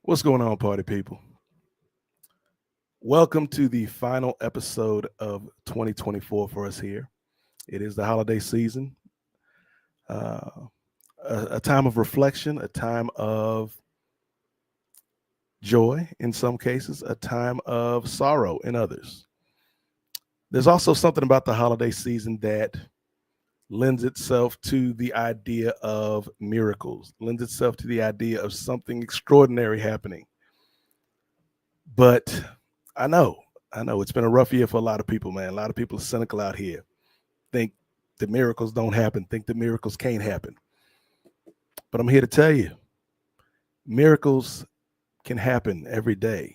What's going on, party people? Welcome to the final episode of 2024 for us here. It is the holiday season, a time of reflection, a time of joy in some cases, a time of sorrow in others. There's also something about the holiday season that lends itself to the idea of miracles, lends itself to the idea of something extraordinary happening. But I know it's been a rough year for a lot of people, man. A lot of people are cynical out here, think the miracles don't happen, think the miracles can't happen. But I'm here to tell you, miracles can happen every day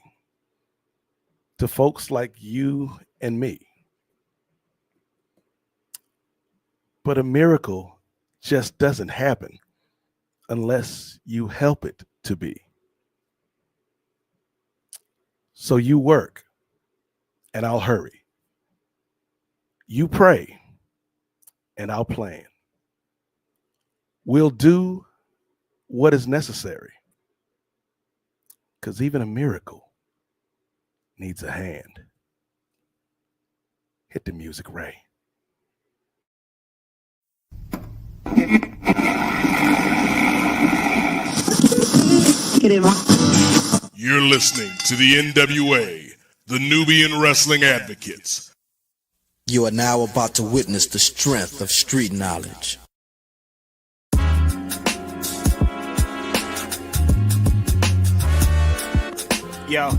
to folks like you and me. But a miracle just doesn't happen unless you help it to be. So you work, and I'll hurry. You pray, and I'll plan. We'll do what is necessary, because even a miracle needs a hand. Hit the music, Ray. You're listening to the NWA, the Nubian Wrestling Advocates. You are now about to witness the strength of street knowledge. Yo,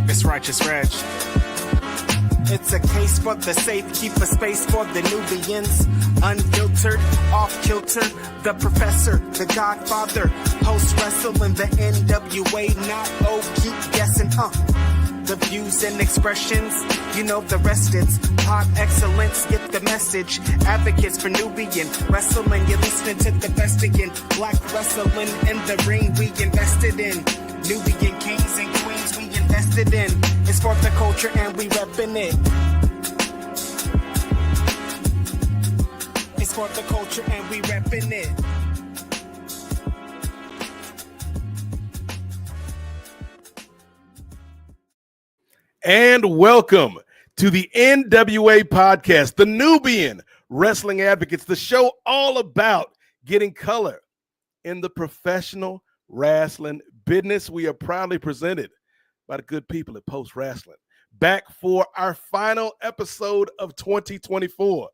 it's Righteous Reg. It's a case for the safe, keep a space for the Nubians. Unfiltered, off kilter, the professor, the godfather, post-wrestling, the NWA, not keep guessing, The views and expressions, you know the rest, it's pop excellence, get the message. Advocates for Nubian wrestling, you're listening to the best again. Black wrestling in the ring we invested in. Nubian kings and queens we invested in. It's for the culture and we reppin' it. It's for the culture and we reppin' it. And welcome to the NWA Podcast, the Nubian Wrestling Advocates, the show all about getting color in the professional wrestling business. We are proudly presented by the good people at Post Wrestling, back for our final episode of 2024,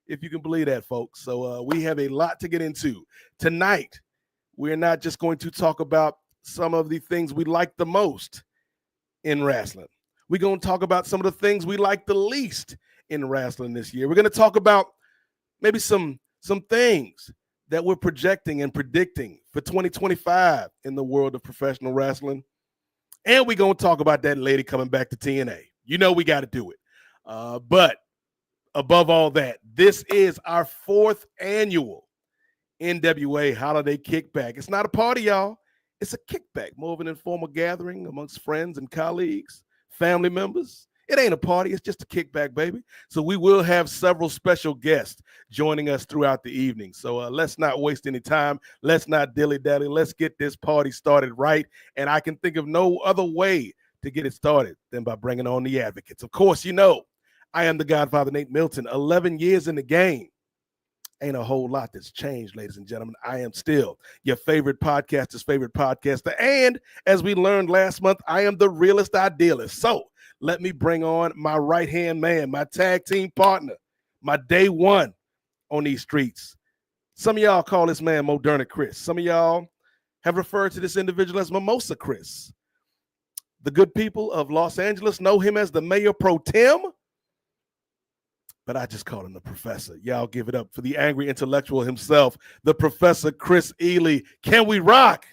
if you can believe that, folks. So we have a lot to get into. Tonight, we're not just going to talk about some of the things we like the most in wrestling. We're going to talk about some of the things we like the least in wrestling this year. We're going to talk about maybe some things that we're projecting and predicting for 2025 in the world of professional wrestling. And we're going to talk about that lady coming back to TNA. You know we got to do it. But above all that, this is our 4th annual NWA Holiday Kickback. It's not a party, y'all. It's a kickback, more of an informal gathering amongst friends and colleagues, family members. It ain't a party. It's just a kickback, baby. So we will have several special guests joining us throughout the evening. So let's not waste any time. Let's not dilly-dally. Let's get this party started right. And I can think of no other way to get it started than by bringing on the advocates. Of course, you know, I am the Godfather, Nate Milton, 11 years in the game. Ain't a whole lot that's changed, ladies and gentlemen. I am still your favorite podcaster's favorite podcaster. And as we learned last month, I am the realest idealist. So let me bring on my right-hand man, my tag team partner, my day one on these streets. Some of y'all call this man Moderna Chris. Some of y'all have referred to this individual as Mimosa Chris. The good people of Los Angeles know him as the Mayor Pro Tem, but I just call him the Professor. Y'all give it up for the angry intellectual himself, the Professor Chris Ely. Can we rock?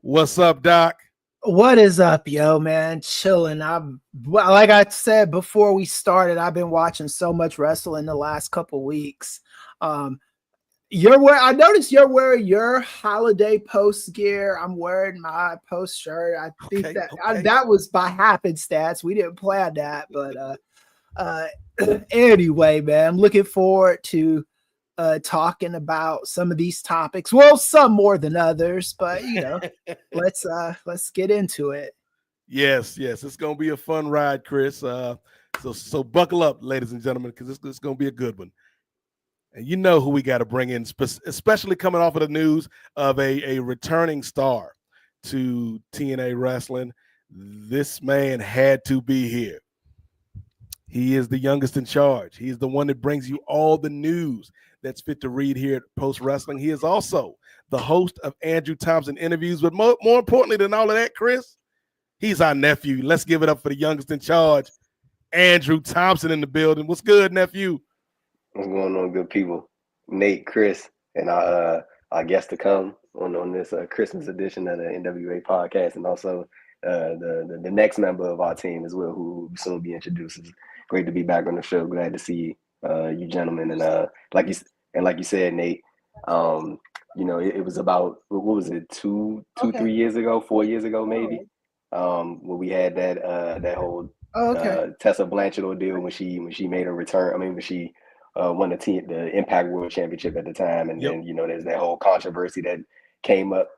What's up, Doc? What is up, yo, man? Chilling. Like I said before we started, I've been watching so much wrestling the last couple weeks. I noticed you're wearing your holiday post gear. I'm wearing my post shirt. I think that was by happenstance. We didn't plan that, but anyway, man, I'm looking forward to talking about some of these topics. Well, some more than others, but let's get into it. Yes, it's gonna be a fun ride, Chris. So buckle up, ladies and gentlemen, because it's gonna be a good one. And you know who we got to bring in, especially coming off of the news of a returning star to TNA Wrestling. This man had to be here. He is the youngest in charge. He is the one that brings you all the news that's fit to read here at Post Wrestling. He is also the host of Andrew Thompson interviews. But more importantly than all of that, Chris, he's our nephew. Let's give it up for the youngest in charge, Andrew Thompson in the building. What's good, nephew? What's going on, good people? Nate, Chris, and our guest to come on this Christmas edition of the NWA Podcast, and also the next member of our team as well, who will soon be introduced. It's great to be back on the show. Glad to see you gentlemen, and like you said, Nate. It was about, what was it, 3 years ago, 4 years ago, maybe, when we had that whole Tessa Blanchard ordeal when she made her return. I mean, when she won the Impact World Championship at the time, and then there's that whole controversy that came up,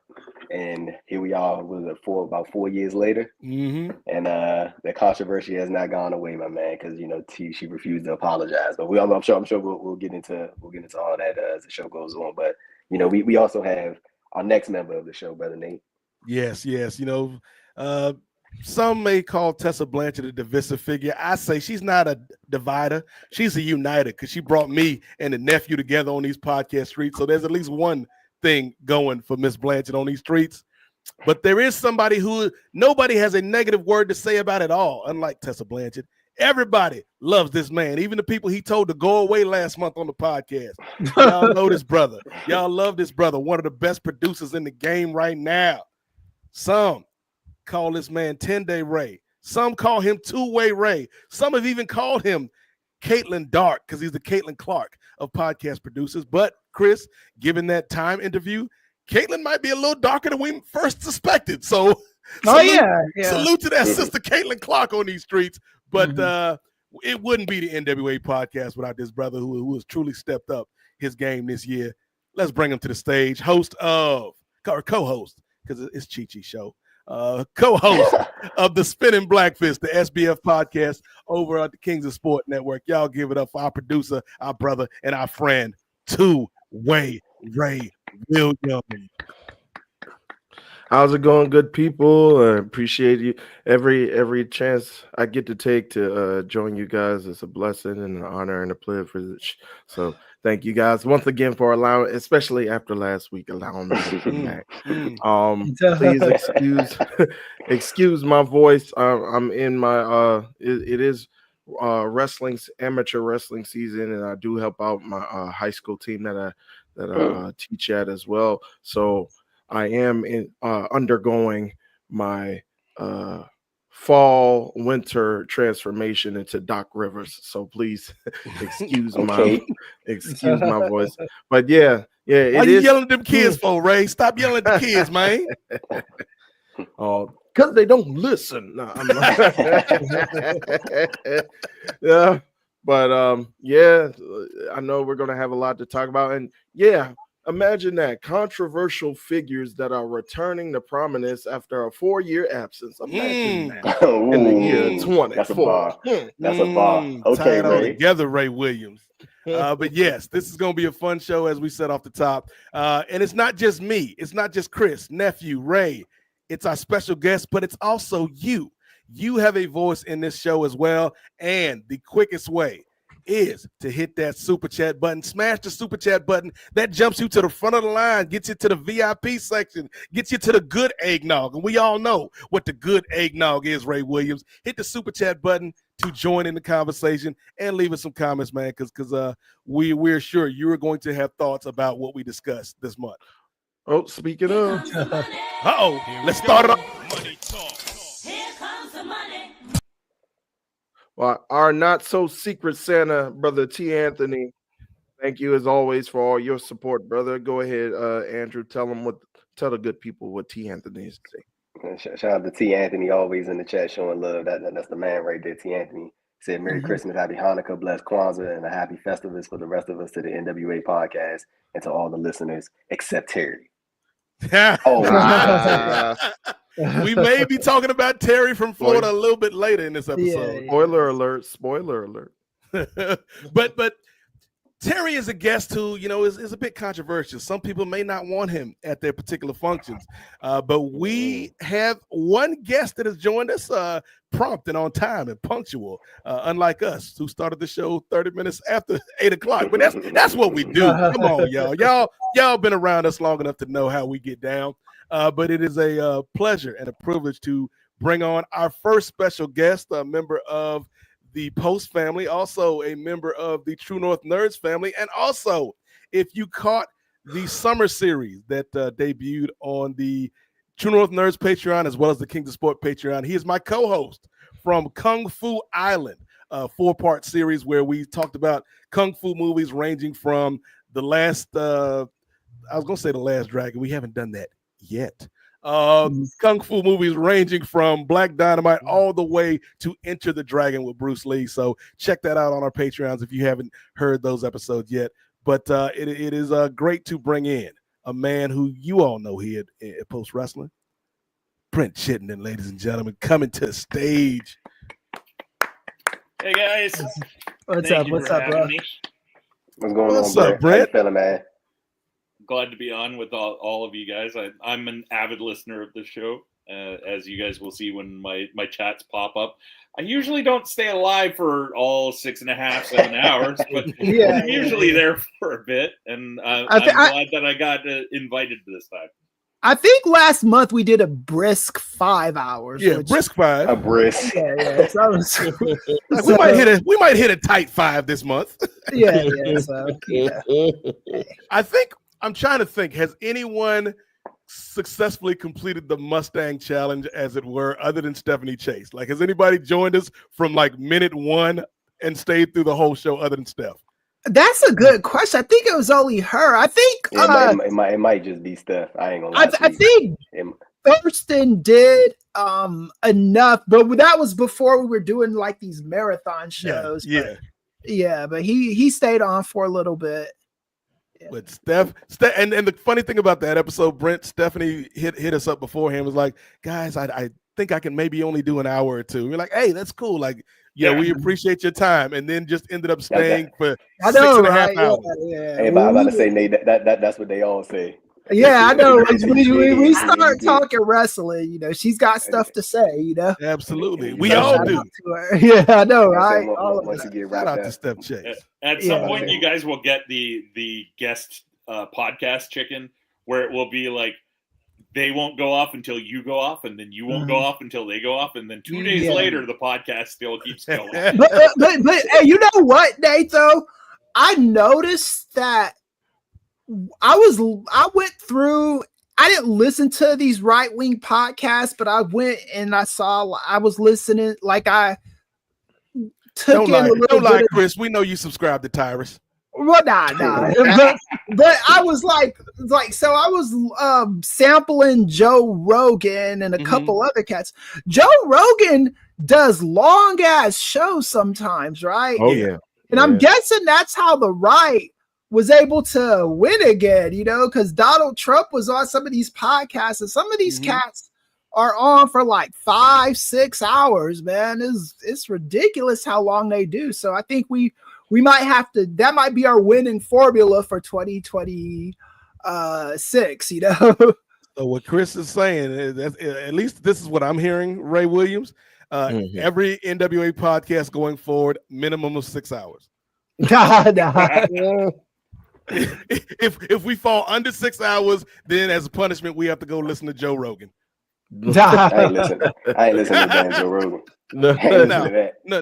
and here we are, about 4 years later, and the controversy has not gone away, my man, because she refused to apologize. But I'm sure we'll get into all that as the show goes on. But we also have our next member of the show, Brother Nate. Yes. Some may call Tessa Blanchard a divisive figure. I say she's not a divider. She's a uniter, because she brought me and the nephew together on these podcast streets. So there's at least one thing going for Miss Blanchard on these streets. But there is somebody who nobody has a negative word to say about at all, unlike Tessa Blanchard. Everybody loves this man, even the people he told to go away last month on the podcast. Y'all know this brother. Y'all love this brother. One of the best producers in the game right now. Some call this man 10-Day Ray. Some call him Two-Way Ray. Some have even called him Caitlin Dark, because he's the Caitlin Clark of podcast producers. But Chris, given that Time interview, Caitlin might be a little darker than we first suspected. So salute to that sister Caitlin Clark on these streets. But it wouldn't be the NWA Podcast without this brother who has truly stepped up his game this year. Let's bring him to the stage. Co-host, because it's Chi-Chi show. Co-host of the Spinning Blackfist, the SBF podcast over at the Kings of Sport Network. Y'all give it up for our producer, our brother, and our friend, Two-Way Ray Williams. How's it going, good people? I appreciate you. Every chance I get to take to join you guys is a blessing and an honor and a privilege. So thank you guys once again for allowing, especially after last week, allowing me to come back. Please excuse my voice. I'm in my it is amateur wrestling season, and I do help out my high school team that I teach at as well. So I am undergoing my fall winter transformation into Doc Rivers. So please excuse my voice. But yeah. Why are you yelling at them kids for, Ray? Stop yelling at the kids, man. Because they don't listen. No, yeah. But I know we're gonna have a lot to talk about, and imagine that, controversial figures that are returning to prominence after a 4-year absence. Imagine that in the year 2024. That's a bar. Okay, Ray. Together, Ray Williams. But yes, this is going to be a fun show, as we said off the top. And it's not just me. It's not just Chris, nephew, Ray. It's our special guest, but it's also you. You have a voice in this show as well. And the quickest way is to hit that super chat button. Smash the super chat button. That jumps you to the front of the line, gets you to the VIP section, gets you to the good eggnog. And we all know what the good eggnog is, Ray Williams. Hit the super chat button to join in the conversation and leave us some comments, man, because we're sure you're going to have thoughts about what we discussed this month. Oh, speaking of. Let's start it off. Money talk. Here comes the money. Well, our not so secret Santa, brother T. Anthony, thank you as always for all your support, brother. Go ahead, Andrew. Tell the good people what T. Anthony is saying. Shout out to T. Anthony, always in the chat showing love. That's the man right there, T. Anthony. Said Merry Christmas, Happy Hanukkah, blessed Kwanzaa, and a happy Festivus for the rest of us to the NWA podcast and to all the listeners except Terry. Wow. We may be talking about Terry from Florida a little bit later in this episode. Spoiler alert! Spoiler alert! but Terry is a guest who, is a bit controversial. Some people may not want him at their particular functions, but we have one guest that has joined us prompt and on time and punctual, unlike us who started the show 30 minutes after 8 o'clock. But that's what we do. Come on, y'all. Y'all been around us long enough to know how we get down. But it is a pleasure and a privilege to bring on our first special guest, a member of the Post family, also a member of the True North Nerds family, and also, if you caught the summer series that debuted on the True North Nerds Patreon as well as the Kings of Sport Patreon, he is my co-host from Kung Fu Island, a 4-part series where we talked about kung fu movies ranging from the last, I was going to say the Last Dragon. We haven't done that yet. Kung fu movies ranging from Black Dynamite all the way to Enter the Dragon with Bruce Lee. So check that out on our Patreons if you haven't heard those episodes yet. But it is great to bring in a man who you all know here at Post Wrestling, Brent Chittenden, ladies and gentlemen, coming to the stage. Hey guys, What's up, bro? What's going What's on, up, Brent? How you feeling, man? glad to be on with all of you guys. I'm an avid listener of the show, as you guys will see when my chats pop up. I usually don't stay alive for all 6.5, 7 hours, but I'm usually there for a bit, and I'm glad that I got invited this time. I think last month we did a brisk 5 hours. Yeah, brisk 5. A brisk. Yeah. So, we might hit a tight 5 this month. Yeah. I'm trying to think. Has anyone successfully completed the Mustang challenge, as it were, other than Stephanie Chase? Like, has anybody joined us from like minute 1 and stayed through the whole show other than Steph? That's a good question. I think it was only her. I think it might just be Steph. I ain't gonna lie. I think Thurston did enough, but that was before we were doing like these marathon shows. But he stayed on for a little bit. But Steph, and the funny thing about that episode, Brent, Stephanie hit us up beforehand, was like, guys, I think I can maybe only do an hour or two. We're like, hey, that's cool. Like, we appreciate your time, and then just ended up staying for 6.5 hours. Hey, but I'm about to say, Nate, that's what they all say. Yeah, I know. We start talking wrestling, she's got stuff to say, Absolutely. We all do. Yeah, I know, right? Shout out to Steph Chase. At some point, you guys will get the guest podcast chicken, where it will be like, they won't go off until you go off, and then you won't go off until they go off, and then 2 days later, the podcast still keeps going. but hey, you know what, Nate? Though I noticed that I went through. I didn't listen to these right-wing podcasts, but I went and I was listening. Like I took Don't lie, Chris. We know you subscribe to Tyrus. Well, nah. but I was like, so I was sampling Joe Rogan and a couple other cats. Joe Rogan does long ass shows sometimes, right? Oh yeah. And I'm guessing that's how the right was able to win again, because Donald Trump was on some of these podcasts, and some of these cats are on for like 5-6 hours, man. It's ridiculous how long they do. So I think we might have to, that might be our winning formula for 2026, So what Chris is saying is that, at least this is what I'm hearing, Ray Williams. Every NWA podcast going forward, minimum of 6 hours. If we fall under 6 hours, then as a punishment, we have to go listen to Joe Rogan. I ain't listening to Joe Rogan.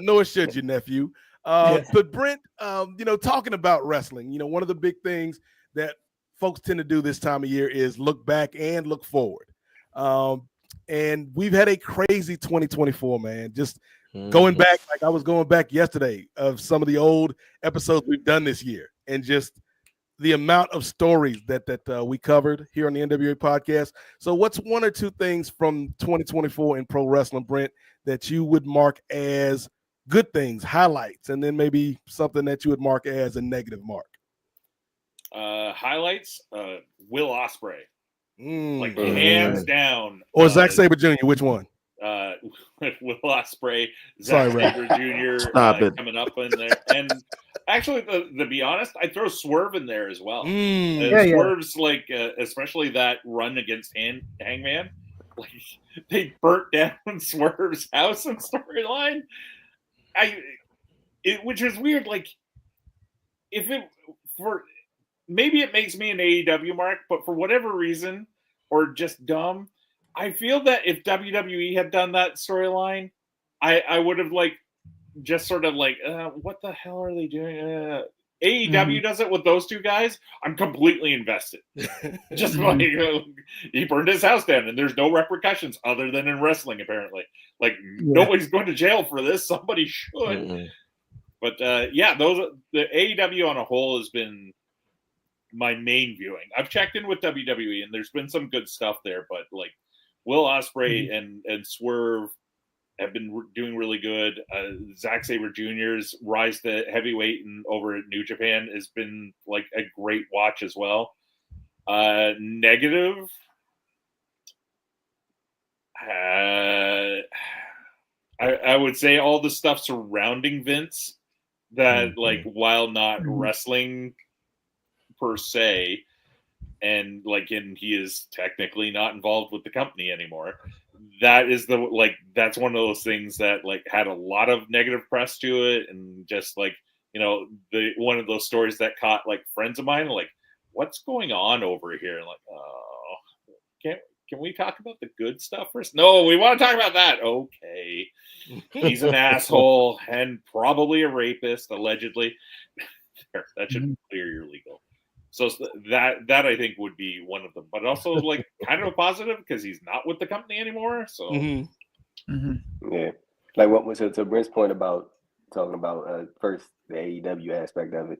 Nor should you, nephew. But Brent, talking about wrestling, one of the big things that folks tend to do this time of year is look back and look forward. And we've had a crazy 2024, man. Just going back, like I was going back yesterday of some of the old episodes we've done this year, and just the amount of stories that we covered here on the NWA podcast. So what's one or two things from 2024 in pro wrestling, Brent, that you would mark as good things, highlights, and then maybe something that you would mark as a negative mark. Highlights, Will Ospreay. Like Mm. hands down. Or Zack Sabre Jr., which one? Will Ospreay, Sorry, Zack Sabre Jr. Coming up in there. And actually, to be honest, I throw Swerve in there as well. Swerve's like, especially that run against Hangman, like they burnt down Swerve's house and storyline. Which is weird. Like, maybe it makes me an AEW mark, but for whatever reason, or just dumb, I feel that if WWE had done that storyline, I would have like just sort of like, what the hell are they doing? AEW does it with those two guys. I'm completely invested. Just like he burned his house down, and there's no repercussions other than in wrestling. Apparently, like nobody's going to jail for this. Somebody should. But the AEW on a whole has been my main viewing. I've checked in with WWE, and there's been some good stuff there. But like Will Ospreay and Swerve have been doing really good. Zack Sabre Jr.'s rise to heavyweight and over at New Japan has been like a great watch as well. Negative. I would say all the stuff surrounding Vince that like, while not wrestling per se, and he is technically not involved with the company anymore. That's one of those things that like had a lot of negative press to it, and just like, one of those stories that caught like friends of mine, like, what's going on over here? Like, oh, can we talk about the good stuff first? No, we want to talk about that. Okay. He's an asshole and probably a rapist, allegedly. That should clear your legal. So that I think would be one of them, but also like kind of a positive because he's not with the company anymore. So yeah, like what was to Brent's point about talking about first the AEW aspect of it.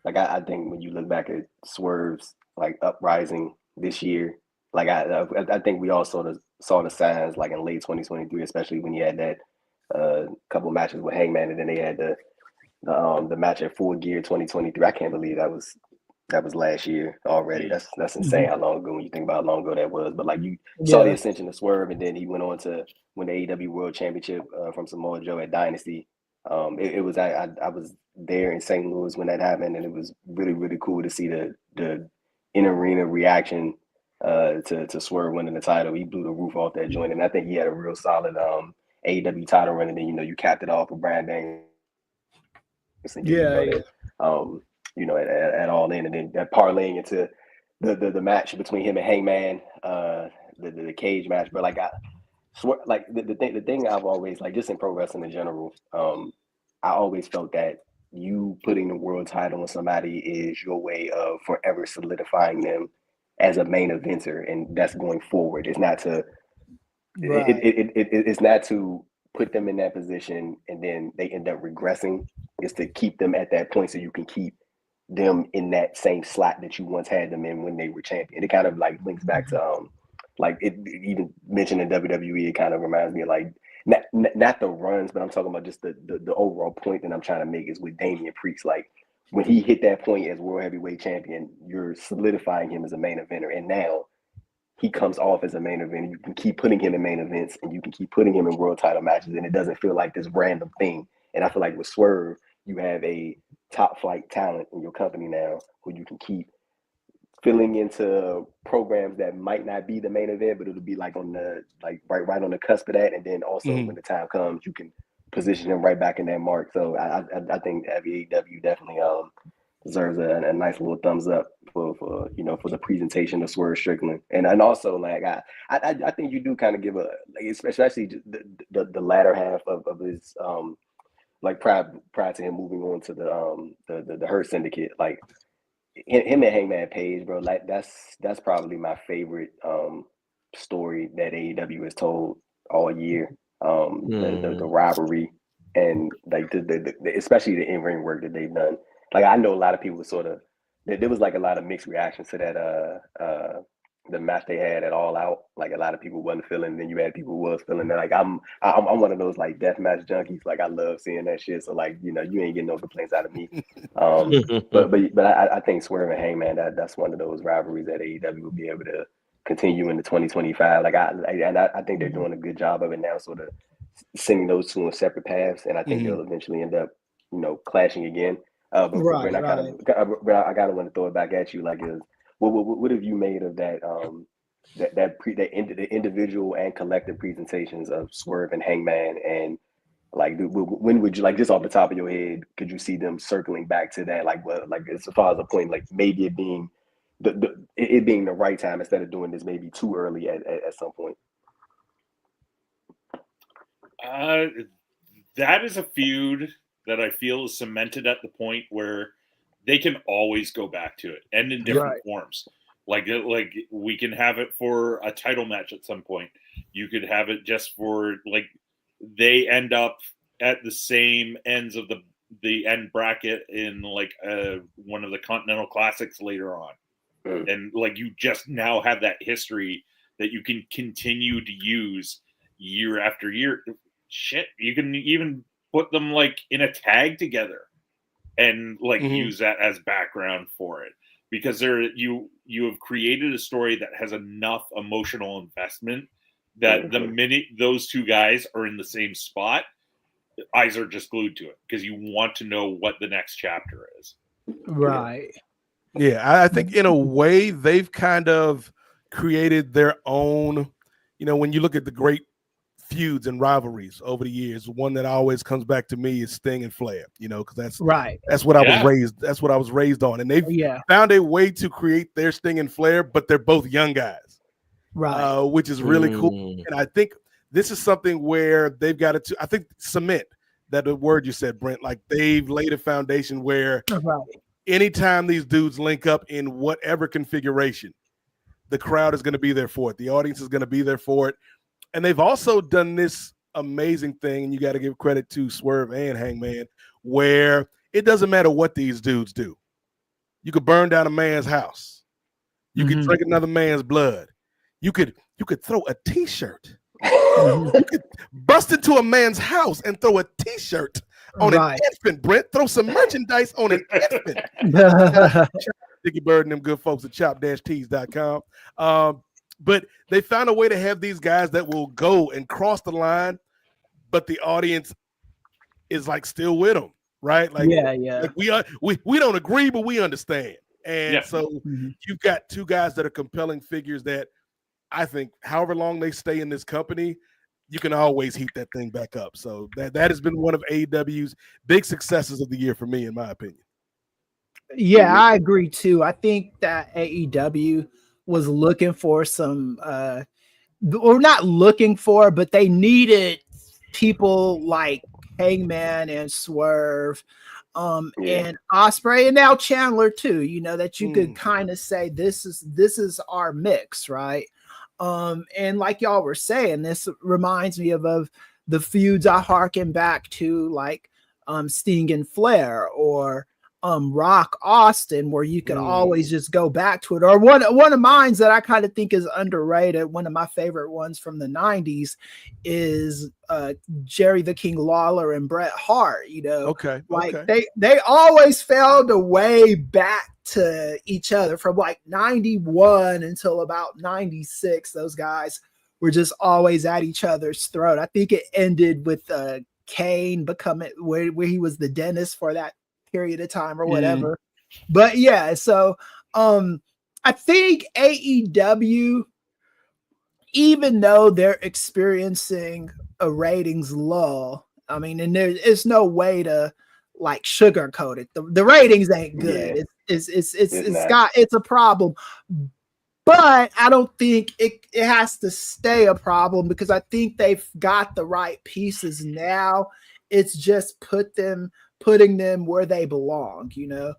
Like I think when you look back at Swerve's like uprising this year, like I think we all saw the signs like in late 2023, especially when you had that couple matches with Hangman, and then they had the match at Full Gear 2023. I can't believe that was last year already. That's insane how long ago when you think about how long ago that was. But like you saw the ascension of Swerve, and then he went on to win the AEW World Championship from Samoa Joe at Dynasty. It was I was there in St. Louis when that happened, and it was really, really cool to see the in-arena reaction to Swerve winning the title. He blew the roof off that joint, and I think he had a real solid AEW title run, and then you capped it off with Bryan Danielson. At All In, and then that parlaying into the match between him and Hangman, the cage match. But like the thing I've always like, just in pro wrestling in general, I always felt that you putting the world title on somebody is your way of forever solidifying them as a main eventer, and that's going forward. It's not to it's not to put them in that position and then they end up regressing. It's to keep them at that point so you can keep them in that same slot that you once had them in when they were champion. It kind of like links back to like it even mentioned in WWE. It kind of reminds me of like not the runs, but I'm talking about just the overall point that I'm trying to make is with Damian Priest. Like when he hit that point as world heavyweight champion, you're solidifying him as a main eventer, and now he comes off as a main event. You can keep putting him in main events, and you can keep putting him in world title matches, and it doesn't feel like this random thing. And I feel like with Swerve, you have a top flight talent in your company now who you can keep filling into programs that might not be the main event, but it'll be like on the right on the cusp of that. And then also when the time comes, you can position them right back in that mark. So I think AEW definitely deserves a nice little thumbs up for the presentation of Swerve Strickland, and also like I think you do kind of give especially the latter half of his like prior to him moving on to the Hurt Syndicate, like him and Hangman Page, bro, like that's probably my favorite story that AEW has told all year. The rivalry and like the especially the in-ring work that they've done. Like I know a lot of people there was like a lot of mixed reactions to that the match they had at All Out. Like a lot of people wasn't feeling, then you had people who was feeling that. Like I'm one of those like death match junkies. Like I love seeing that shit. So like, you know, you ain't getting no complaints out of me. But I think Swerve and Hangman, that's one of those rivalries that AEW will be able to continue into 2025. Like I think they're doing a good job of it now, sort of sending those two on separate paths, and I think they'll eventually end up, you know, clashing again. But Brent, I kind of want to throw it back at you. Like, what have you made of that? The individual and collective presentations of Swerve and Hangman, and like when would you, like, just off the top of your head, could you see them circling back to that? Like, what, like as far as a point, like maybe it being it being the right time instead of doing this maybe too early at some point. That is a feud that I feel is cemented at the point where they can always go back to it, and in different forms. Like we can have it for a title match at some point. You could have it just for like they end up at the same ends of the end bracket in like one of the Continental Classics later on. And like you just now have that history that you can continue to use year after year. Shit, you can even put them like in a tag together and like use that as background for it, because you have created a story that has enough emotional investment that the minute those two guys are in the same spot, eyes are just glued to it because you want to know what the next chapter is. Right. Yeah, I think in a way they've kind of created their own, you know, when you look at the great feuds and rivalries over the years, one that always comes back to me is Sting and Flair, you know, because that's what I was raised on. And they've found a way to create their Sting and Flair, but they're both young guys. Right. Which is really cool. And I think this is something where they've got to, I think, cement that the word you said, Brent, like they've laid a foundation where anytime these dudes link up in whatever configuration, the crowd is going to be there for it. The audience is going to be there for it. And they've also done this amazing thing, and you got to give credit to Swerve and Hangman, where it doesn't matter what these dudes do. You could burn down a man's house. You could drink another man's blood. You could throw a T-shirt. You could bust into a man's house and throw a T-shirt on an infant, Brent. Throw some merchandise on an infant. Dickie Bird and them good folks at chop-tees.com. But they found a way to have these guys that will go and cross the line, but the audience is like still with them, right? Like, like we don't agree, but we understand. And so you've got two guys that are compelling figures that I think however long they stay in this company, you can always heat that thing back up. So that has been one of AEW's big successes of the year for me, in my opinion. Yeah, I agree too. I think that AEW was looking for some or not looking for, but they needed people like Hangman and Swerve and Ospreay, and now Chandler too, you know, that you could kind of say this is our mix, right? And like y'all were saying, this reminds me of the feuds I harken back to, like Sting and Flair, or Rock Austin, where you can always just go back to it. Or one of mine that I kind of think is underrated, one of my favorite ones from the 90s is Jerry the King Lawler and Bret Hart, you know. They always found a way back to each other from like 91 until about 96. Those guys were just always at each other's throat. I think it ended with Kane becoming where he was the dentist for that period of time or whatever. But yeah, so I think AEW, even though they're experiencing a ratings lull, I mean, and there's no way to like sugarcoat it. The ratings ain't good. It's a problem. But I don't think it has to stay a problem, because I think they've got the right pieces now. It's just putting them where they belong, you know.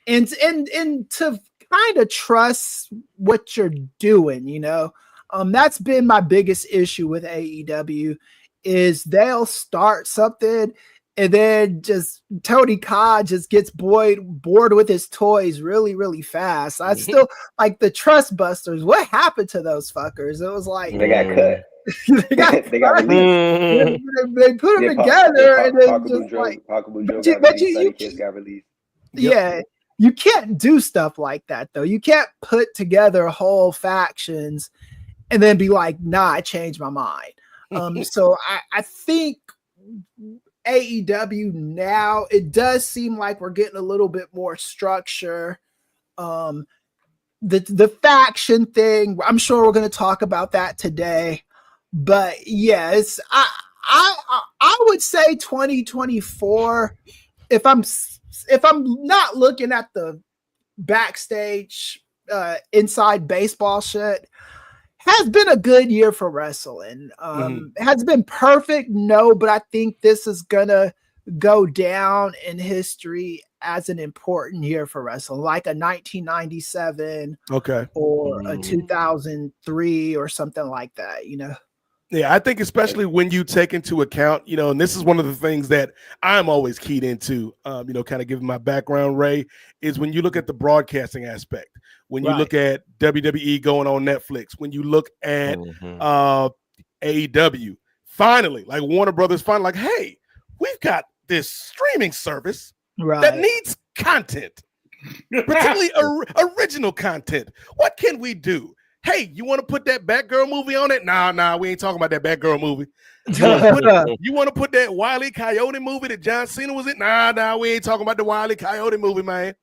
And to kind of trust what you're doing, you know. That's been my biggest issue with AEW, is they'll start something And then just Tony Khan just gets bored with his toys really, really fast. I still like the Trust Busters. What happened to those fuckers? It was like They got cut. they got released. They put them together, and then Parker just Boudreaux, like, Parker Boudreaux you- got but released. you- Sonny Kiss got released. yeah, you can't do stuff like that though. You can't put together whole factions and then be like, nah, I changed my mind. So I think AEW now, it does seem like we're getting a little bit more structure. The faction thing, I'm sure we're going to talk about that today. But yeah, it's I would say 2024. If I'm not looking at the backstage inside baseball shit, has been a good year for wrestling. Has been perfect, no, but I think this is gonna go down in history as an important year for wrestling, like a 1997, or a 2003 or something like that. Yeah, I think especially when you take into account, and this is one of the things that I'm always keyed into, kind of giving my background, Ray, is when you look at the broadcasting aspect, when you look at WWE going on Netflix, when you look at AEW, finally, like Warner Brothers, finally, like, hey, we've got this streaming service that needs content, particularly original content. What can we do? Hey, you want to put that Batgirl movie on it? Nah, we ain't talking about that Batgirl movie. You want to put that Wile E. Coyote movie that John Cena was in? Nah, we ain't talking about the Wile E. Coyote movie, man.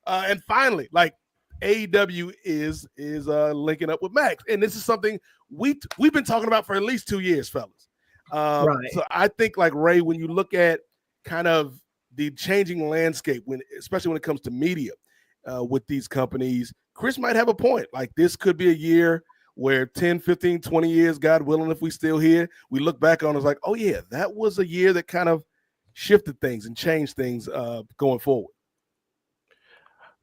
And finally, like AEW is linking up with Max, and this is something we've been talking about for at least 2 years, fellas. So I think, like Ray, when you look at kind of the changing landscape, especially when it comes to media with these companies, Chris might have a point. Like, this could be a year where 10, 15, 20 years, God willing, if we still here, we look back on it like, oh yeah, that was a year that kind of shifted things and changed things going forward.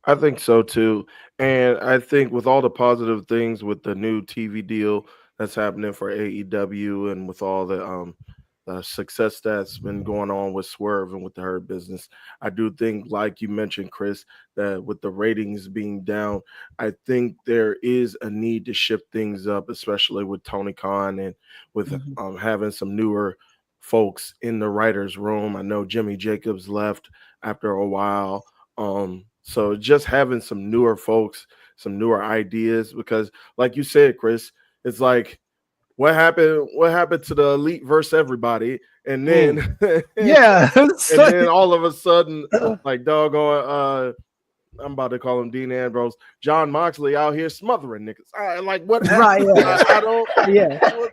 I think so too. And I think with all the positive things with the new TV deal that's happening for AEW, and with all the success that's been going on with Swerve and with the Hurt Business, I do think, like you mentioned, Chris, that with the ratings being down, I think there is a need to shift things up, especially with Tony Khan and with having some newer folks in the writer's room. I know Jimmy Jacobs left after a while. So just having some newer folks, some newer ideas, because like you said, Chris, it's like, what happened to the elite versus everybody? And then and then all of a sudden, like doggone, I'm about to call him Dean Ambrose, John Moxley out here smothering niggas. Like, what? Right. I don't. Yeah.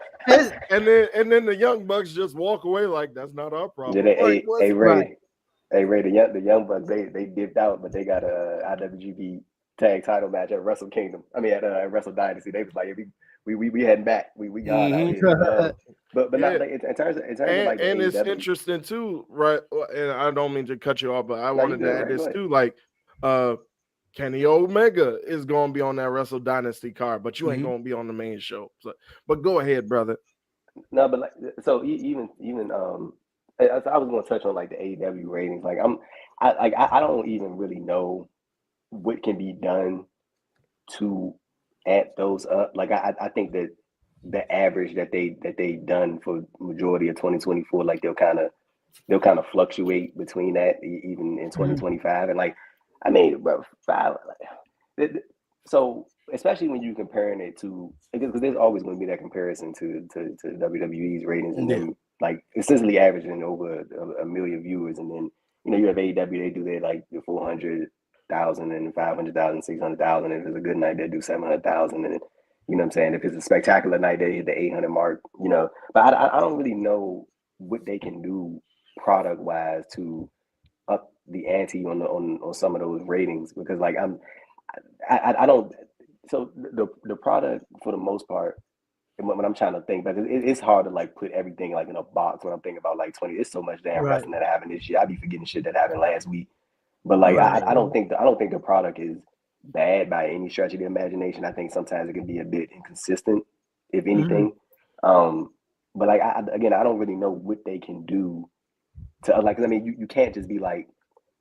And then the Young Bucks just walk away like, that's not our problem. Hey Ray, the Young Bucks, they dipped out, but they got a IWGP tag title match at Wrestle Kingdom. I mean, at Wrestle Dynasty. They was like, we heading back. We got out here. But not like, in terms of like, and it's AEW. interesting too, right? And I don't mean to cut you off, but I wanted to add this too. Like, Kenny Omega is going to be on that Wrestle Dynasty card, but you ain't going to be on the main show. So, but go ahead, brother. No, but like, so even I was going to touch on like the AEW ratings. Like, I don't even really know what can be done to add those up. Like, I think that the average that they done for majority of 2024, like they'll kind of fluctuate between that even in 2025. And like, I mean, bro, so especially when you're comparing it to, because there's always going to be that comparison to WWE's ratings, and then like essentially averaging over a million viewers, and then you have AEW, they do their like the 400,000 and 500,000, 600,000. If it's a good night, they do 700,000, and you know what I'm saying. If it's a spectacular night, they hit the 800 mark. But I don't really know what they can do product wise to up the ante on some of those ratings, because like I don't. So the product for the most part, when I'm trying to think, but it's hard to like put everything like in a box when I'm thinking about like 20. It's so much damn wrestling that happened this year. I be forgetting shit that happened last week. But like I don't think the product is bad by any stretch of the imagination. I think sometimes it can be a bit inconsistent, if anything. But like I don't really know what they can do to like, 'cause I mean, you can't just be like,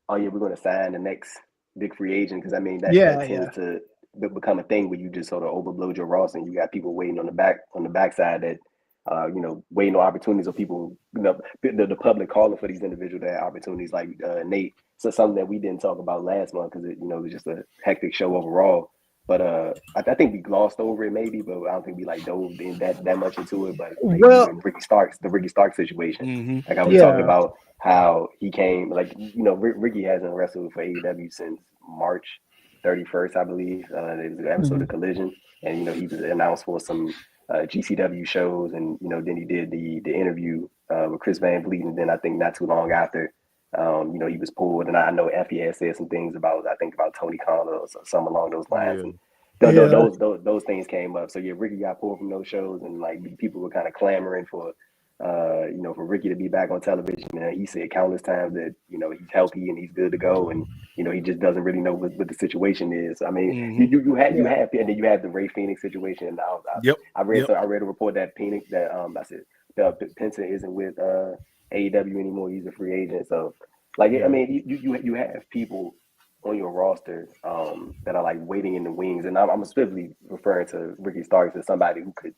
oh yeah, we're going to sign the next big free agent, because I mean that tends to become a thing where you just sort of overload your roster, and you got people waiting on the backside that waiting on opportunities, or people, the public calling for these individuals that have opportunities, like Nate. So something that we didn't talk about last month because it was just a hectic show overall. But I think we glossed over it maybe, but I don't think we like dove in that much into it. But like, the Ricky Starks situation, like I was talking about how he came, like, Ricky hasn't wrestled for AEW since March 31st, I believe. It was an episode of Collision, and he was announced for some GCW shows, and then he did the interview with Chris Van Vliet, and then I think not too long after, he was pulled, and I know Effie had said some things about Tony Khan or something along those lines. And those things came up. So yeah, Ricky got pulled from those shows, and like people were kind of clamoring for for Ricky to be back on television. And he said countless times that he's healthy and he's good to go, and he just doesn't really know what the situation is. I mean, you have, and then you have the Ray Phoenix situation. And I read a report that Phoenix Penta isn't with AEW anymore. He's a free agent. So like, I mean, you have people on your roster that are like waiting in the wings, and I'm specifically referring to Ricky Starks as somebody who could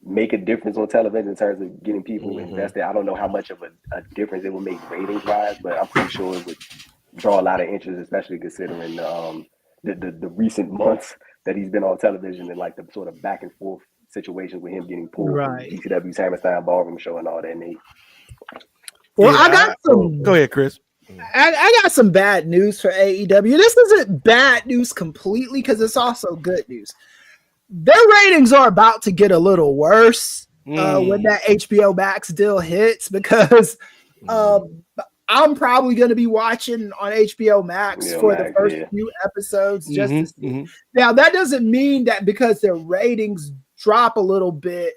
make a difference on television in terms of getting people invested. I don't know how much of a difference it would make ratings wise, but I'm pretty sure it would draw a lot of interest, especially considering the recent months that he's been on television, and like the sort of back and forth situations with him getting pulled from GCW's Hammerstein Ballroom show and all that. Nate. Well, I got some. Go ahead, Chris. I got some bad news for AEW. This isn't bad news completely because it's also good news. Their ratings are about to get a little worse when that HBO Max deal hits, because I'm probably going to be watching on HBO Max for the first few episodes just to see. Now, that doesn't mean that because their ratings drop a little bit,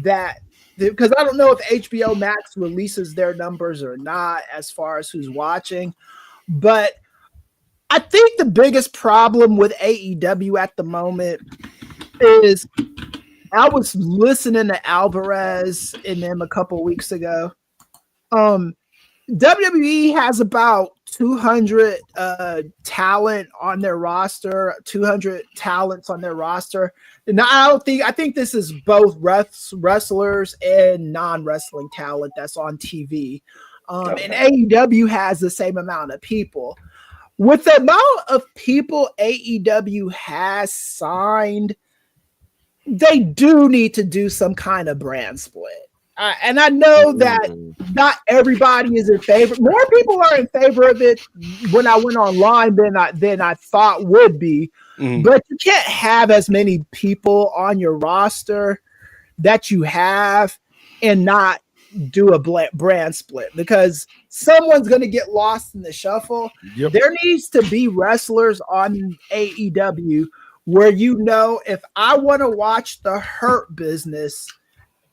that because I don't know if HBO Max releases their numbers or not as far as who's watching, but I think the biggest problem with AEW at the moment is, I was listening to Alvarez and them a couple weeks ago. WWE has about 200 talent on their roster, 200 talents on their roster. And I think this is both wrestlers and non-wrestling talent that's on TV. And AEW has the same amount of people. With the amount of people AEW has signed, they do need to do some kind of brand split. And I know that not everybody is in favor. More people are in favor of it when I went online than I thought would be. But you can't have as many people on your roster that you have and not do a brand split, because someone's going to get lost in the shuffle. There needs to be wrestlers on AEW where, if I want to watch the Hurt Business,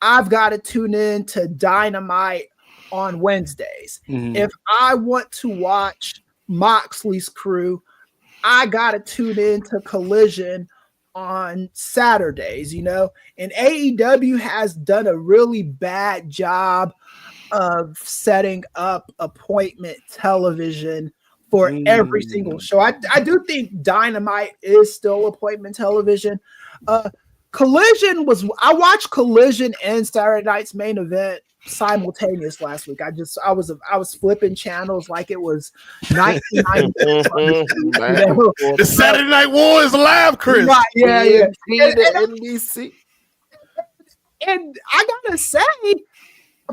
I've got to tune in to Dynamite on Wednesdays. If I want to watch Moxley's crew, I got to tune in to Collision on Saturdays, and AEW has done a really bad job of setting up appointment television for every single show. I do think Dynamite is still appointment television. Collision I watched Collision and Saturday Night's Main Event simultaneous last week. I was flipping channels like it was 1990. The Saturday Night War is alive, Chris. Right, yeah. NBC. And I gotta say,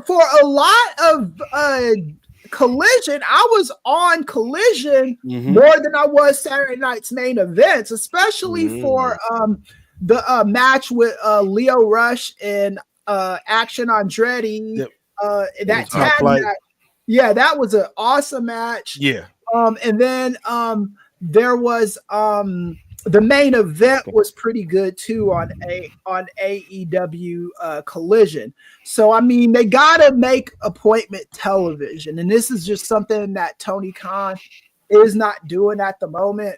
for a lot of Collision, I was on Collision more than I was Saturday Night's Main Events, especially for the match with Leo Rush and Action Andretti. That tag match, that was an awesome match. And then there was the main event was pretty good too on AEW Collision. So I mean, they gotta make appointment television, and this is just something that Tony Khan is not doing at the moment.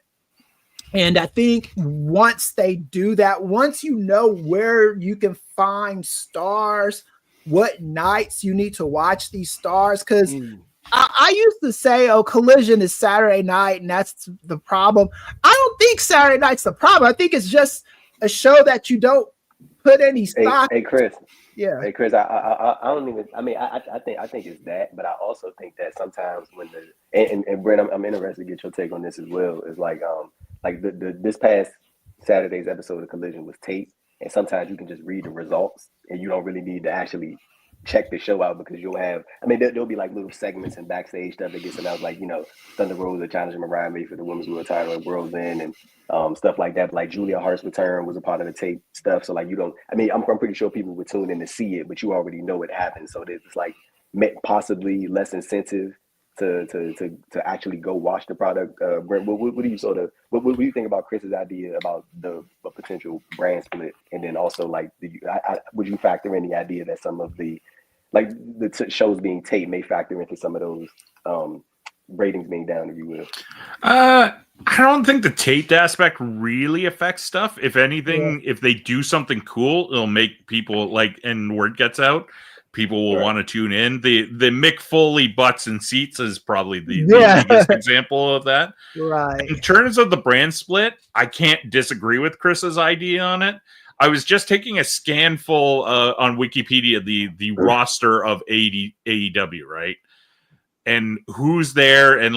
And I think once they do that, once you know where you can find stars, what nights you need to watch these stars, because I used to say, oh, Collision is Saturday night, and that's the problem. I don't think Saturday night's the problem. I think it's just a show that you don't put any stock. Hey, Chris. Yeah. Hey, Chris. I don't even. I mean, I think it's that, but I also think that sometimes when and Brent, I'm interested to get your take on this as well. Is like this past Saturday's episode of Collision was taped, and sometimes you can just read the results, and you don't really need to actually check the show out because you'll have. I mean, there'll be like little segments and backstage stuff that gets announced, like Thunder Rosa challenging Mariah May for the women's world title at World's End and stuff like that. But like Julia Hart's return was a part of the tape stuff, so like you don't. I mean, I'm pretty sure people would tune in to see it, but you already know it happened, so it's like possibly less incentive to actually go watch the product. Brent, what do you what do you think about Chris's idea about the potential brand split, and then also like would you factor in the idea that some of the shows being taped may factor into some of those ratings being down, if you will? I don't think the taped aspect really affects stuff. If anything, if they do something cool, it'll make people and word gets out. People will want to tune in. The Mick Foley butts and seats is probably the biggest example of that. Right. In terms of the brand split, I can't disagree with Chris's idea on it. I was just taking a scanful on Wikipedia, the roster of AEW, right? And who's there, and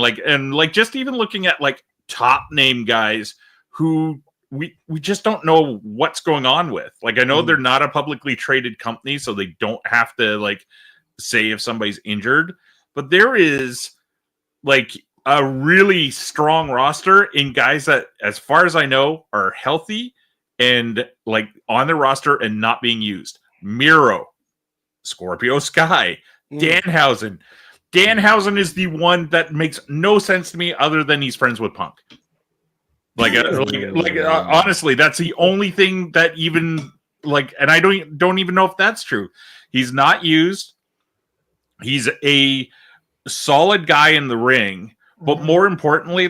just even looking at top name guys who we just don't know what's going on with. I know they're not a publicly traded company, so they don't have to say if somebody's injured, but there is a really strong roster in guys that, as far as I know, are healthy and on the roster and not being used. Miro, Scorpio Sky, Danhausen. Danhausen is the one that makes no sense to me other than he's friends with Punk. Honestly, that's the only thing that even and I don't even know if that's true. He's not used. He's a solid guy in the ring, but more importantly,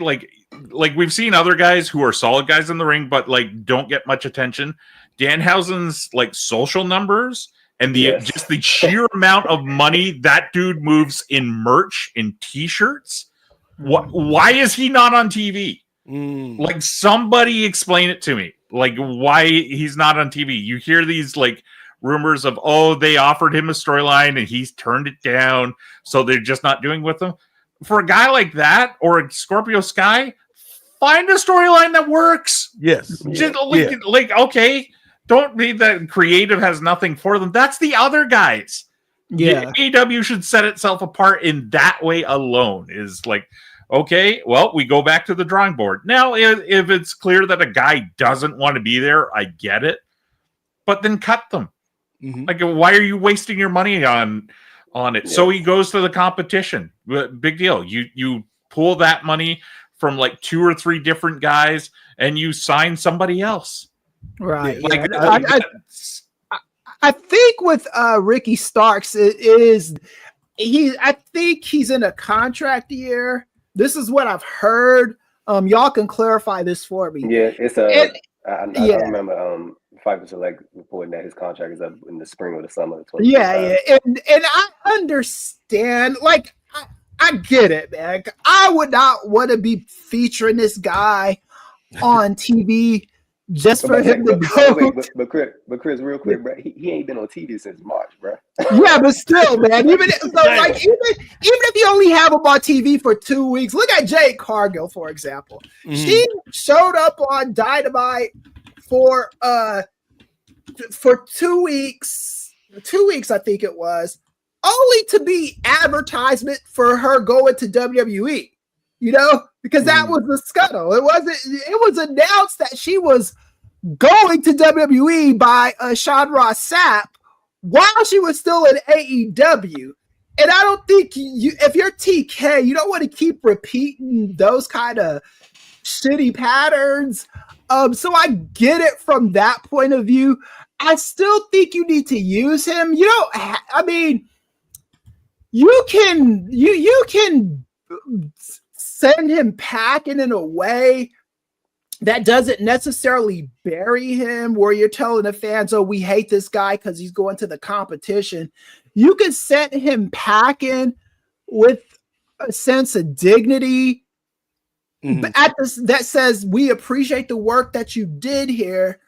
we've seen other guys who are solid guys in the ring, but don't get much attention. Danhausen's social numbers and just the sheer amount of money that dude moves in merch, in t-shirts. Why is he not on TV? Somebody explain it to me. Why he's not on TV. You hear these rumors of, they offered him a storyline and he's turned it down, so they're just not doing with him. For a guy like that, or a Scorpio Sky, find a storyline that works. Yes. Just, okay, don't read that creative has nothing for them. That's the other guys. Yeah. AEW should set itself apart in that way alone. Is okay, well, we go back to the drawing board. Now, if it's clear that a guy doesn't want to be there, I get it. But then cut them. Why are you wasting your money on it? Yeah. So he goes to the competition. Big deal. You pull that money from 2 or 3 different guys and you sign somebody else. Right. I think with Ricky Starks, I think he's in a contract year. This is what I've heard. Y'all can clarify this for me. Yeah, it's I remember Pfeiffer Select reporting that his contract is up in the spring or the summer of 2025. And I understand. I get it, man. I would not want to be featuring this guy on TV just for him to go. But Chris, real quick, bro, he ain't been on TV since March, bro. Yeah, but still, man. Even if you only have him on TV for 2 weeks, look at Jade Cargill, for example. She showed up on Dynamite for 2 weeks. 2 weeks, I think it was, only to be advertisement for her going to WWE. Because that was the scuttle. It was announced that she was going to WWE by Sean Ross Sapp while she was still in AEW. And I don't think if you're TK, you don't want to keep repeating those kind of shitty patterns. So I get it from that point of view. I still think you need to use him. You can send him packing in a way that doesn't necessarily bury him, where you're telling the fans, we hate this guy because he's going to the competition. You can send him packing with a sense of dignity but that says we appreciate the work that you did here,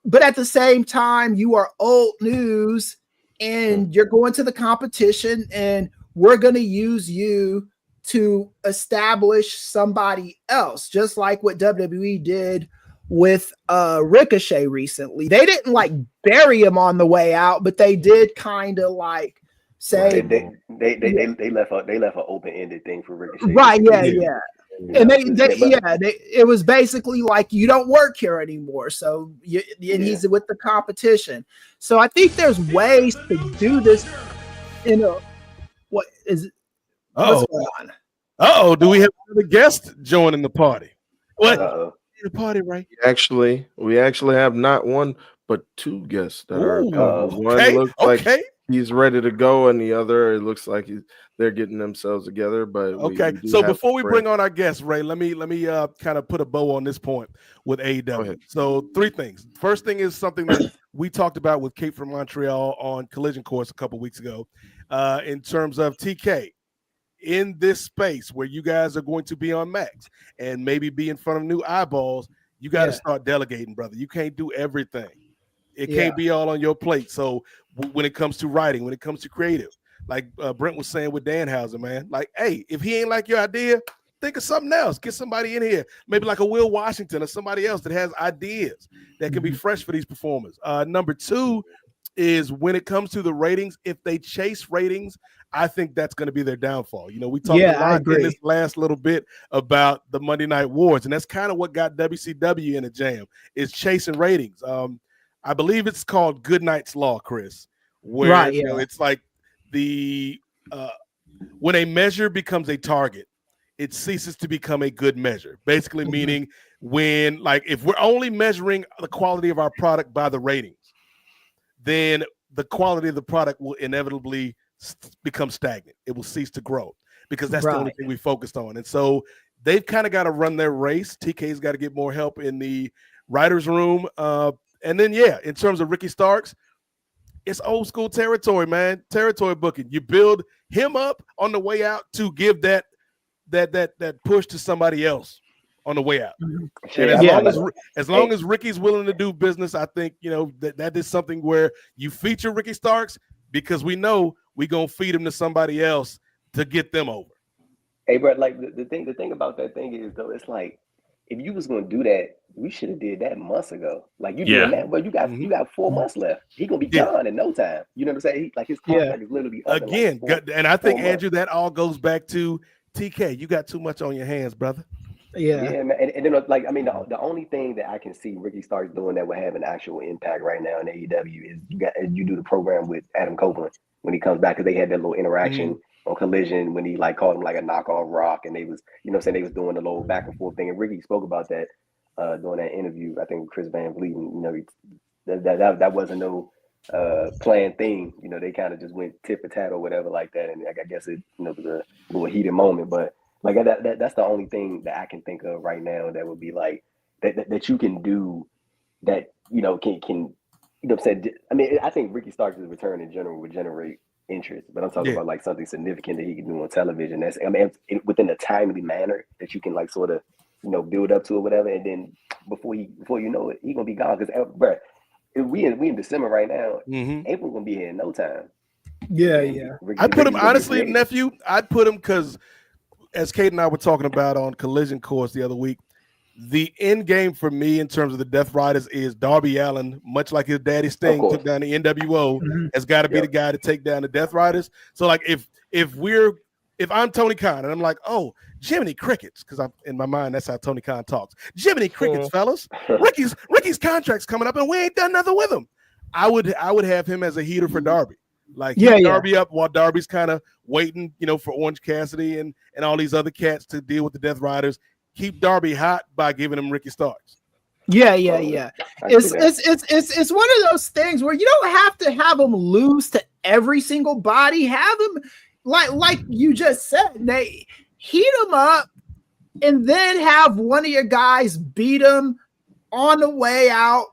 but at the same time, you are old news and you're going to the competition and we're going to use you to establish somebody else, just like what WWE did with Ricochet recently. They didn't like bury him on the way out, but they did kind of like say they left an open-ended thing for Ricochet. Right, yeah. And it was basically like, you don't work here anymore. So he's with the competition. So I think there's ways to do this in a, what is it? What's going on? Do we have another guest joining the party? What? The party, right? We actually have not one, but two guests that are one looks like he's ready to go, and the other, it looks like they're getting themselves together. But so before we bring on our guest, Ray, let me kind of put a bow on this point with AEW. So 3 things. First thing is something that we talked about with Kate from Montreal on Collision Course a couple weeks ago, in terms of TK. In this space where you guys are going to be on Max and maybe be in front of new eyeballs, you got to start delegating, brother. You can't do everything. It can't be all on your plate. So when it comes to writing, when it comes to creative, like Brent was saying with Danhausen, man, like, hey, if he ain't like your idea, think of something else. Get somebody in here, maybe like a Will Washington or somebody else that has ideas that can be fresh for these performers. Number 2 is when it comes to the ratings, if they chase ratings, I think that's going to be their downfall. You know, we talked a lot in this last little bit about the Monday Night Wars, and that's kind of what got WCW in a jam, is chasing ratings. I believe it's called Goodnight's Law, Chris, where you know, it's like the when a measure becomes a target, it ceases to become a good measure. Basically meaning when, like, if we're only measuring the quality of our product by the ratings, then the quality of the product will inevitably become stagnant. It will cease to grow because that's the only thing we focused on. And so they've kind of got to run their race. TK's got to get more help in the writer's room. And then, in terms of Ricky Starks, it's old school territory, man. Territory booking. You build him up on the way out to give that push to somebody else on the way out. And as long as Ricky's willing to do business, I think, you know, that is something where you feature Ricky Starks because we know we're going to feed him to somebody else to get them over. Hey, bro, like the thing about that thing is, though, it's like, if you was going to do that, we should have did that months ago. Like, you doing that, but you got 4 months left. He going to be gone in no time. You know what I'm saying? His contract is literally up again. In like and I think, Andrew, that all goes back to TK. You got too much on your hands, brother. Yeah, man. And then, like, I mean, the only thing that I can see Ricky Starks doing that will have an actual impact right now in AEW is you do the program with Adam Copeland when he comes back, because they had that little interaction on Collision when he like called him like a knockoff Rock, and they was, you know, saying they was doing the little back and forth thing, and Ricky spoke about that during that interview, I think with Chris Van Vliet, and, you know, that wasn't no planned thing. You know, they kind of just went tit for tat or whatever like that, and I guess it, you know, was a little heated moment, but like that's the only thing that I can think of right now that would be like that you can do that, you know, can you know what I'm saying? I mean, I think Ricky Starks' return in general would generate interest, but I'm talking about like something significant that he can do on television. That's, I mean, within a timely manner that you can like sort of, you know, build up to or whatever, and then before you know it, he's gonna be gone. Because, bro, we in December right now. April gonna be here in no time. I'd put him, honestly, nephew. I'd put him because, as Kate and I were talking about on Collision Course the other week, the end game for me in terms of the Death Riders is Darby Allin, much like his daddy Sting took down the NWO, has got to be the guy to take down the Death Riders. So, like, if I'm Tony Khan and I'm like, oh, Jiminy Crickets, because I'm in my mind, that's how Tony Khan talks. Jiminy Crickets, fellas. Ricky's contract's coming up and we ain't done nothing with him. I would have him as a heater for Darby. Like, Darby up while Darby's kind of waiting, you know, for Orange Cassidy and all these other cats to deal with the Death Riders. Keep Darby hot by giving him Ricky Starks. It's one of those things where you don't have to have them lose to every single body. Have them like you just said, they heat them up and then have one of your guys beat him on the way out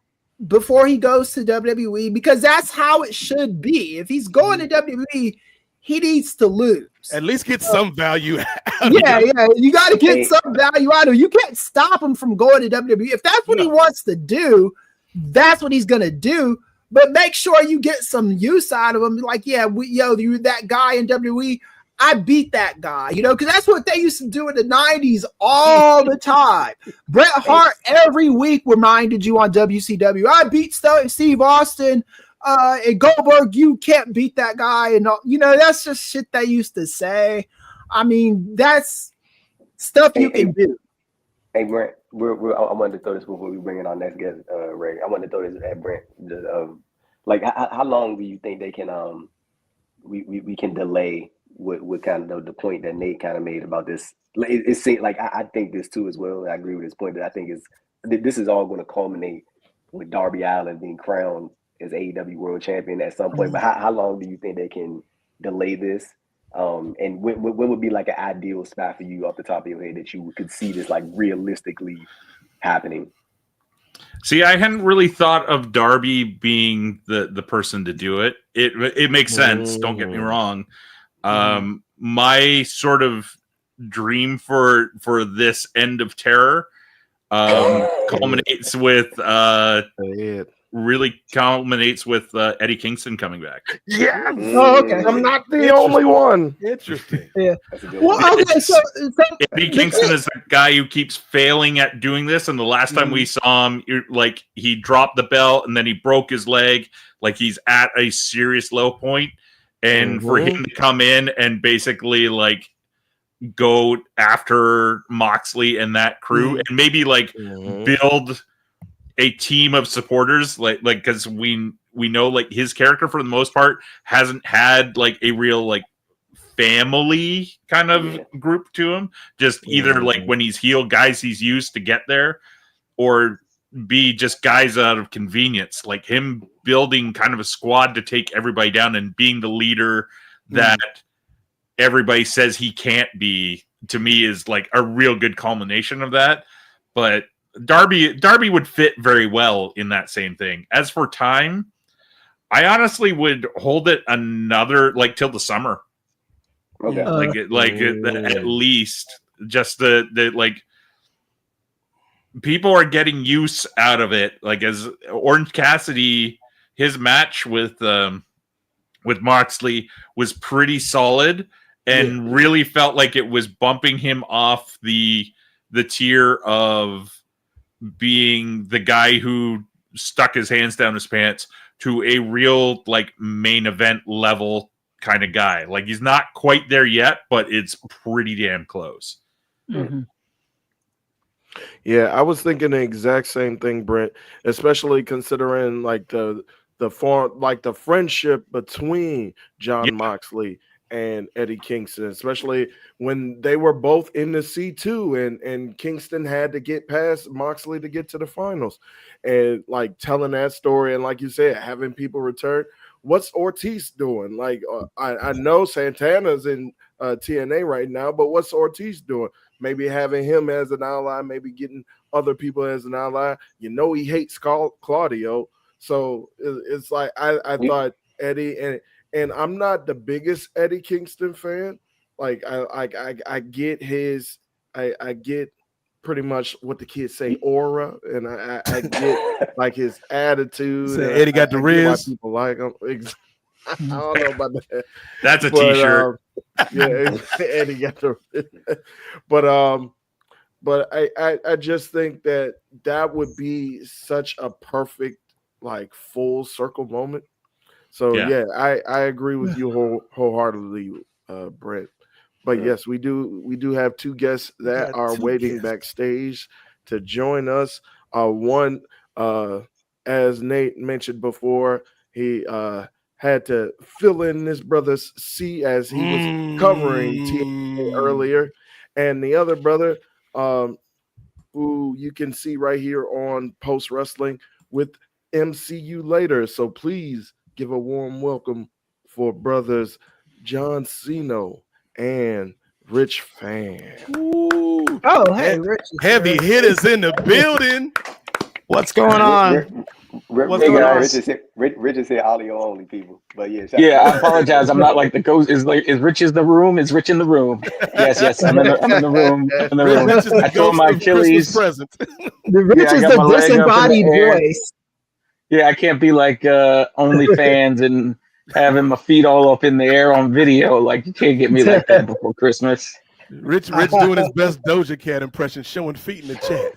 before he goes to WWE, because that's how it should be. If he's going to WWE, he needs to lose. At least get some value. Yeah, you got to get some value out of him. You can't stop him from going to WWE. If that's what he wants to do, that's what he's gonna do. But make sure you get some use out of him. Like, you that guy in WWE. I beat that guy, because that's what they used to do in the 90s all the time. Bret Hart every week reminded you on WCW, I beat Steve Austin and Goldberg. You can't beat that guy. And, that's just shit they used to say. I mean, that's stuff you can do. Hey, Brent, I wanted to throw this before we bring in our next guest, Ray. I wanted to throw this at Brent. How long do you think they can we can delay with kind of the point that Nate kind of made about this? It seems like I think this too as well. I agree with his point, but I think this is all going to culminate with Darby Allin being crowned as AEW World Champion at some point. But how long do you think they can delay this? And when would be like an ideal spot for you off the top of your head that you could see this like realistically happening? See, I hadn't really thought of Darby being the person to do it. It makes sense. Don't get me wrong. My sort of dream for this end of terror culminates with Eddie Kingston coming back. Yeah. Oh, okay. I'm not the only one. Interesting. Yeah. Well, okay. So Eddie Kingston is the guy who keeps failing at doing this, and the last time we saw him, he dropped the belt and then he broke his leg. Like he's at a serious low point. And for him to come in and basically go after Moxley and that crew and maybe build a team of supporters, because we know his character for the most part hasn't had a real family kind of group to him. Just either when he's healed, guys he's used to get there, or be just guys out of convenience. Like him building kind of a squad to take everybody down and being the leader that everybody says he can't be, to me is a real good culmination of that. But Darby would fit very well in that same thing. As for time, I honestly would hold it another till the summer. Okay. At least just the people are getting use out of it. As Orange Cassidy, his match with Moxley was pretty solid and really felt like it was bumping him off the tier of being the guy who stuck his hands down his pants to a real main event level kind of guy. He's not quite there yet, but it's pretty damn close. Mm-hmm. Yeah, I was thinking the exact same thing, Brent, especially considering the friendship between Jon Moxley and Eddie Kingston, especially when they were both in the C2 and Kingston had to get past Moxley to get to the finals, and telling that story and like you said, having people return. What's Ortiz doing? I know Santana's in TNA right now, but what's Ortiz doing? Maybe having him as an ally, maybe getting other people as an ally. He hates Claudio. So it's I thought Eddie, and I'm not the biggest Eddie Kingston fan. I get I get pretty much what the kids say aura, and I get his attitude. So Eddie got the Riz. People like him. I don't know about that. That's a t-shirt. Yeah, Eddie got the but I just think that would be such a perfect full circle moment. So I agree with you wholeheartedly, Brent. But yes, we do have two guests that are waiting backstage to join us. One, as Nate mentioned before, he had to fill in his brother's seat as he was covering TNA earlier. And the other brother, who you can see right here on Post Wrestling with MCU later. So please give a warm welcome for brothers John Cena and Rich Fan. Oh, hey, Rich. Heavy hitters in the building. What's going on? What's going on? Rich is here, audio only people. But yeah, I apologize. I'm not like the ghost. Is Rich is the room? Is Rich in the room? Yes. I'm in the room. I told my Achilles. The Rich is the disembodied voice. Yeah, I can't be like OnlyFans and having my feet all up in the air on video. Like, you can't get me like that before Christmas. Rich doing his best Doja Cat impression, showing feet in the chat.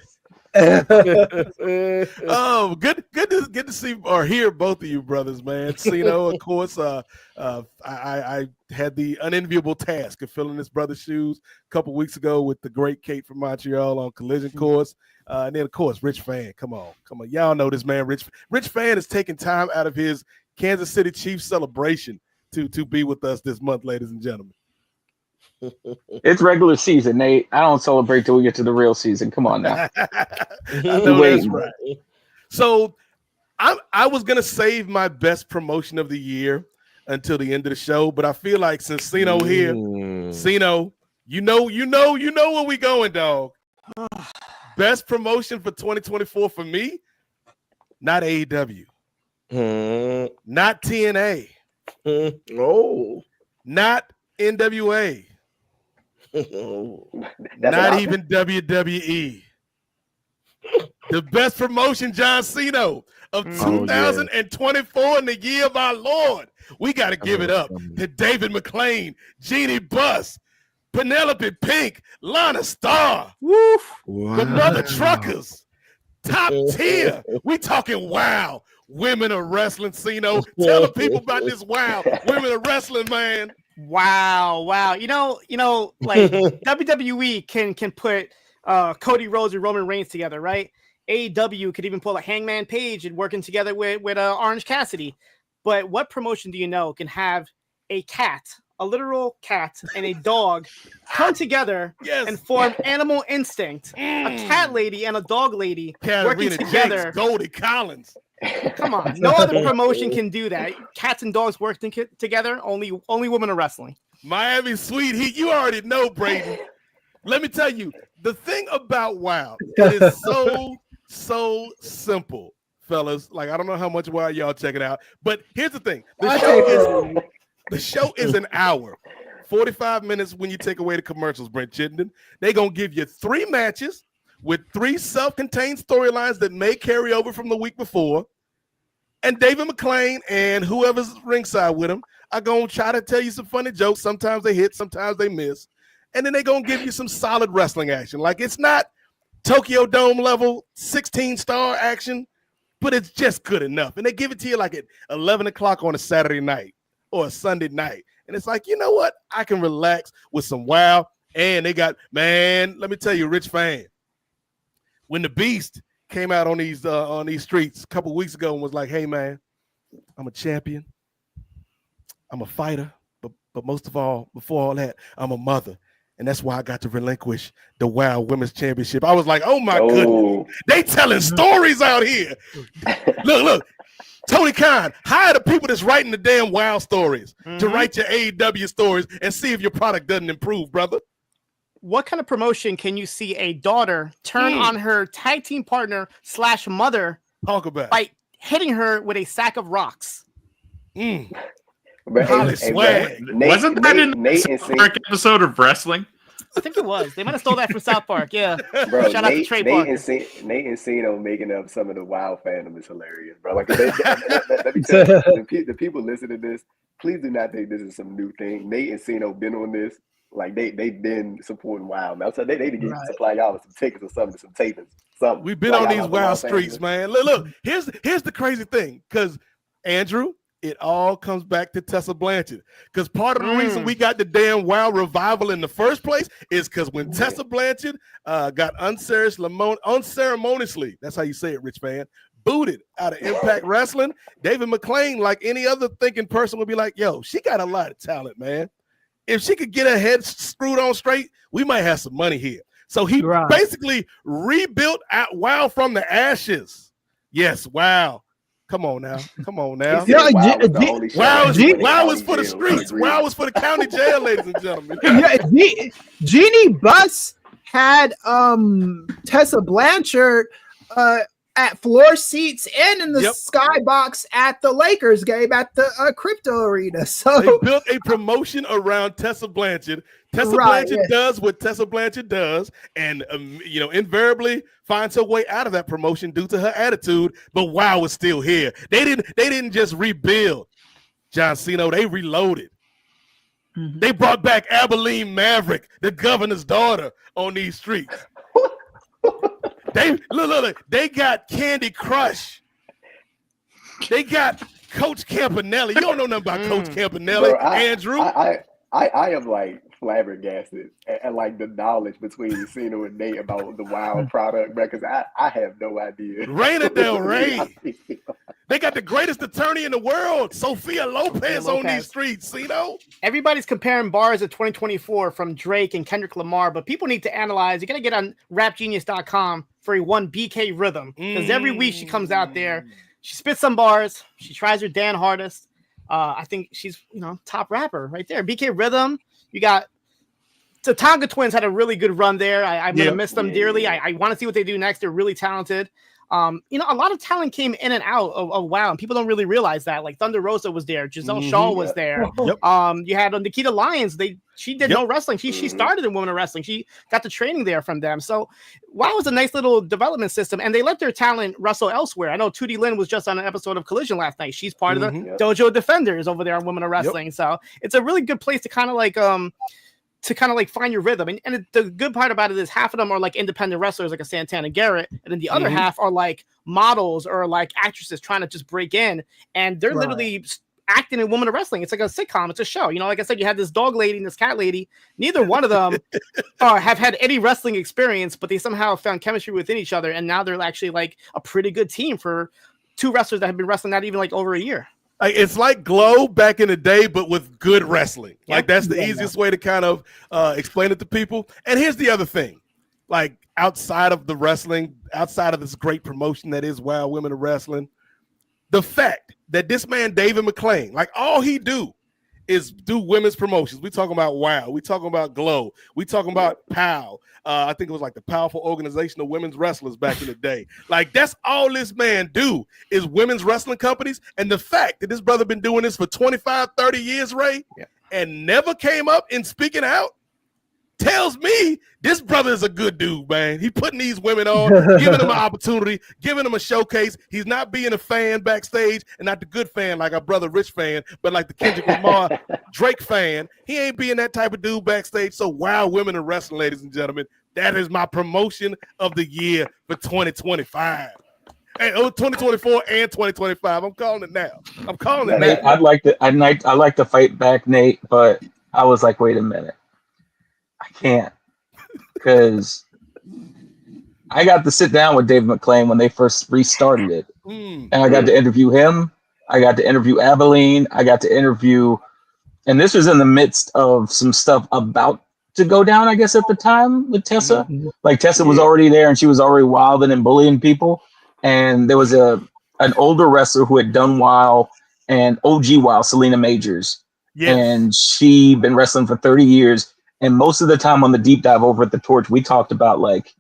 Oh, good to see or hear both of you brothers, man. Cino, of course, I had the unenviable task of filling this brother's shoes a couple weeks ago with the great Kate from Montreal on Collision Course. And then, of course, Rich Fan. Come on. Y'all know this man. Rich Fan is taking time out of his Kansas City Chiefs celebration to be with us this month, ladies and gentlemen. It's regular season, Nate. I don't celebrate till we get to the real season. Come on now. I know that's right. So I was gonna save my best promotion of the year until the end of the show, but I feel like since Cino here, Cino, you know where we going, dog. Best promotion for 2024 for me, not AEW, not TNA, not NWA. Not even WWE. The best promotion, John Cena, of 2024 in the year of our Lord. We got to give it up to David McClain, Jeannie Buss, Penelope Pink, Lana Starr, the Mother Truckers, top tier. We talking wow. Women of wrestling, Cena. Tell the people about this wow. Women of wrestling, man. Wow. You know, like WWE can put Cody Rhodes and Roman Reigns together, right? AEW could even pull a Hangman Page and working together with Orange Cassidy. But what promotion do you know can have a cat, a literal cat, and a dog come together and form Animal Instinct? A cat lady and a dog lady working together. Jakes, Goldie Collins. Come on, no other promotion can do that. Cats and dogs working together. Only women are wrestling. Miami Sweet Heat. You already know, Brayden. Let me tell you, the thing about WoW, it is so simple, fellas. Like, I don't know how much WoW y'all check it out, but here's the thing: the show is an hour, 45 minutes when you take away the commercials. Brent Chittenden. They're gonna give you 3 matches with 3 self-contained storylines that may carry over from the week before. And David McClain and whoever's ringside with him are going to try to tell you some funny jokes. Sometimes they hit, sometimes they miss. And then they're going to give you some solid wrestling action. Like, it's not Tokyo Dome level 16-star action, but it's just good enough. And they give it to you like at 11 o'clock on a Saturday night or a Sunday night. And it's like, you know what? I can relax with some WoW. And they got, man, let me tell you, Rich Fan, when the Beast came out on these streets a couple weeks ago and was like, hey, man, I'm a champion. I'm a fighter. But most of all, before all that, I'm a mother. And that's why I got to relinquish the WoW Women's Championship. I was like, oh, my goodness. They telling stories out here. Look. Tony Khan, hire the people that's writing the damn WoW stories to write your AEW stories and see if your product doesn't improve, brother. What kind of promotion can you see a daughter turn on her tag team partner / mother by hitting her with a sack of rocks? Wasn't that in the South Park episode of wrestling? I think it was. They might have stole that from South Park. Yeah. Bro, Shout out to Trey Parker. Nate and Cino making up some of the WoW fandom is hilarious, bro. Like, let me tell you, the people listening to this, please do not think this is some new thing. Nate and Cino been on this. Like, they've been supporting WoW, man. So they need to supply y'all with some tickets or something, some tapings, something. We've been on these WoW streets, man. Look, here's the crazy thing, because Andrew, it all comes back to Tessa Blanchard. Because part of the reason we got the damn WoW revival in the first place is because when Tessa Blanchard got unceremoniously, that's how you say it, Rich Fan, booted out of Impact Wrestling, David McClain, like any other thinking person, would be like, yo, she got a lot of talent, man. If she could get her head screwed on straight, we might have some money here. So he basically rebuilt WoW from the ashes. Yes, WoW. Come on now. WoW is for the streets. WoW is for the county jail, ladies and gentlemen. Jeannie Buss had Tessa Blanchard at floor seats and in the Yep. skybox at the Lakers game at the crypto arena. So They built a promotion around Tessa Blanchard. Tessa Right, Blanchard yes. does what Tessa Blanchard does, and invariably finds her way out of that promotion due to her attitude. But WoW is still here. They didn't just rebuild John Cena. They reloaded. Mhm. They brought back Abilene Maverick, the governor's daughter, on these streets. They look. They got Candy Crush. They got Coach Campanelli. You don't know nothing about Coach Campanelli, Bro, Andrew. I am like flabbergasted at like the knowledge between Cena and Nate about the WoW product, bro, because I have no idea. Raina Del Rey. They got the greatest attorney in the world, Sophia Lopez, on these streets, you know? Everybody's comparing bars of 2024 from Drake and Kendrick Lamar, but people need to analyze. You got to get on rapgenius.com for one BK Rhythm, because every week she comes out there, she spits some bars, she tries her damn hardest. I think she's, top rapper right there. BK Rhythm, you got the Tonga Twins had a really good run there. I'm going to miss them dearly. I want to see what they do next. They're really talented. A lot of talent came in and out of WoW, and people don't really realize that. Like Thunder Rosa was there, Giselle Shaw was there. Yep. You had Nikita Lyons. She did no wrestling. She started in women wrestling. She got the training there from them. So WoW was a nice little development system, and they let their talent wrestle elsewhere. I know Tootie Lynn was just on an episode of Collision last night. She's part of the Dojo Defenders over there on women wrestling. So it's a really good place to kind of like find your rhythm. And the good part about it is half of them are like independent wrestlers, like a Santana Garrett. And then the other half are like models or like actresses trying to just break in. And they're literally acting in women of wrestling. It's like a sitcom. It's a show. Like I said, you had this dog lady and this cat lady. Neither one of them have had any wrestling experience, but they somehow found chemistry within each other. And now they're actually like a pretty good team for two wrestlers that have been wrestling not even like over a year. It's like Glow back in the day, but with good wrestling. Like that's the easiest way to kind of explain it to people. And here's the other thing, like outside of the wrestling, outside of this great promotion that is WoW Women of Wrestling, the fact that this man, David McClain, like all he do is do women's promotions. We talking about WoW. We talking about Glow. We talking about POW. I think it was like the Powerful Organization of Women's Wrestlers back in the day. Like that's all this man do is women's wrestling companies. And the fact that this brother been doing this for 25, 30 years, Ray, and never came up in speaking out tells me this brother is a good dude, man. He putting these women on, giving them an opportunity, giving them a showcase. He's not being a fan backstage and not the good fan like our brother Rich fan, but like the Kendrick Lamar Drake fan. He ain't being that type of dude backstage. So WoW Women in Wrestling, ladies and gentlemen, that is my promotion of the year for 2025. Hey, 2024 and 2025. I'm calling it now. I'm calling it now. I'd like to fight back, Nate, but I was like, wait a minute. I can't, because I got to sit down with Dave McClain when they first restarted it. And I got to interview him. I got to interview Abilene. I got to interview, and this was in the midst of some stuff about to go down, I guess, at the time with Tessa. Like Tessa was already there and she was already wilding and bullying people. And there was an older wrestler who had done WoW and OG WoW, Selena Majors. Yes. And she been wrestling for 30 years. And most of the time on the deep dive over at the Torch, we talked about like,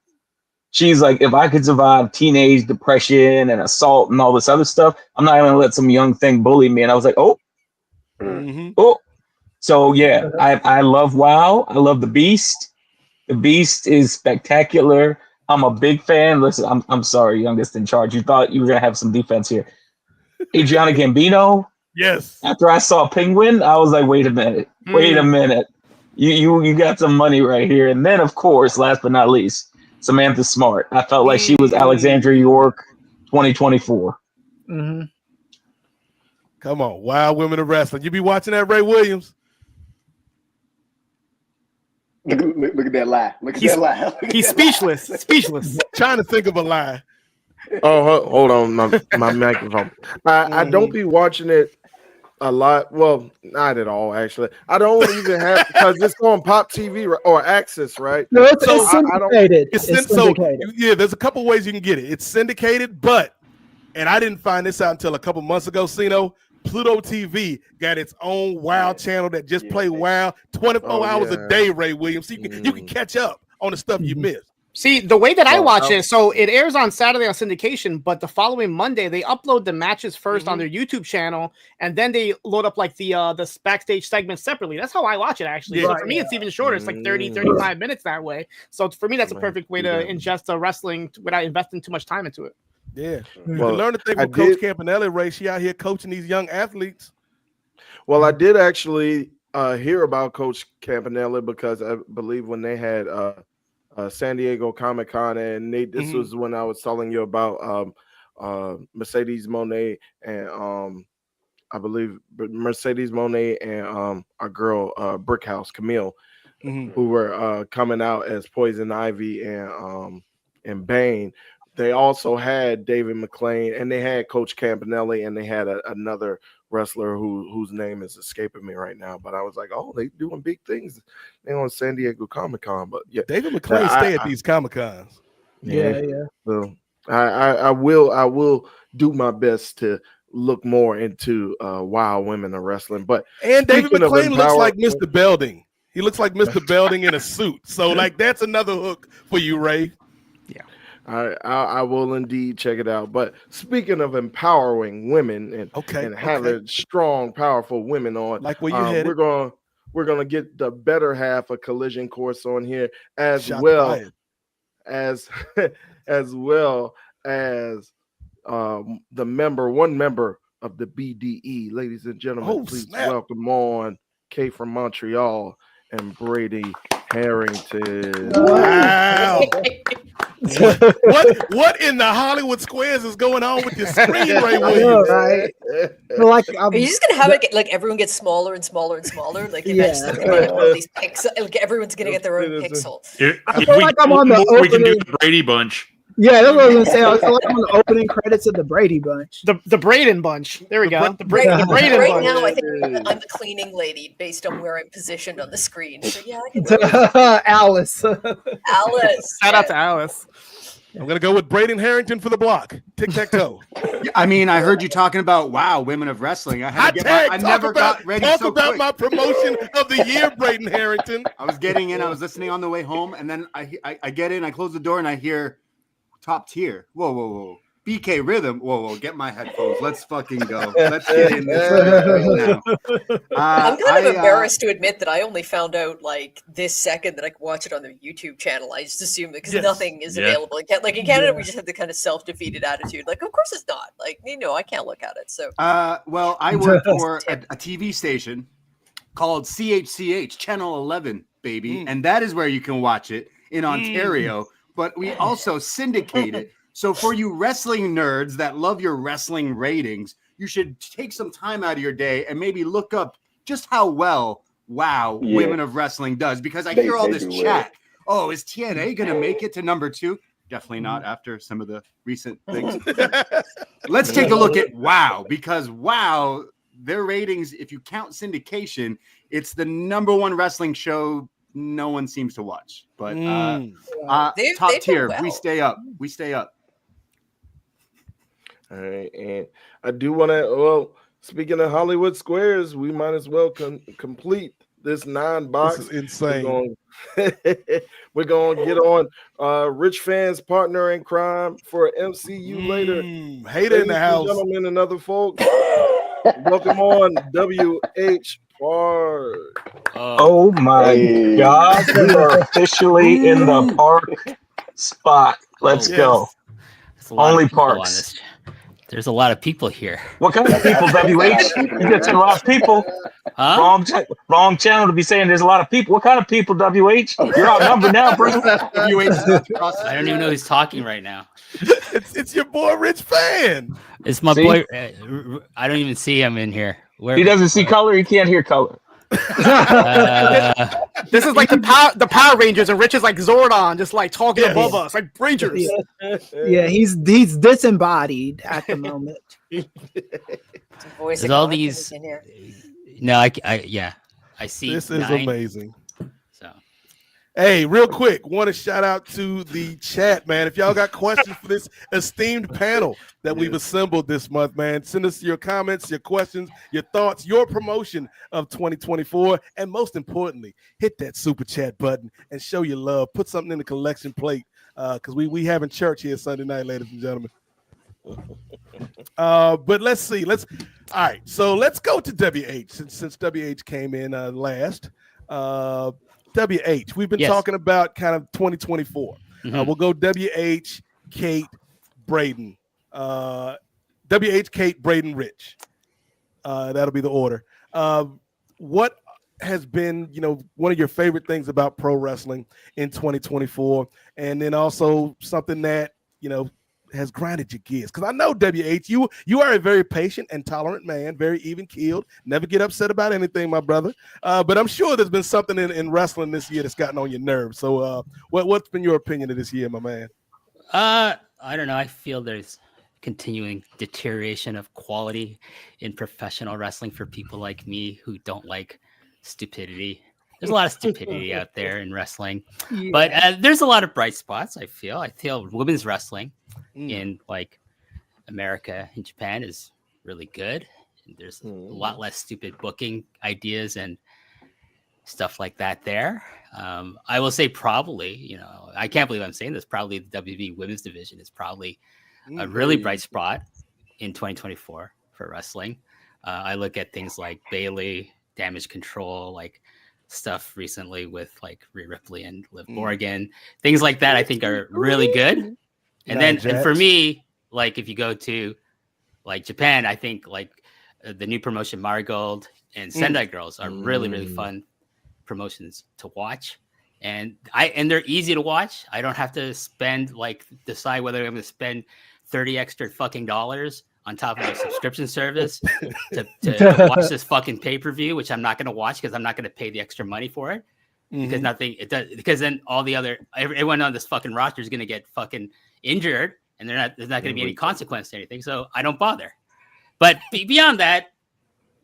she's like, if I could survive teenage depression and assault and all this other stuff, I'm not going to let some young thing bully me. And I was like, oh. So yeah, I love WoW. I love the Beast. The Beast is spectacular. I'm a big fan. Listen, I'm sorry, youngest in charge. You thought you were going to have some defense here. Adriana Gambino. Yes. After I saw Penguin, I was like, wait a minute. You got some money right here. And then, of course, last but not least, Samantha Smart. I felt like she was Alexandra York 2024. Come on, Wild Women of Wrestling. You be watching that, Ray Williams? Look at that lie. He's speechless. Speechless. Trying to think of a lie. Oh, hold on, my microphone. I don't be watching it a lot. Well, not at all, actually. I don't even have, because it's on Pop TV or Access, right? No, it's syndicated. It's syndicated. So, there's a couple ways you can get it. It's syndicated, but, and I didn't find this out until a couple months ago, Sino, Pluto TV got its own WoW channel that just play WoW 24 hours a day, Ray Williams. So you can catch up on the stuff you missed. See, the way that I Well, watch it, so it airs on Saturday on syndication, but the following Monday they upload the matches 1st on their YouTube channel, and then they load up like the backstage segments separately. That's how I watch it, actually. Yeah. So for me, it's even shorter. It's like 30, 35 minutes that way. So for me, that's a perfect way to ingest the wrestling without investing too much time into it. Yeah. You Well, can learn the thing I from Coach did- Campanelli, Ray. She out here coaching these young athletes. Well, I did actually hear about Coach Campanelli because I believe when they had San Diego Comic-Con, and Nate, this was when I was telling you about Mercedes Monet and I believe Mercedes Monet and our girl Brickhouse Camille, who were coming out as Poison Ivy and Bane. They also had David McClain, and they had Coach Campanelli, and they had another wrestler whose name is escaping me right now. But I was like, oh, they doing big things. They on San Diego Comic-Con. But yeah, David McClain stay at these Comic-Cons. Yeah. So I will do my best to look more into Wild Women of Wrestling. But And David speaking of McClain looks like empowerment- Mr. Belding. He looks like Mr. Belding in a suit. So like that's another hook for you, Ray. I will indeed check it out. But speaking of empowering women and having strong, powerful women on, like where you headed. we're gonna get the better half of Collision Course on here as Shots well fired. as one member of the BDE, ladies and gentlemen. Oh, please snap. welcome on Kay from Montreal and Brady Harrington. Wow. what in the Hollywood squares is going on with your screen, Ray I know, Williams? right? Like, Are you just gonna have it like everyone gets smaller and smaller and smaller? Like eventually, it's gonna be like one of these pixel. Like everyone's gonna get their own pixel. I feel like I'm on the we can do opening. the Brady Bunch. Yeah, that's what I was gonna say. I feel like I'm on the opening credits of the Brady Bunch. The Braden Bunch. There we go. The Right, Braden right Bunch. now, I think I'm the cleaning lady based on where I'm positioned on the screen. So yeah, I can do it. Alice. Alice. Shout out to Alice. I'm gonna go with Braden Harrington for the block. Tic-tac-toe. I mean, I heard you talking about Women of Wrestling. I had to get I never got ready Talk so about quick. my promotion of the year, Braden Harrington. I was getting in, I was listening on the way home, and then I get in, I close the door, and I hear top tier. Whoa. BK Rhythm. Whoa, get my headphones. Let's fucking go. Let's get in this right now. I'm kind of embarrassed to admit that I only found out like this second that I could watch it on their YouTube channel. I just assumed because nothing is available. Like in Canada, we just have the kind of self-defeated attitude. Like, of course it's not. Like, I can't look at it. So, well, I work for a TV station called CHCH Channel 11, baby, and that is where you can watch it in Ontario. But we also syndicate it. So for you wrestling nerds that love your wrestling ratings, you should take some time out of your day and maybe look up just how well Women of Wrestling does. Because I hear all this chat. Oh, is TNA going to make it to number 2? Definitely not after some of the recent things. Let's take a look at WOW, because WOW, their ratings, if you count syndication, it's the number 1 wrestling show no one seems to watch. But top they've tier, done well. We stay up. All right, and I do want to. Well, speaking of Hollywood Squares, we might as well complete this 9-box. This is insane. We're going to get on Rich Fan's partner in crime for MCU later. Hater in the house. Gentlemen and other folks, welcome on WH Park. Oh my God, we are officially in the park spot. Let's go. Only parks. There's a lot of people here. What kind of people, WH? You get a lot of people. Huh? Wrong channel to be saying there's a lot of people. What kind of people, WH? You're outnumbered now, bro. I don't even know who's talking right now. It's your boy Rich Fan. It's my See? boy. I don't even see him in here. Where? He doesn't see color. He can't hear color. This is like the Power Rangers, and Rich is like Zordon, just like talking above us, like Rangers. Yeah, he's disembodied at the moment. There's all these. No, I see. This is 9. amazing. So, hey, real quick, want to shout out to the chat, man. If y'all got questions for this esteemed panel that we've assembled this month, man, send us your comments, your questions, your thoughts, your promotion of 2024, and most importantly, hit that super chat button and show your love. Put something in the collection plate because we having church here Sunday night, ladies and gentlemen. But let's see. All right. So let's go to WH since WH came in last. WH. We've been talking about kind of 2024. We'll go WH, Kate, Braden. WH, Kate, Braden, Rich. That'll be the order. What has been, one of your favorite things about pro wrestling in 2024, and then also something that has grinded your gears? Because I know WH, you are a very patient and tolerant man, very even keeled, never get upset about anything, my brother. But I'm sure there's been something in wrestling this year that's gotten on your nerves. So, what's been your opinion of this year, my man? I don't know. I feel there's continuing deterioration of quality in professional wrestling for people like me who don't like stupidity. There's a lot of stupidity out there in wrestling, but there's a lot of bright spots. I feel women's wrestling in like America and Japan is really good. There's a lot less stupid booking ideas and stuff like that there. I will say probably, I can't believe I'm saying this, probably the WWE women's division is probably a really bright spot in 2024 for wrestling. I look at things like Bayley, Damage Control, like stuff recently with like Rhea Ripley and Liv Morgan, things like that I think are really good. And for me, like if you go to like Japan, I think like the new promotion Marigold and Sendai Girls are really, really fun promotions to watch. And they're easy to watch. I don't have to decide whether I'm going to spend $30 extra fucking dollars on top of a subscription service to watch this fucking pay-per-view, which I'm not going to watch because I'm not going to pay the extra money for it. Because then everyone on this fucking roster is going to get fucking injured, and there's not going to be any consequence to anything. So I don't bother. But beyond that,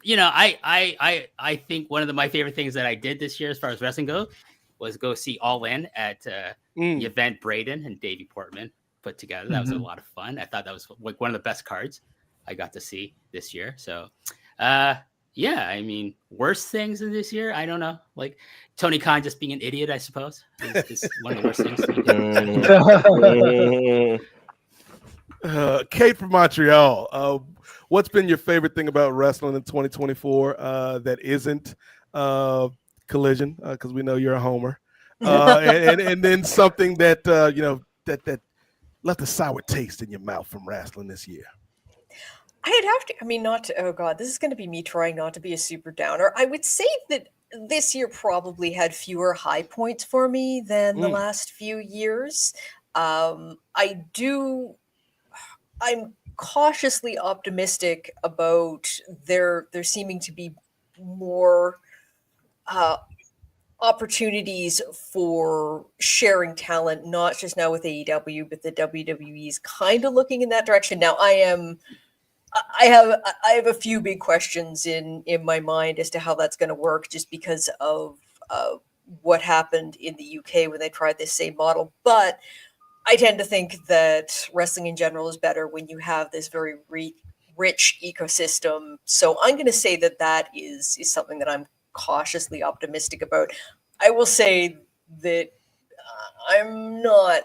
I think one of my favorite things that I did this year as far as wrestling goes was go see All In at the event Braden and Davey Portman put together. That was a lot of fun. I thought that was like one of the best cards I got to see this year. So, I mean, worst things in this year, I don't know. Like Tony Khan just being an idiot, I suppose, is one of the worst things. Kate from Montreal, what's been your favorite thing about wrestling in 2024 that isn't Collision? Because we know you're a homer, and then something that that left a sour taste in your mouth from wrestling this year. I'd have to, oh God, this is going to be me trying not to be a super downer. I would say that this year probably had fewer high points for me than the last few years. I'm cautiously optimistic about there seeming to be more opportunities for sharing talent, not just now with AEW, but the WWE is kind of looking in that direction. Now I have a few big questions in my mind as to how that's going to work, just because of what happened in the UK when they tried this same model. But I tend to think that wrestling in general is better when you have this very rich ecosystem. So I'm going to say that is something that I'm cautiously optimistic about. I will say that I'm not.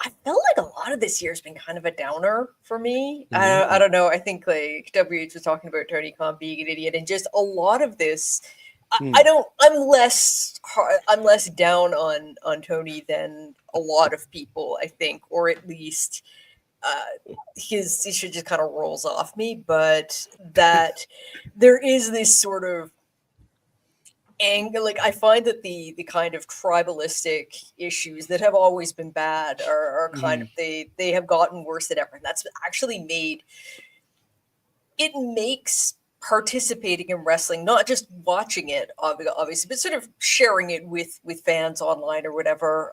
I felt like a lot of this year has been kind of a downer for me. I don't know. I think like WH was talking about Tony Khan being an idiot, and just a lot of this. I'm less down on Tony than a lot of people, I think, or at least he should just kind of rolls off me. But that there is this sort of anger. Like I find that the kind of tribalistic issues that have always been bad are kind of they have gotten worse than ever. And that's actually makes participating in wrestling, not just watching it, obviously, but sort of sharing it with fans online or whatever.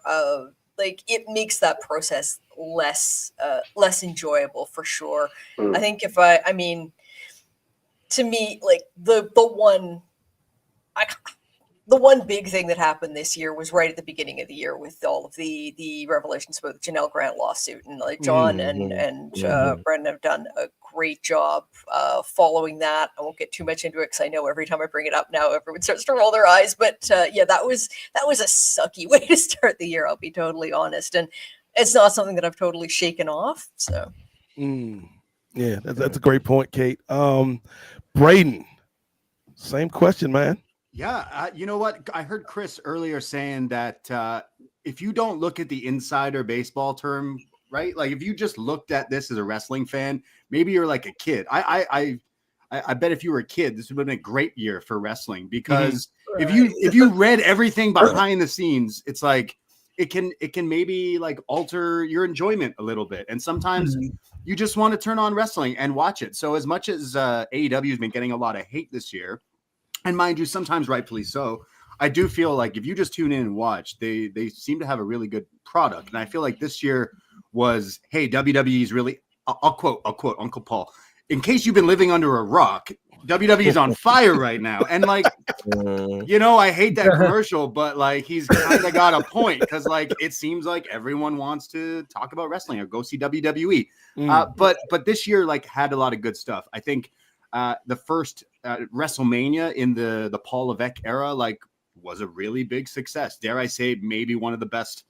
Like it makes that process less enjoyable for sure. I think to me, like the one, the one big thing that happened this year was right at the beginning of the year with all of the revelations about the Janelle Grant lawsuit, and like John and Brendan have done a great job following that. I won't get too much into it because I know every time I bring it up now, everyone starts to roll their eyes. But yeah, that was a sucky way to start the year. I'll be totally honest, and it's not something that I've totally shaken off. So, yeah, that's a great point, Kate. Braden, same question, man. Yeah, you know what? I heard Chris earlier saying that if you don't look at the insider baseball term, right? Like if you just looked at this as a wrestling fan, maybe you're like a kid. I bet if you were a kid, this would have been a great year for wrestling because if you read everything behind the scenes, it's like it can maybe like alter your enjoyment a little bit. And sometimes you just want to turn on wrestling and watch it. So as much as AEW has been getting a lot of hate this year, and mind you, sometimes rightfully so, I do feel like if you just tune in and watch, they seem to have a really good product. And I feel like this year was, hey, WWE's really, I'll quote Uncle Paul, in case you've been living under a rock, WWE's on fire right now. And like, you know, I hate that commercial, but like he's kind of got a point because like it seems like everyone wants to talk about wrestling or go see WWE. But this year like had a lot of good stuff. I think the first WrestleMania in the Paul Levesque era like was a really big success. Dare I say, maybe one of the best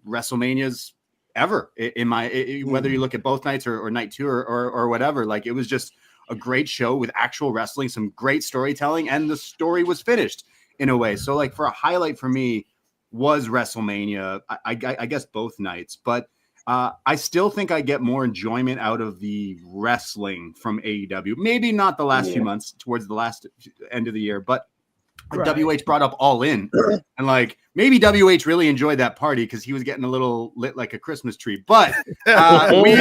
WrestleManias ever. Whether you look at both nights or night two or whatever, like it was just a great show with actual wrestling, some great storytelling, and the story was finished in a way. So like for a highlight for me was WrestleMania. I guess both nights, but I still think I get more enjoyment out of the wrestling from AEW. Maybe not the last few months towards the last end of the year, but WH brought up All In, and like maybe WH really enjoyed that party because he was getting a little lit like a Christmas tree. But we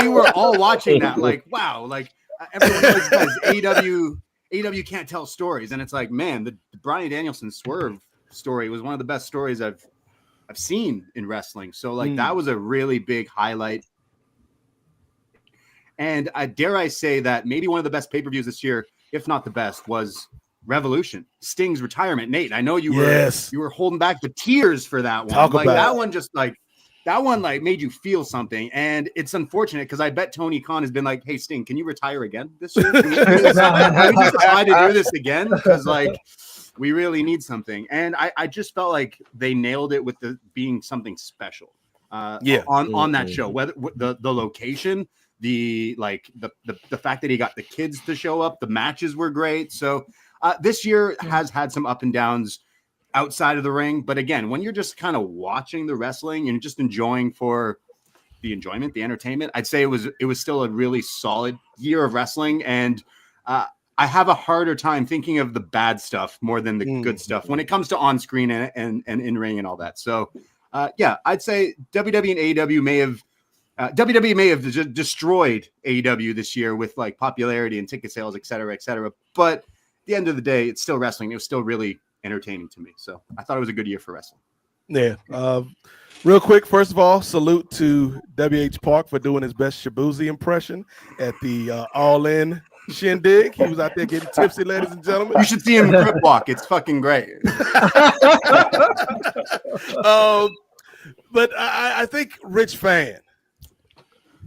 were all watching that, like wow, like everyone knows guys, AEW can't tell stories, and it's like man, the Bryan Danielson Swerve story was one of the best stories I've seen in wrestling. So like that was a really big highlight. And dare I say that maybe one of the best pay-per-views this year, if not the best, was Revolution, Sting's retirement. Nate, I know you were holding back the tears for that one. That one made you feel something. And it's unfortunate because I bet Tony Khan has been like, hey Sting, can you retire again this year? Can we just try to do this again? Because like we really need something. And I just felt like they nailed it with the being something special on that show. Whether the location, the fact that he got the kids to show up, the matches were great. So this year has had some up and downs outside of the ring. But again, when you're just kind of watching the wrestling and just enjoying for the enjoyment, the entertainment, I'd say it was still a really solid year of wrestling. And I have a harder time thinking of the bad stuff more than the good stuff when it comes to on screen and in ring and all that. So I'd say WWE and AEW may have WWE may have destroyed AEW this year with like popularity and ticket sales, et cetera, et cetera. But at the end of the day, it's still wrestling. It was still really entertaining to me. So I thought it was a good year for wrestling. Yeah. Real quick, first of all, salute to WH Park for doing his best Shabuzi impression at the All In shindig. He was out there getting tipsy, ladies and gentlemen. You should see him crip walk. It's fucking great. But I think Rich Fan,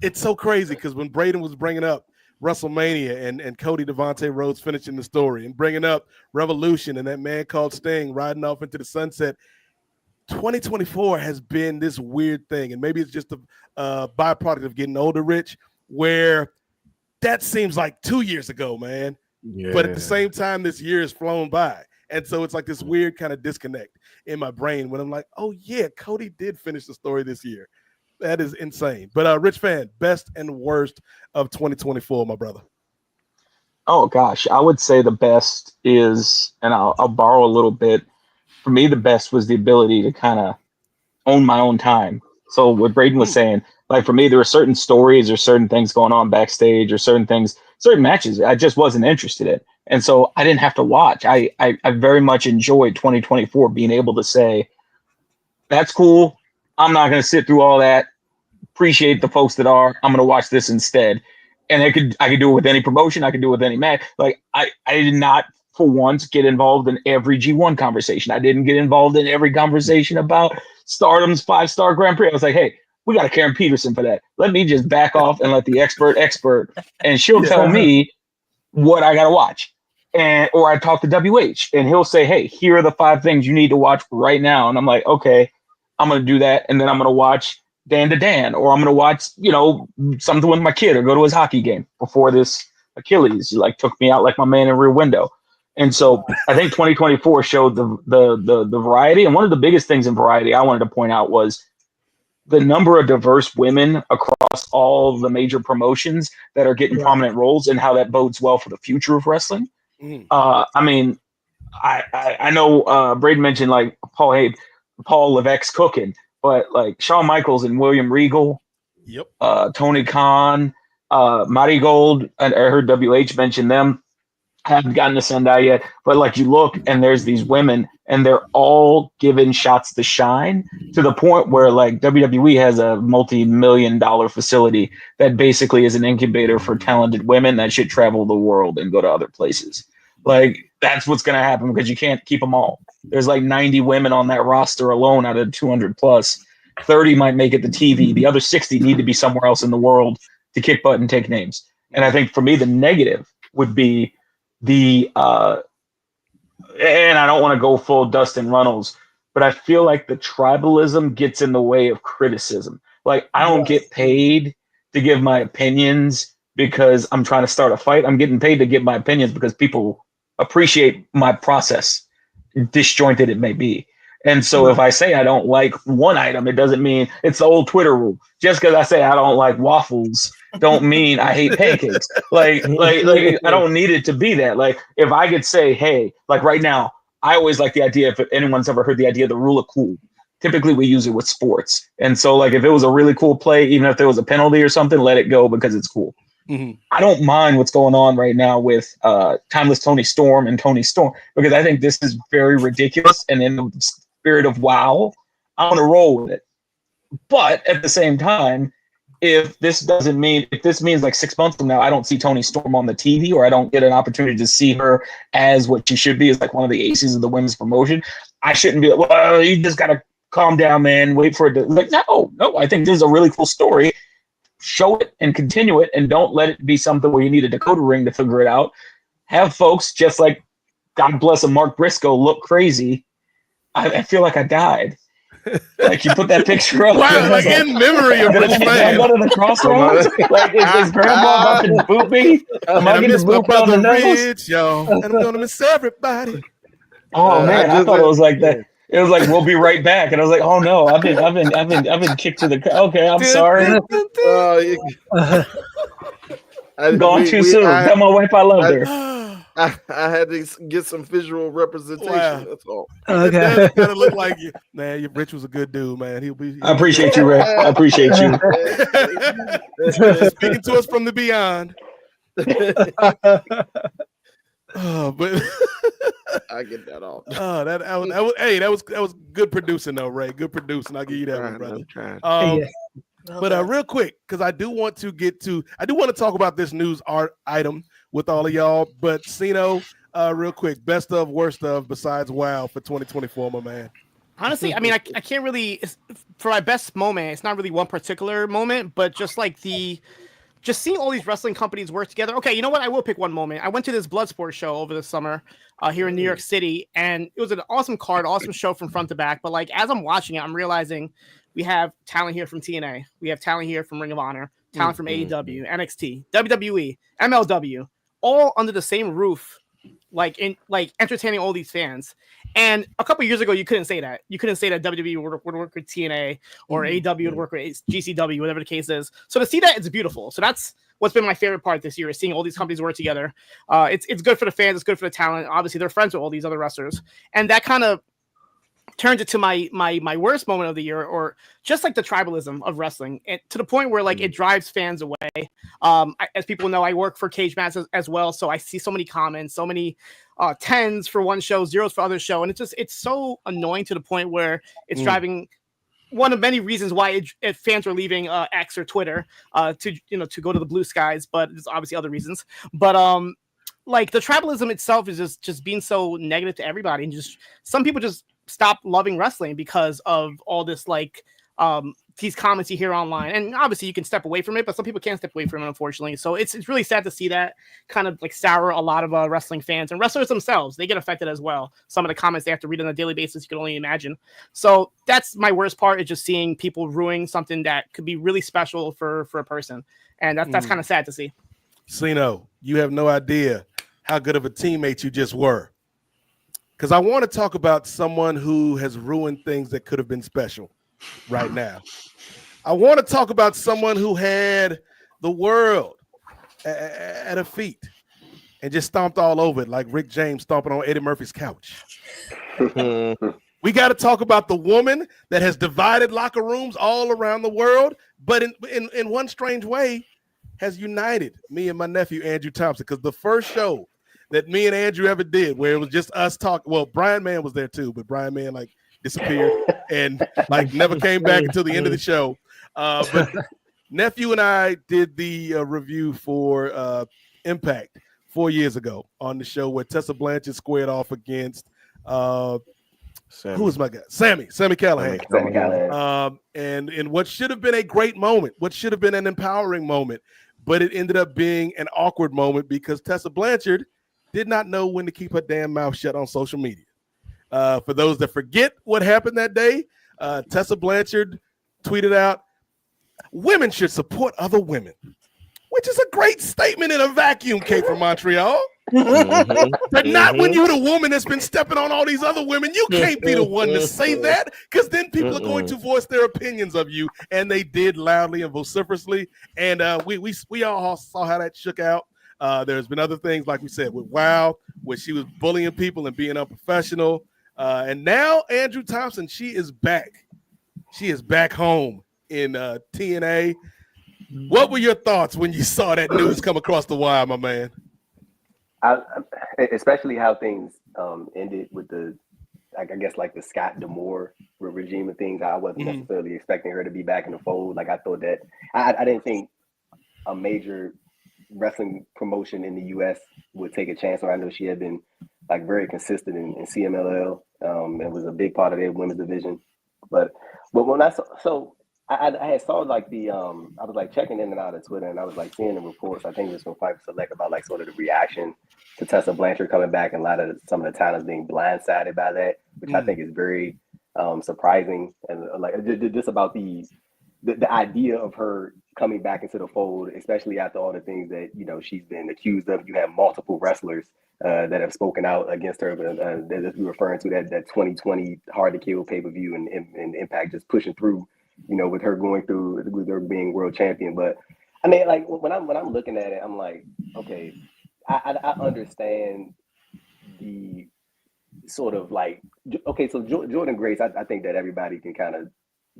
it's so crazy because when Braden was bringing up WrestleMania and Cody Devontae Rhodes finishing the story and bringing up Revolution and that man called Sting riding off into the sunset, 2024 has been this weird thing, and maybe it's just a byproduct of getting older, Rich, where that seems like 2 years ago, man. Yeah. But at the same time, this year has flown by. And so it's like this weird kind of disconnect in my brain when I'm like, oh, yeah, Cody did finish the story this year. That is insane. But Rich Fan, best and worst of 2024, my brother. Oh, gosh. I would say the best is, and I'll borrow a little bit. For me, the best was the ability to kind of own my own time. So what Braden was saying, like for me, there were certain stories or certain things going on backstage or certain matches I just wasn't interested in. And so I didn't have to watch. I very much enjoyed 2024 being able to say, that's cool. I'm not going to sit through all that. Appreciate the folks that are. I'm going to watch this instead. And I could do it with any promotion. I could do it with any match. Like I did not for once, get involved in every G1 conversation. I didn't get involved in every conversation about Stardom's 5-star Grand Prix. I was like, hey, we got a Karen Peterson for that. Let me just back off and let the expert, and she'll tell me what I got to watch. Or I talk to WH, and he'll say, hey, here are the 5 things you need to watch right now. And I'm like, okay, I'm going to do that. And then I'm going to watch Dan to Dan, or I'm going to watch, something with my kid, or go to his hockey game before this Achilles. He took me out like my man in Rear Window. And so I think 2024 showed the variety. And one of the biggest things in variety I wanted to point out was the number of diverse women across all the major promotions that are getting prominent roles, and how that bodes well for the future of wrestling. I mean, I know Braden mentioned Paul Levesque's cooking, but Shawn Michaels and William Regal, Tony Khan, Marty Gold, I heard WH mention them. Haven't gotten to Sendai yet, but you look and there's these women and they're all given shots to shine, to the point where WWE has a multi-million-dollar facility that basically is an incubator for talented women that should travel the world and go to other places. That's what's going to happen, because you can't keep them all. There's 90 women on that roster alone out of 200 plus. 30 might make it to TV. The other 60 need to be somewhere else in the world to kick butt and take names. And I think for me, the negative would be and I don't want to go full Dustin Runnels, but I feel like the tribalism gets in the way of criticism. I don't get paid to give my opinions because I'm trying to start a fight. I'm getting paid to give my opinions because people appreciate my process, disjointed it may be. And so if I say I don't like one item, it doesn't mean it's the old Twitter rule. Just because I say I don't like waffles don't mean I hate pancakes. I don't need it to be that. If I could say, hey, right now, I always like the idea, if anyone's ever heard the idea of the rule of cool. Typically we use it with sports. And so if it was a really cool play, even if there was a penalty or something, let it go because it's cool. I don't mind what's going on right now with Timeless Tony Storm and Tony Storm, because I think this is very ridiculous. And in the spirit of wow, I want to roll with it. But at the same time, if this means 6 months from now, I don't see Tony Storm on the TV, or I don't get an opportunity to see her as what she should be, as one of the aces of the women's promotion, I shouldn't be well, you just got to calm down, man. Wait for it to no, I think this is a really cool story. Show it and continue it, and don't let it be something where you need a Dakota ring to figure it out. Have folks just God bless him, Mark Briscoe, look crazy. I feel like I died. You put that picture up. Wow, in memory of Rich Man. Go to the crossroads. Is Grandma about to boot me? Am I getting booped on the nose? Yo, and I'm gonna miss everybody. Oh man, I thought it was like that. It was we'll be right back, and I was like, oh no, I've been kicked to the. Okay, I'm sorry. Gone too soon. Tell my wife I love her. I had to get some visual representation. Wow. That's all. Okay. That kind of look like you, man. Rich was a good dude, man. I appreciate you, Ray. I appreciate you. Speaking to us from the beyond. But I get that off. That was good producing though, Ray. Good producing. I'll give you that one, brother. But real quick, because I do want to talk about this news item with all of y'all. But Sino, real quick, best of, worst of, besides WoW for 2024, my man. Honestly, I mean, I can't really, for my best moment, it's not really one particular moment, but just just seeing all these wrestling companies work together. Okay, you know what? I will pick one moment. I went to this Bloodsport show over the summer here in New York City, and it was an awesome card, awesome show from front to back. But as I'm watching it, I'm realizing we have talent here from TNA. We have talent here from Ring of Honor, talent from AEW, NXT, WWE, MLW, all under the same roof, entertaining all these fans. And a couple years ago, you couldn't say that. You couldn't say that WWE would work with TNA or AEW would work with GCW, whatever the case is. So to see that, it's beautiful. So that's what's been my favorite part this year, is seeing all these companies work together. It's good for the fans. It's good for the talent. Obviously, they're friends with all these other wrestlers. And that kind of turns it to my worst moment of the year, or just the tribalism of wrestling, and to the point where it drives fans away. As people know, I work for Cage Match as well, so I see so many comments, so many 10s for one show, 0s for other show, and it's so annoying to the point where it's driving. One of many reasons why fans are leaving X or Twitter to go to the blue skies, but there's obviously other reasons. But like the tribalism itself is just being so negative to everybody, and just some people just stop loving wrestling because of all this like these comments you hear online. And obviously you can step away from it, but some people can't step away from it, unfortunately. So it's really sad to see that kind of like sour a lot of wrestling fans and wrestlers themselves. They get affected as well. Some of the comments they have to read on a daily basis, you can only imagine. So that's my worst part, is just seeing people ruining something that could be really special for a person. And that's kind of sad to see. Sino, you have no idea how good of a teammate you just were. Because I want to talk about someone who has ruined things that could have been special right now. I want to talk about someone who had the world at her feet and just stomped all over it like Rick James stomping on Eddie Murphy's couch. We got to talk about the woman that has divided locker rooms all around the world, but in one strange way has united me and my nephew, Andrew Thompson, because the first show that me and Andrew ever did where it was just us talking, well, Brian Mann was there too, but Brian Mann like disappeared and like never came back until the end of the show. But nephew and I did the review for Impact 4 years ago on the show where Tessa Blanchard squared off against who was my guy? Sammy Callahan. And in what should have been a great moment, what should have been an empowering moment, but it ended up being an awkward moment because Tessa Blanchard did not know when to keep her damn mouth shut on social media. For those that forget what happened that day, Tessa Blanchard tweeted out, "Women should support other women," which is a great statement in a vacuum, Kate from Montreal. But not when you're the woman that's been stepping on all these other women. You can't be the one to say that, because then people are going to voice their opinions of you, and they did loudly and vociferously. And we all saw how that shook out. There's been other things, like we said, with WOW, where she was bullying people and being unprofessional. And now Andrew Thompson, she is back. She is back home in TNA. What were your thoughts when you saw that news come across the wire, my man? Especially how things ended with the, I guess, like the Scott D'Amore regime of things. I wasn't necessarily expecting her to be back in the fold. Like I thought that I didn't think a major wrestling promotion in the U.S. would take a chance. Or I know she had been like very consistent in CMLL. It was a big part of their women's division. But when I had saw like the I was like checking in and out of Twitter, and I was like seeing the reports. I think it was from Fight Select about like sort of the reaction to Tessa Blanchard coming back, and a lot of some of the talents being blindsided by that, which I think is very surprising. And like just about the idea of her coming back into the fold, especially after all the things that she's been accused of. You have multiple wrestlers that have spoken out against her, but that we're referring to that 2020 Hard to Kill pay-per-view and Impact just pushing through. With her going through, with her being world champion. But I mean, like when I'm looking at it, I'm like, okay, I understand the sort of like, okay, so Jordan Grace, I think that everybody can kind of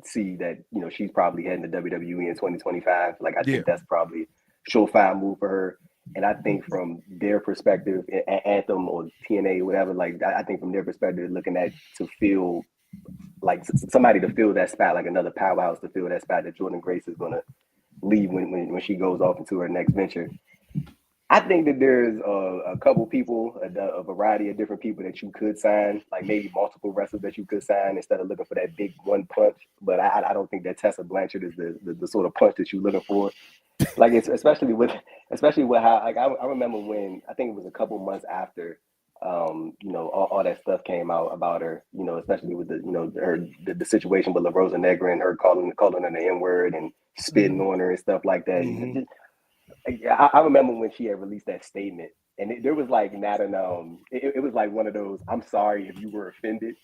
see that she's probably heading to WWE in 2025. Like I think that's probably a surefire move for her. And I think from their perspective, Anthem or TNA, whatever, like I think from their perspective, looking at to feel like somebody to fill that spot, like another powerhouse to fill that spot that Jordan Grace is going to leave when she goes off into her next venture. I think that there's a couple people, a variety of different people that you could sign, like maybe multiple wrestlers that you could sign instead of looking for that big one punch. But I don't think that Tessa Blanchard is the sort of punch that you're looking for. Like it's especially with how, like I remember when, I think it was a couple months after all that stuff came out about her, especially with the situation with La Rosa Negra and her calling her the N-word and spitting on her and stuff like that. I remember when she had released that statement, and there was like not an it was like one of those "I'm sorry if you were offended"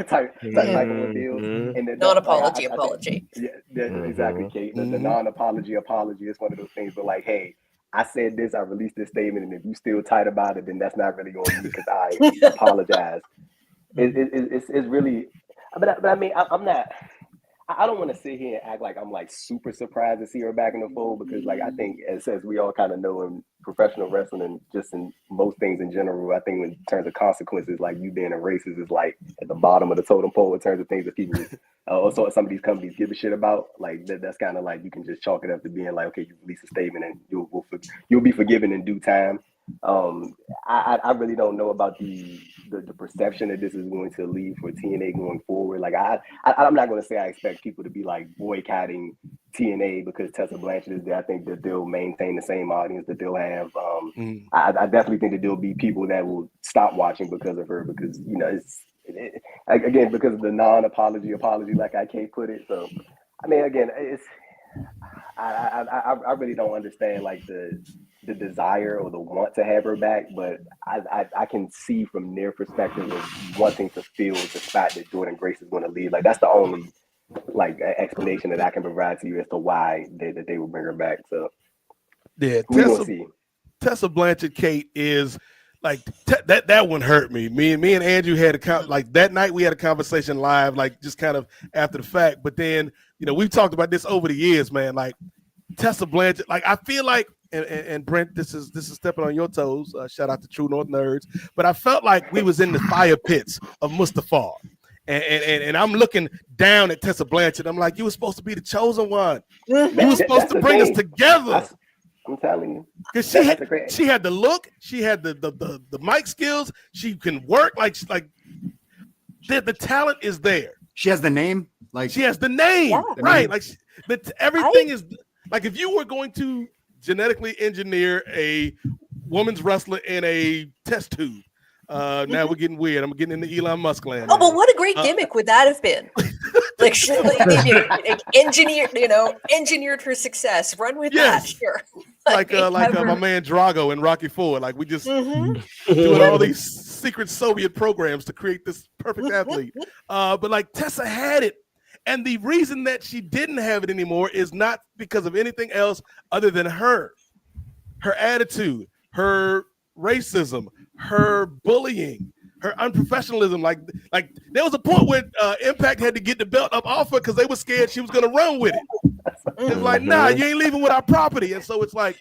type of deal. And the non-apology apology. Exactly, Kate. The non-apology apology is one of those things. But like, hey, I said this, I released this statement, and if you still tight about it, then that's not really on me because I apologize. It's really, but I mean, I'm not. I don't want to sit here and act like I'm like super surprised to see her back in the fold, because like I think as we all kind of know in professional wrestling and just in most things in general, I think in terms of consequences, like you being a racist is like at the bottom of the totem pole in terms of things that people also some of these companies give a shit about. Like that's kind of like you can just chalk it up to being like, okay, you release a statement and you'll be forgiven in due time. I really don't know about the perception that this is going to lead for TNA going forward. Like I'm not going to say I expect people to be like boycotting TNA because Tessa Blanchard is there. I think that they'll maintain the same audience that they'll have. I definitely think that there'll be people that will stop watching because of her, because again, because of the non-apology, like IK put it. So, I mean, again, I really don't understand like the desire or the want to have her back, but I can see from their perspective of wanting to fill the spot that Jordynne Grace is going to leave. Like that's the only like explanation that I can provide to you as to why they will bring her back. So yeah, see. Tessa Blanchard, Kate, is like that one hurt me. Me and Andrew had like that night we had a conversation live, like just kind of after the fact. But then we've talked about this over the years, man. Like Tessa Blanchard, like I feel like, and Brent, this is stepping on your toes. Shout out to True North Nerds. But I felt like we was in the fire pits of Mustafa, and I'm looking down at Tessa Blanchard. I'm like, you were supposed to be the chosen one. You were supposed to bring us together. I'm telling you, because she had the look, she had the mic skills, she can work like the talent is there. She has the name, like she has the name, yeah. Right? Like everything is like if you were going to genetically engineer a woman's wrestler in a test tube. Now we're getting weird. I'm getting into Elon Musk land. Oh, but what a great gimmick would that have been? Like, engineered for success. Run with that, sure. Like my man Drago in Rocky IV. Like we just doing all these secret Soviet programs to create this perfect athlete. But like Tessa had it. And the reason that she didn't have it anymore is not because of anything else other than her attitude, her racism, her bullying, her unprofessionalism. Like there was a point where Impact had to get the belt up off her because they were scared she was going to run with it. It's like, nah, you ain't leaving with our property. And so it's like,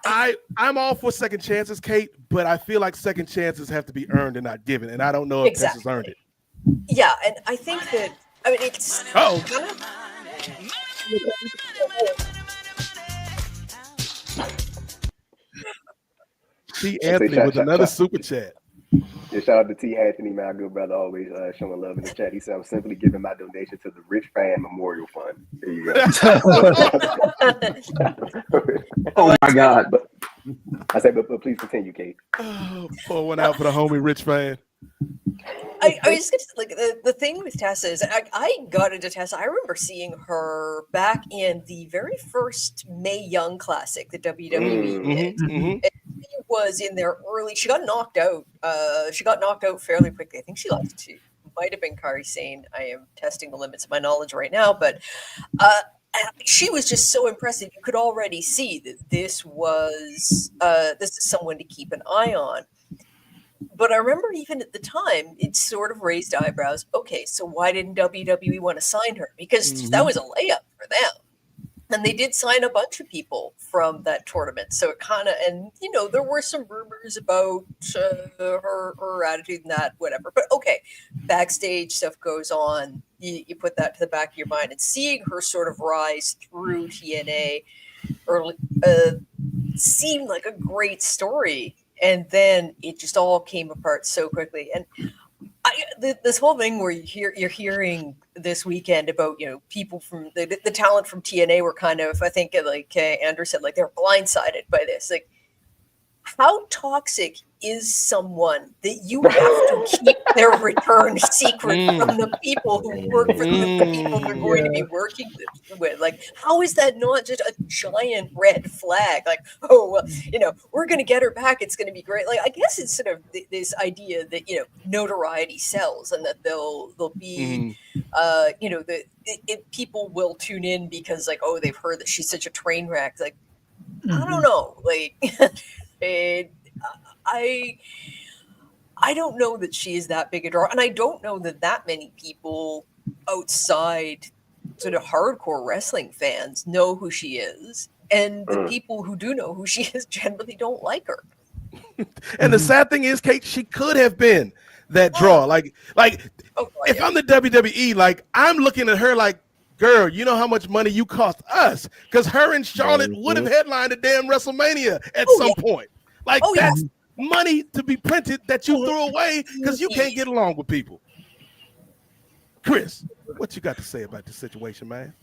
I'm all for second chances, Kate, but I feel like second chances have to be earned and not given. And I don't know if Tessa's earned it. Yeah, and I think that, it's... T. Anthony with another super chat. Yeah, shout out to T. Anthony, my good brother, always showing love in the chat. He said, I'm simply giving my donation to the Rich Fan Memorial Fund. There you go. Oh, my God. I said, but please continue, Kate. Oh, pour one out for the homie Rich Fan. I was just gonna say, like the thing with Tessa is I got into Tessa. I remember seeing her back in the very first Mae Young Classic, the WWE did. And she was in there early. She got knocked out. She got knocked out fairly quickly. I think she lost to might have been Kairi Sane. I am testing the limits of my knowledge right now, but she was just so impressive. You could already see that this is someone to keep an eye on. But I remember even at the time, it sort of raised eyebrows. Okay, so why didn't WWE want to sign her? Because that was a layup for them. And they did sign a bunch of people from that tournament. So it kind of, and there were some rumors about her attitude and that, whatever. But okay, backstage stuff goes on. You put that to the back of your mind. And seeing her sort of rise through TNA early seemed like a great story. And then it just all came apart so quickly. And this whole thing where you're hearing this weekend about people from the talent from TNA were kind of, I think, like Andrew said, like they're blindsided by this. Like, how toxic is someone that you have to keep their return secret from the people who work for the people they're going to be working with? Like, how is that not just a giant red flag? Like, oh, well, we're going to get her back. It's going to be great. Like, I guess it's sort of this idea that, notoriety sells and that they'll be, people will tune in because, like, oh, they've heard that she's such a train wreck. Like, I don't know. Like, I don't know that she is that big a draw, and I don't know that many people outside sort of hardcore wrestling fans know who she is, and the people who do know who she is generally don't like her. And the sad thing is, Kate, she could have been that draw. Like if I'm the WWE, like I'm looking at her like, girl, you know how much money you cost us? Because her and Charlotte would have headlined a damn WrestleMania at some point. Like that's money to be printed that you threw away because you can't get along with people. Chris, what you got to say about this situation, man?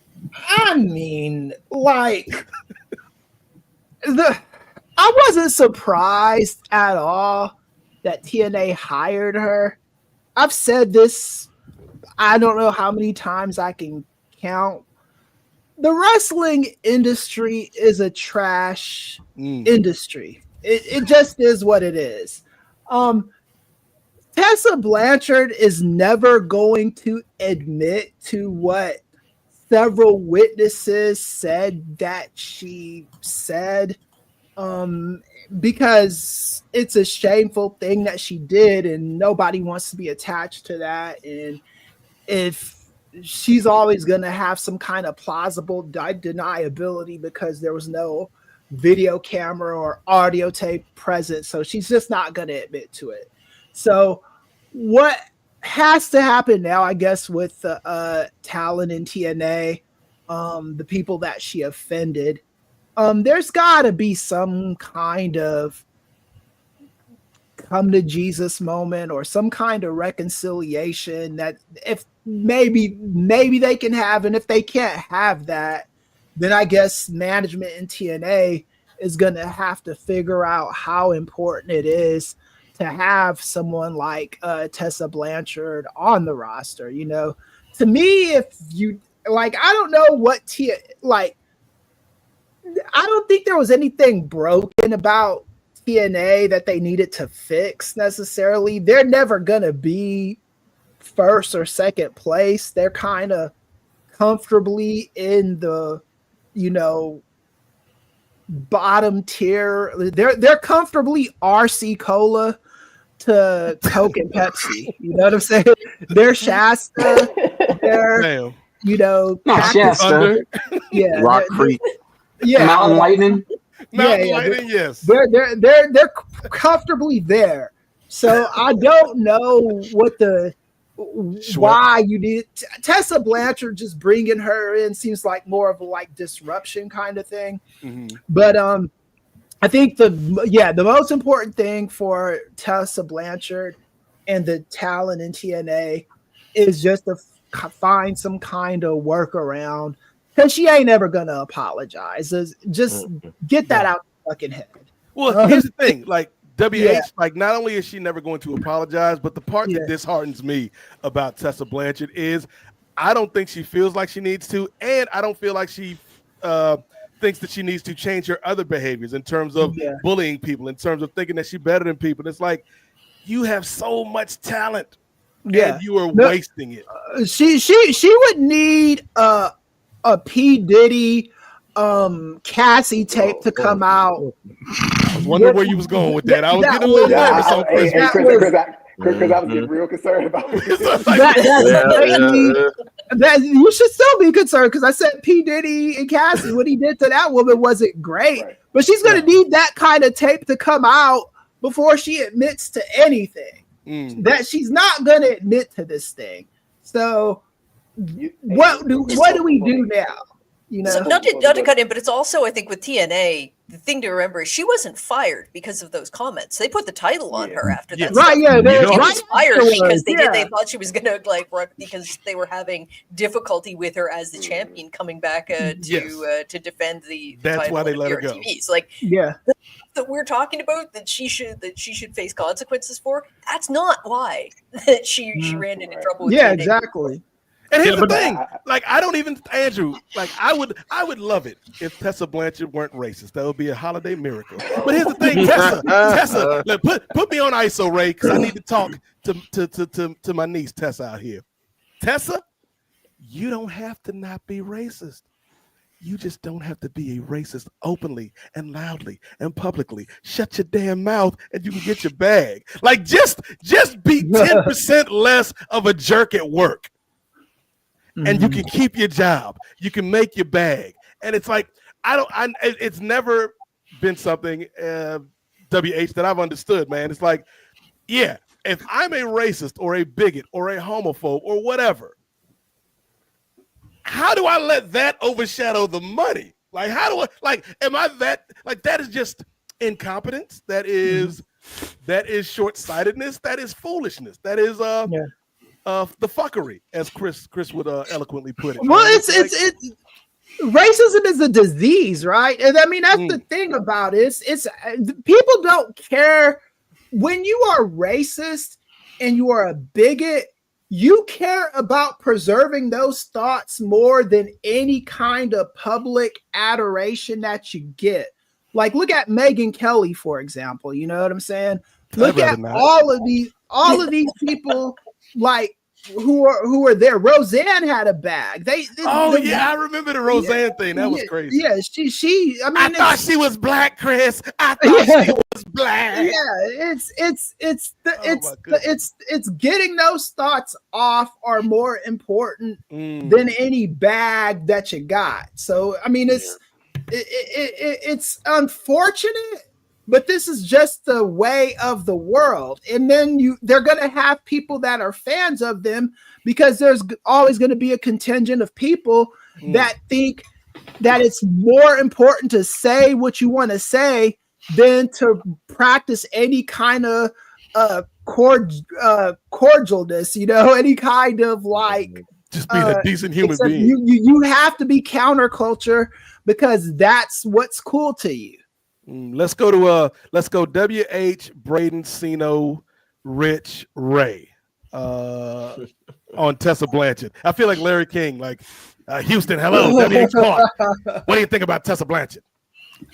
I mean, like, I wasn't surprised at all that TNA hired her. I've said this, I don't know how many times I can count. The wrestling industry is a trash industry. It just is what it is. Tessa Blanchard is never going to admit to what several witnesses said that she said, because it's a shameful thing that she did and nobody wants to be attached to that. And if she's always going to have some kind of plausible deniability because there was no video camera or audio tape present, so she's just not going to admit to it. So what has to happen now, I guess, with the talent in TNA, the people that she offended, there's got to be some kind of come to Jesus moment or some kind of reconciliation that if maybe they can have, and if they can't have that, then I guess management in TNA is going to have to figure out how important it is to have someone like Tessa Blanchard on the roster. You know, to me, if you like, I don't know what I don't think there was anything broken about TNA that they needed to fix necessarily. They're never going to be first or second place. They're kind of comfortably in the, you know, bottom tier. They're comfortably RC Cola to Coke and Pepsi. You know what I'm saying? They're Shasta. They're, you know, Shasta. Yeah, Rock Creek. Yeah, Mountain Lightning. Lightning, yes. They're comfortably there. So I don't know why you need Tessa Blanchard. Just bringing her in seems like more of a like disruption kind of thing. But I think the most important thing for Tessa Blanchard and the talent in TNA is just to find some kind of workaround, because she ain't ever gonna apologize. Just get that out the fucking head. Well, here's the thing, like WH, like not only is she never going to apologize, but the part that disheartens me about Tessa Blanchard is I don't think she feels like she needs to, and I don't feel like she thinks that she needs to change her other behaviors in terms of bullying people, in terms of thinking that she's better than people. It's like, you have so much talent, and you are wasting it. She would need a P. Diddy Cassie tape to come out. I was wondering where you was going with that. I was getting a little nervous on Chris. Because I was getting real concerned about it. That you should still be concerned, because I said P. Diddy and Cassie, what he did to that woman wasn't great. But she's going to need that kind of tape to come out before she admits to anything. That she's not going to admit to this thing. So what do we do now? You know, so not to cut in, but it's also, I think, with TNA, the thing to remember is she wasn't fired because of those comments. They put the title on her after that. Right? Yeah, she was fired because they thought she was going to like run, because they were having difficulty with her as the champion coming back to defend the That's title why they on let her pure go. TVs. Like that we're talking about that she should face consequences for. That's not why that she ran into trouble with TNA. Exactly. And here's the thing, like I don't even, Andrew, like I would love it if Tessa Blanchard weren't racist. That would be a holiday miracle. But here's the thing, Tessa, put me on ISO, Ray, because I need to talk to my niece Tessa out here. Tessa, you don't have to not be racist. You just don't have to be a racist openly and loudly and publicly. Shut your damn mouth and you can get your bag. Like just be 10% less of a jerk at work. And you can keep your job. You can make your bag. And it's like, it's never been something, WH, that I've understood, man. It's like, if I'm a racist or a bigot or a homophobe or whatever, how do I let that overshadow the money? Like, how do I, like, am I that, like, that is just, incompetence. That is short-sightedness. That is foolishness. That is the fuckery, as Chris would eloquently put it. Well, it's racism is a disease, right? And I mean, that's the thing about it. It's people don't care when you are racist and you are a bigot. You care about preserving those thoughts more than any kind of public adoration that you get. Like, look at Megyn Kelly, for example. You know what I'm saying? Look at all of these people, like, who are there. Roseanne had a bag. I remember the Roseanne thing. That was crazy. Yeah, she. I mean, I thought she was black, Chris. I thought she was black. Yeah, it's getting those thoughts off are more important than any bag that you got. So I mean, it's unfortunate. But this is just the way of the world. And then they're going to have people that are fans of them because there's always going to be a contingent of people that think that it's more important to say what you want to say than to practice any kind of cordialness, any kind of like just being a decent human being. You have to be counterculture because that's what's cool to you. Let's go WH Braden Sino Rich Ray on Tessa Blanchard. I feel like Larry King, like Houston, hello, WH Clark. What do you think about Tessa Blanchard?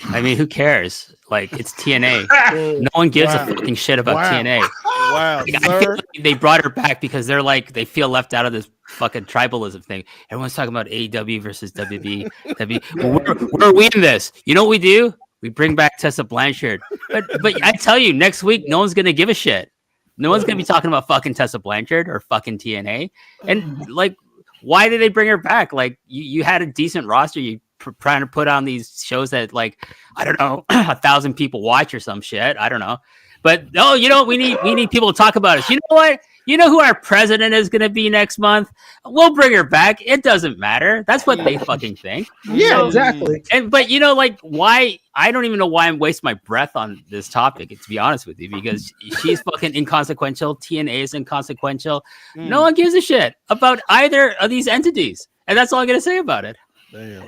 I mean, who cares? Like, it's TNA. No one gives a fucking shit about TNA. Wow, like, I feel like they brought her back because they feel left out of this fucking tribalism thing. Everyone's talking about AEW versus WB. Where are we in this? You know what we do? We bring back Tessa Blanchard. But I tell you, next week, no one's going to give a shit. No one's going to be talking about fucking Tessa Blanchard or fucking TNA. And, like, why did they bring her back? Like, you had a decent roster. You trying to put on these shows that, like, I don't know, 1,000 people watch or some shit. I don't know. But, we need people to talk about it. You know what? You know who our president is going to be next month? We'll bring her back. It doesn't matter. That's what they fucking think. Yeah, exactly. But like, why? I don't even know why I'm wasting my breath on this topic, to be honest with you, because she's fucking inconsequential. TNA is inconsequential. No one gives a shit about either of these entities. And that's all I'm going to say about it. Damn.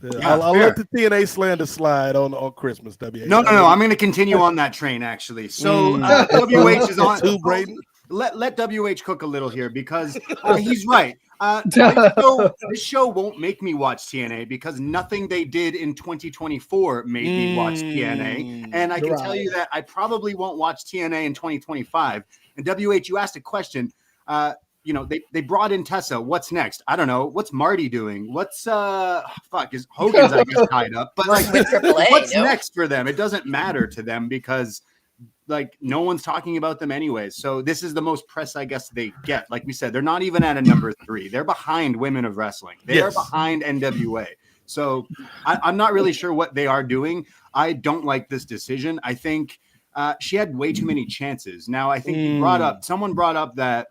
Yeah, I'll let the TNA slander slide on Christmas. WH. No. I'm going to continue on that train, actually. So WH is on. Braden. Let WH cook a little here because he's right. This show won't make me watch TNA because nothing they did in 2024 made me watch TNA. And I can tell you that I probably won't watch TNA in 2025. And WH, you asked a question. They brought in Tessa. What's next? I don't know. What's Marty doing? What's is Hogan's I guess tied up. But like what's next for them? It doesn't matter to them because like no one's talking about them anyways. So this is the most press I guess they get. Like we said, they're not even at a number 3. They're behind Women of Wrestling. They are behind NWA. So I'm not really sure what they are doing. I don't like this decision. I think she had way too many chances. Now I think someone brought up that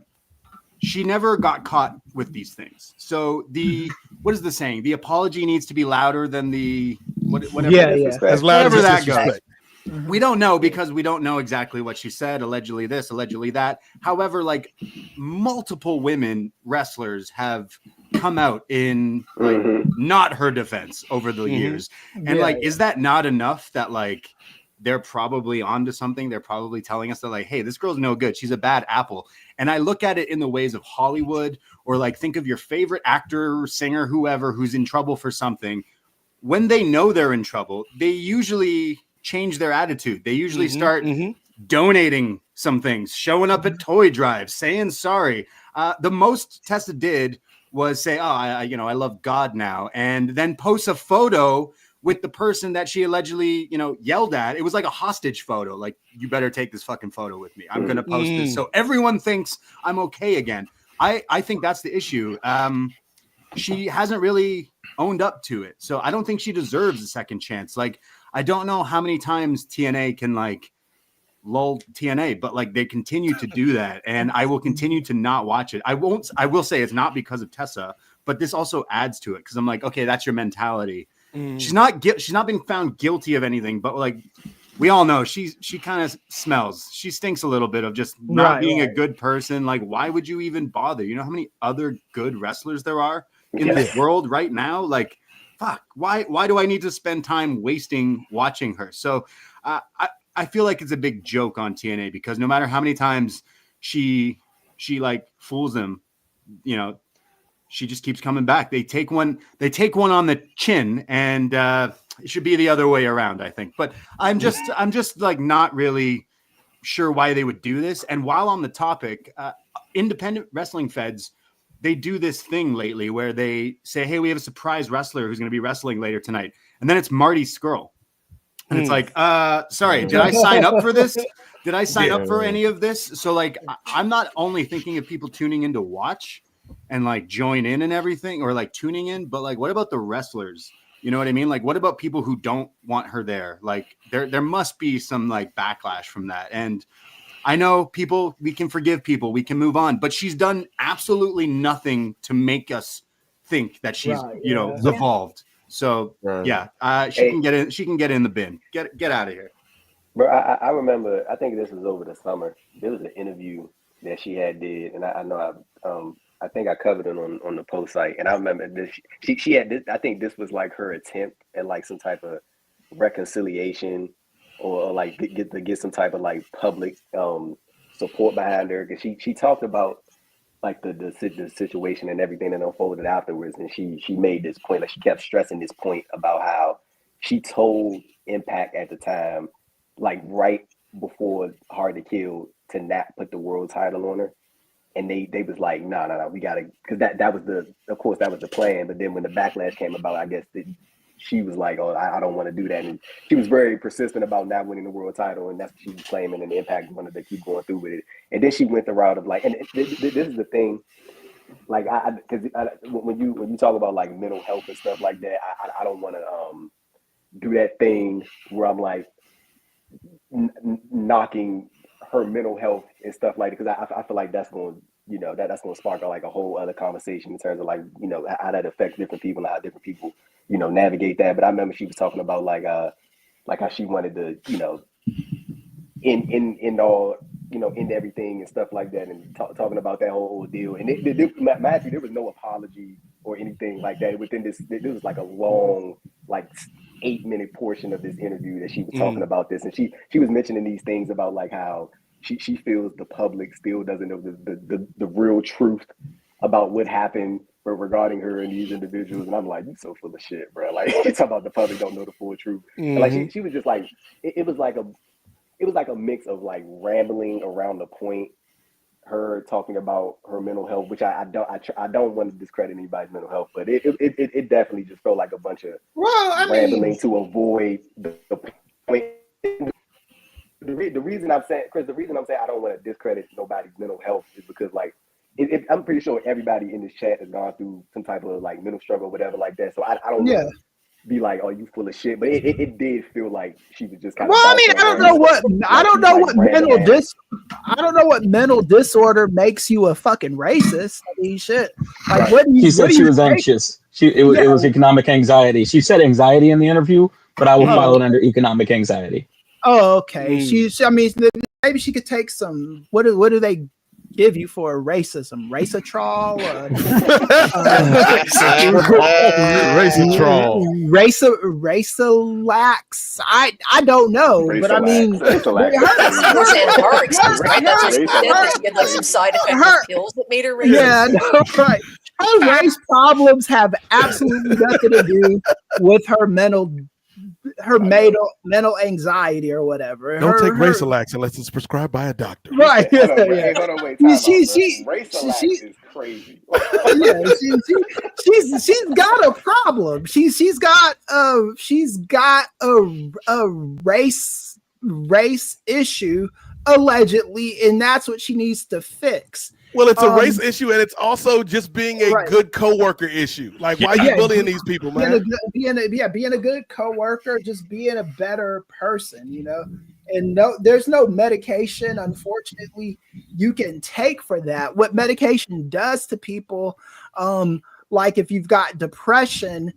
she never got caught with these things. So what is the saying? The apology needs to be louder than the whatever. As loud as that goes. We don't know because we don't know exactly what she said. Allegedly this, allegedly that. However, like multiple women wrestlers have come out in like not her defense over the years. And is that not enough that like they're probably onto something? They're probably telling us that like, hey, this girl's no good. She's a bad apple. And I look at it in the ways of Hollywood or like think of your favorite actor, singer, whoever who's in trouble for something. When they know they're in trouble, they usually change their attitude. They usually start donating some things, showing up at toy drives, saying sorry. The most Tessa did was say, I love God now. And then post a photo with the person that she allegedly, yelled at. It was like a hostage photo. Like, you better take this fucking photo with me. I'm going to post this. So everyone thinks I'm okay again. I think that's the issue. She hasn't really owned up to it. So I don't think she deserves a second chance. Like, I don't know how many times TNA can like lull TNA, but like they continue to do that. And I will continue to not watch it. I will say it's not because of Tessa, but this also adds to it. Cause I'm like, okay, that's your mentality. She's not been found guilty of anything, but like we all know she kind of smells. She stinks a little bit of just not being a good person. Like, why would you even bother? You know how many other good wrestlers there are in this world right now? Like, fuck, why do I need to spend time wasting watching her? So I feel like it's a big joke on TNA, because no matter how many times she like fools them, you know, she just keeps coming back. They take one on the chin, and it should be the other way around, I think. But I'm just like not really sure why they would do this. And while on the topic, independent wrestling feds, they do this thing lately where they say, hey, we have a surprise wrestler who's going to be wrestling later tonight. And then it's Marty Scurll. And it's like, sorry, did I sign up for this? Did I sign up for any of this? So like, I'm not only thinking of people tuning in to watch and like join in and everything, or like tuning in, but like, what about the wrestlers? You know what I mean? Like, what about people who don't want her there? Like, there must be some like backlash from that. And I know people, we can forgive people, we can move on, but she's done absolutely nothing to make us think that she's, you know, evolved. So she can get in. She can get in the bin. Get out of here, bro. I remember. I think this was over the summer. There was an interview that she had did, and I know I think I covered it on the post site. And I remember this. She had this. I think this was like her attempt at like some type of reconciliation, or like get some type of like public support behind her, because she talked about like the situation and everything that unfolded afterwards. And she made this point, like she kept stressing this point about how she told Impact at the time, like right before Hard to Kill, to not put the world title on her. And they was like, no, we gotta, because that was the plan. But then when the backlash came about, I guess she was like, oh, I don't want to do that. And she was very persistent about not winning the world title, and that's what she was claiming, and the Impact wanted to keep going through with it. And then she went the route of like, and this is the thing, like, because when you talk about like mental health and stuff like that, I don't want to do that thing where I'm like knocking her mental health and stuff like that, because I feel like that's going to, you know, that's going to spark like a whole other conversation in terms of like, you know, how that affects different people and how different people, you know, navigate that. But I remember she was talking about like how she wanted to, you know, in all, you know, end everything and stuff like that, and talking about that whole ordeal. And Matthew, there was no apology or anything like that within this. There was like a long, like 8-minute portion of this interview that she was talking about this, and she was mentioning these things about like how she feels the public still doesn't know the real truth about what happened regarding her and these individuals. And I'm like, you're so full of shit, bro. Like, you talk about the public don't know the full truth. And like she was just like, it was like a mix of like rambling around the point, her talking about her mental health, which I don't want to discredit anybody's mental health, but it definitely just felt like a bunch of rambling to avoid the point. The reason I'm saying, Chris, I don't want to discredit nobody's mental health is because like I'm pretty sure everybody in this chat has gone through some type of like mental struggle or whatever like that. So I don't know. Be like, oh, you full of shit, but it did feel like she was just kind of. Well, I mean, I don't know what mental disorder makes you a fucking racist. I mean, shit. Like, what do you? She said she was anxious. It was economic anxiety. She said anxiety in the interview, but I will file it under economic anxiety. Oh, okay. I mean, maybe she could take some. What do they give you for racism? Racetrol? Racelax? I don't know, but I mean, That's what she said. She had like some side effect pills that made her racist. Yeah, no, right. Her race problems have absolutely nothing to do with her mental anxiety or whatever. Don't take Racelax unless it's prescribed by a doctor. Right. Hold on, wait. Racelax is crazy. Yeah, she's got a problem. She's got a race issue allegedly, and that's what she needs to fix. Well, it's a race issue, and it's also just being a good coworker issue. Like, why are you bullying these people, man? Being a good coworker, just being a better person, you know. And there's no medication, unfortunately, you can take for that. What medication does to people, like if you've got depression,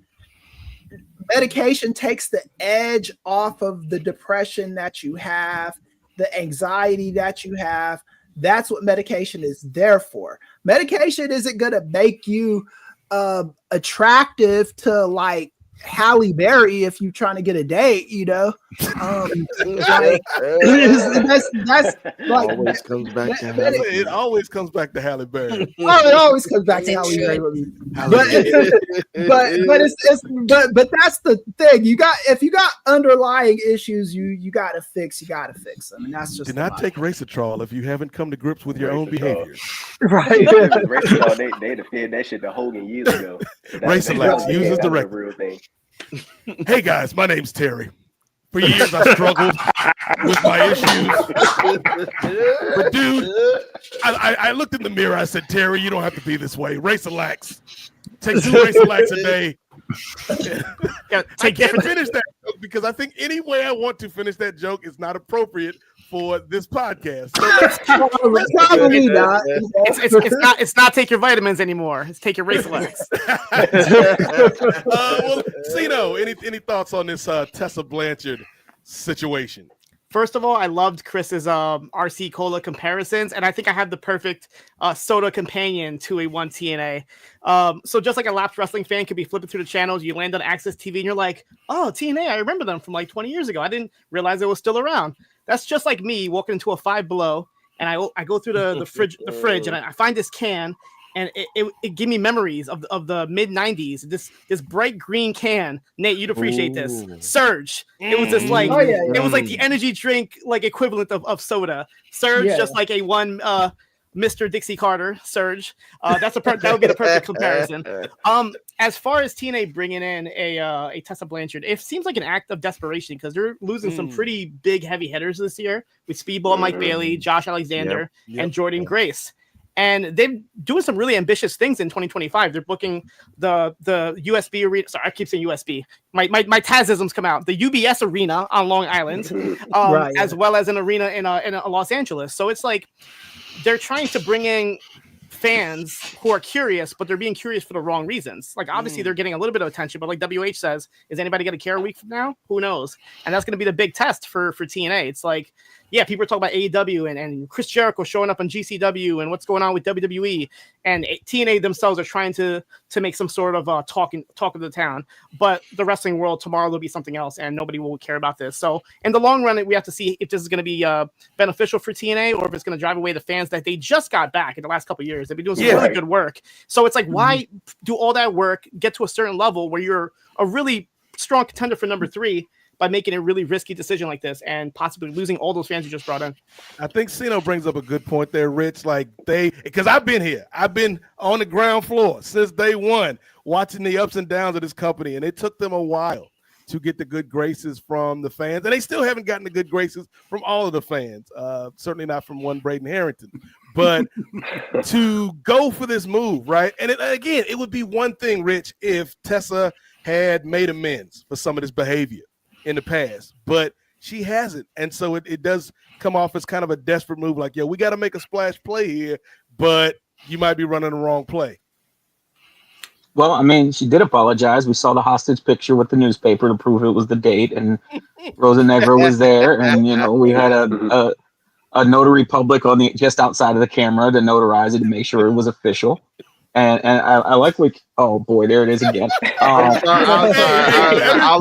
medication takes the edge off of the depression that you have, the anxiety that you have. That's what medication is there for. Medication isn't going to make you attractive to like Halle Berry if you're trying to get a date, you know. Like, that's like always comes back to Halle. It always comes back to Halle Berry. Oh, it always comes back to Halle Berry. But that's the thing. If you got underlying issues, you gotta fix them, and that's just do not take Racetrol if you haven't come to grips with your own behaviors. Right. Racetrol, they defended that shit to Hogan years ago. Racelex uses the real thing. Hey guys, my name's Terry. For years I struggled with my issues. But dude, I looked in the mirror, I said, Terry, you don't have to be this way. Racelex. Take 2 Racelex a day. I can't finish that joke because I think any way I want to finish that joke is not appropriate for this podcast. So probably not. It's not take your vitamins anymore. It's take your Racelex. Well, Cino, any thoughts on this Tessa Blanchard situation? First of all, I loved Chris's RC Cola comparisons, and I think I have the perfect soda companion to a 1 TNA. So just like a lapsed wrestling fan could be flipping through the channels, you land on Access TV, and you're like, oh, TNA, I remember them from like 20 years ago. I didn't realize it was still around. That's just like me walking into a Five Below, and I go through the fridge, and I find this can, and it gave me memories of the mid 90s. This bright green can. Nate, you'd appreciate this. Surge. It was just like it was like the energy drink like equivalent of soda. Surge, just like a one Mr. Dixie Carter Surge. That would be the perfect comparison. As far as TNA bringing in a Tessa Blanchard, it seems like an act of desperation because they're losing some pretty big heavy hitters this year with Speedball Mike Bailey, Josh Alexander, and Jordan Grace. And they're doing some really ambitious things in 2025. They're booking the USB arena. Sorry, I keep saying USB. My Tazisms come out. The UBS arena on Long Island, as well as an arena in Los Angeles. So it's like they're trying to bring in fans who are curious, but they're being curious for the wrong reasons. Like obviously they're getting a little bit of attention, but like WH says, is anybody going to care a week from now? Who knows? And that's going to be the big test for TNA. It's like, yeah, people are talking about AEW and Chris Jericho showing up on GCW and what's going on with WWE, and TNA themselves are trying to make some sort of talk of the town. But the wrestling world tomorrow will be something else, and nobody will care about this. So in the long run, we have to see if this is going to be beneficial for TNA or if it's going to drive away the fans that they just got back in the last couple of years. They've been doing some really good work. So it's like, why do all that work, get to a certain level where you're a really strong contender for number 3 by making a really risky decision like this and possibly losing all those fans you just brought in? I think Cino brings up a good point there, Rich. Like because I've been here. I've been on the ground floor since day one, watching the ups and downs of this company, and it took them a while to get the good graces from the fans, and they still haven't gotten the good graces from all of the fans. Certainly not from one Braden Harrington. But to go for this move, right? And again, it would be one thing, Rich, if Tessa had made amends for some of this behavior in the past, but she hasn't. And so it does come off as kind of a desperate move. Like, we got to make a splash play here, but you might be running the wrong play. Well, I mean, she did apologize. We saw the hostage picture with the newspaper to prove it was the date, and Rosa Negra was there. And, we had a notary public just outside of the camera to notarize it to make sure it was official. And I like oh boy, there it is again. I'll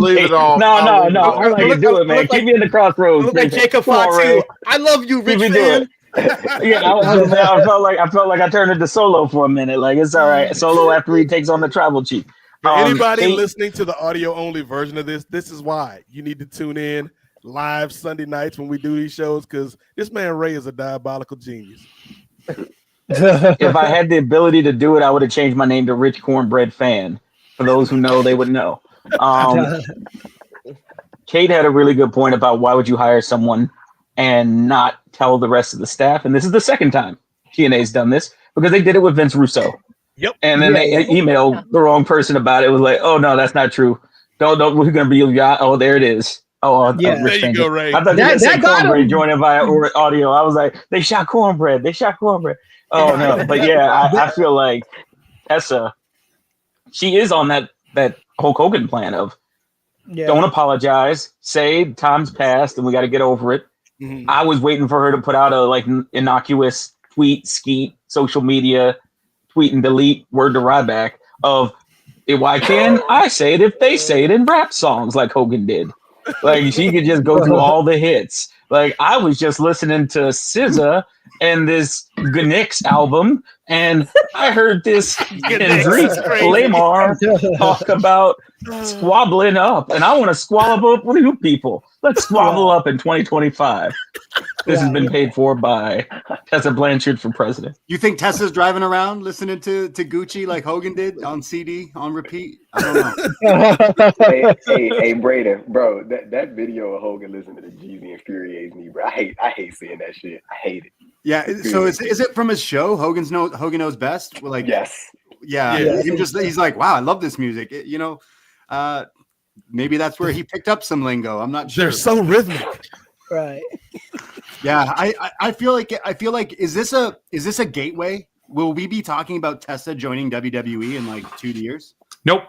leave it off. No. I like to do it, man. Keep me in the crossroads. Look like Jacob Fatu. I love you, Rich man. I felt like I turned into Solo for a minute. Like, it's all right. Solo after he takes on the tribal chief. Anybody listening to the audio only version of this is why you need to tune in live Sunday nights when we do these shows, because this man Ray is a diabolical genius. If I had the ability to do it, I would have changed my name to Rich Cornbread Fan. For those who know, they would know. Kate had a really good point about why would you hire someone and not tell the rest of the staff. And this is the second time TNA's done this, because they did it with Vince Russo. Yep. And then they emailed the wrong person about it. It was like, oh no, that's not true. Don't we're gonna be oh, there it is. Oh, yeah. There you go, Ray. I thought that Cornbread joining via audio. I was like, they shot Cornbread. Oh no, but yeah, I feel like Tessa, she is on that Hulk Hogan plan of Yeah. Don't apologize. Say time's passed and we got to get over it. Mhm. I was waiting for her to put out a like innocuous tweet, skeet, social media, tweet and delete, word to Ryback of why can't I say it if they say it in rap songs like Hogan did? Like she could just go through all the hits. Like I was just listening to SZA and this Gnix album, and I heard this Kendrick Lamar talk about squabbling up, and I want to squabble up with you people. Let's squabble up in 2025. This has been paid for by Tessa Blanchard for president. You think Tessa's driving around listening to Gucci like Hogan did on CD on repeat? I don't know. hey, Braden, bro, that video of Hogan listening to Jeezy infuriates me, bro. I hate seeing that shit. I hate it. Yeah. So is it from his show? Hogan Knows Best? Like, yes. Yeah. He's like, wow, I love this music. Maybe that's where he picked up some lingo. I'm not sure. They're so rhythmic. Right. Yeah, I feel like is this a gateway? Will we be talking about Tessa joining WWE in like 2 years? Nope.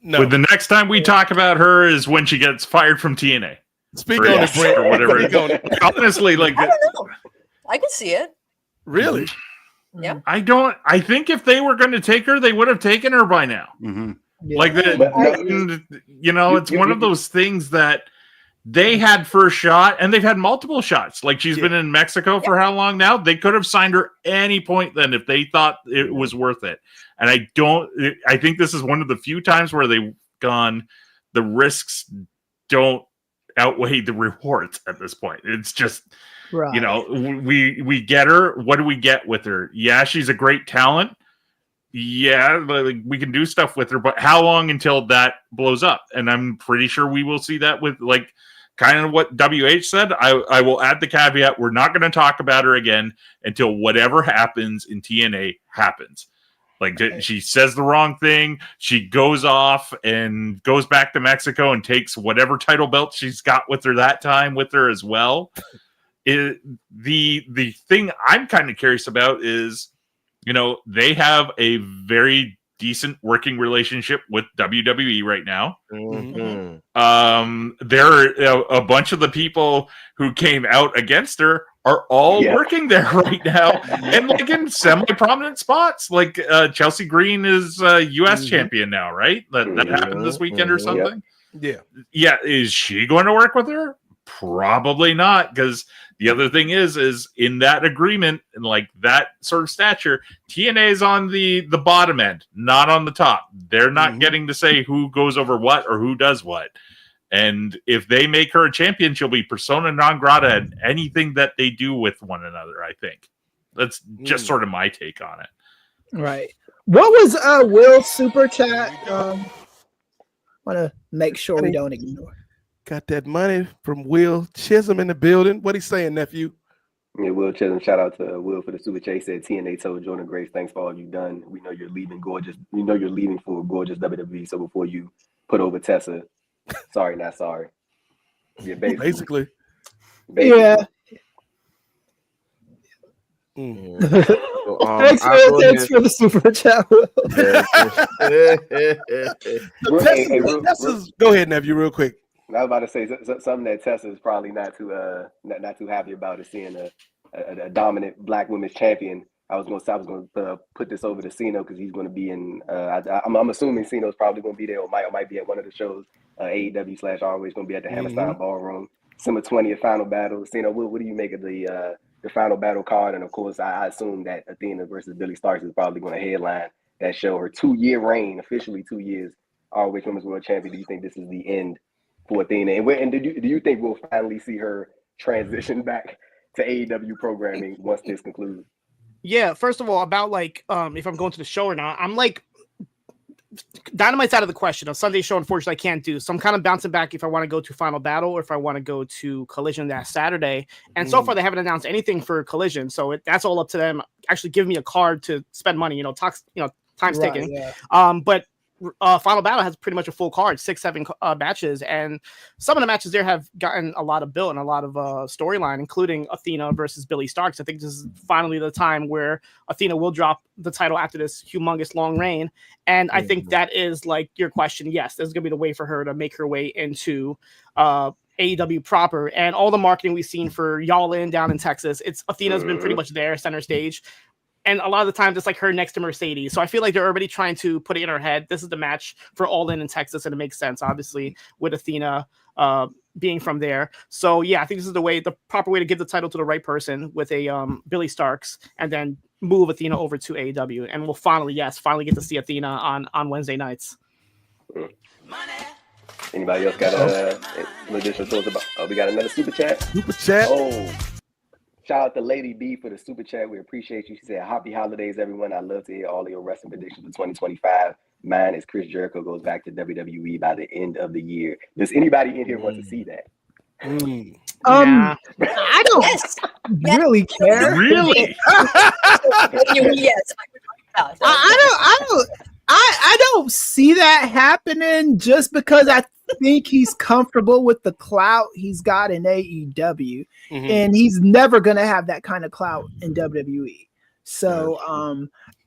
No. But the next time we talk about her is when she gets fired from TNA. Speak on it, Brent. Or whatever. Honestly, like I don't know. I can see it. Really? Yeah. I think if they were going to take her, they would have taken her by now. Mm-hmm. Yeah. Like it's one of those things that they had first shot and they've had multiple shots. Like she's been in Mexico for how long now? They could have signed her any point then if they thought it was worth it. And I think this is one of the few times where they've gone, the risks don't outweigh the rewards at this point. It's just, Right. we get her. What do we get with her? Yeah, she's a great talent. Yeah, like we can do stuff with her, but how long until that blows up? And I'm pretty sure we will see that with like kind of what WH said. I will add the caveat: we're not going to talk about her again until whatever happens in TNA happens. Like she says the wrong thing, she goes off and goes back to Mexico and takes whatever title belt she's got with her that time with her as well. The thing I'm kind of curious about is, they have a very decent working relationship with WWE right now. Mm-hmm. There are a bunch of the people who came out against her are all working there right now, and like in semi-prominent spots. Like Chelsea Green is U.S. champion now, right? That happened this weekend or something. Yeah. Is she going to work with her? Probably not, because the other thing is in that agreement and like that sort of stature, TNA is on the bottom end, not on the top. They're not getting to say who goes over what or who does what. And if they make her a champion, she'll be persona non grata in anything that they do with one another, I think. That's just sort of my take on it. Right. What was Will's super chat? Want to make sure we don't ignore. Got that money from Will Chisholm in the building. What he saying, nephew? Yeah, Will Chisholm. Shout out to Will for the super chat. He said TNA told Jordan Grace, "Thanks for all you've done. We know you're leaving gorgeous. We know you're leaving for gorgeous WWE. So before you put over Tessa, sorry, not sorry." Yeah, basically. Yeah. Thanks for the super chat. Go ahead, nephew, real quick. I was about to say something that Tessa is probably not too happy about is seeing a dominant Black women's champion. I was going to put this over to Cino because he's going to be in. I'm assuming Cino's probably going to be there or might be at one of the shows. AEW/ROH is going to be at the Hammerstein Ballroom. Summer 20th final battle. Cino, what do you make of the final battle card? And of course, I assume that Athena versus Billy Starks is probably going to headline that show. Her 2-year reign, officially 2 years, ROH Women's World Champion. Do you think this is the end for Athena? And do you think we'll finally see her transition back to AEW programming once this concludes? Yeah, first of all, about like if I'm going to the show or not, I'm like Dynamite's out of the question. A Sunday show, unfortunately, I can't do. So I'm kind of bouncing back if I want to go to Final Battle or if I want to go to Collision that Saturday. And so far, they haven't announced anything for Collision, so that's all up to them. Actually, give me a card to spend money. Time's ticking. Yeah. But Final Battle has pretty much a full card, 6-7 matches, and some of the matches there have gotten a lot of build and a lot of storyline, including Athena versus Billy Starks. I think this is finally the time where Athena will drop the title after this humongous long reign, and I think that is like your question. Yes, this is gonna be the way for her to make her way into AEW proper, and all the marketing we've seen for Y'all In down in Texas. It's Athena's been pretty much there, center stage. And a lot of the times it's like her next to Mercedes. So I feel like they're already trying to put it in her head. This is the match for All In Texas. And it makes sense, obviously, with Athena being from there. So yeah, I think this is the proper way to give the title to the right person with a Billy Starks, and then move Athena over to AEW. And we'll finally get to see Athena on Wednesday nights. Anybody else got additional thoughts about? Oh, we got another super chat. Super chat. Oh. Shout out to Lady B for the super chat. We appreciate you. She said, happy holidays, everyone. I love to hear all of your wrestling predictions for 2025. Mine is Chris Jericho goes back to WWE by the end of the year. Does anybody in here want to see that? I don't really care. Really? Yes. I don't see that happening just because I think he's comfortable with the clout he's got in AEW, and he's never gonna have that kind of clout in WWE. So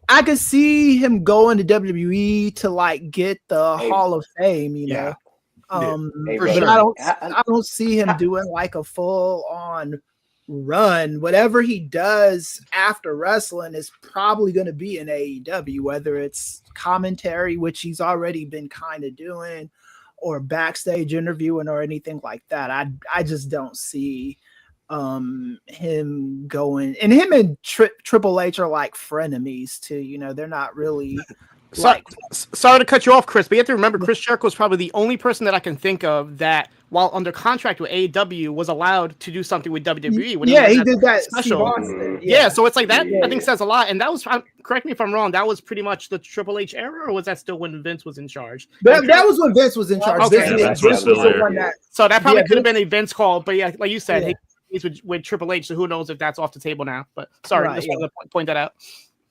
I could see him going to WWE to like get the Hall of Fame, you know. But I don't see him doing like a full on run. Whatever he does after wrestling is probably going to be in AEW, whether it's commentary, which he's already been kind of doing, or backstage interviewing or anything like that. I just don't see him going, and him and Triple H are like frenemies too, you know. They're not really sorry to cut you off, Chris, but you have to remember Chris Jericho is probably the only person that I can think of that, while under contract with AEW, was allowed to do something with WWE. When he did that special. Yeah, so it's like that. I think says a lot. And that was, correct me if I'm wrong, that was pretty much the Triple H era, or was that still when Vince was in charge? That was when Vince was in charge. Okay. Vince was the one that. So that probably could have been a Vince call, but yeah, like you said, he's with Triple H, so who knows if that's off the table now? But sorry, just wanted to point that out.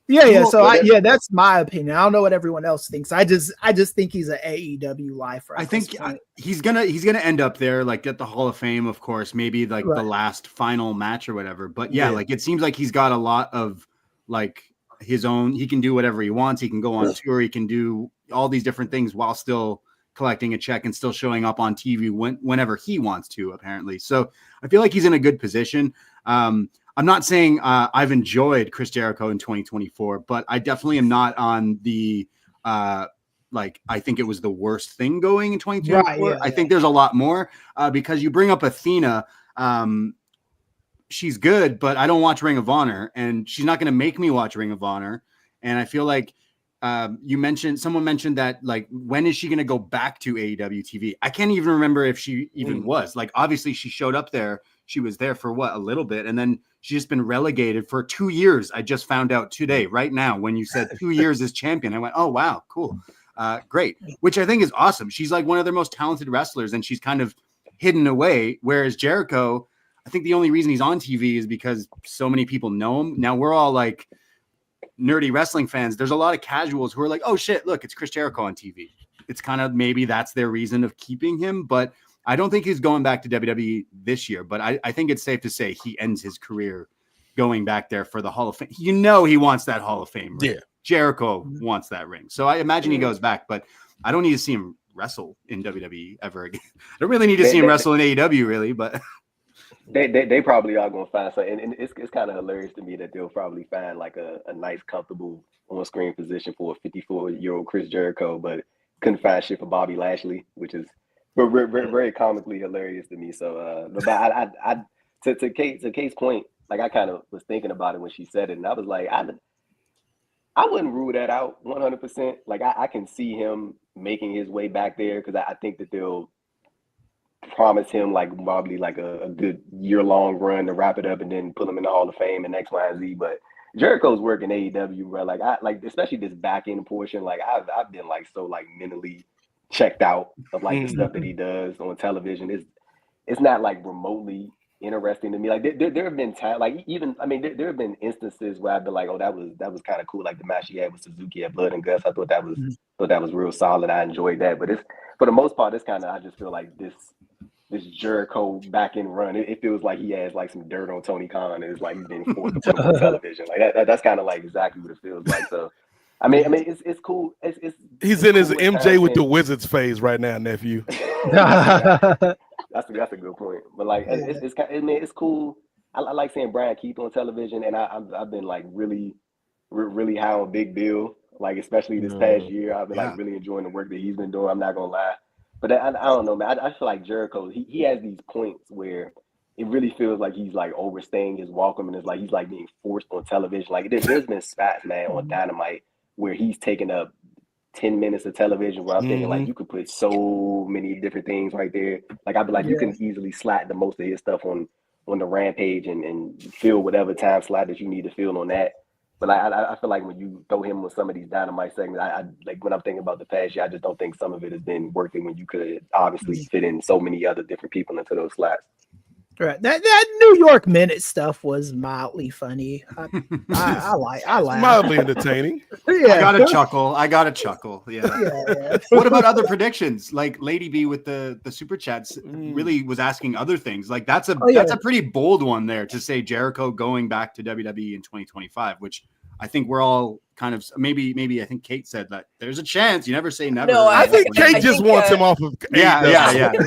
Yeah. So that's my opinion. I don't know what everyone else thinks. I just think he's an AEW lifer. I think he's gonna end up there, like at the Hall of Fame, of course. Maybe like the last final match or whatever. But like it seems like he's got a lot of like his own. He can do whatever he wants. He can go on tour. He can do all these different things while still collecting a check and still showing up on TV whenever he wants to, apparently. So I feel like he's in a good position. I'm not saying I've enjoyed Chris Jericho in 2024, but I definitely am not on the like I think it was the worst thing going in 2024. I think there's a lot more because you bring up Athena. She's good, but I don't watch Ring of Honor, and she's not going to make me watch Ring of Honor. And I feel like someone mentioned that, like, when is she going to go back to AEW TV? I can't even remember if she even was. Like, obviously she showed up there. She was there for a little bit, and then she's just been relegated for 2 years. I just found out today, right now, when you said 2 years as champion. I went, oh, wow, cool. Great. Which I think is awesome. She's like one of their most talented wrestlers, and she's kind of hidden away. Whereas Jericho, I think the only reason he's on TV is because so many people know him. Now we're all like nerdy wrestling fans. There's a lot of casuals who are like, oh shit, look, it's Chris Jericho on TV. It's kind of, maybe that's their reason of keeping him, but I don't think he's going back to WWE this year, but I think it's safe to say he ends his career going back there for the Hall of Fame. You know, he wants that Hall of Fame ring. Yeah. Jericho wants that ring. So I imagine he goes back, but I don't need to see him wrestle in WWE ever again. I don't really need to see him wrestle in AEW, really, but they probably are going to find something. And it's kind of hilarious to me that they'll probably find like a nice, comfortable on-screen position for a 54-year-old Chris Jericho, but couldn't find shit for Bobby Lashley, which is very comically hilarious to me. So, but I to Kate's point, like I kind of was thinking about it when she said it, and I was like, I wouldn't rule that out 100%. Like I can see him making his way back there because I think that they'll promise him like probably like a good year-long run to wrap it up and then put him in the Hall of Fame and X, Y, and Z. But Jericho's working AEW, bro. Like I like especially this back end portion. Like I've been like so like mentally checked out of like the stuff that he does on television. It's not like remotely interesting to me. Like there have been times, like even there have been instances where I've been like, oh, that was kind of cool. Like the match he had with Suzuki at Blood and Guts, I thought that was real solid. I enjoyed that. But it's for the most part, it's kind of, I just feel like this Jericho back end run. It feels like he has like some dirt on Tony Khan, and it's like he's being forced to put him on television. Like that's kind of like exactly what it feels like. So. I mean, it's cool. He's in his MJ with the Wizards phase right now, nephew. That's a good point. But like, it's cool. I like seeing Brian Keith on television, and I've been like really high on Big Bill. Like especially this past year, I've been like really enjoying the work that he's been doing. I'm not gonna lie, but I don't know, man. I feel like Jericho. He has these points where it really feels like he's like overstaying his welcome, and it's like he's like being forced on television. Like there's been spots, man, on Dynamite where he's taking up 10 minutes of television where I'm thinking like you could put so many different things right there. Like I'd be like, you can easily slot the most of his stuff on the Rampage and fill whatever time slot that you need to fill on that. But I feel like when you throw him with some of these Dynamite segments, I like when I'm thinking about the past year, I just don't think some of it has been working when you could obviously fit in so many other different people into those slots. Right. That New York Minute stuff was mildly funny. I like mildly entertaining. Yeah. I got a chuckle. Yeah. What about other predictions? Like Lady B with the super chats really was asking other things. Like that's a pretty bold one there to say Jericho going back to WWE in 2025, which I think we're all kind of maybe I think Kate said that there's a chance. You never say never. No, I think Kate just wants him off of. Yeah. And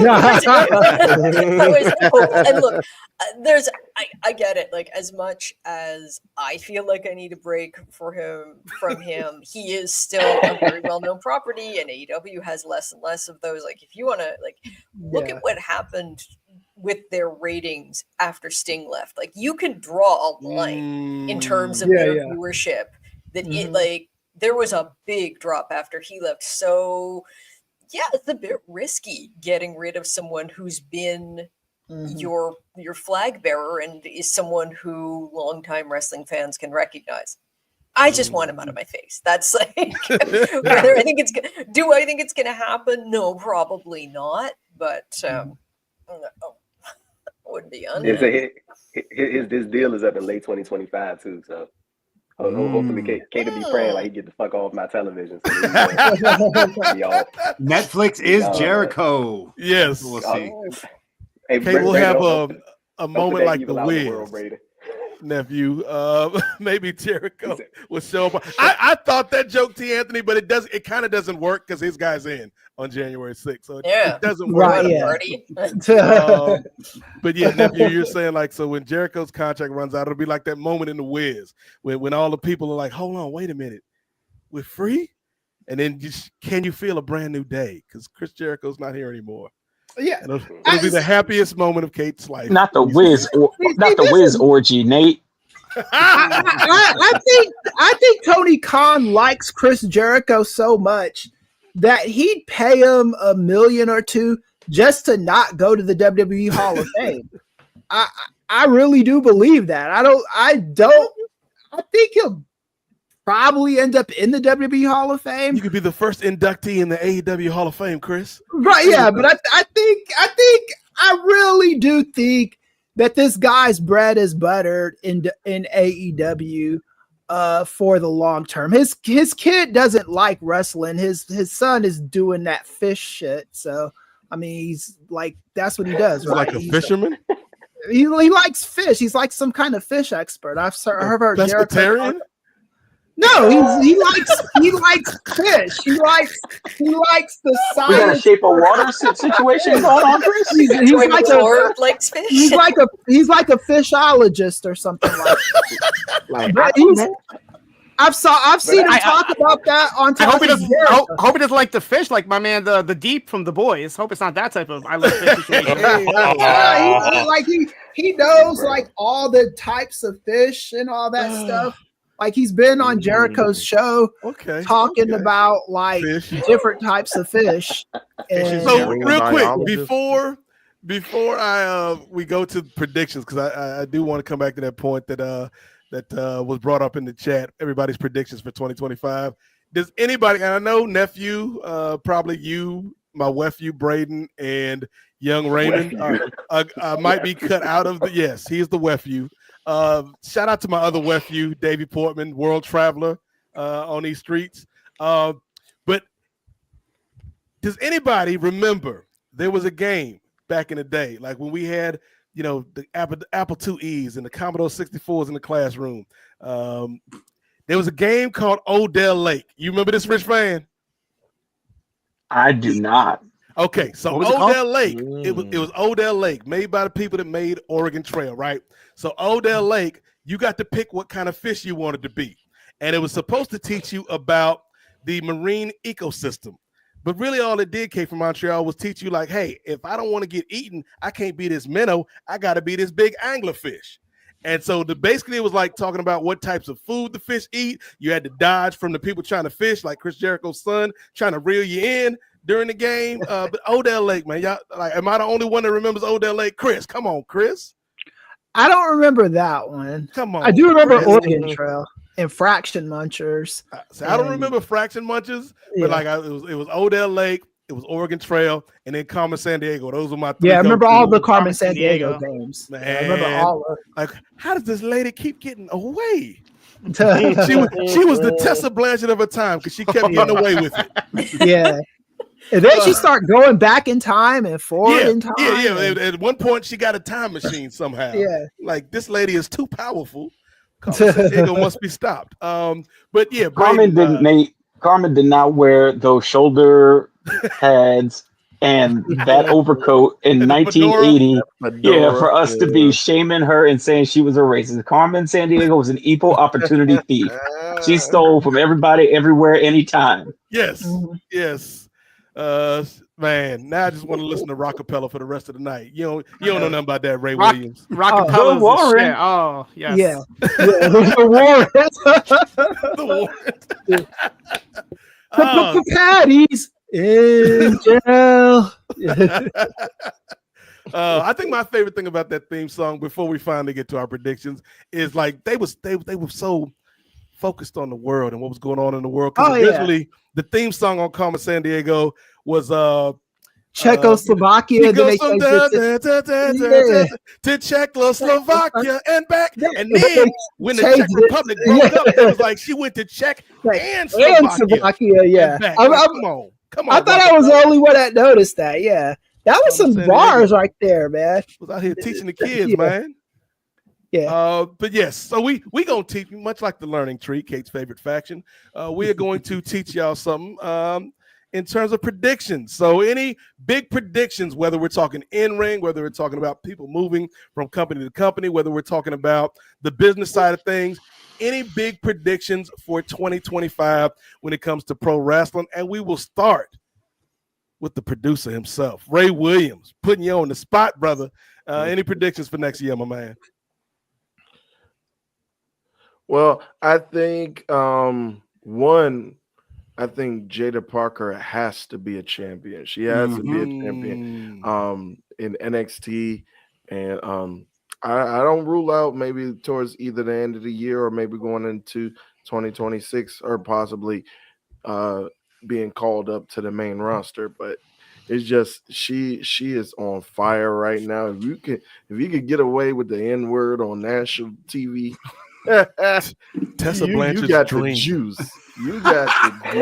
look, I get it. Like as much as I feel like I need a break from him, he is still a very well-known property, and AEW has less and less of those. Like if you want to look at what happened with their ratings after Sting left, like you can draw a line in terms of their viewership. That there was a big drop after he left. So yeah, it's a bit risky getting rid of someone who's been your flag bearer and is someone who longtime wrestling fans can recognize. I just want him out of my face. That's like whether I think it's gonna happen? No, probably not. But would be his deal is up in late 2025 too. So hopefully Kate will be praying like he get the fuck off my television. So Netflix is Jericho. Yes, we'll see. Kate will have a moment like the Wiz. Nephew, maybe Jericho will show up. I thought that joke, T. Anthony, but it kind of doesn't work because his guy's in on January 6th, so it doesn't work. But yeah, nephew, you're saying like, so when Jericho's contract runs out, it'll be like that moment in the Wiz when all the people are like, hold on, wait a minute, we're free, and then can you feel a brand new day because Chris Jericho's not here anymore. Yeah, it'll be the happiest moment of Kate's life. Not the Wiz orgy, Nate. I think Tony Khan likes Chris Jericho so much that he'd pay him $1 million or $2 million just to not go to the WWE Hall of Fame. I really do believe that. I think he'll probably end up in the WWE Hall of Fame. You could be the first inductee in the AEW Hall of Fame, Chris. Right, yeah, but I really do think that this guy's bread is buttered in AEW for the long term. His kid doesn't like wrestling. His son is doing that fish shit. So I mean, he's like, that's what he does. Right? Like a fisherman. He likes fish. He's like some kind of fish expert. I've heard pescatarian. No, he likes fish. He likes the size. We got a shape of water situation going on, Chris. He's like a fishologist or something like that. I've seen him talk about that on I hope he doesn't like the fish like my man the Deep from The Boys. Hope it's not that type of I love fish situation. He knows like all the types of fish and all that stuff. Like he's been on Jericho's show talking about like different types of fish. So real quick, before we go to predictions, because I do want to come back to that point that was brought up in the chat, everybody's predictions for 2025. Does anybody, and I know nephew, probably you, my nephew Braden and young Raymond might be cut out of the. Yes, he's the nephew. Shout out to my other nephew, Davey Portman, world traveler on these streets. But does anybody remember there was a game back in the day, like when we had, the Apple IIe's and the Commodore 64s in the classroom? There was a game called Odell Lake. You remember this, Rich Fan? I do not. Okay, so Odell Lake, it was Odell Lake, made by the people that made Oregon Trail, right? So Odell Lake, you got to pick what kind of fish you wanted to be. And it was supposed to teach you about the marine ecosystem. But really all it did, Kate from Montreal, was teach you like, hey, if I don't want to get eaten, I can't be this minnow. I got to be this big anglerfish. And so basically it was like talking about what types of food the fish eat. You had to dodge from the people trying to fish, like Chris Jericho's son trying to reel you in during the game. But Odell Lake, man, y'all, like, am I the only one that remembers Odell Lake? Chris, come on, Chris. I don't remember that one. Come on. I do remember Chris. Oregon Trail and Fraction Munchers. So I don't remember Fraction Munchers, but it was Odell Lake, it was Oregon Trail, and then Carmen San Diego. Those were my three. Yeah, I remember all the Carmen San Diego games. Man, I remember all of like, how does this lady keep getting away? she was the Tessa Blanchard of her time because she kept getting away with it. Yeah. And then she started going back in time and forward in time. Yeah. At one point, she got a time machine somehow. Yeah. Like, this lady is too powerful. Carmen San Diego must be stopped. But yeah, Carmen did not wear those shoulder pads and that overcoat in 1980. For us to be shaming her and saying she was a racist. Carmen San Diego was an equal opportunity thief. She stole from everybody, everywhere, anytime. Yes, yes. Man, now I just want to listen to rockapella for the rest of the night. You don't know nothing about that, Ray Williams. Rockapella. Warren. Oh, yes. Yeah. The Warren. Patties in jail. I think my favorite thing about that theme song, before we finally get to our predictions, is like they were so focused on the world and what was going on in the world. Because originally the theme song on Carmen San Diego was Czechoslovakia. To Czechoslovakia and back. And then when the Czech Republic broke up, it was like she went to Czech and Slovakia. Yeah. Come on. I thought I was the only one that noticed that. Yeah. That was some bars right there, man. Was out here teaching the kids, man. Yeah. But yes, so we gonna teach you, much like the learning tree, Kate's favorite faction. We are going to teach y'all something in terms of predictions. So any big predictions, whether we're talking in-ring, whether we're talking about people moving from company to company, whether we're talking about the business side of things, any big predictions for 2025 when it comes to pro wrestling. And we will start with the producer himself, Ray Williams, putting you on the spot, brother. Any predictions for next year, my man? Well, I think I think Jada Parker has to be a champion. She has to be a champion in NXT, and I don't rule out maybe towards either the end of the year or maybe going into 2026 or possibly being called up to the main roster. But it's just she is on fire right now. If you could get away with the N-word on national TV. Tessa Blanchard's you got dream. The juice. You got the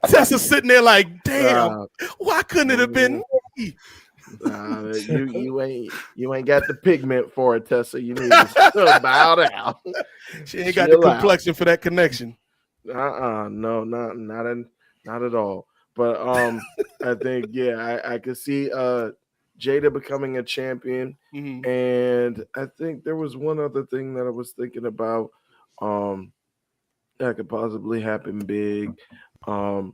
juice. Tessa's sitting there like, damn, why couldn't it have been me? You ain't got the pigment for it, Tessa. You need to bow down. She ain't got the complexion for that connection. No, not at all. But I think I could see Jada becoming a champion, and I think there was one other thing that I was thinking about that could possibly happen big. I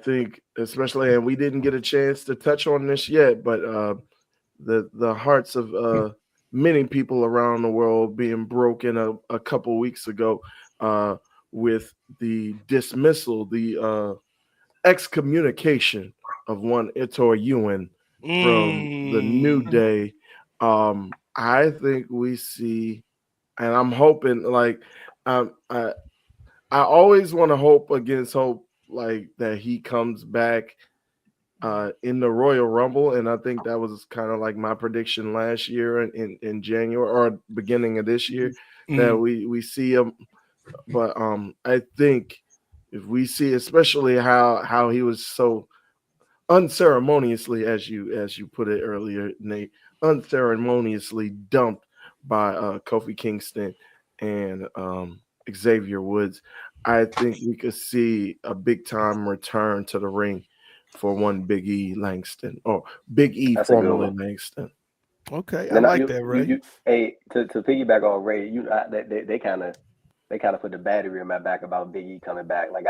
think especially, and we didn't get a chance to touch on this yet, but the hearts of many people around the world being broken a couple weeks ago with the dismissal, the excommunication of one Itor Ewan from the New Day. I think we see, and I'm hoping, like, I always want to hope against hope, like that he comes back in the Royal Rumble, and I think that was kind of like my prediction last year in January or beginning of this year that we see him. But I think if we see, especially how he was so unceremoniously, as you put it earlier, Nate, unceremoniously dumped by Kofi Kingston and Xavier Woods, I think we could see a big time return to the ring for one Big E Langston, or Big E formerly Langston. Okay, I like that, Ray. Hey, to piggyback on Ray, they kind of put the battery in my back about Big E coming back. Like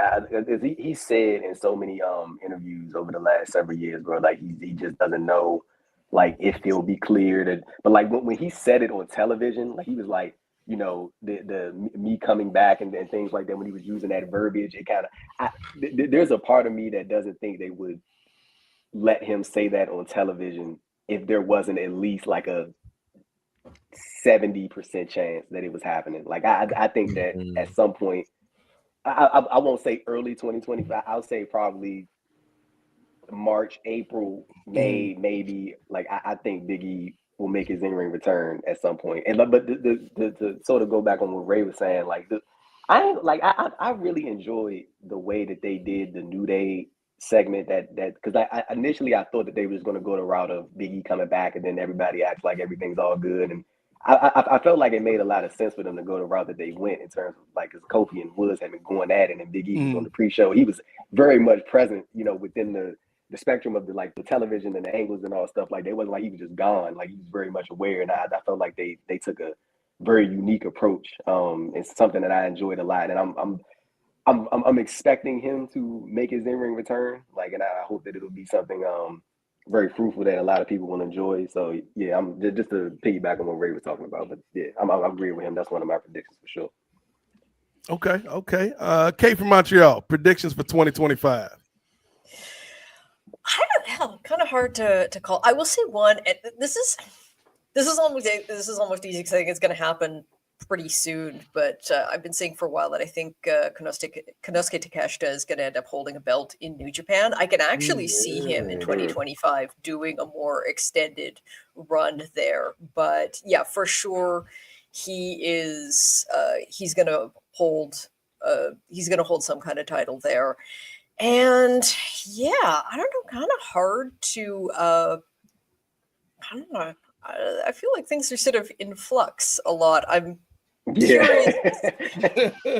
he said in so many interviews over the last several years, bro, like he just doesn't know like if he'll be cleared. But like when he said it on television, like he was like, you know, the me coming back and things like that, when he was using that verbiage, it kind of there's a part of me that doesn't think they would let him say that on television if there wasn't at least like a 70% chance that it was happening. Like I think that at some point, I won't say early 2025, I'll say probably March, April, May, maybe. Like I think Big E will make his in-ring return at some point. And but to sort of go back on what Ray was saying, like I really enjoyed the way that they did the New Day segment, that because I initially I thought that they was going to go the route of Big E coming back and then everybody acts like everything's all good, and I felt like it made a lot of sense for them to go the route that they went in terms of like, because Kofi and Woods had been going at it, and Big E was on the pre-show. He was very much present, you know, within the spectrum of the television and the angles and all stuff. Like, it wasn't like he was just gone. Like, he was very much aware, and I felt like they took a very unique approach. It's something that I enjoyed a lot, and I'm expecting him to make his in-ring return. Like, and I hope that it'll be something very fruitful that a lot of people will enjoy. So yeah, I'm just to piggyback on what Ray was talking about. But yeah, I agree with him. That's one of my predictions for sure. Okay. Kate from Montreal, predictions for 2025. I don't know. Kind of hard to call. I will say one. And this is almost easy because I think it's going to happen pretty soon. But I've been saying for a while that I think Konosuke Takeshita is going to end up holding a belt in New Japan. I can actually see him in 2025 doing a more extended run there. But yeah, for sure, he's going to hold some kind of title there. And yeah, I don't know, kind of hard to, I don't know. I feel like things are sort of in flux a lot. I'm curious.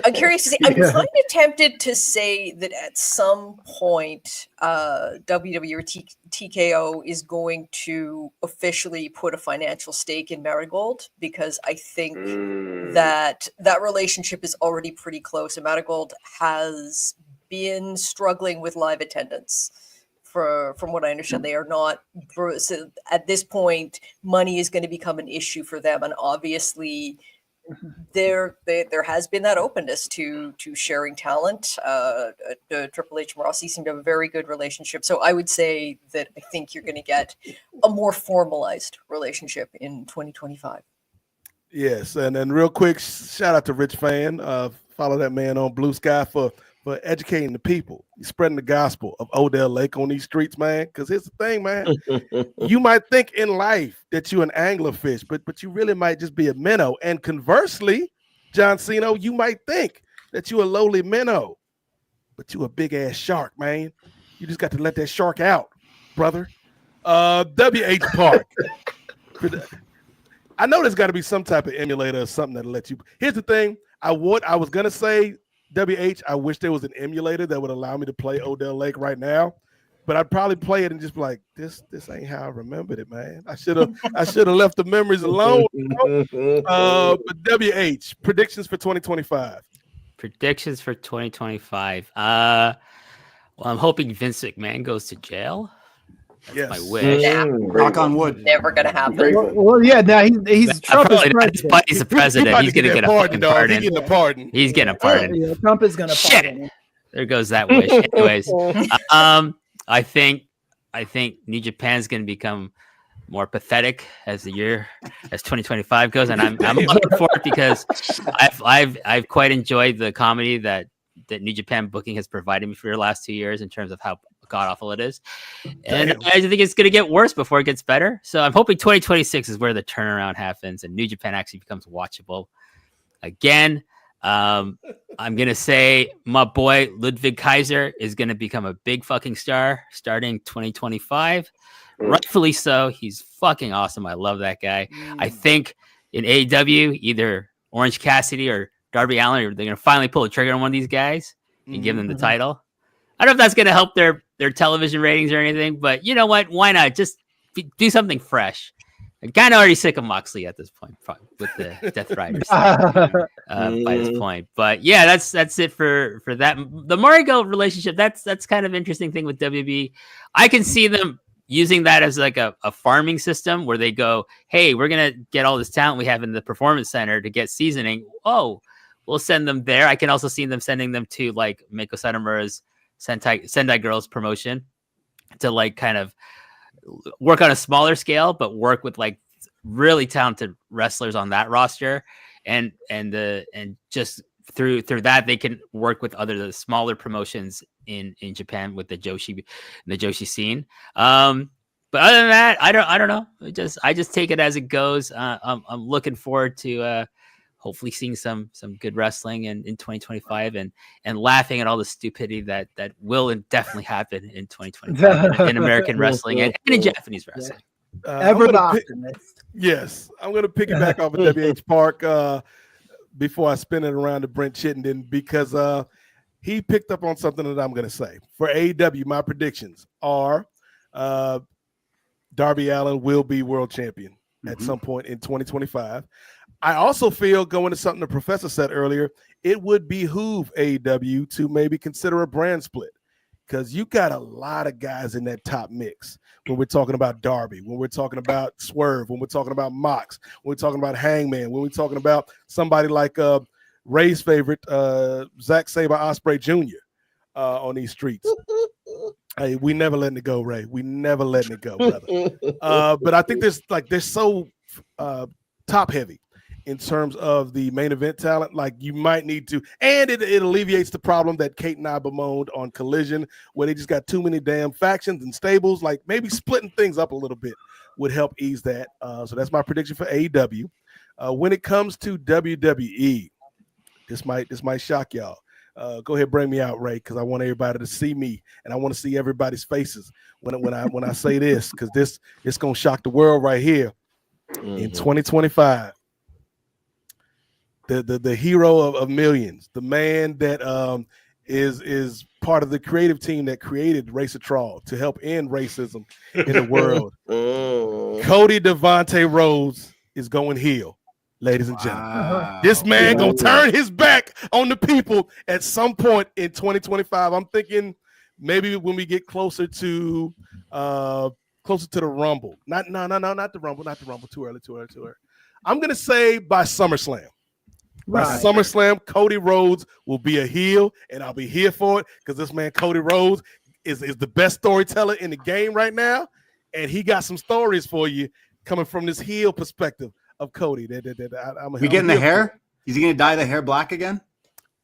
I'm curious to see. I'm kind of tempted to say that at some point, WWE or TKO is going to officially put a financial stake in Marigold, because I think that relationship is already pretty close. And Marigold has been struggling with live attendance. From what I understand, they are not. So at this point, money is going to become an issue for them, and obviously, there has been that openness to sharing talent. Triple H and Rossi seem to have a very good relationship, so I would say that I think you're going to get a more formalized relationship in 2025. Yes, and then real quick, shout out to Rich Fan. Follow that man on Blue Sky for educating the people. You're spreading the gospel of Odell Lake on these streets, man. Because here's the thing, man. You might think in life that you're an anglerfish, but you really might just be a minnow. And conversely, John Cena, you might think that you're a lowly minnow, but you're a big-ass shark, man. You just got to let that shark out, brother. W.H. Park. I know there's got to be some type of emulator or something that'll let you. Here's the thing. I was going to say, WH, I wish there was an emulator that would allow me to play Odell Lake right now, but I'd probably play it and just be like, this ain't how I remembered it, man. I should have left the memories alone. But WH, predictions for 2025. Predictions for 2025. Well, I'm hoping Vince McMahon goes to jail. That's my wish. Knock on wood. Never gonna happen. Well, yeah. Now he's Trump is president. He's the president. He's gonna get a fucking pardon. He's getting a pardon. He's getting a pardon. Yeah, Trump is gonna pardon. There goes that wish. Anyways, I think New Japan's gonna become more pathetic as 2025 goes, and I'm looking for it because I've quite enjoyed the comedy that New Japan booking has provided me for the last 2 years in terms of how god awful it is, and I think it's going to get worse before it gets better. So I'm hoping 2026 is where the turnaround happens and New Japan actually becomes watchable again. I'm going to say my boy Ludwig Kaiser is going to become a big fucking star starting 2025. Rightfully so. He's fucking awesome. I love that guy. I think in AEW, either Orange Cassidy or Darby Allin, they're going to finally pull the trigger on one of these guys and give them the title. I don't know if that's going to help their television ratings or anything, but you know what? Why not? Just do something fresh. I'm kind of already sick of Moxley at this point with the Death Riders by this point. But yeah, that's it for that. The Marigo relationship, that's kind of interesting thing with WB. I can see them using that as like a farming system where they go, hey, we're going to get all this talent we have in the performance center to get seasoning. Oh, we'll send them there. I can also see them sending them to like Meiko Satomura's Sendai Girls promotion to like kind of work on a smaller scale, but work with like really talented wrestlers on that roster. And just through that, they can work with the smaller promotions in Japan with the Joshi scene. But other than that, I don't know. I just take it as it goes. I'm looking forward to hopefully seeing some good wrestling in 2025 and laughing at all the stupidity that will definitely happen in 2025 in American wrestling and in Japanese wrestling. Ever the optimist. Yes, I'm going to piggyback off of WH Park before I spin it around to Brent Chittenden because he picked up on something that I'm going to say. For AEW, my predictions are Darby Allin will be world champion at some point in 2025. I also feel, going to something the professor said earlier, it would behoove AEW to maybe consider a brand split because you got a lot of guys in that top mix when we're talking about Darby, when we're talking about Swerve, when we're talking about Mox, when we're talking about Hangman, when we're talking about somebody like Ray's favorite, Zack Sabre Ospreay Jr. On these streets. Hey, we never letting it go, Ray. We never letting it go, brother. But I think they're so top heavy in terms of the main event talent. Like you might need to, and it alleviates the problem that Kate and I bemoaned on Collision, where they just got too many damn factions and stables. Like maybe splitting things up a little bit would help ease that. So that's my prediction for AEW. When it comes to WWE, this might shock y'all. Go ahead, bring me out, Ray, because I want everybody to see me, and I want to see everybody's faces when I say this, because it's gonna shock the world right here. In 2025, the hero of millions, the man that is part of the creative team that created Race-A-Trawl to help end racism in the world. Cody Devontae Rhodes is going heel. Ladies and gentlemen, this man gonna turn his back on the people at some point in 2025. I'm thinking maybe when we get closer to the Rumble. Not the Rumble. Too early. I'm gonna say by SummerSlam. By SummerSlam, Cody Rhodes will be a heel, and I'll be here for it because this man Cody Rhodes is the best storyteller in the game right now, and he got some stories for you coming from this heel perspective of Cody. We getting the hair? Is he gonna dye the hair black again?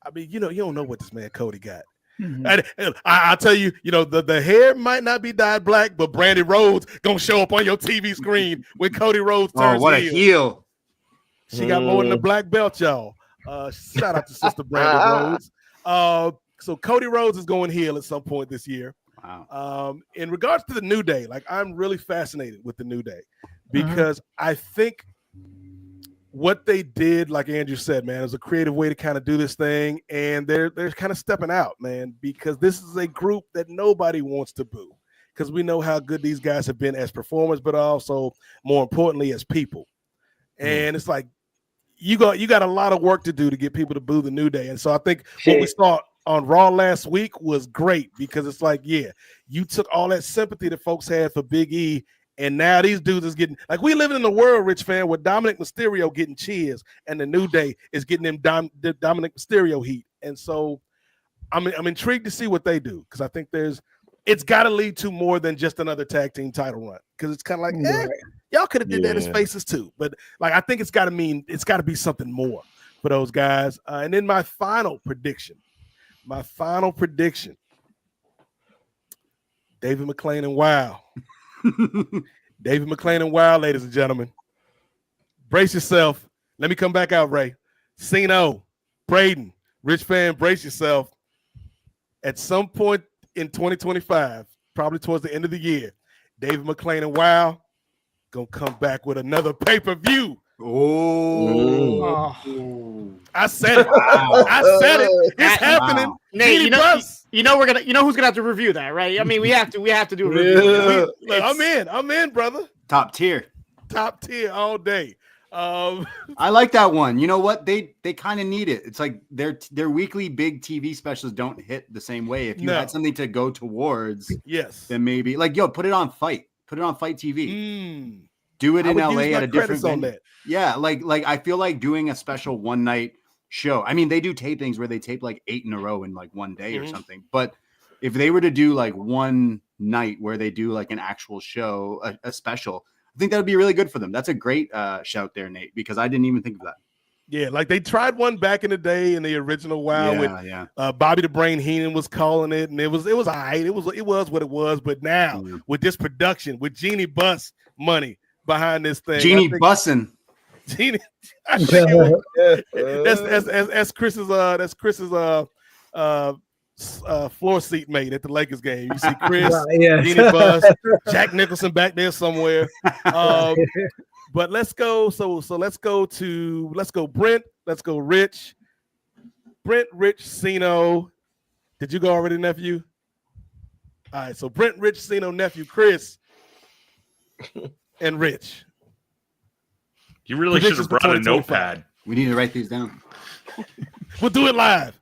I mean, you don't know what this man Cody got. And I'll tell you, the hair might not be dyed black, but Brandy Rhodes gonna show up on your TV screen when Cody Rhodes turns what a heel. She got more than a black belt, y'all. Shout out to Sister Brandy Rhodes. So Cody Rhodes is going heel at some point this year. Wow. In regards to the New Day, like I'm really fascinated with the New Day because I think what they did, like Andrew said, man, is a creative way to kind of do this thing, and they're kind of stepping out, man, because this is a group that nobody wants to boo because we know how good these guys have been as performers, but also more importantly as people. And it's like you got a lot of work to do to get people to boo the New Day. And so I think what we saw on Raw last week was great because it's like, yeah, you took all that sympathy that folks had for Big E, and now these dudes is getting, like, we living in a world, Rich fan, where Dominic Mysterio getting cheers and the New Day is getting them Dominic Mysterio heat. And so I'm intrigued to see what they do because I think there's it's got to lead to more than just another tag team title run, because it's kind of like, y'all could have did that as faces too. But like, I think it's got to be something more for those guys. And then my final prediction, David McClain and Wow. David McClain and Wow, ladies and gentlemen. Brace yourself. Let me come back out, Ray. Cino, Braden, Rich Fan, brace yourself. At some point in 2025, probably towards the end of the year, David McClain and Wow gonna come back with another pay-per-view. Oh. I said it. I said it. It's happening. Wow. Nate, you know who's gonna have to review that, right? I mean, we have to do a review. I'm in, brother. Top tier all day. I like that one. You know what? They kind of need it. It's like their weekly big TV specials don't hit the same way. If you had something to go towards, then maybe like put it on Fight. Put it on Fight TV. Do it in LA at a different venue. Yeah, like I feel like doing a special one night show. I mean, they do tapings where they tape like 8 in a row in like one day or something. But if they were to do like one night where they do like an actual show, a special, I think that would be really good for them. That's a great shout there, Nate, because I didn't even think of that. Yeah, like they tried one back in the day in the original WoW with Bobby the Brain Heenan was calling it, and it was all right. It was what it was. But now with this production, with Jeannie Buss money behind this thing, Jeannie Bussin'. Jeannie, that's Chris's floor seat mate at the Lakers game. You see Chris, Jeannie Buss, Jack Nicholson back there somewhere. But let's go. So let's go Brent. Let's go Rich. Brent, Rich, Cino. Did you go already, nephew? All right. So Brent, Rich, Cino, nephew, Chris, and Rich. You really should have brought a notepad. We need to write these down. We'll do it live.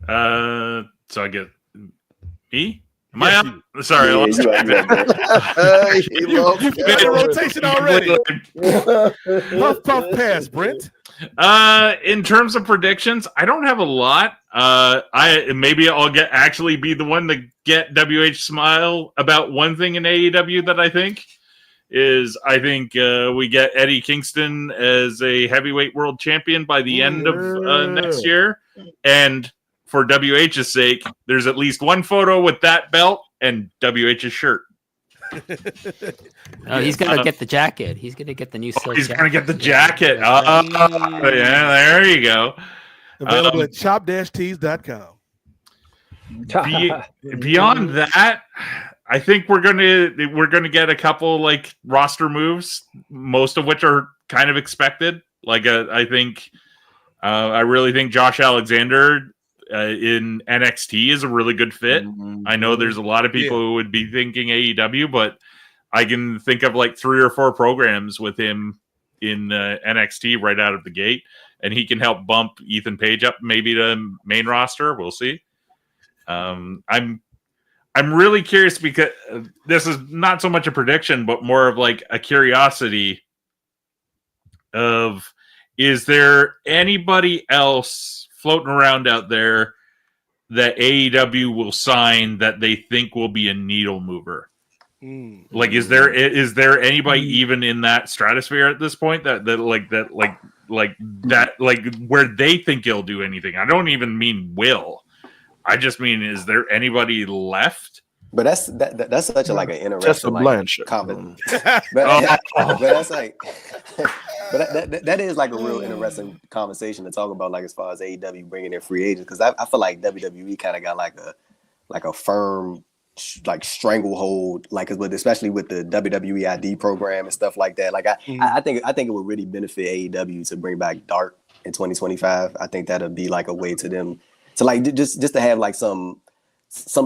So I get me. Am I up? Sorry, I lost you've been in rotation already. Puff pass, Brent. In terms of predictions, I don't have a lot. I'll actually be the one to get WH smile about one thing in AEW that I think we get Eddie Kingston as a heavyweight world champion by the end of next year, and for WH's sake, there's at least one photo with that belt and WH's shirt. He's gonna get the jacket. He's gonna get the new silk. He's gonna get the jacket. Yeah, there you go. Available at shop-tees.com. Beyond that, I think we're gonna get a couple like roster moves, most of which are kind of expected. Like I really think Josh Alexander in NXT is a really good fit. I know there's a lot of people who would be thinking AEW, but I can think of like 3 or 4 programs with him in NXT right out of the gate, and he can help bump Ethan Page up maybe to main roster. We'll see. I'm really curious because this is not so much a prediction, but more of like a curiosity of, is there anybody else floating around out there that AEW will sign that they think will be a needle mover? Like, is there anybody even in that stratosphere at this point that where they think he'll do anything? I don't even mean will. I just mean, is there anybody left? But that's such a, like an interesting Tessa Blanchard. comment. But that's like, but that is like a real interesting conversation to talk about, like as far as AEW bringing in free agents, because I feel like WWE kind of got like a firm like stranglehold, like especially with the WWE ID program and stuff like that. Like I think it would really benefit AEW to bring back Dark in 2025. I think that'd be like a way to them to like just to have like some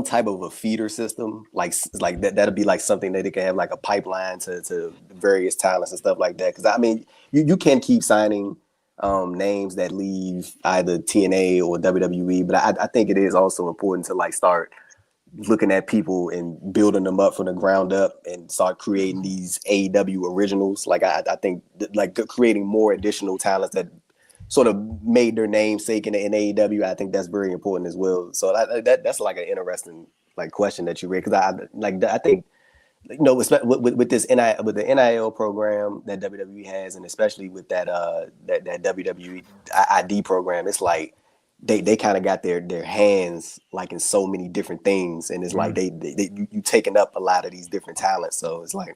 type of a feeder system, like that'll be like something that they can have like a pipeline to various talents and stuff like that. Because I mean, you can keep signing names that leave either TNA or WWE, but I think it is also important to like start looking at people and building them up from the ground up and start creating these AEW originals. Like I think like creating more additional talents that sort of made their namesake in AEW. I think that's very important as well. So that's like an interesting like question that you read, because I think, you know, with the NIL program that WWE has, and especially with that WWE ID program, it's like they kind of got their hands like in so many different things, and it's like you taking up a lot of these different talents. So it's like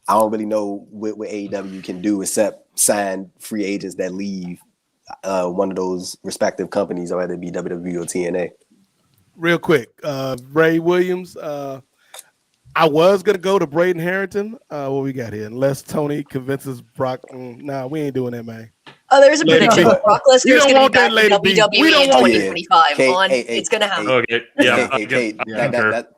I don't really know what AEW can do except sign free agents that leave one of those respective companies, or whether it be WWE or TNA. Real quick, Ray Williams. I was gonna go to Braden Harrington. What we got here? Unless Tony convinces Brock. Nah, we ain't doing that, man. Oh, there's a prediction. Brock Lesnar is going to be back in WWE in 2025. It's going to happen. Okay,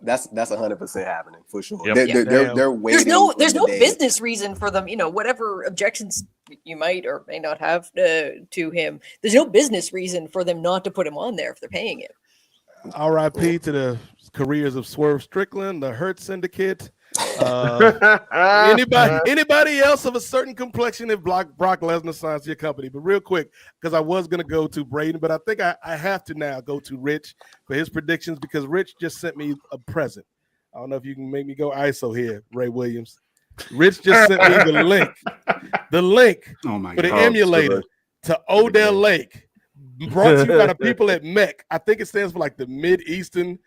that's 100% happening for sure. Yep. They're waiting. There's no business reason for them. You know, whatever objections you might or may not have to him, there's no business reason for them not to put him on there if they're paying him. R.I.P. to the careers of Swerve Strickland, the Hurt Syndicate. Anybody else of a certain complexion if Brock Lesnar signs your company. But real quick, because I was going to go to Braden, but I think I have to now go to Rich for his predictions, because Rich just sent me a present. I don't know if you can make me go ISO here, Ray Williams. Rich just sent me the link for the emulator to Odell Lake, brought to you by the people at MEC. I think it stands for like the Mid-Eastern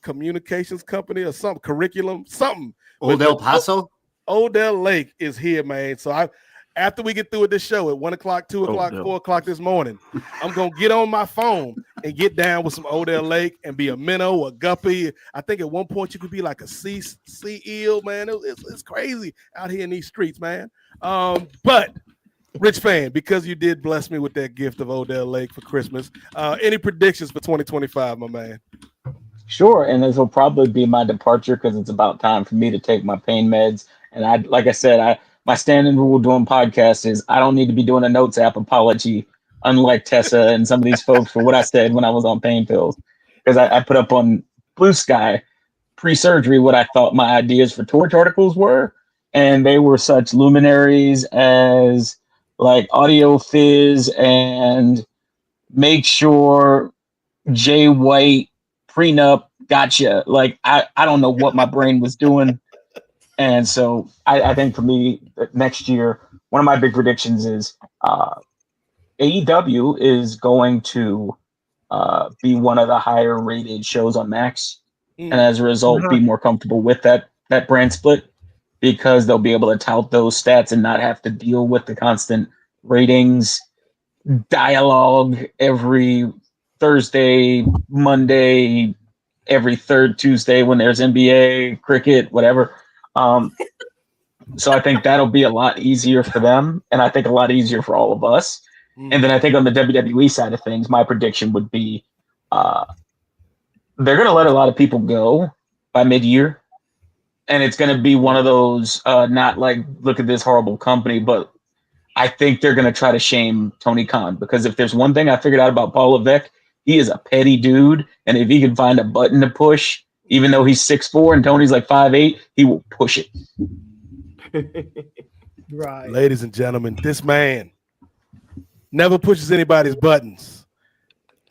Communications Company or something, curriculum, something. Old El Paso? Odell Lake is here, man. So after we get through with this show at 1 o'clock, 2 o'clock, 4 o'clock this morning, I'm going to get on my phone and get down with some Odell Lake and be a minnow, a guppy. I think at one point you could be like a sea eel, man. It's crazy out here in these streets, man. But Rich Fan, because you did bless me with that gift of Odell Lake for Christmas, any predictions for 2025, my man? Sure, and this will probably be my departure because it's about time for me to take my pain meds. And like I said, my standing rule doing podcasts is I don't need to be doing a notes app apology, unlike Tessa and some of these folks, for what I said when I was on pain pills. Because I put up on Blue Sky pre-surgery what I thought my ideas for Torch articles were, and they were such luminaries as like Audio Fizz and Make Sure, Jay White, Prenup, gotcha. Like I don't know what my brain was doing. And so I think for me next year, one of my big predictions is AEW is going to be one of the higher rated shows on Max. And as a result, be more comfortable with that brand split, because they'll be able to tout those stats and not have to deal with the constant ratings dialogue every Thursday, Monday, every third Tuesday when there's NBA, cricket, whatever. So I think that'll be a lot easier for them, and I think a lot easier for all of us. And then I think on the WWE side of things, my prediction would be they're going to let a lot of people go by mid-year, and it's going to be one of those not like, look at this horrible company, but I think they're going to try to shame Tony Khan, because if there's one thing I figured out about Paul Levesque, he is a petty dude, and if he can find a button to push, even though he's 6'4" and Tony's like 5'8", he will push it. Right. Ladies and gentlemen, this man never pushes anybody's buttons.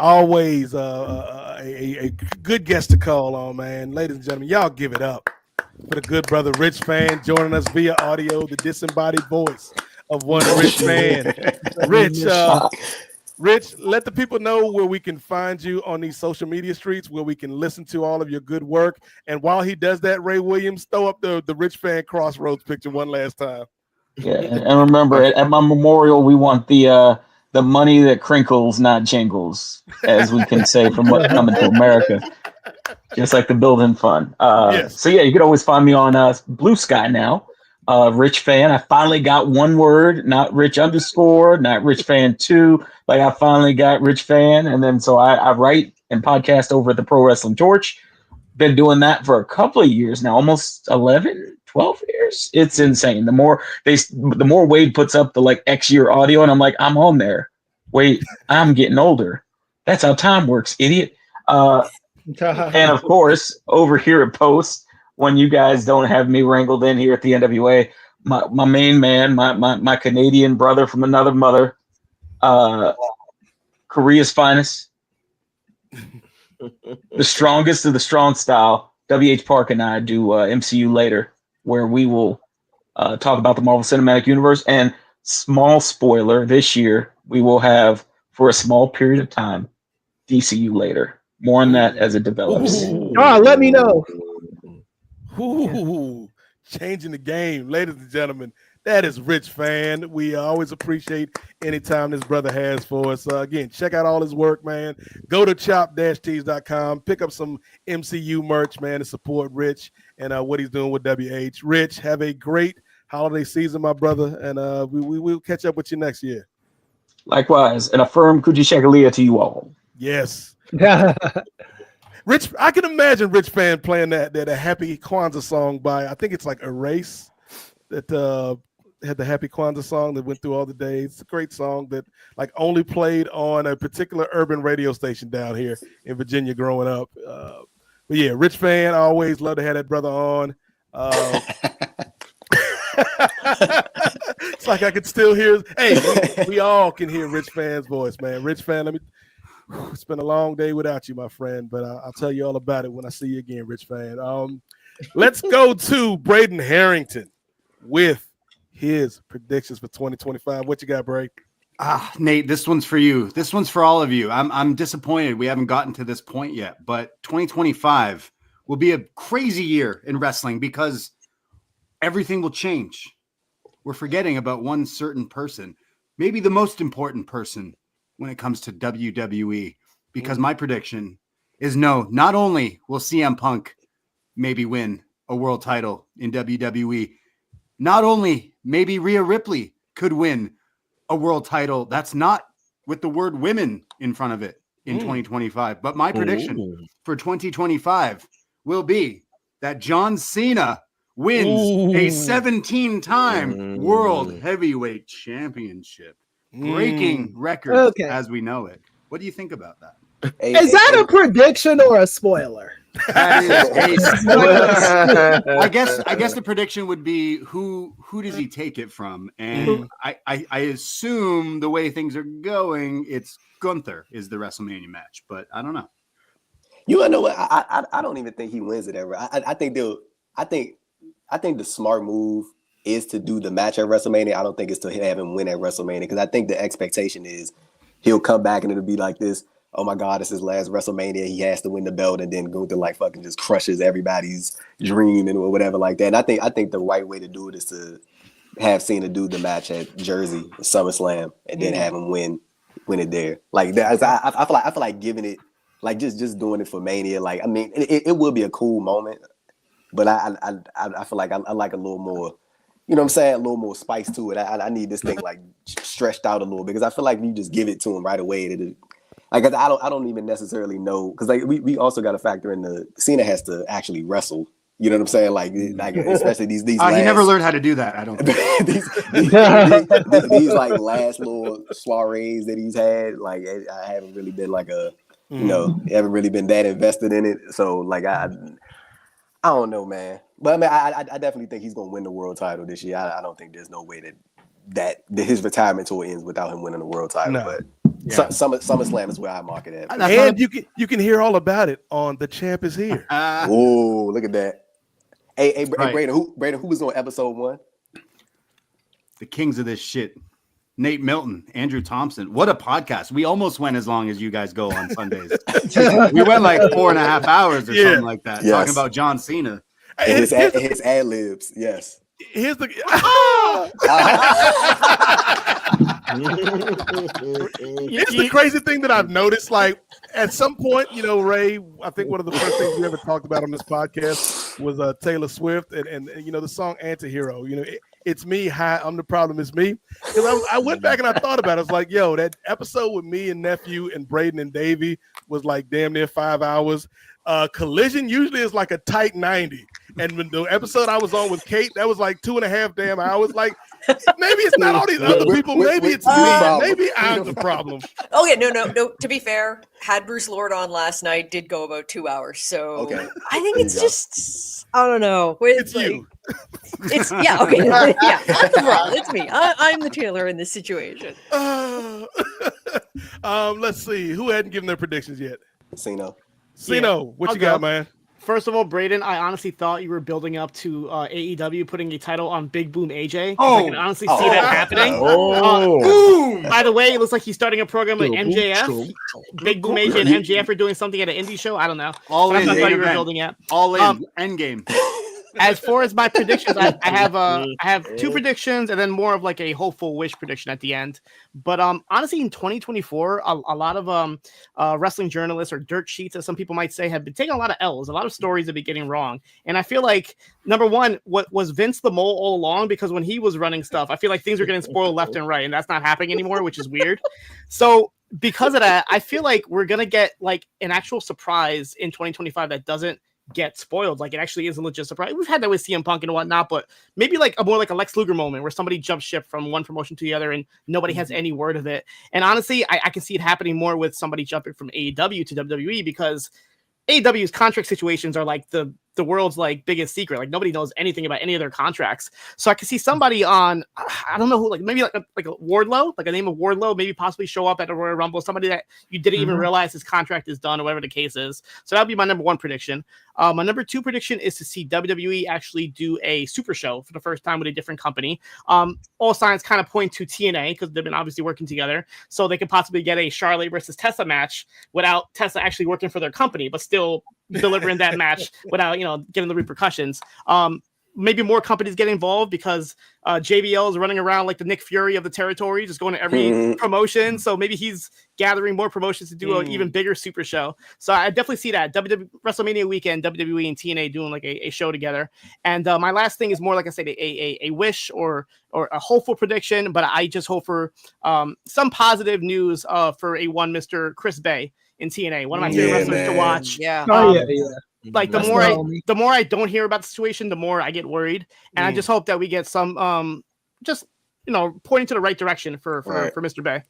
Always a good guest to call on, man. Ladies and gentlemen, y'all give it up for the good brother Rich Fan joining us via audio, the disembodied voice of one Rich Fan. Rich, let the people know where we can find you on these social media streets, where we can listen to all of your good work. And while he does that, Ray Williams, throw up the Rich Fan Crossroads picture one last time. Yeah, and remember, at my memorial, we want the money that crinkles, not jingles, as we can say from Coming to America. Just like the building fund. Yes. So yeah, you can always find me on Blue Sky now. Rich Fan. I finally got one word, not Rich _, not Rich Fan 2. Like I finally got Rich Fan, and then so I write and podcast over at the Pro Wrestling Torch. Been doing that for a couple of years now, almost 11, 12 years. It's insane. The more Wade puts up the like X year audio, and I'm like, I'm on there. Wait, I'm getting older. That's how time works, idiot. And of course, over here at Post, when you guys don't have me wrangled in here at the NWA, my main man, my Canadian brother from another mother, Korea's finest, the strongest of the strong style. WH Park and I do MCU later, where we will talk about the Marvel Cinematic Universe. And small spoiler, this year we will have, for a small period of time, DCU later. More on that as it develops. Let me know. Ooh, changing the game, ladies and gentlemen. That is Rich Fan. We always appreciate any time this brother has for us. Again, check out all his work, man. Go to chop-tees.com. Pick up some MCU merch, man, to support Rich and what he's doing with WH. Rich, have a great holiday season, my brother, and we'll catch up with you next year. Likewise, and a firm Kujichagulia to you all. Yes. Rich, I can imagine Rich Fan playing that Happy Kwanzaa song by, I think it's like Erase, that had the Happy Kwanzaa song that went through all the days. It's a great song that like only played on a particular urban radio station down here in Virginia growing up. But yeah, Rich Fan, I always love to have that brother on. It's like I could still hear. Hey, we all can hear Rich Fan's voice, man. Rich Fan, it's been a long day without you, my friend, but I'll tell you all about it when I see you again, Rich Fan. Let's go to Braden Harrington with his predictions for 2025. What you got, Bray? Nate, this one's for you. This one's for all of you. I'm disappointed we haven't gotten to this point yet, but 2025 will be a crazy year in wrestling because everything will change. We're forgetting about one certain person, maybe the most important person when it comes to WWE, because my prediction is no, not only will CM Punk maybe win a world title in WWE, not only maybe Rhea Ripley could win a world title that's not with the word women in front of it in 2025, but my prediction for 2025 will be that John Cena wins a 17-time World Heavyweight Championship, breaking records as we know it. What do you think about that? Is that a prediction or a spoiler? That is a spoiler. I guess the prediction would be who does he take it from? And I assume the way things are going, it's Gunther is the WrestleMania match, but I don't know. You wanna know what? I don't even think he wins it ever. I think the smart move is to do the match at WrestleMania. I don't think it's to have him win at WrestleMania because I think the expectation is he'll come back and it'll be like this. Oh my God, it's his last WrestleMania. He has to win the belt, and then Gunther like fucking just crushes everybody's dream and whatever like that. And I think the right way to do it is to have Cena do the match at Jersey, SummerSlam, and then have him win it there. Like that, I feel like giving it, like just doing it for Mania. Like I mean, it would be a cool moment, but I feel like I like a little more. You know what I'm saying? A little more spice to it. I need this thing like stretched out a little bit because I feel like if you just give it to him right away, I don't even necessarily know because like we also got to factor in the Cena has to actually wrestle. You know what I'm saying? Like especially these. He never learned how to do that. I don't. these like last little soirees that he's had. Like I haven't really been like haven't really been that invested in it. So like I don't know, man. But I mean, I definitely think he's gonna win the world title this year. I don't think there's no way that his retirement tour ends without him winning the world title. No. But SummerSlam is where I mark it at. And you can hear all about it on The Champ Is Here. Oh, look at that. Hey, Braden, who was on episode 1? The kings of this shit. Nate Milton, Andrew Thompson. What a podcast. We almost went as long as you guys go on Sundays. We went like 4.5 hours or something like that, talking about John Cena. And his ad libs, yes. Here's the Here's the crazy thing that I've noticed. Like at some point, Ray, I think one of the first things we ever talked about on this podcast was Taylor Swift and the song Antihero. It's me. Hi, I'm the problem. It's me. Because I went back and I thought about it. I was like, yo, that episode with me and nephew and Braden and Davey was like damn near 5 hours. Collision usually is like a tight 90. And when the episode I was on with Kate, that was like 2.5 damn hours. Like Maybe it's not all these other people. Maybe it's me. Maybe I'm the problem. Okay, no. To be fair, had Bruce Lord on last night, did go about 2 hours. So I think it's just, I don't know. It's like, you. It's okay. Yeah, I'm the problem. It's me. I'm the Taylor in this situation. Let's see. Who hadn't given their predictions yet? Cino, what you got, man? First of all, Braden, I honestly thought you were building up to AEW putting a title on Big Boom AJ. I can honestly see that happening. Boom! By the way, it looks like he's starting a program with MJF. Big Boom AJ and MJF are doing something at an indie show. I don't know. All in. I thought you were building it. All in. Endgame. As far as my predictions, I have two predictions and then more of like a hopeful wish prediction at the end. But honestly, in 2024, a lot of wrestling journalists or dirt sheets, as some people might say, have been taking a lot of L's. A lot of stories have been getting wrong. And I feel like, number one, what was Vince the Mole all along? Because when he was running stuff, I feel like things are getting spoiled left and right, and that's not happening anymore, which is weird. So because of that, I feel like we're going to get like an actual surprise in 2025 that doesn't get spoiled. Like it actually is a legit surprise. We've had that with CM Punk and whatnot, but maybe like more like a Lex Luger moment where somebody jumps ship from one promotion to the other and nobody has any word of it. And honestly, I can see it happening more with somebody jumping from AEW to WWE because AEW's contract situations are like the world's like biggest secret. Like nobody knows anything about any of their contracts. So I could see somebody on, I don't know who, like maybe like a Wardlow, like a name of Wardlow, maybe possibly show up at a Royal Rumble, somebody that you didn't even realize his contract is done or whatever the case is. So that'd be my number one prediction. My number two prediction is to see WWE actually do a super show for the first time with a different company. All signs kind of point to TNA because they've been obviously working together. So they could possibly get a Charlotte versus Tessa match without Tessa actually working for their company, but still delivering that match without, getting the repercussions. Maybe more companies get involved because JBL is running around like the Nick Fury of the territory, just going to every promotion. So maybe he's gathering more promotions to do an even bigger super show. So I definitely see that WrestleMania weekend, WWE and TNA doing like a show together. And my last thing is more, like I said, a wish or a hopeful prediction, but I just hope for some positive news for one Mr. Chris Bay in TNA, one of my favorite wrestlers to watch. Like the more I don't hear about the situation, the more I get worried, and I just hope that we get some pointing to the right direction for Mr. Bay.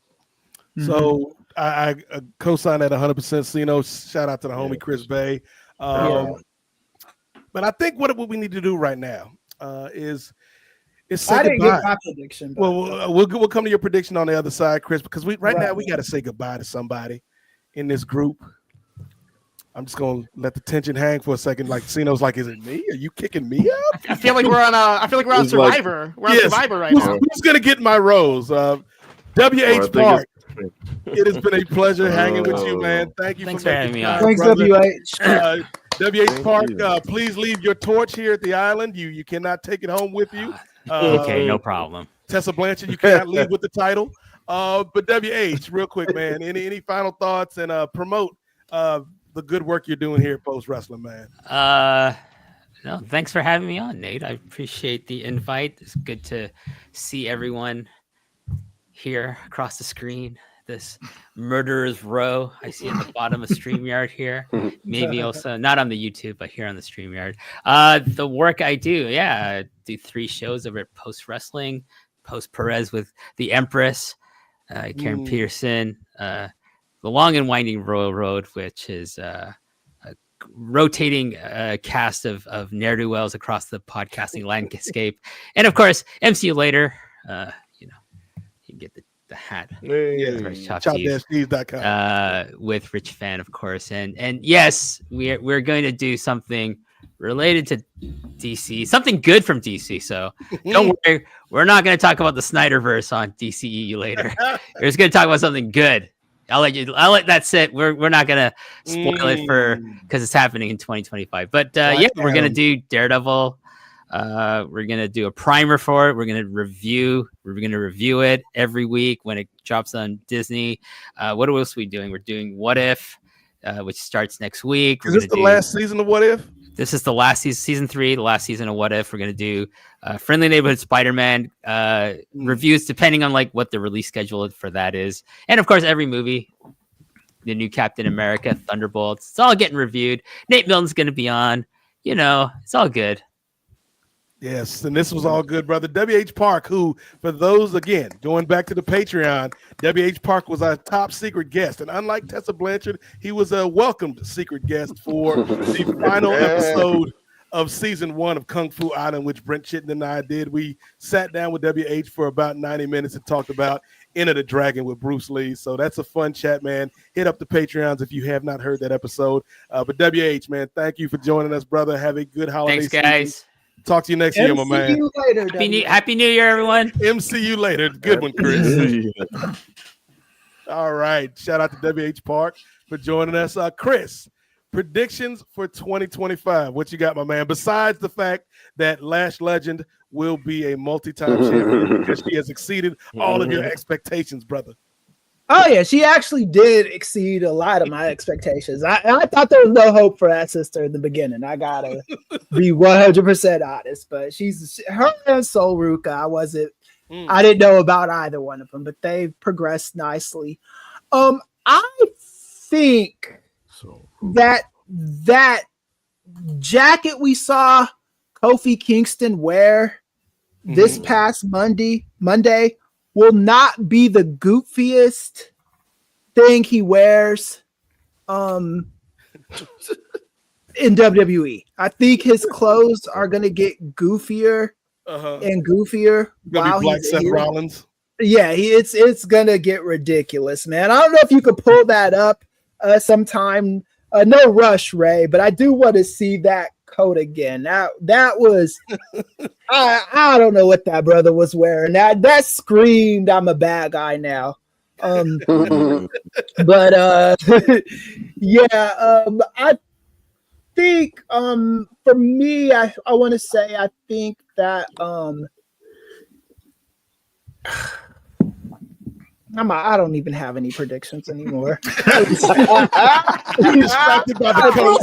So I co-sign that 100%. Shout out to the homie Chris Bay. But I think what we need to do right now is say I didn't goodbye. get my prediction. Well, we'll come to your prediction on the other side, Chris, because now we got to say goodbye to somebody in this group. I'm just gonna let the tension hang for a second. Like Cino's like, is it me? Are you kicking me out? I feel like we're on Survivor. We're on Survivor right now. Who's gonna get my rose? WH Park. It has been a pleasure hanging with you, man. Thanks for having me on. Thanks, WH. WH Park, please leave your torch here at the island. You cannot take it home with you. Okay, no problem. Tessa Blanchard, you cannot leave with the title. But WH, real quick, man. Any final thoughts and promote the good work you're doing here at Post Wrestling, man. No, thanks for having me on, Nate. I appreciate the invite. It's good to see everyone here across the screen. This murderer's row I see at the bottom of StreamYard here. Maybe also not on the YouTube, but here on the StreamYard. The work I do, I do 3 shows over at Post Wrestling, Post Perez with the Empress, Karen Peterson, The Long and Winding Royal Road, which is a rotating cast of ne'er-do-wells across the podcasting landscape. And of course, MC Later, you can get the hat. Chop-Steve.com. With Rich Fan, of course. And yes, we're going to do something related to DC, something good from DC. So don't worry, we're not going to talk about the Snyderverse on DCEU later. We're just going to talk about something good. I'll let that sit. We're not gonna spoil it because it's happening in 2025. But we're gonna do Daredevil. We're gonna do a primer for it. We're gonna review it every week when it drops on Disney. What else are we doing? We're doing What If, which starts next week. Is this the last season of What If? This is the last season, season 3, the last season of What If. We're going to do Friendly Neighborhood Spider-Man reviews, depending on like what the release schedule for that is. And of course, every movie, the new Captain America, Thunderbolts, it's all getting reviewed. Nate Milton's going to be on, it's all good. Yes, and this was all good, brother. W.H. Park, who, for those, again, going back to the Patreon, W.H. Park was our top secret guest. And unlike Tessa Blanchard, he was a welcomed secret guest for the final episode of season 1 of Kung Fu Island, which Brent Chitton and I did. We sat down with W.H. for about 90 minutes and talked about Enter the Dragon with Bruce Lee. So that's a fun chat, man. Hit up the Patreons if you have not heard that episode. But W.H., man, thank you for joining us, brother. Have a good holiday Thanks, guys. season. Talk to you next year, my man. You later, Happy New Year, everyone. MCU later. Good one, Chris. All right. Shout out to W.H. Park for joining us. Chris, predictions for 2025. What you got, my man? Besides the fact that Lash Legend will be a multi-time champion because she has exceeded all of your expectations, brother. Oh yeah, she actually did exceed a lot of my expectations. I thought there was no hope for that sister in the beginning. I gotta be 100% honest, but her and Sol Ruka. I didn't know about either one of them, but they've progressed nicely. I think that jacket we saw Kofi Kingston wear this past Monday will not be the goofiest thing he wears in WWE. I think his clothes are going to get goofier and goofier. Gonna be Black Seth Rollins. Yeah, it's going to get ridiculous, man. I don't know if you could pull that up sometime. No rush, Ray, but I do want to see that coat again. That was I don't know what that brother was wearing. That screamed I'm a bad guy now. But yeah, I think for me, I want to say I think that I don't even have any predictions anymore. It's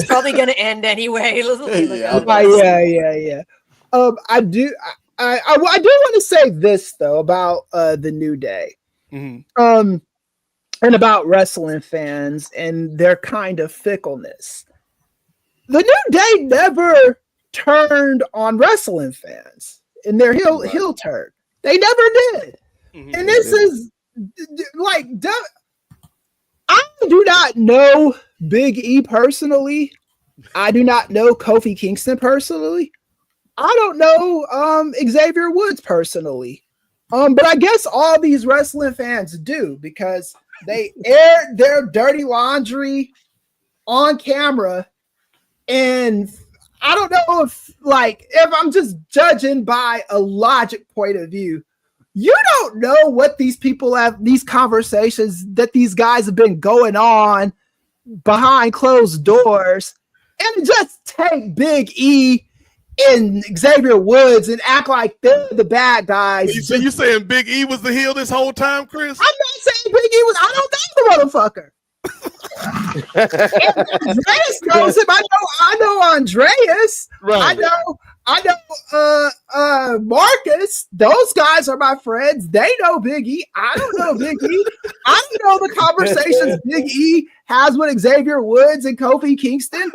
probably going to end anyway. Yeah. I do want to say this though about the New Day, and about wrestling fans and their kind of fickleness. The New Day never turned on wrestling fans in their heel turn. They never did, and this is. Like, I do not know Big E personally. I do not know Kofi Kingston personally. I don't know Xavier Woods personally. But I guess all these wrestling fans do because they aired their dirty laundry on camera. And I don't know if I'm just judging by a logic point of view. You don't know what these people have, these conversations that these guys have been going on behind closed doors, and just take Big E and Xavier Woods and act like they're the bad guys. So you saying Big E was the heel this whole time, Chris? I'm not saying Big E was. I don't know the motherfucker. Andreas knows him. I know Andreas. Right. I know Marcus. Those guys are my friends. They know Big E. I don't know Big E. I don't know the conversations Big E has with Xavier Woods and Kofi Kingston.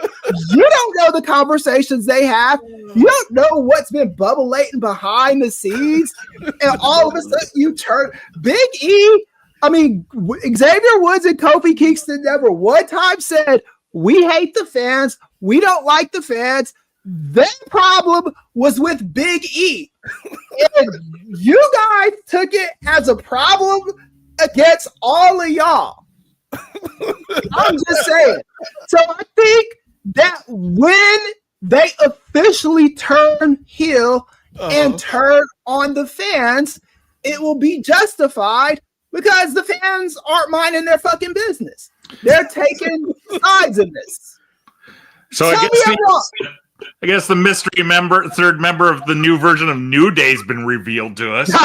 You don't know the conversations they have. You don't know what's been bubbling behind the scenes. And all of a sudden you turn Big E. I mean, Xavier Woods and Kofi Kingston never one time said, we hate the fans. We don't like the fans. Their problem was with Big E. And you guys took it as a problem against all of y'all. I'm just saying. So I think that when they officially turn heel and turn on the fans, it will be justified because the fans aren't minding their fucking business. They're taking sides in this. So I guess the mystery third member of the new version of New Day has been revealed to us. Yeah,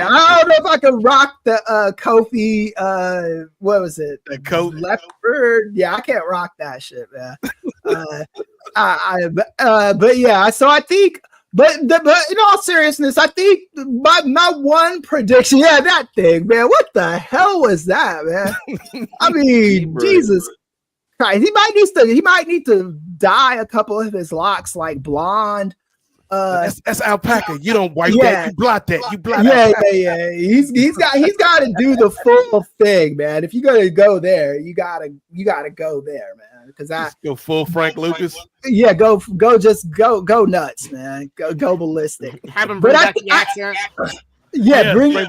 I don't know if I can rock the Kofi. What was it? The coat, leopard. Yeah, I can't rock that shit, man. But yeah. So I think, but in all seriousness, I think my one prediction. Yeah, that thing, man. What the hell was that, man? I mean, Jesus He might need to dye a couple of his locks like blonde. That's alpaca. You don't wipe that. You blot that. You blot. Yeah. He's got to do the full thing, man. If you're gonna go there, you gotta go there, man. Because go full Frank Lucas. Yeah, go nuts, man. Go ballistic. Have him bring back the accent. Bring back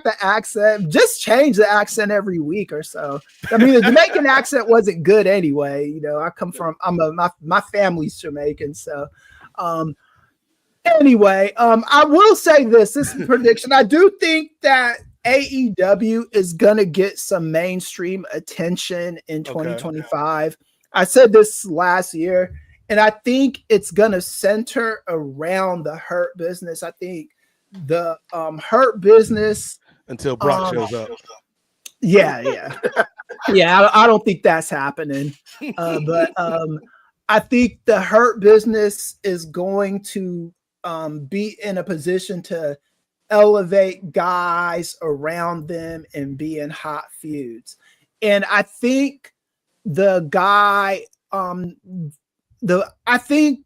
the accent. Just change the accent every week or so. I mean, the Jamaican accent wasn't good anyway. You know, my family's Jamaican, so anyway, I will say this is a prediction. I do think that AEW is gonna get some mainstream attention in 2025. I said this last year, and I think it's gonna center around the Hurt Business. I think the Hurt Business until Brock shows up. Yeah. I don't think that's happening. But I think the Hurt Business is going to be in a position to elevate guys around them and be in hot feuds. And I think I think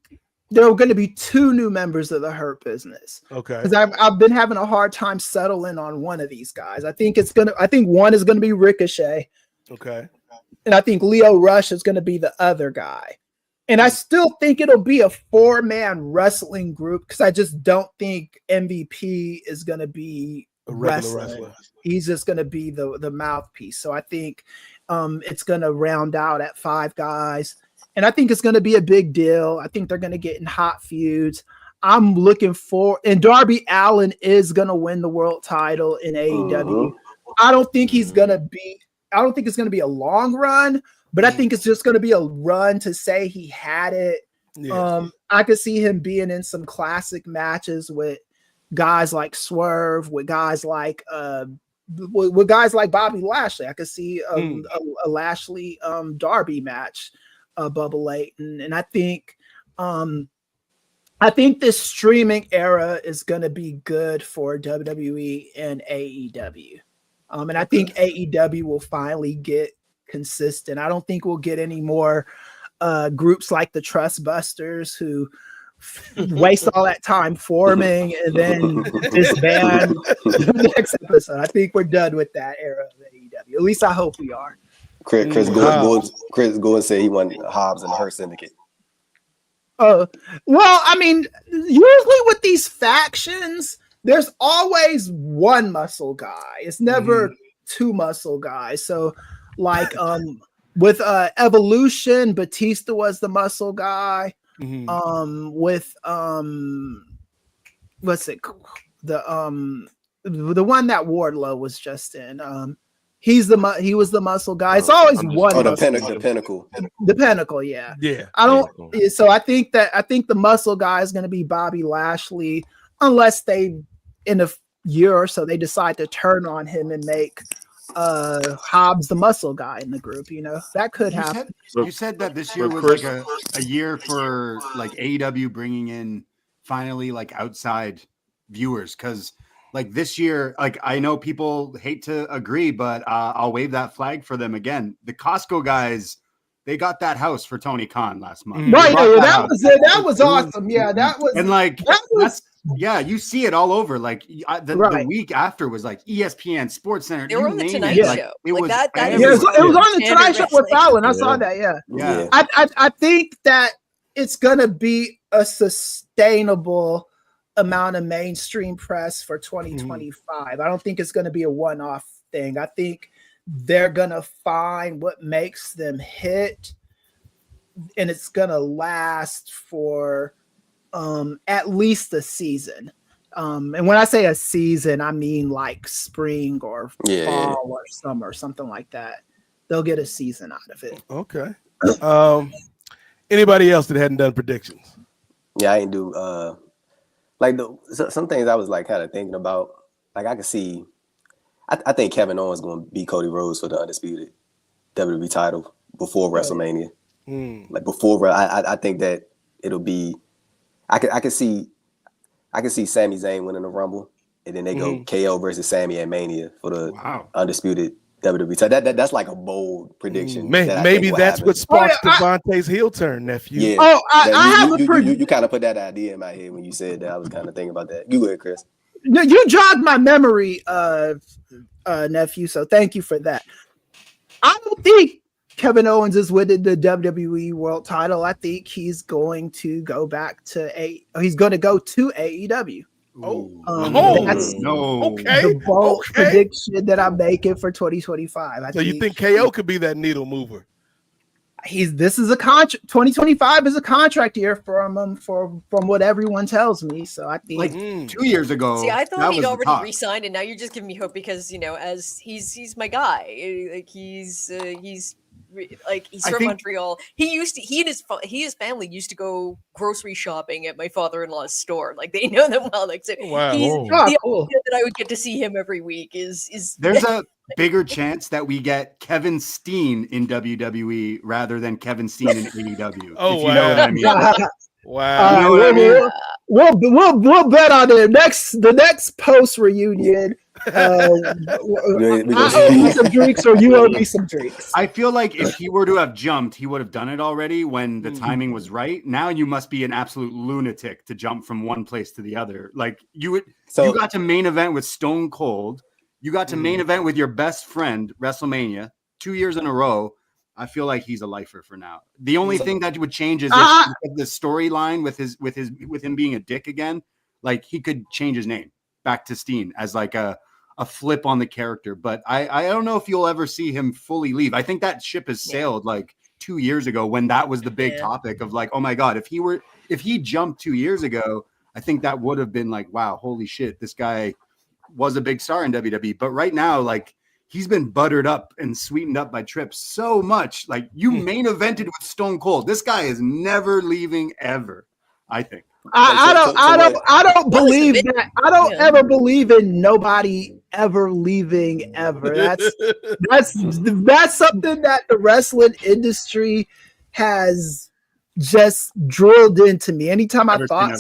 there are going to be 2 new members of the Hurt Business. Okay. Because I've been having a hard time settling on one of these guys. I think one is going to be Ricochet. Okay. And I think Leo Rush is going to be the other guy. And I still think it'll be a 4-man wrestling group because I just don't think MVP is going to be a regular wrestler. He's just going to be the mouthpiece. So I think it's going to round out at 5 guys. And I think it's going to be a big deal. I think they're going to get in hot feuds. I'm looking for, and Darby Allin is going to win the world title in AEW. I don't think it's going to be a long run, but I think it's just going to be a run to say he had it. Yeah. I could see him being in some classic matches with guys like Swerve, with guys like Bobby Lashley. I could see a Lashley Darby match. Bubba Layton, and I think this streaming era is going to be good for WWE and AEW, and I think AEW will finally get consistent. I don't think we'll get any more groups like the Trust Busters who waste all that time forming and then disband the next episode. I think we're done with that era of AEW. At least I hope we are. Chris Gordon said he wanted Hobbs and the Hurt Syndicate. Well, I mean, usually with these factions, there's always one muscle guy. It's never 2 muscle guys. So, like, with Evolution, Batista was the muscle guy. With what's it? The one that Wardlow was just in. He was the muscle guy. It's always one. The Pinnacle. The Pinnacle, yeah. Yeah. So I think the muscle guy is going to be Bobby Lashley, unless they, in a year or so, they decide to turn on him and make Hobbs the muscle guy in the group. You know, that could happen. You said that this year was like a year for like AEW bringing in finally like outside viewers, because like this year, like I know people hate to agree, but I'll wave that flag for them again. The Costco guys, they got that house for Tony Khan last month. Right, that was awesome. Yeah, that was, and like you see it all over. Like the week after was like ESPN, Sports Center. They were on the Tonight Show. Like, it was it was on the Tonight Show with Fallon. I saw that. Yeah. I think that it's gonna be a sustainable amount of mainstream press for 2025. I don't think it's going to be a one-off thing. I think they're going to find what makes them hit, and it's going to last for at least a season. And when I say a season, I mean like spring or fall or summer, something like that. They'll get a season out of it. Okay. Anybody else that hadn't done predictions? Yeah, I ain't do like some things I was like kind of thinking about. Like I could see, I think Kevin Owens going to beat Cody Rhodes for the undisputed WWE title before WrestleMania. Like before, I think that it'll be. I could see Sami Zayn winning the Rumble, and then they go KO versus Sami at Mania for the undisputed WWE. So that's like a bold prediction. Maybe that's what sparks Devontae's heel turn, nephew. Yeah. Oh, I have a prediction. You kind of put that idea in my head when you said that. I was kind of thinking about that. You go ahead, Chris. No, you jogged my memory, nephew. So thank you for that. I don't think Kevin Owens is winning the WWE World Title. I think he's going to go back to he's going to go to AEW. That's the bold prediction that I'm making for 2025. You think KO could be that needle mover? This is a contract. 2025 is a contract year from him, from what everyone tells me. So I think like 2 years ago. See, I thought he'd already re-signed, and now you're just giving me hope because as he's my guy. Like he's from Montreal. He and his family used to go grocery shopping at my father-in-law's store. Like they know them well. Like so wow. The idea that I would get to see him every week is there's a bigger chance that we get Kevin Steen in WWE rather than Kevin Steen in AEW. Oh, if you know what I mean. Wow. You know what I mean? We'll bet on the next post reunion. I owe me some drinks, or you owe me some drinks. I feel like if he were to have jumped, he would have done it already when the timing was right. Now you must be an absolute lunatic to jump from one place to the other. Like you got to main event with Stone Cold. You got to main event with your best friend, WrestleMania, 2 years in a row. I feel like he's a lifer for now. The only thing that would change is if the storyline with him being a dick again. Like he could change his name back to Steen as like a flip on the character. But I don't know if you'll ever see him fully leave. I think that ship has sailed like 2 years ago when that was the big topic of like, oh my God, if he jumped 2 years ago, I think that would have been like, wow, holy shit, this guy was a big star in WWE. But right now, like he's been buttered up and sweetened up by Trips so much. Like you main evented with Stone Cold. This guy is never leaving ever, I think. I don't believe that. I don't ever believe in nobody ever leaving ever. That's something that the wrestling industry has just drilled into me. Anytime I thought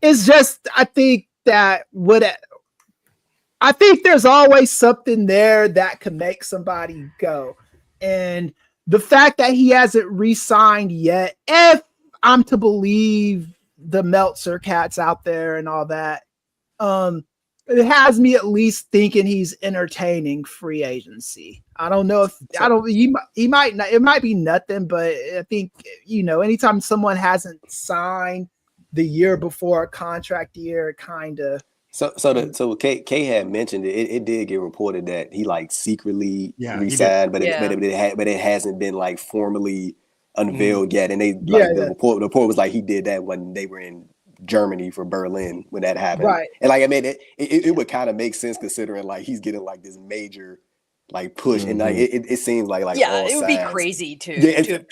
it's just I think there's always something there that could make somebody go, and the fact that he hasn't re-signed yet, if I'm to believe the Meltzer cats out there and all that, it has me at least thinking he's entertaining free agency. I don't know if he might not, it might be nothing, but I think anytime someone hasn't signed the year before a contract year, it kind of. So Kay had mentioned it did get reported that he like secretly resigned, but it hasn't been like formally unveiled yet. And the report was like he did that when they were in Germany for Berlin when that happened. Right. And like I mean it would kind of make sense considering like he's getting like this major like push and like it seems like it would be crazy to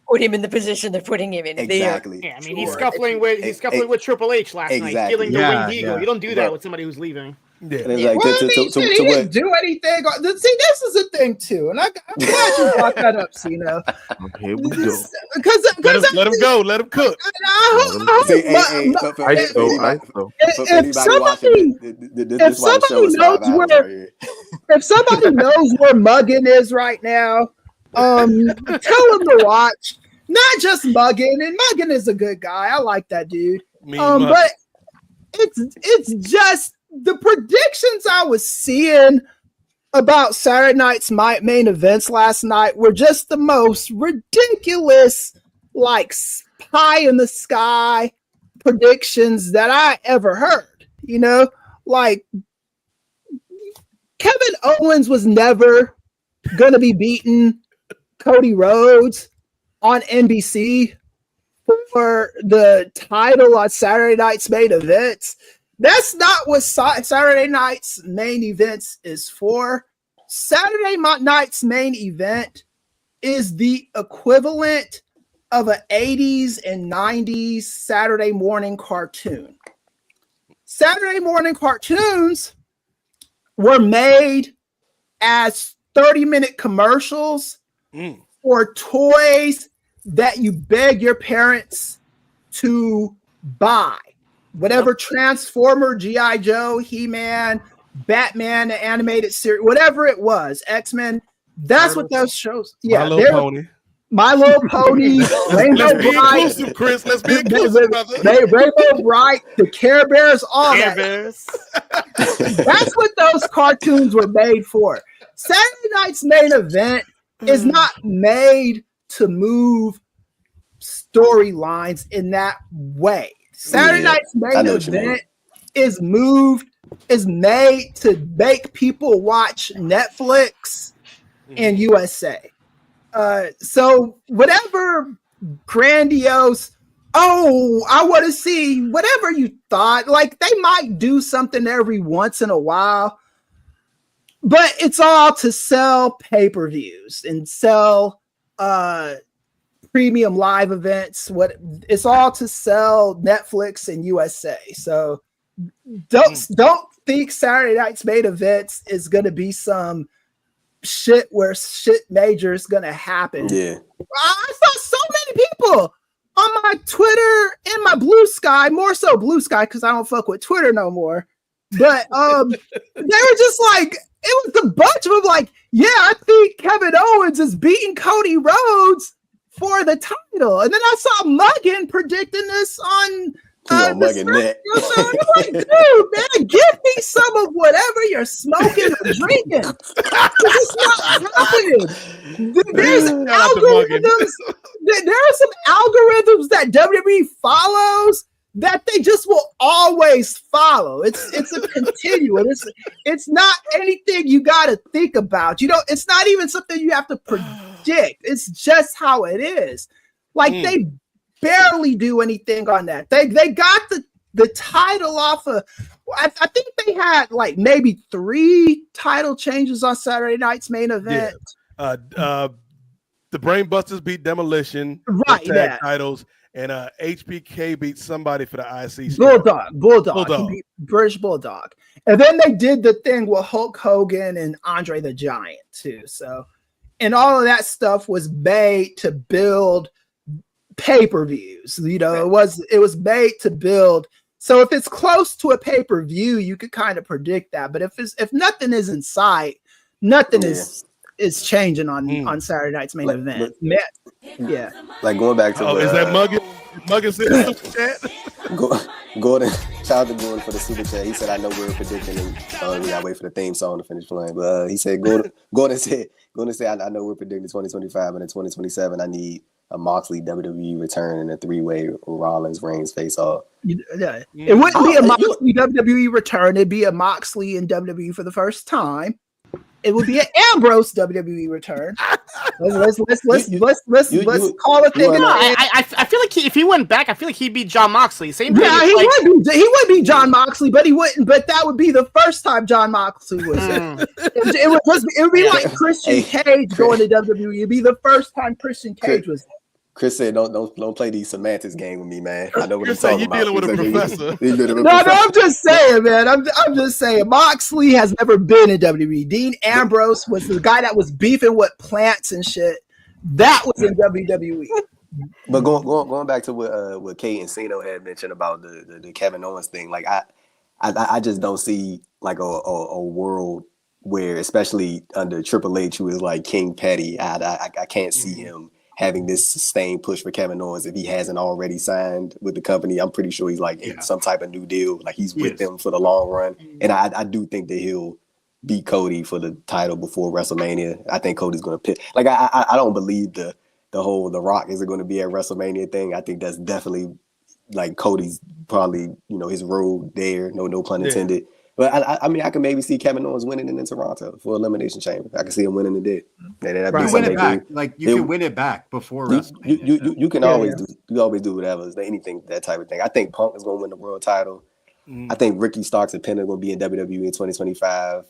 put him in the position they're putting him in. Exactly. Yeah, I mean he's scuffling with Triple H last night, stealing the ring eagle. You don't do that with somebody who's leaving. Yeah. He didn't do anything. See, this is a thing too, and I'm glad you brought that up, Cino. Okay, we go. Because let him go, let him cook. If somebody knows where Muggin is right now, tell him to watch. Not just Muggin, and Muggin is a good guy. I like that dude. But it's just the predictions I was seeing about Saturday night's main events last night were just the most ridiculous, like pie in the sky predictions that I ever heard. Like Kevin Owens was never gonna be beating Cody Rhodes on NBC for the title on Saturday night's main events. That's not what Saturday night's main events is for. Saturday night's main event is the equivalent of an 80s and 90s Saturday morning cartoon. Saturday morning cartoons were made as 30-minute commercials for toys that you beg your parents to buy. Whatever Transformer, G.I. Joe, He-Man, Batman, the animated series, whatever it was, X-Men. That's what those shows. Yeah, My Little Pony. My Little Pony, Rainbow Let's be Bright, inclusive, Chris. Let's be inclusive, brother. Rainbow Bright, the Care Bears, all Care that. Bears. That's what those cartoons were made for. Saturday Night's Main Event is not made to move storylines in that way. Saturday Night's Main Event is made to make people watch Netflix and USA. So whatever grandiose, I want to see whatever you thought, like they might do something every once in a while, but it's all to sell pay-per-views and sell premium live events. It's all to sell Netflix and USA. So don't think Saturday Night's Main Events is going to be some shit where shit major is going to happen. Yeah. I saw so many people on my Twitter and my Blue Sky, more so Blue Sky because I don't fuck with Twitter no more. But they were just like, it was a bunch of them like, yeah, I think Kevin Owens is beating Cody Rhodes for the title. And then I saw Muggin predicting this on Muggin net. So I'm like, dude, man, give me some of whatever you're smoking or drinking. It's not happening. There's algorithms. There are some algorithms that WWE follows that they just will always follow. It's a continuum. It's not anything you got to think about. You know, it's not even something you have to predict. It's just how it is. Like they barely do anything on that. They got the title off of. I think they had like maybe 3 title changes on Saturday Night's Main Event. Yeah. The Brainbusters beat Demolition, right? Tag titles. And HBK beat somebody for the IC. Bulldog. He beat British Bulldog. And then they did the thing with Hulk Hogan and Andre the Giant too. So, and all of that stuff was made to build pay-per-views. You know, it was made to build. So if it's close to a pay-per-view, you could kind of predict that. But if nothing is in sight, nothing is changing on Saturday Night's Main Event. Yeah. Like going back to is that Muggin said the super chat? Gordon, shout out to Gordon for the super chat. He said, I know we were predicting and we gotta wait for the theme song to finish playing. But he said Gordon said, I know we're predicting 2025 and in 2027 I need a Moxley WWE return in a 3-way Rollins Reigns face off. Yeah. It wouldn't be a Moxley WWE return, it'd be a Moxley in WWE for the first time. It would be an Ambrose WWE return. Let's call it thing. I feel like if he went back, I feel like he'd be John Moxley. Same thing. Yeah, he would be John Moxley, but he wouldn't. But that would be the first time John Moxley was in. It would be like Christian Cage going to WWE. It'd be the first time Christian Cage was in. Chris said, "Don't play these semantics game with me, man. I know what you're talking about." You're dealing with a professor. No, I'm just saying, man. I'm just saying. Moxley has never been in WWE. Dean Ambrose was the guy that was beefing with plants and shit. That was in WWE. But going back to what Kate and Cena had mentioned about the Kevin Owens thing, like I just don't see like a world where, especially under Triple H, who is like King Petty, I can't see him having this sustained push for Kevin Owens if he hasn't already signed with the company. I'm pretty sure he's like in some type of new deal. Like he's with them for the long run. And I do think that he'll beat Cody for the title before WrestleMania. I think Cody's going to pick. Like I don't believe the whole The Rock isn't going to be at WrestleMania thing. I think that's definitely like Cody's probably, his road there. No pun intended. But I mean, I can maybe see Kevin Owens winning in Toronto for Elimination Chamber. I can see him winning it there. You win it back. Like you can win it back before WrestleMania. You can always do whatever. Anything, that type of thing. I think Punk is going to win the world title. I think Ricky Starks and Penn are going to be in WWE in 2025.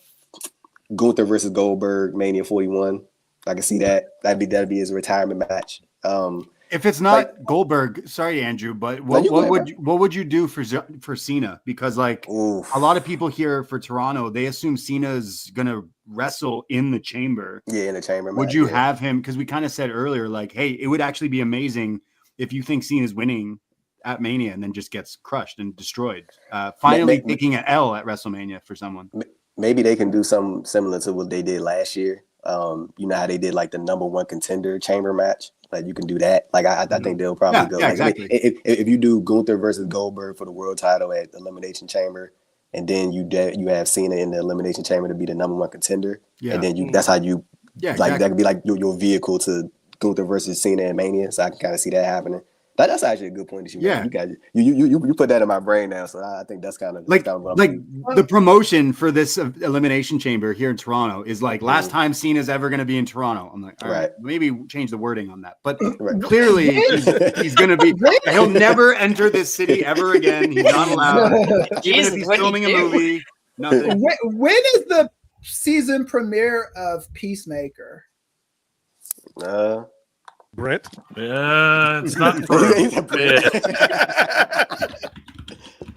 Gunther versus Goldberg, Mania 41. I can see that. That'd be his retirement match. If it's not Goldberg, sorry Andrew, but what would you do for Cena? Because like a lot of people here for Toronto, they assume Cena's gonna wrestle in the chamber. Yeah, in the chamber. Would you have him? Because we kind of said earlier, like, hey, it would actually be amazing if you think Cena's winning at Mania and then just gets crushed and destroyed. Finally taking an L at WrestleMania for someone. maybe they can do something similar to what they did last year. You know how they did like the number one contender chamber match. Like you can do that. Like I think they'll probably go. Yeah, like, exactly. If you do Gunther versus Goldberg for the world title at the Elimination Chamber, and then you have Cena in the Elimination Chamber to be the number one contender, and then that's how you like that could be like your vehicle to Gunther versus Cena and Mania. So I can kind of see that happening. That's actually a good point that you made. You got you put that in my brain now, so I think that's kind of like what the promotion for this Elimination Chamber here in Toronto is like last time Cena's ever going to be in Toronto. I'm like, all right, maybe change the wording on that, but clearly he's going to be. He'll never enter this city ever again. He's not allowed, even if he's filming a movie. Nothing. When is the season premiere of Peacemaker? Brent? It's not for a bit.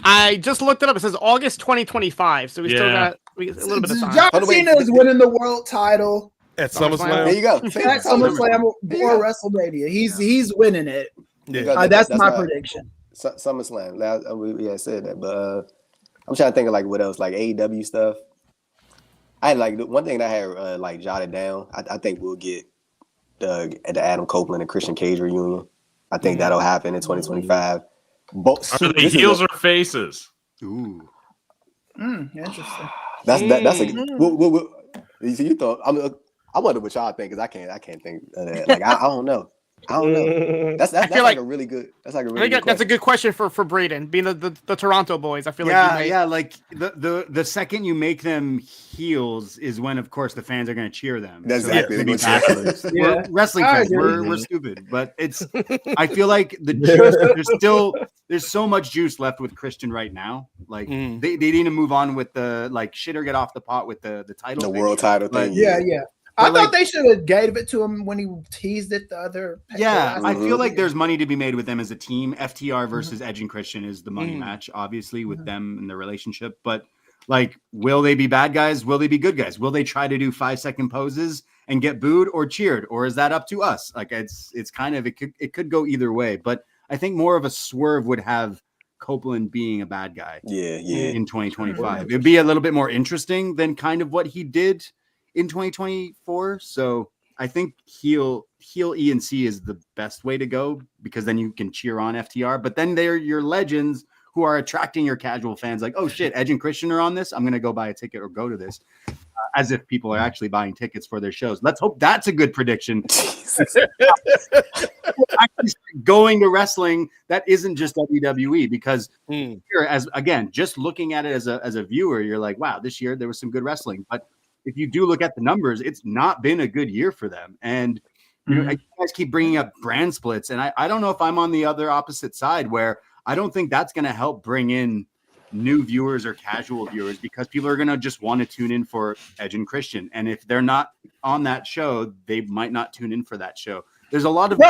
I just looked it up. It says August 2025. So we still got a little bit of time. John Cena is winning the world title at SummerSlam. There you go. At SummerSlam or WrestleMania. He's winning it. Yeah. That's my prediction. SummerSlam. We had said that, but I'm trying to think of like what else, like AEW stuff. I had like one thing that I had like jotted down. I think we'll get the Adam Copeland and Christian Cage reunion. I think that'll happen in 2025. Are they heels or faces? Ooh, interesting. That's a. You thought I wonder what y'all think because I can't think of that. Like I don't know. That's like a really good. That's like a really. That's a good question for Braden, being the Toronto boys. I feel like the second you make them heels is when, of course, the fans are going to cheer them. That's exactly. We're wrestling fans. We're stupid, but it's. I feel like the juice. There's so much juice left with Christian right now. Like they need to move on with the like shit or get off the pot with the title, the world title thing. Yeah. I thought they should have gave it to him when he teased it the other. Yeah, I feel like there's money to be made with them as a team. FTR versus Edge and Christian is the money match, obviously, with them and their relationship. But like, will they be bad guys? Will they be good guys? Will they try to do 5-second poses and get booed or cheered? Or is that up to us? Like, it's kind of it could go either way. But I think more of a swerve would have Copeland being a bad guy. In 2025, it'd be a little bit more interesting than kind of what he did in 2024. So I think heel E and C is the best way to go because then you can cheer on FTR, but then they're your legends who are attracting your casual fans like, oh shit, Edge and Christian are on this. I'm going to go buy a ticket or go to this as if people are actually buying tickets for their shows. Let's hope that's a good prediction. Actually going to wrestling that isn't just WWE because here, as again, just looking at it as a viewer, you're like, wow, this year there was some good wrestling, but if you do look at the numbers, it's not been a good year for them. And you guys keep bringing up brand splits. And I don't know if I'm on the other opposite side where I don't think that's going to help bring in new viewers or casual viewers because people are going to just want to tune in for Edge and Christian. And if they're not on that show, they might not tune in for that show. There's a lot of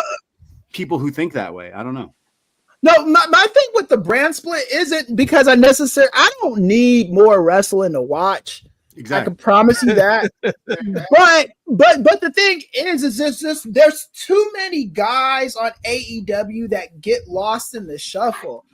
people who think that way. I don't know. No, my thing with the brand split isn't because I don't need more wrestling to watch. Exactly. I can promise you that. but the thing is there's too many guys on AEW that get lost in the shuffle.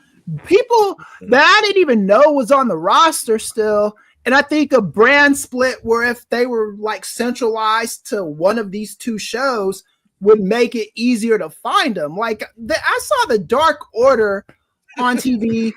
People that I didn't even know was on the roster still. And I think a brand split where if they were like centralized to one of these two shows would make it easier to find them. Like I saw the Dark Order on TV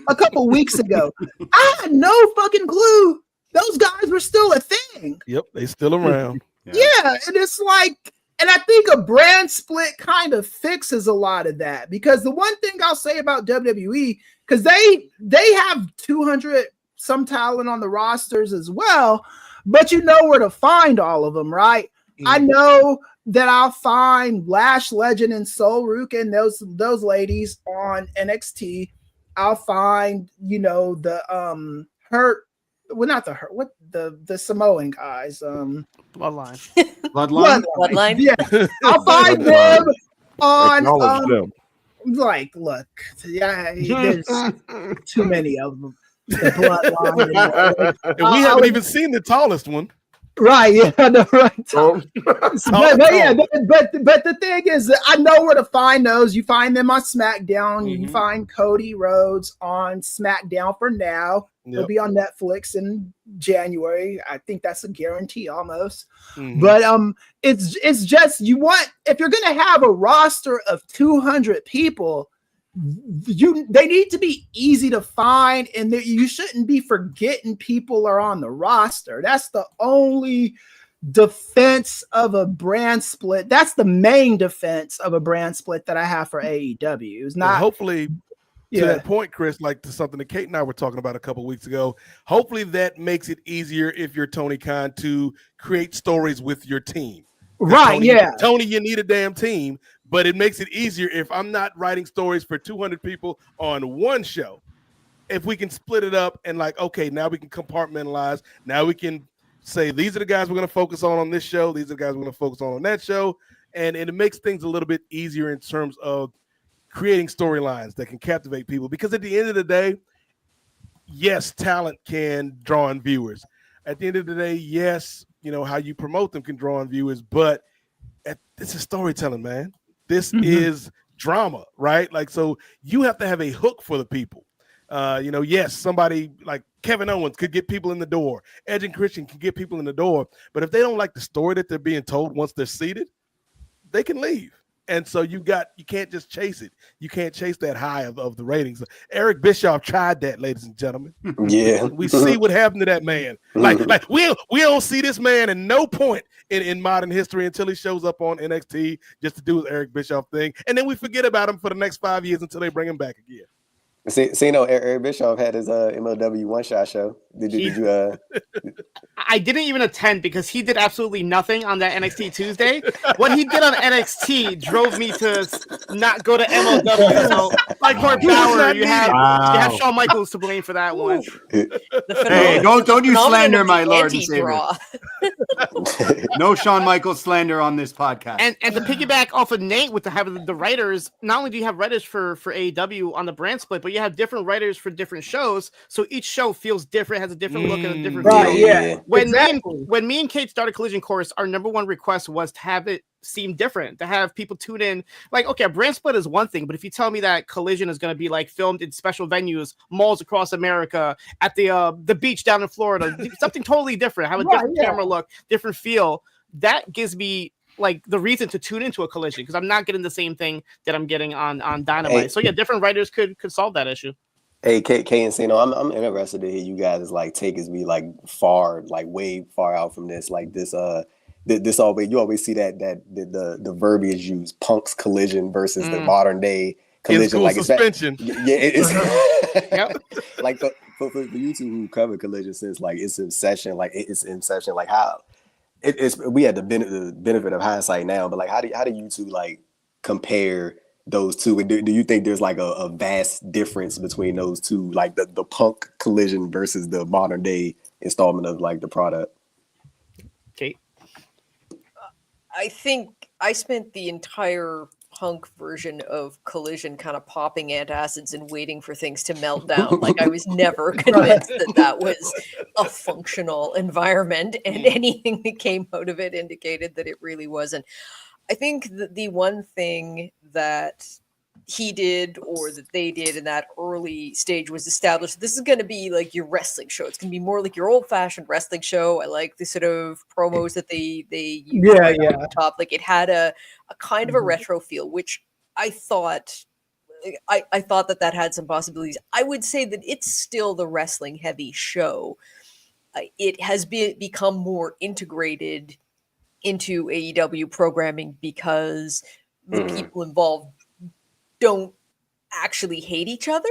a couple weeks ago. I had no fucking clue those guys were still a thing. Yep, they still around. Yeah, and it's like, and I think a brand split kind of fixes a lot of that because the one thing I'll say about WWE, because they have 200 some talent on the rosters as well, but you know where to find all of them, right? I know that I'll find Lash Legend and Soul Rook and those ladies on NXT. I'll find, the Hurt. Well, not the Hurt. What the Samoan guys? Bloodline. Bloodline. Yeah, I'll find them on. Like, look, there's too many of them. The Bloodline. And we haven't even seen the tallest one. Right, yeah, no, right. But the thing is, I know where to find those. You find them on SmackDown. You find Cody Rhodes on SmackDown for now. It'll be on Netflix in January. I think that's a guarantee almost. Mhm. But it's just if you're gonna have a roster of 200 people, they need to be easy to find, and you shouldn't be forgetting people are on the roster. That's the only defense of a brand split. That's the main defense of a brand split that I have for AEW. It's not And hopefully to that point, Chris, like to something that Kate and I were talking about a couple weeks ago, hopefully that makes it easier if you're Tony Khan to create stories with your team. Right, Tony, you need a damn team, but it makes it easier if I'm not writing stories for 200 people on one show. If we can split it up and like, okay, now we can compartmentalize. Now we can say, these are the guys we're going to focus on this show. These are the guys we're going to focus on that show. And it makes things a little bit easier in terms of creating storylines that can captivate people. Because at the end of the day, yes, talent can draw in viewers. At the end of the day, yes, how you promote them can draw in viewers, but this is storytelling, man. This is drama, right? Like, so you have to have a hook for the people. Yes, somebody like Kevin Owens could get people in the door. Edge and Christian can get people in the door. But if they don't like the story that they're being told once they're seated, they can leave. And so you can't just chase it. You can't chase that high of the ratings. Eric Bischoff tried that, ladies and gentlemen. Yeah. We see what happened to that man. Like we don't see this man at no point in modern history until he shows up on NXT just to do his Eric Bischoff thing. And then we forget about him for the next 5 years until they bring him back again. See, Eric Bischoff had his MLW one-shot show. Did you? I didn't even attend because he did absolutely nothing on that NXT Tuesday. What he did on NXT drove me to not go to MLW. So, like Court Bauer, you have Shawn Michaels to blame for that one. Hey, don't you slander my Lord and Savior. No Shawn Michaels slander on this podcast. And to piggyback off of Nate with having the writers, not only do you have writers for AEW on the brand split, but you have different writers for different shows, so each show feels different, has a different look and a different feel. Yeah. When me and Kate started Collision Course, our number one request was to have it seem different, to have people tune in. Like, okay, a brand split is one thing, but if you tell me that Collision is going to be like filmed in special venues, malls across America, at the beach down in Florida, something totally different, have a different camera look, different feel, that gives me like the reason to tune into a Collision, because I'm not getting the same thing that I'm getting on Dynamite. Hey. So yeah, different writers could solve that issue. Hey, Kay and Sino, I'm interested to hear you guys like take us be like way far out from this. Like this always, you always see that the verbiage used, Punk's Collision versus the modern day Collision, like suspension. It's Yep. like for you two who cover Collision since like its inception, like how it's we had the benefit of hindsight now, but like how do you two like compare those two? And do you think there's like a vast difference between those two, like the Punk Collision versus the modern day installment of like the product? Kate? I think I spent the entire Punk version of Collision kind of popping antacids and waiting for things to melt down. Like I was never convinced that was a functional environment, and anything that came out of it indicated that it really wasn't. I think that the one thing that he did or that they did in that early stage was establish this is going to be like your wrestling show. It's going to be more like your old-fashioned wrestling show. I like the sort of promos that they used on the top. Like it had a kind of a retro feel, which I thought that had some possibilities. I would say that it's still the wrestling heavy show. It has become more integrated into AEW programming because the people involved don't actually hate each other.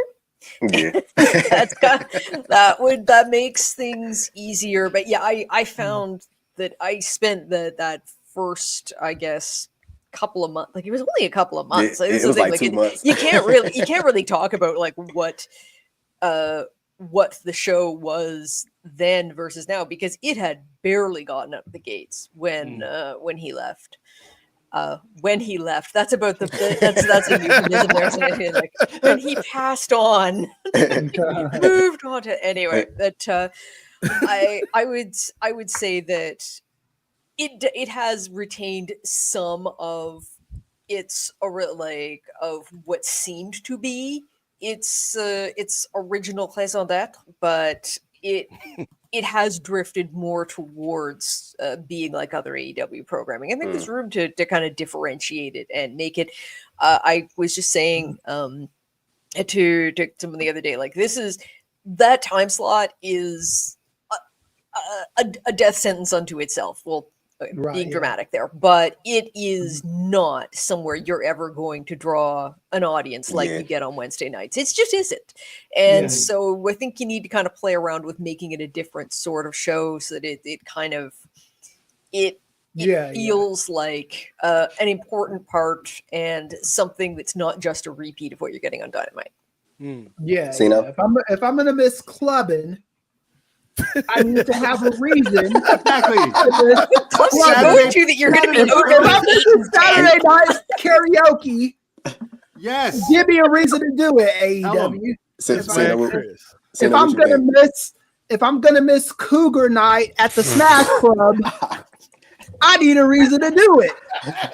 Yeah. that makes things easier. But yeah, I found that I spent that first, I guess, couple of months, like it was only a couple of months. It was like 2 months. You can't really talk about like what the show was then versus now, because it had barely gotten out of the gates when he left. When he left, that's about that's a euphemism there. Like when he passed on, moved on to anyway. That I would say that it has retained some of its like of what seemed to be it's original raison d'être, but it has drifted more towards being like other AEW programming. I think there's room to kind of differentiate it and make it. I was just saying to someone the other day, like that time slot is a death sentence unto itself. Well, being dramatic there, but it is not somewhere you're ever going to draw an audience like you get on Wednesday nights. It just isn't. And so I think you need to kind of play around with making it a different sort of show so that it kind of feels like an important part and something that's not just a repeat of what you're getting on Dynamite. If I'm gonna miss clubbing, I need to have a reason. Exactly. That you're going to be over Saturday night karaoke. Yes. Give me a reason to do it, AEW. If I'm gonna miss Cougar night at the Smash Club, I need a reason to do it.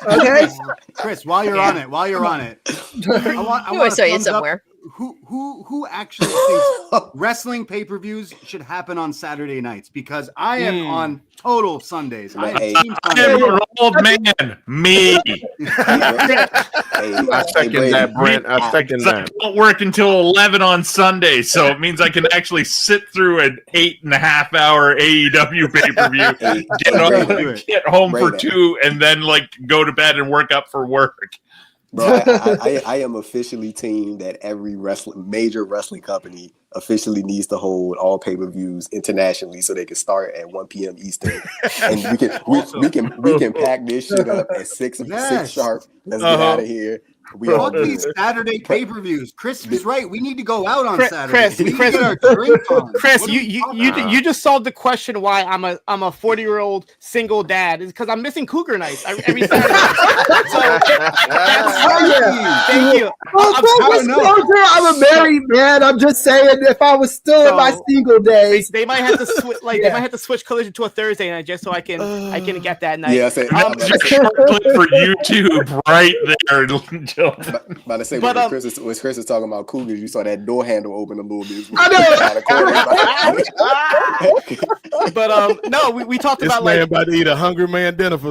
Okay, Chris. While you're on it, I want to say it somewhere. Who actually thinks wrestling pay-per-views should happen on Saturday nights? Because I am on total Sundays. I am an old man. Me. I second that, Brent. I second that. I don't work until 11 on Sunday, so it means I can actually sit through an 8.5 hour AEW pay-per-view, get home for 2, and then go to bed and work up for work. Bro, I am officially team that every major wrestling company officially needs to hold all pay-per-views internationally so they can start at 1 p.m. Eastern, and we can pack this shit up at 6 sharp. Let's get out of here. All these Saturday pay-per-views. Chris is right. We need to go out on Saturday. Chris, you just solved the question why I'm a 40-year-old single dad. Is because I'm missing Cougar nights every Saturday. So thank you. I'm a married man. I'm just saying, if I was still in my single days, they might have to switch. They might have to switch Collision to a Thursday night just so I can get that night. Yeah, for YouTube right there. About to say, when Chris is talking about Cougars, you saw that door handle open a little bit. I know. But no, we talked this about man about to eat a Hungry Man dinner for.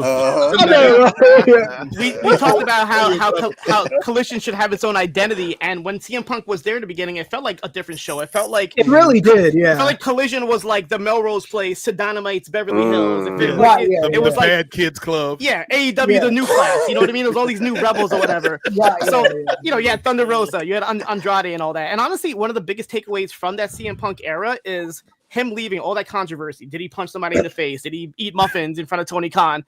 We talked about how Collision should have its own identity, and when CM Punk was there in the beginning, it felt like a different show. It felt like it really did. Yeah, it felt like Collision was like the Melrose Place to Dynamite's Beverly Hills. It was like Bad Kids Club. Yeah, AEW the new class. You know what I mean? It was all these new rebels or whatever. You had Thunder Rosa, you had Andrade and all that. And honestly, one of the biggest takeaways from that CM Punk era is him leaving all that controversy. Did he punch somebody in the face? Did he eat muffins in front of Tony Khan?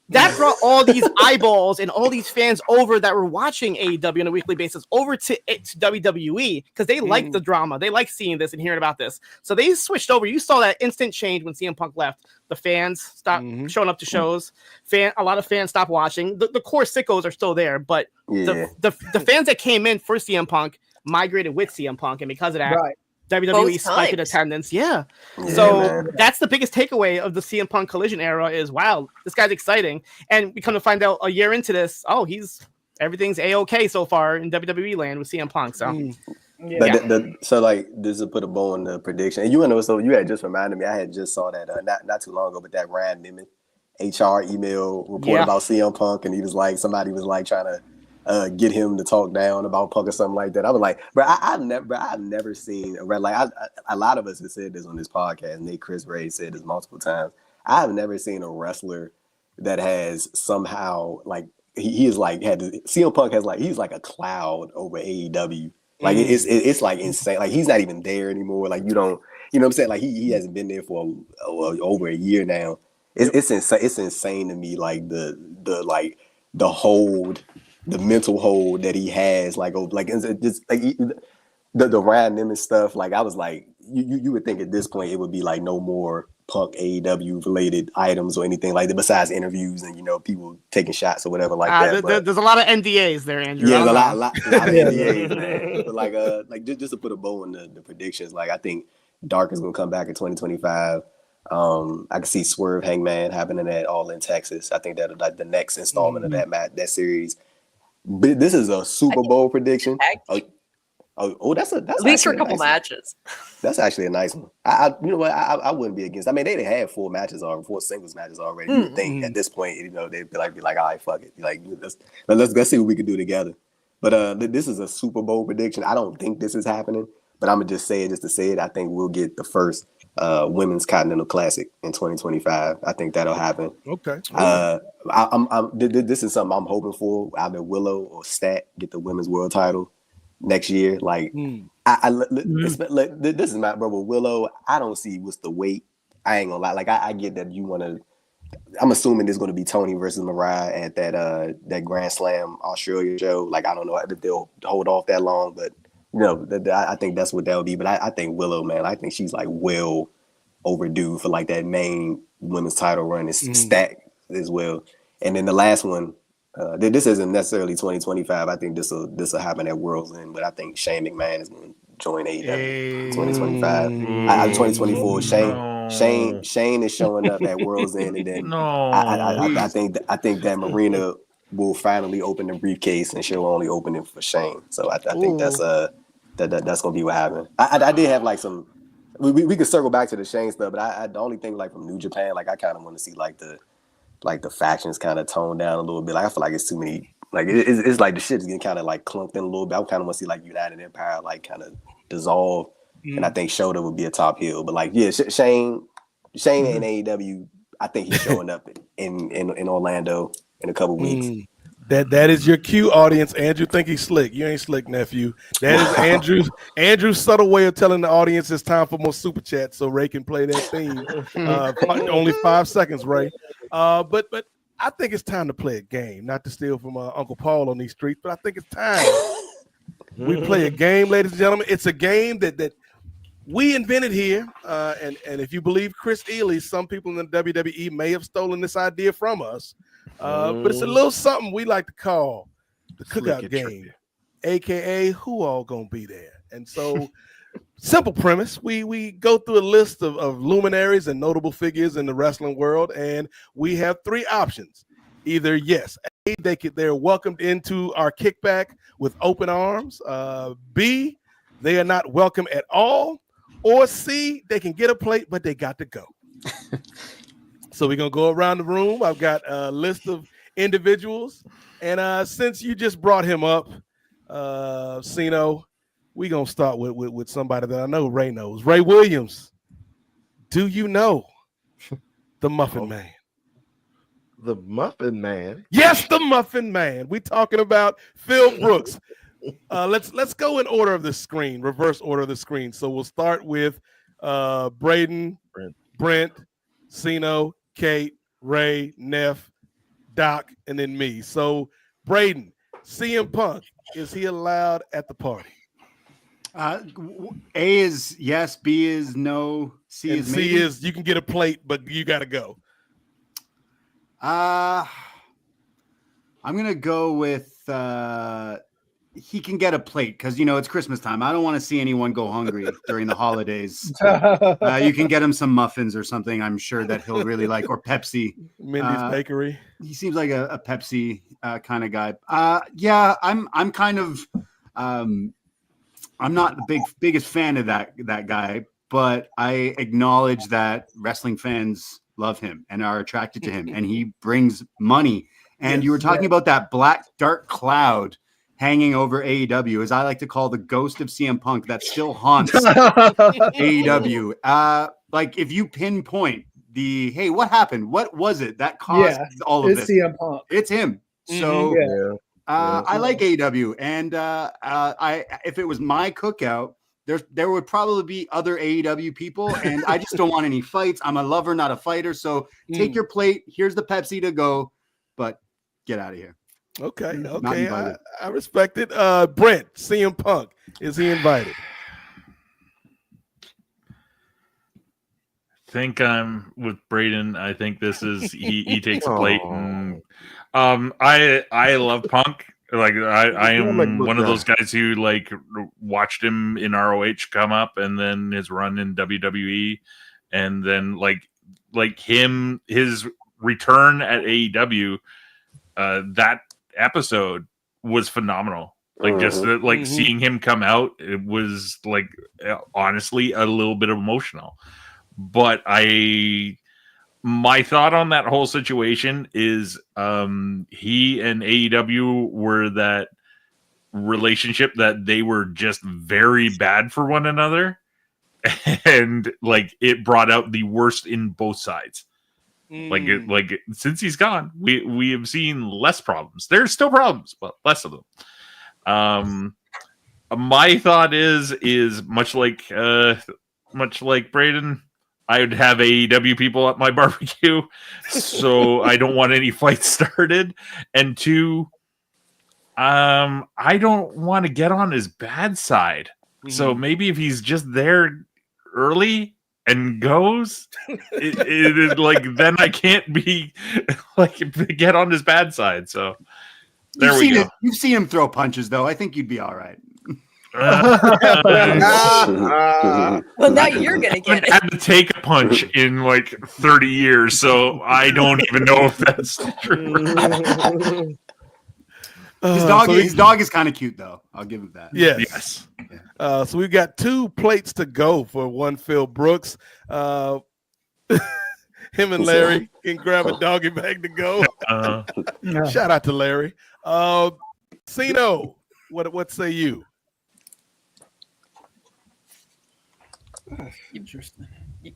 That brought all these eyeballs and all these fans over that were watching AEW on a weekly basis over to WWE because they like the drama. They like seeing this and hearing about this. So they switched over. You saw that instant change when CM Punk left. The fans stopped showing up to shows. A lot of fans stopped watching. The core sickos are still there, but the fans that came in for CM Punk migrated with CM Punk, and because of that, WWE spiked in attendance. So that's the biggest takeaway of the CM Punk Collision era is, wow, this guy's exciting. And we come to find out a year into this, everything's A-okay so far in WWE land with CM Punk. So this is put a bow on the prediction. And you had just reminded me, I had just saw that not too long ago, but that Ryan Newman HR email report about CM Punk, and he was like, somebody was like trying to get him to talk down about Punk or something like that. I was like, bro, I've never seen a lot of us have said this on this podcast. Nate Chris Ray said this multiple times. I've never seen a wrestler that has somehow CM Punk has he's like a cloud over AEW. Like it's like insane. Like he's not even there anymore. Like you know what I'm saying? Like he hasn't been there for over a year now. It's insane. It's insane to me. Like the hold. The mental hold that he has, just the Ryan Newman stuff. Like I was like, you would think at this point it would be like no more Punk AEW related items or anything like that, besides interviews and people taking shots or whatever like that. There's a lot of NDAs there, Andrew. Yeah, there's a lot of NDAs, man. But just to put a bow on the predictions, like I think Dark is gonna come back in 2025. I can see Swerve Hangman happening at All in Texas. I think that like the next installment of that series. But this is a Super Bowl prediction. That's at least for a couple matches. That's actually a nice one. You know what? I wouldn't be against. I mean, they had 4 singles matches already. You would think at this point, you know, they'd be like, all right, fuck it. Like, let's see what we can do together. But this is a Super Bowl prediction. I don't think this is happening, but I'm gonna just say it just to say it. I think we'll get the first Women's Continental Classic in 2025. I think that'll happen. Okay. This is something I'm hoping for. Either Willow or Stat get the Women's World Title next year. Like, this is my brother Willow. I don't see what's the weight. I ain't gonna lie. Like, I get that you want to. I'm assuming there's going to be Tony versus Mariah at that Grand Slam Australia show. Like, I don't know if they'll hold off that long, but you know, I think that's what that'll be. But I think Willow, man, I think she's like well overdue for like that main women's title run. It's stacked as well. And then the last one, this isn't necessarily 2025. I think this will happen at World's End, but I think Shane McMahon is going to join AEW 2025. 2024. Shane is showing up at World's End, and then I think that Marina will finally open the briefcase, and she'll only open it for Shane. So I think that's gonna be what happened. I did have like some. We could circle back to the Shane stuff, but the only thing like from New Japan, like I kind of want to see like the factions kind of toned down a little bit. Like I feel like it's too many. Like it's like the shit is getting kind of like clumped in a little bit. I kind of want to see like United Empire like kind of dissolve, and I think Shota would be a top heel. But like Shane and AEW, I think he's showing up in Orlando in a couple weeks. That is your cue, audience. Andrew think he's slick. You ain't slick, nephew. That is Andrew's subtle way of telling the audience it's time for more super chats, so Ray can play that theme. Only 5 seconds, Ray. But I think it's time to play a game. Not to steal from Uncle Paul on these streets, but I think it's time we play a game, ladies and gentlemen. It's a game that we invented here, and if you believe Chris Ely, some people in the WWE may have stolen this idea from us. But it's a little something we like to call the cookout game, aka who all gonna be there. And so, simple premise: we go through a list of luminaries and notable figures in the wrestling world, and we have 3 options. Either yes, A, they're welcomed into our kickback with open arms. B, they are not welcome at all. Or C, they can get a plate, but they got to go. So we're going to go around the room. I've got a list of individuals. And since you just brought him up, Sino, we're going to start with somebody that I know Ray knows. Ray Williams, do you know the Muffin Man? The Muffin Man? Yes, the Muffin Man. We're talking about Phil Brooks. Let's go in order of the screen, reverse order of the screen. So we'll start with Braden, Brent, Sino, Kate, Ray, Neff, Doc, and then me. So Braden, CM Punk, is he allowed at the party? A is yes, B is no, C and is C maybe. is you can get a plate, but you got to go. I'm gonna go with he can get a plate because it's Christmas time. I don't want to see anyone go hungry during the holidays. You can get him some muffins or something. I'm sure that he'll really like, or Pepsi. Mindy's Bakery. He seems like a Pepsi kind of guy. Yeah, I'm kind of I'm not the biggest fan of that guy, but I acknowledge that wrestling fans love him and are attracted to him, and he brings money. And Yes, you were talking about that black dark cloud hanging over AEW, as I like to call the ghost of CM Punk that still haunts AEW. Like if you pinpoint hey, what happened? What was it that caused all of this? It's CM Punk. It's him. So I like AEW, and if it was my cookout, there would probably be other AEW people, and I just don't want any fights. I'm a lover, not a fighter. So take your plate. Here's the Pepsi to go, but get out of here. Okay. I respect it. Brent, CM Punk, is he invited? I think I'm with Braden. I think this is he takes a plate, and I love Punk. Like I am one of those guys who like watched him in ROH come up, and then his run in WWE, and then like his return at AEW. That episode was phenomenal. Like just like seeing him come out, it was like honestly a little bit emotional. But my thought on that whole situation is he and AEW were that relationship that they were just very bad for one another, and like it brought out the worst in both sides. Like since he's gone, we have seen less problems. There's still problems, but less of them. My thought is much like Braden, I would have AEW people at my barbecue, so I don't want any fights started. And two, I don't want to get on his bad side. So maybe if he's just there early and goes, it like then I can't be like get on his bad side. So there we go. You've seen him throw punches, though. I think you'd be all right. Well, now you're gonna get it. I had to take a punch in like 30 years, so I don't even know if that's true. His dog is kind of cute, though. I'll give him that. Yes. So we've got 2 plates to go for one Phil Brooks. Him and Larry can grab a doggy bag to go. Shout out to Larry. Cino, what say you? Interesting.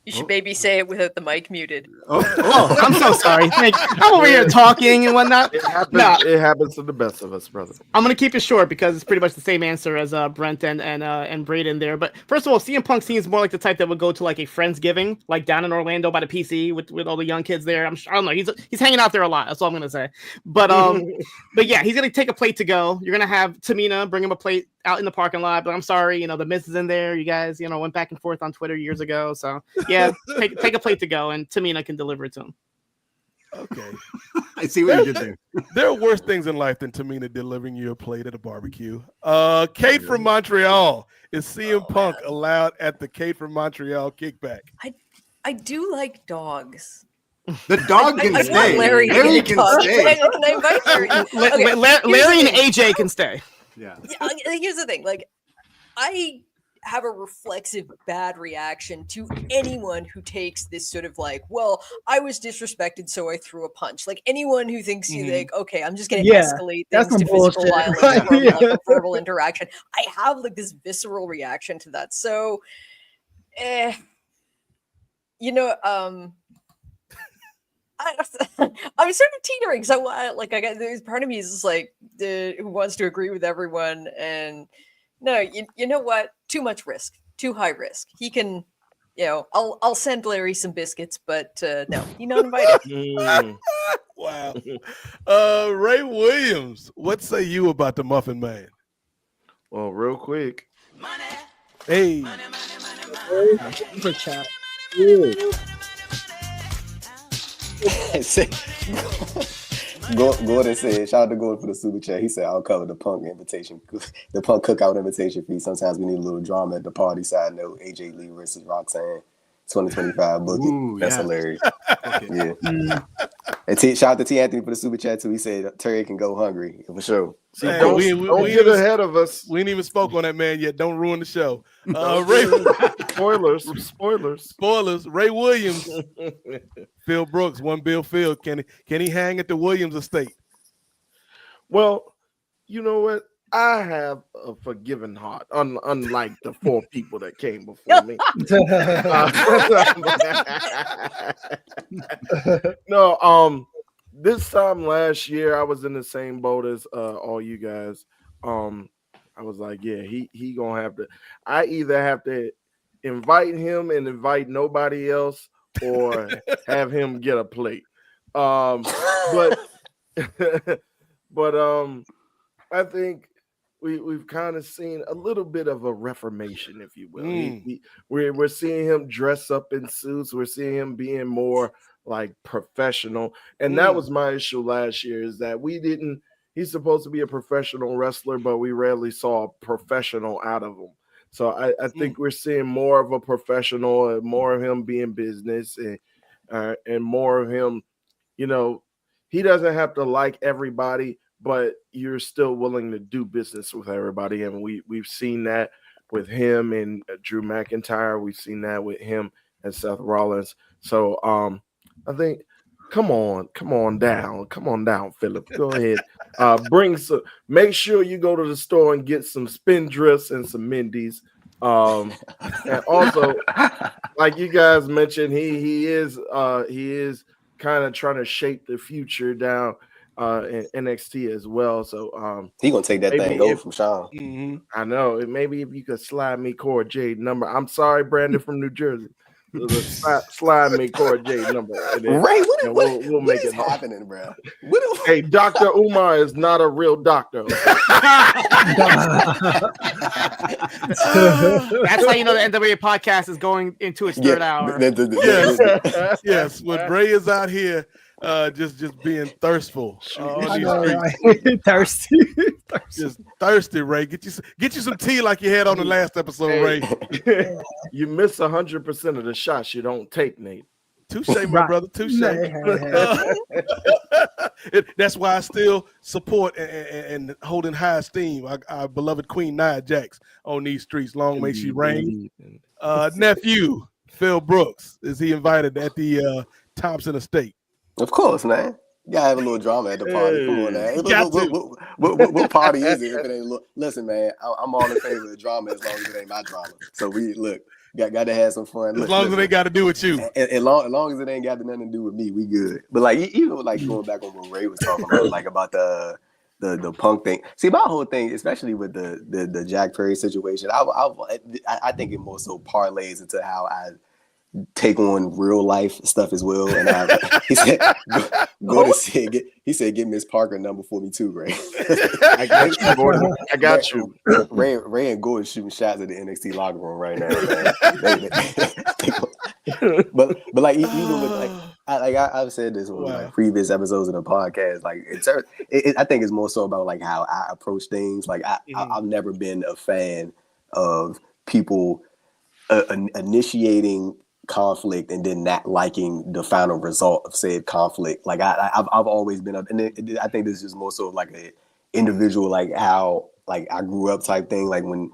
You should maybe say it without the mic muted. Oh, I'm so sorry. I'm over here talking and whatnot. It happens to the best of us, brother. I'm gonna keep it short because it's pretty much the same answer as Brent and Braden there. But first of all, CM Punk seems more like the type that would go to like a Friendsgiving, like down in Orlando by the PC with all the young kids there. I don't know. He's hanging out there a lot. That's all I'm gonna say. But yeah, he's gonna take a plate to go. You're gonna have Tamina bring him a plate out in the parking lot. But I'm sorry, the Miz is in there. You guys, went back and forth on Twitter years ago. So yeah, take a plate to go, and Tamina can deliver it to him. Okay. I see what you did there. There are worse things in life than Tamina delivering you a plate at a barbecue. Kate from Montreal. Is CM Punk allowed at the Kate from Montreal kickback? I do like dogs. The dog can stay. Larry can stay. Larry and AJ can stay. Yeah. Here's the thing. Like, I have a reflexive bad reaction to anyone who takes this sort of like, well, I was disrespected, so I threw a punch. Like anyone who thinks you like, okay, I'm just going to escalate things to physical violence from like a verbal interaction. I have like this visceral reaction to that. So, I'm sort of teetering. So I got there's part of me is just like who wants to agree with everyone, and no, you know what? Too much risk, too high risk. He can, I'll send Larry some biscuits, but no, he's not invited. Wow. Ray Williams, what say you about the Muffin Man? Well, real quick. Hey. Super chat. Gordon said, shout out to Gordon for the super chat. He said, I'll cover the Punk invitation, the Punk cookout invitation fee. Sometimes we need a little drama at the party. Side note, AJ Lee versus Roxanne, 2025 boogie. Ooh, that's yeah. hilarious. Okay. Yeah. And shout out to T. Anthony for the super chat too. He said, Terry can go hungry for sure. See, don't get ahead of us. We ain't even spoke on that man yet. Don't ruin the show. Spoilers. Ray Williams, Phil Brooks, one Bill Phil. Can he hang at the Williams estate? Well, you know what? I have a forgiving heart, unlike the 4 people that came before me. No, this time last year, I was in the same boat as all you guys. I was like, yeah, he gonna have to. I either have to invite him and invite nobody else, or have him get a plate. But I think we've kind of seen a little bit of a reformation, if you will. We're seeing him dress up in suits. We're seeing him being more like professional, and that was my issue last year. Is that he's supposed to be a professional wrestler, but we rarely saw a professional out of him. So I think we're seeing more of a professional, and more of him being business, and more of him, he doesn't have to like everybody, but you're still willing to do business with everybody. And we've seen that with him and Drew McIntyre. We've seen that with him and Seth Rollins. So I think, come on down, Philip. Go ahead. Make sure you go to the store and get some Spindrifts and some Mindy's. And also, like you guys mentioned, he is kind of trying to shape the future down in NXT as well. So he gonna take that thing over from Sean. Mm-hmm. I know. Maybe if you could slide me Cora Jade number. I'm sorry, Brandon from New Jersey. Slide me Cora Jade number. Ray, we'll make it happening, bro. Hey, Dr. Umar is not a real doctor. That's how you know the NWA podcast is going into its third hour. Yes. When Ray is out here, just being thirstful. Thirsty. Just thirsty, Ray. Get you some tea like you had on the last episode, Ray. You miss 100% of the shots you don't take, Nate. Touche, my brother. Touche. That's why I still support and hold in high esteem our beloved Queen Nia Jax on these streets. Long may she reign. Nephew Phil Brooks, is he invited at the Thompson Estate? Of course, man. You gotta have a little drama at the party. Come on, man. What party is it if it ain't? Listen, man, I'm all in favor of drama as long as it ain't my drama. So we got to have some fun. As long as it ain't got to do with you. As long as it ain't got nothing to do with me, we good. But like even like going back on what Ray was talking about, like about the Punk thing. See, my whole thing, especially with the Jack Perry situation, I think it more so parlays into how I take on real life stuff as well. And he said, Gordon said, he said, get Miss Parker number for me too, Ray. I got you. Ray and Gordon shooting shots at the NXT locker room right now. but like even with I've said this on like previous episodes of the podcast. Like I think it's more so about like how I approach things. Like I've never been a fan of people initiating conflict and then not liking the final result of said conflict. Like I've always been up, and I think this is more so like a individual, like how like I grew up type thing. Like when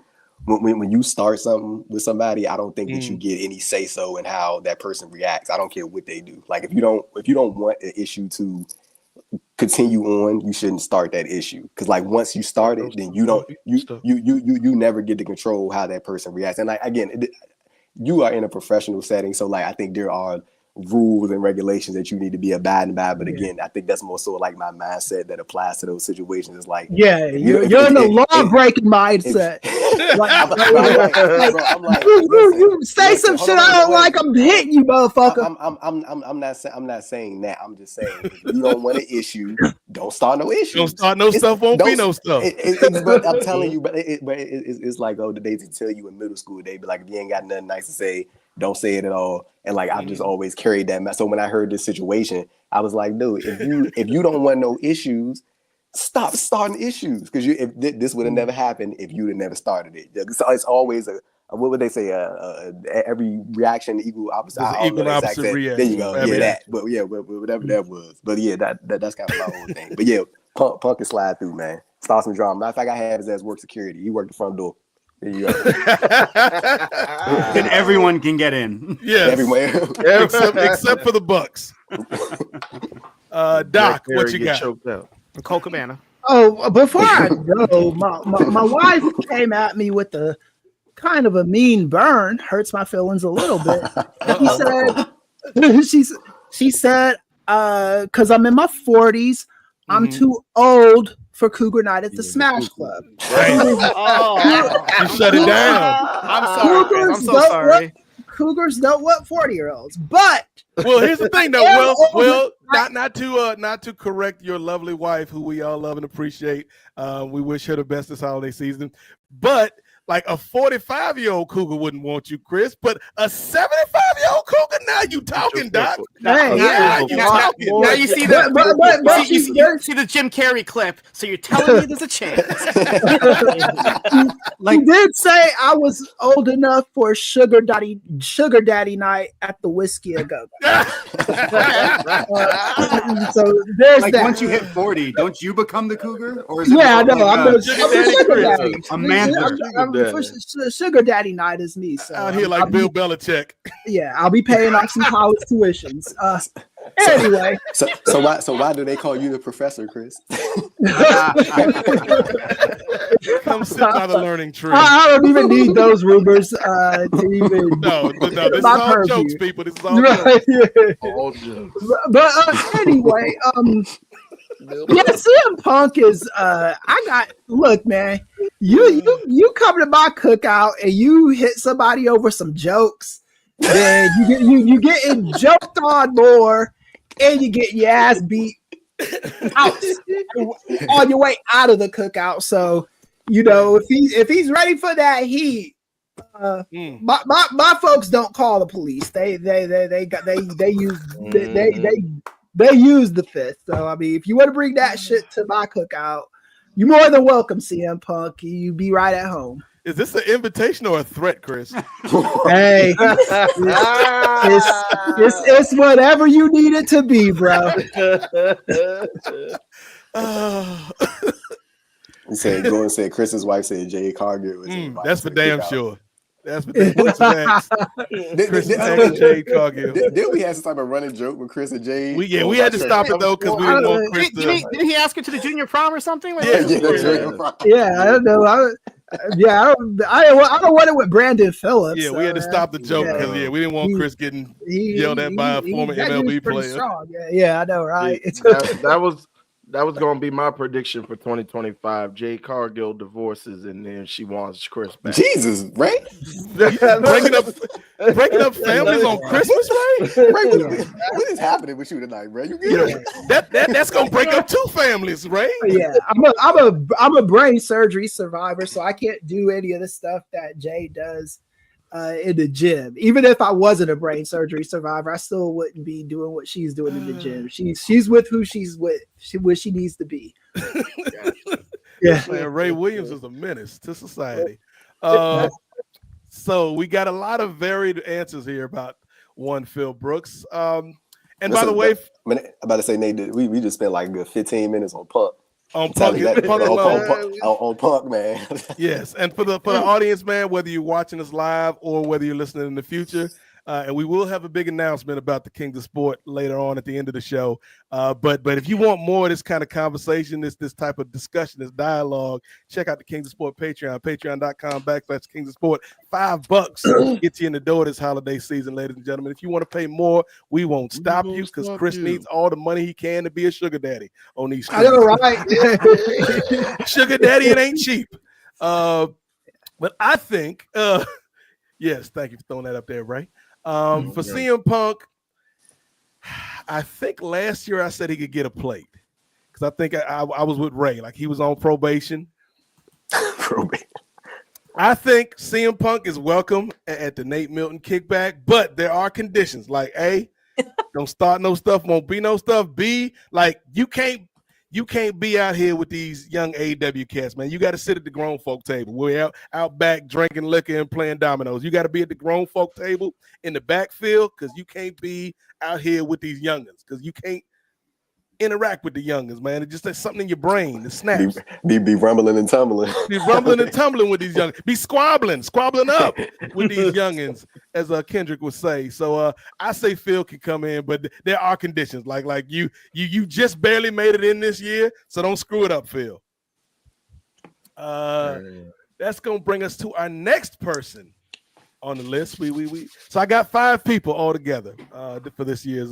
you start something with somebody, I don't think that you get any say so in how that person reacts. I don't care what they do. Like if you don't want an issue to continue on, you shouldn't start that issue, because like once you start it, then you never get to control how that person reacts. And like again, you are in a professional setting, so like I think there are rules and regulations that you need to be abiding by. But again, I think that's more so like my mindset that applies to those situations. It's like you're in a law-breaking mindset. You say some shit I don't like, I'm hitting you, motherfucker. I'm not saying that. I'm just saying if you don't want an issue, don't start no issue. Don't start no stuff. Won't be no stuff. But I'm telling you, it's like the days to tell you in middle school, they be like, if you ain't got nothing nice to say, don't say it at all. And like I've just always carried that. So when I heard this situation, I was like, dude, if you don't want no issues, stop starting issues, because this would have never happened if you'd have never started it. So it's always what would they say? Every reaction equal opposite. Equal opposite reaction. There you go. That. But whatever that was. But yeah, that's kind of my whole thing. But yeah, Punk can slide through, man. Start some drama. Matter of fact, I had his ass work security. He worked the front door. There you go. And everyone can get in. Yes. Everywhere. except for the Bucks. Doc, what you got? Cole Cabana. Oh, before I go, my wife came at me with the kind of a mean burn. Hurts my feelings a little bit. She said, because I'm in my 40s, I'm too old for Cougar Night at the Smash Club. Right. You shut it down. I'm so sorry. Cougars don't want 40-year-olds, but well, here's the thing though. Well, not to correct your lovely wife, who we all love and appreciate. We wish her the best this holiday season. But like a 45-year-old cougar wouldn't want you, Chris, but a 75-year-old cougar, now you talking, Doc. Now you see you see the Jim Carrey clip, so you're telling me there's a chance. He did say I was old enough for sugar daddy night at the Whiskey a Go. So there's like that. once you hit 40, don't you become the cougar? Or is it Yeah, I know. I'm a sugar daddy. Amanda. Sugar daddy night is me. So Out here like Bill Belichick. Yeah, I'll be paying off some college tuitions. Anyway, so why do they call you the professor, Chris? Come sit by the learning tree. I don't even need those rumors to even. No, this is all jokes, people. This is all right, jokes. yeah. All jokes. But anyway, yeah, CM Punk is. Look, man, you come to my cookout and you hit somebody over some jokes. Then you getting joked on more, and you get your ass beat out on your way out of the cookout. So if he's ready for that heat, my folks don't call the police. They use the fifth. So I mean, if you want to bring that shit to my cookout, you're more than welcome, CM Punk. You be right at home. Is this an invitation or a threat, Chris? Hey, it's whatever you need it to be, bro. He said, go and say Chris's wife said Jay Cargill was that's for damn sure. That's for damn sure. Jay Cargill. Did we have some type of running joke with Chris and Jay? We had to stop it though because we didn't want Chris to. Didn't he ask her to the junior prom or something? Yeah, I don't know. I don't want it with Brandon Phillips. Yeah, we had to stop the joke because we didn't want Chris getting yelled at by a former MLB player. Yeah, I know, right? That was going to be my prediction for 2025. Jay Cargill divorces and then she wants Chris back. Jesus, right? breaking up families on Christmas, right? What is happening with you tonight, bro? You good? That's going to break up two families, right? Yeah, I'm a brain surgery survivor, so I can't do any of the stuff that Jay does in the gym. Even if I wasn't a brain surgery survivor, I still wouldn't be doing what she's doing in the gym. She's with who she's with. Where she needs to be. Yeah, man, Ray Williams is a menace to society. So we got a lot of varied answers here about one Phil Brooks. And by the way, I'm about to say, Nate, we just spent like a good 15 minutes on Punk. On Punk man. Yes, and for the audience, man, whether you're watching us live or whether you're listening in the future, and we will have a big announcement about the Kings of Sport later on at the end of the show. But if you want more of this kind of conversation, this type of discussion, this dialogue, check out the Kings of Sport Patreon, patreon.com/Kings of Sport. $5 gets you in the door this holiday season, ladies and gentlemen. If you want to pay more, we won't stop you because Chris needs all the money he can to be a sugar daddy on these streets. I know, right? Sugar daddy, it ain't cheap. But I think, yes, thank you for throwing that up there, Ray. For CM Punk, I think last year I said he could get a plate because I think I was with Ray, like he was on probation. I think CM Punk is welcome at the Nate Milton kickback, but there are conditions like A, don't start no stuff, won't be no stuff. B, like you can't be out here with these young AW cats, man. You got to sit at the grown folk table. We're out back drinking liquor and playing dominoes. You got to be at the grown folk table in the backfield because you can't be out here with these youngins because you can't interact with the youngins, man. It's just something in your brain. It snaps. Be rumbling and tumbling. Be rumbling and tumbling with these youngins. Be squabbling up with these youngins, as Kendrick would say. So I say Phil can come in, but there are conditions. Like you just barely made it in this year, so don't screw it up, Phil. That's gonna bring us to our next person on the list. So I got 5 people all together for this year's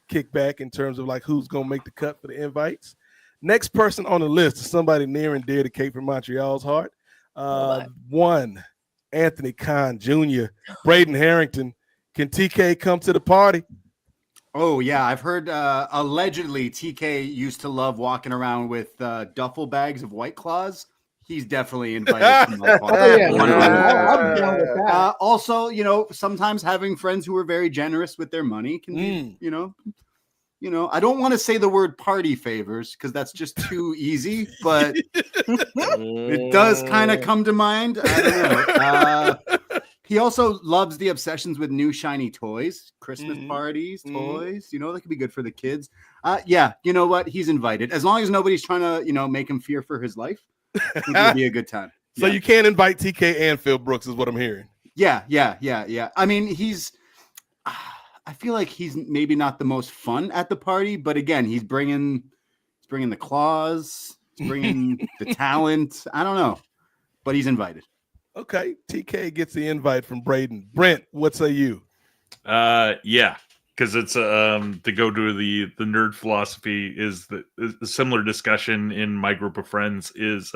kickback in terms of like who's gonna make the cut for the invites. Next person on the list is somebody near and dear to Cape from Montreal's heart. One, Anthony Khan Jr., Braden Harrington. Can TK come to the party? Oh yeah, I've heard allegedly TK used to love walking around with duffel bags of White Claws. he's definitely invited to my party. I'm down with that. Also, sometimes having friends who are very generous with their money can be, I don't want to say the word party favors because that's just too easy, but it does kind of come to mind. I don't know. He also loves the obsessions with new shiny toys, Christmas parties, toys. That could be good for the kids. Yeah, you know what? He's invited. As long as nobody's trying to, make him fear for his life, it would be a good time. So you can't invite TK and Phil Brooks is what I'm hearing. Yeah. I mean, I feel like he's maybe not the most fun at the party, but again, he's bringing the claws, he's bringing the talent. I don't know, but he's invited. Okay, TK gets the invite from Braden. Brent, what say you? Yeah, because it's to go to the nerd philosophy is a similar discussion in my group of friends is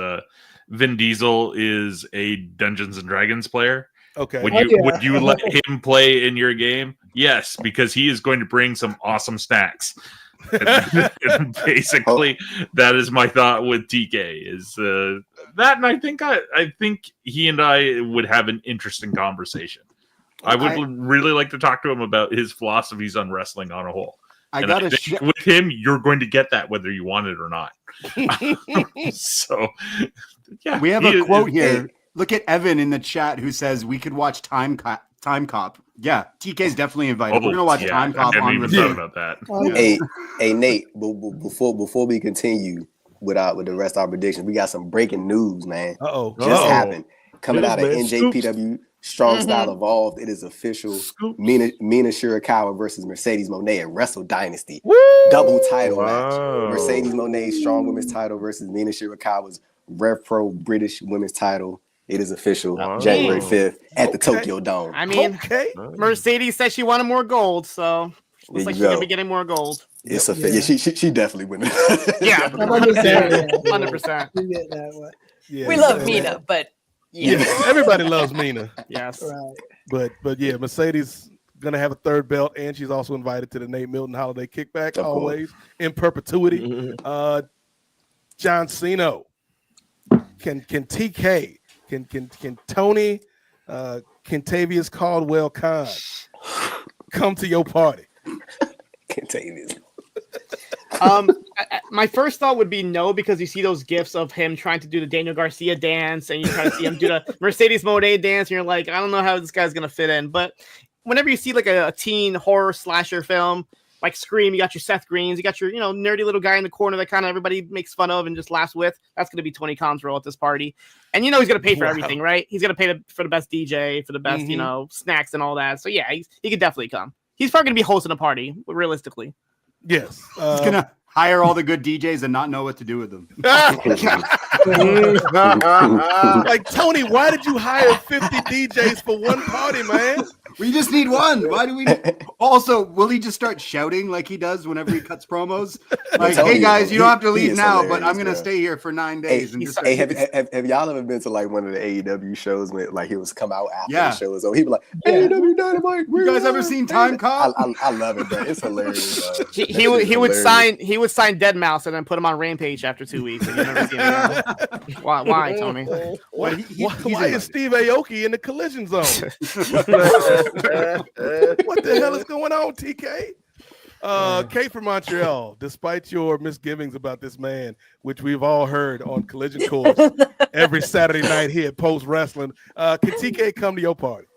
Vin Diesel is a Dungeons and Dragons player. Okay. Would you let him play in your game? Yes, because he is going to bring some awesome snacks. And basically, that is my thought with TK. Is that, and I think he and I would have an interesting conversation. I would really like to talk to him about his philosophies on wrestling on a whole. I think with him, you're going to get that whether you want it or not. So, yeah, we have a quote here. Look at Evan in the chat who says we could watch Time Cop. Yeah, TK's definitely invited. We're gonna watch Time Cop on repeat about that. Hey, Nate. Before we continue with the rest of our predictions, we got some breaking news, man. Just happened coming out of NJPW. Strong Style Evolved. It is official. Mina Shirakawa versus Mercedes Moné at Wrestle Dynasty. Woo! Double title match. Mercedes Moné's Strong Women's title versus Mina Shirakawa's Rev Pro British Women's title. It is official. January 5th at the Tokyo Dome. I mean, Mercedes said she wanted more gold, so looks like she's gonna be getting more gold. It's official. Yeah, she definitely winning. Yeah, 100%. We love Mina, but everybody loves Mina. Yes, but yeah, Mercedes gonna have a third belt, and she's also invited to the Nate Milton Holiday Kickback, always in perpetuity. John Cena, can TK, can Tony, Kentavious Caldwell Khan come to your party? Kentavious. My first thought would be no, because you see those gifs of him trying to do the Daniel Garcia dance, and you try to see him do the Mercedes Moné dance, and you're like, I don't know how this guy's gonna fit in. But whenever you see like a teen horror slasher film like Scream, you got your Seth Greens, you got your nerdy little guy in the corner that kind of everybody makes fun of and just laughs with. That's gonna be Tony Khan's role at this party, and he's gonna pay for everything, right? He's gonna pay for the best DJ, for the best snacks and all that. So yeah, he could definitely come. He's probably gonna be hosting a party, realistically. Yes, he's gonna hire all the good DJs and not know what to do with them. Like, Tony, why did you hire 50 DJs for one party, man? We just need one. Why do we? Also, will he just start shouting like he does whenever he cuts promos? Like, hey guys, you don't have to leave now, but I'm gonna stay here for 9 days. Hey, have y'all ever been to like one of the AEW shows when like he was come out after the show was over? He'd be like, AEW Dynamite. You guys ever seen Time Cop? I love it, bro. It's hilarious. He would sign Dead Mouse and then put him on Rampage after 2 weeks. And you never see him again. Why, Tony? Why is Steve Aoki in the collision zone? What the hell is going on, TK? Kate from Montreal, despite your misgivings about this man, which we've all heard on Collision Course every Saturday night here at Post Wrestling, can TK come to your party?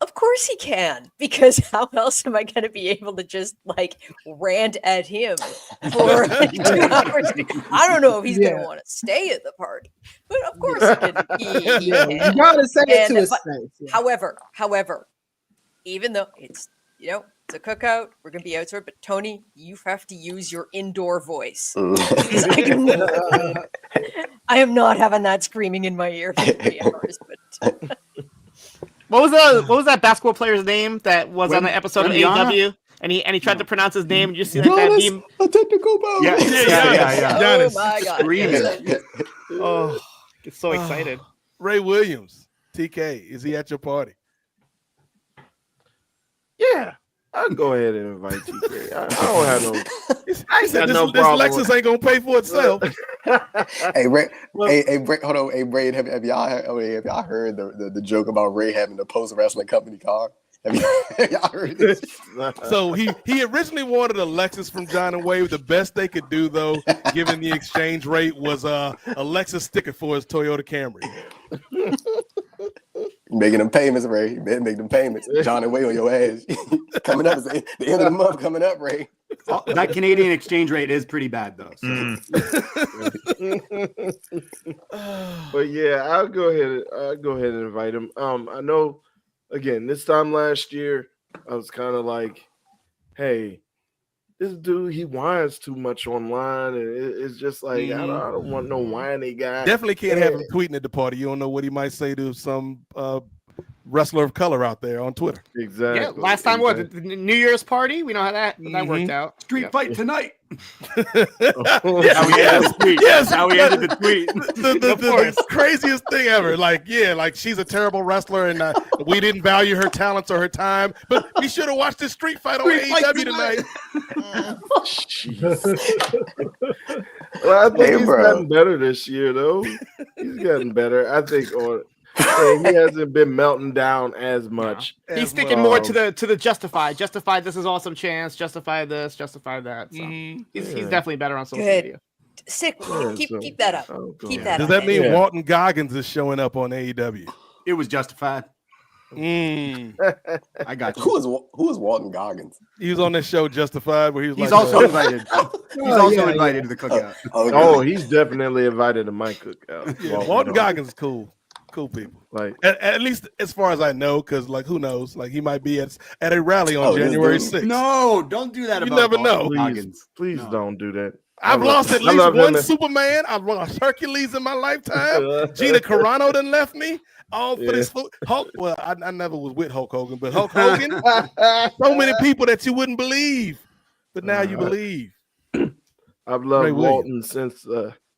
Of course he can, because how else am I going to be able to just like rant at him for 2 hours? I don't know if he's going to want to stay at the party, but of course he can. You gotta say it to his face. Yeah. However, even though it's it's a cookout, we're going to be outside, but Tony, you have to use your indoor voice. Because I am not having that screaming in my ear for 3 hours. But What was that basketball player's name that was on the episode of AEW? And he tried to pronounce his name, and you just see like that meme. A technical bow. Yeah. Oh my God! Screaming. Oh, get so excited. Ray Williams, TK, is he at your party? Yeah, I can go ahead and invite TK. I don't have no. I said no problem. This Lexus ain't gonna pay for itself. Hey, Ray. Hold on. Hey, Ray. Have y'all heard the joke about Ray having the post wrestling company car? Have y'all heard this? So he originally wanted a Lexus from John and Wade. The best they could do, though, given the exchange rate, was a Lexus sticker for his Toyota Camry. Making them payments, Ray. You better make them payments. John and Wade on your ass. Coming up, the end of the month coming up, Ray. That Canadian exchange rate is pretty bad, though. So. But yeah, I'll go ahead and invite him. I know. Again, this time last year, I was kind of like, hey, this dude, he whines too much online. And it's just like, I don't want no whiny guy. Definitely can't have him tweeting at the party. You don't know what he might say to some wrestler of color out there on Twitter. Exactly. Yeah, last time was the New Year's party. We know how that worked out. Street fight tonight. Yes. How we ended the tweet. The craziest thing ever. Like she's a terrible wrestler, and we didn't value her talents or her time. But we should have watched this street fight on AEW tonight. Well, I think he's gotten better this year, though. He's gotten better. I think he hasn't been melting down as much. He's sticking more to the justify. Justify this is awesome chance. Justify this. Justify that. So he's definitely better on social media. Sick. Keep that up. Keep that up. Does that mean Walton Goggins is showing up on AEW? It was justified. I got you. Who is Walton Goggins? He was on that show Justified, where he was. He's also invited. He's also invited to the cookout. Oh, he's definitely invited to my cookout. Yeah, Walton Goggins is cool. Cool people. Like at least as far as I know, because who knows? Like he might be at a rally on January 6th. No, don't do that. You never know. Please don't do that. I've lost at least one Superman. I've lost Hercules in my lifetime. Gina Carano done left me. All for this Hulk. Well, I never was with Hulk Hogan, but Hulk Hogan. So many people that you wouldn't believe, but now you believe. I've loved Walton since.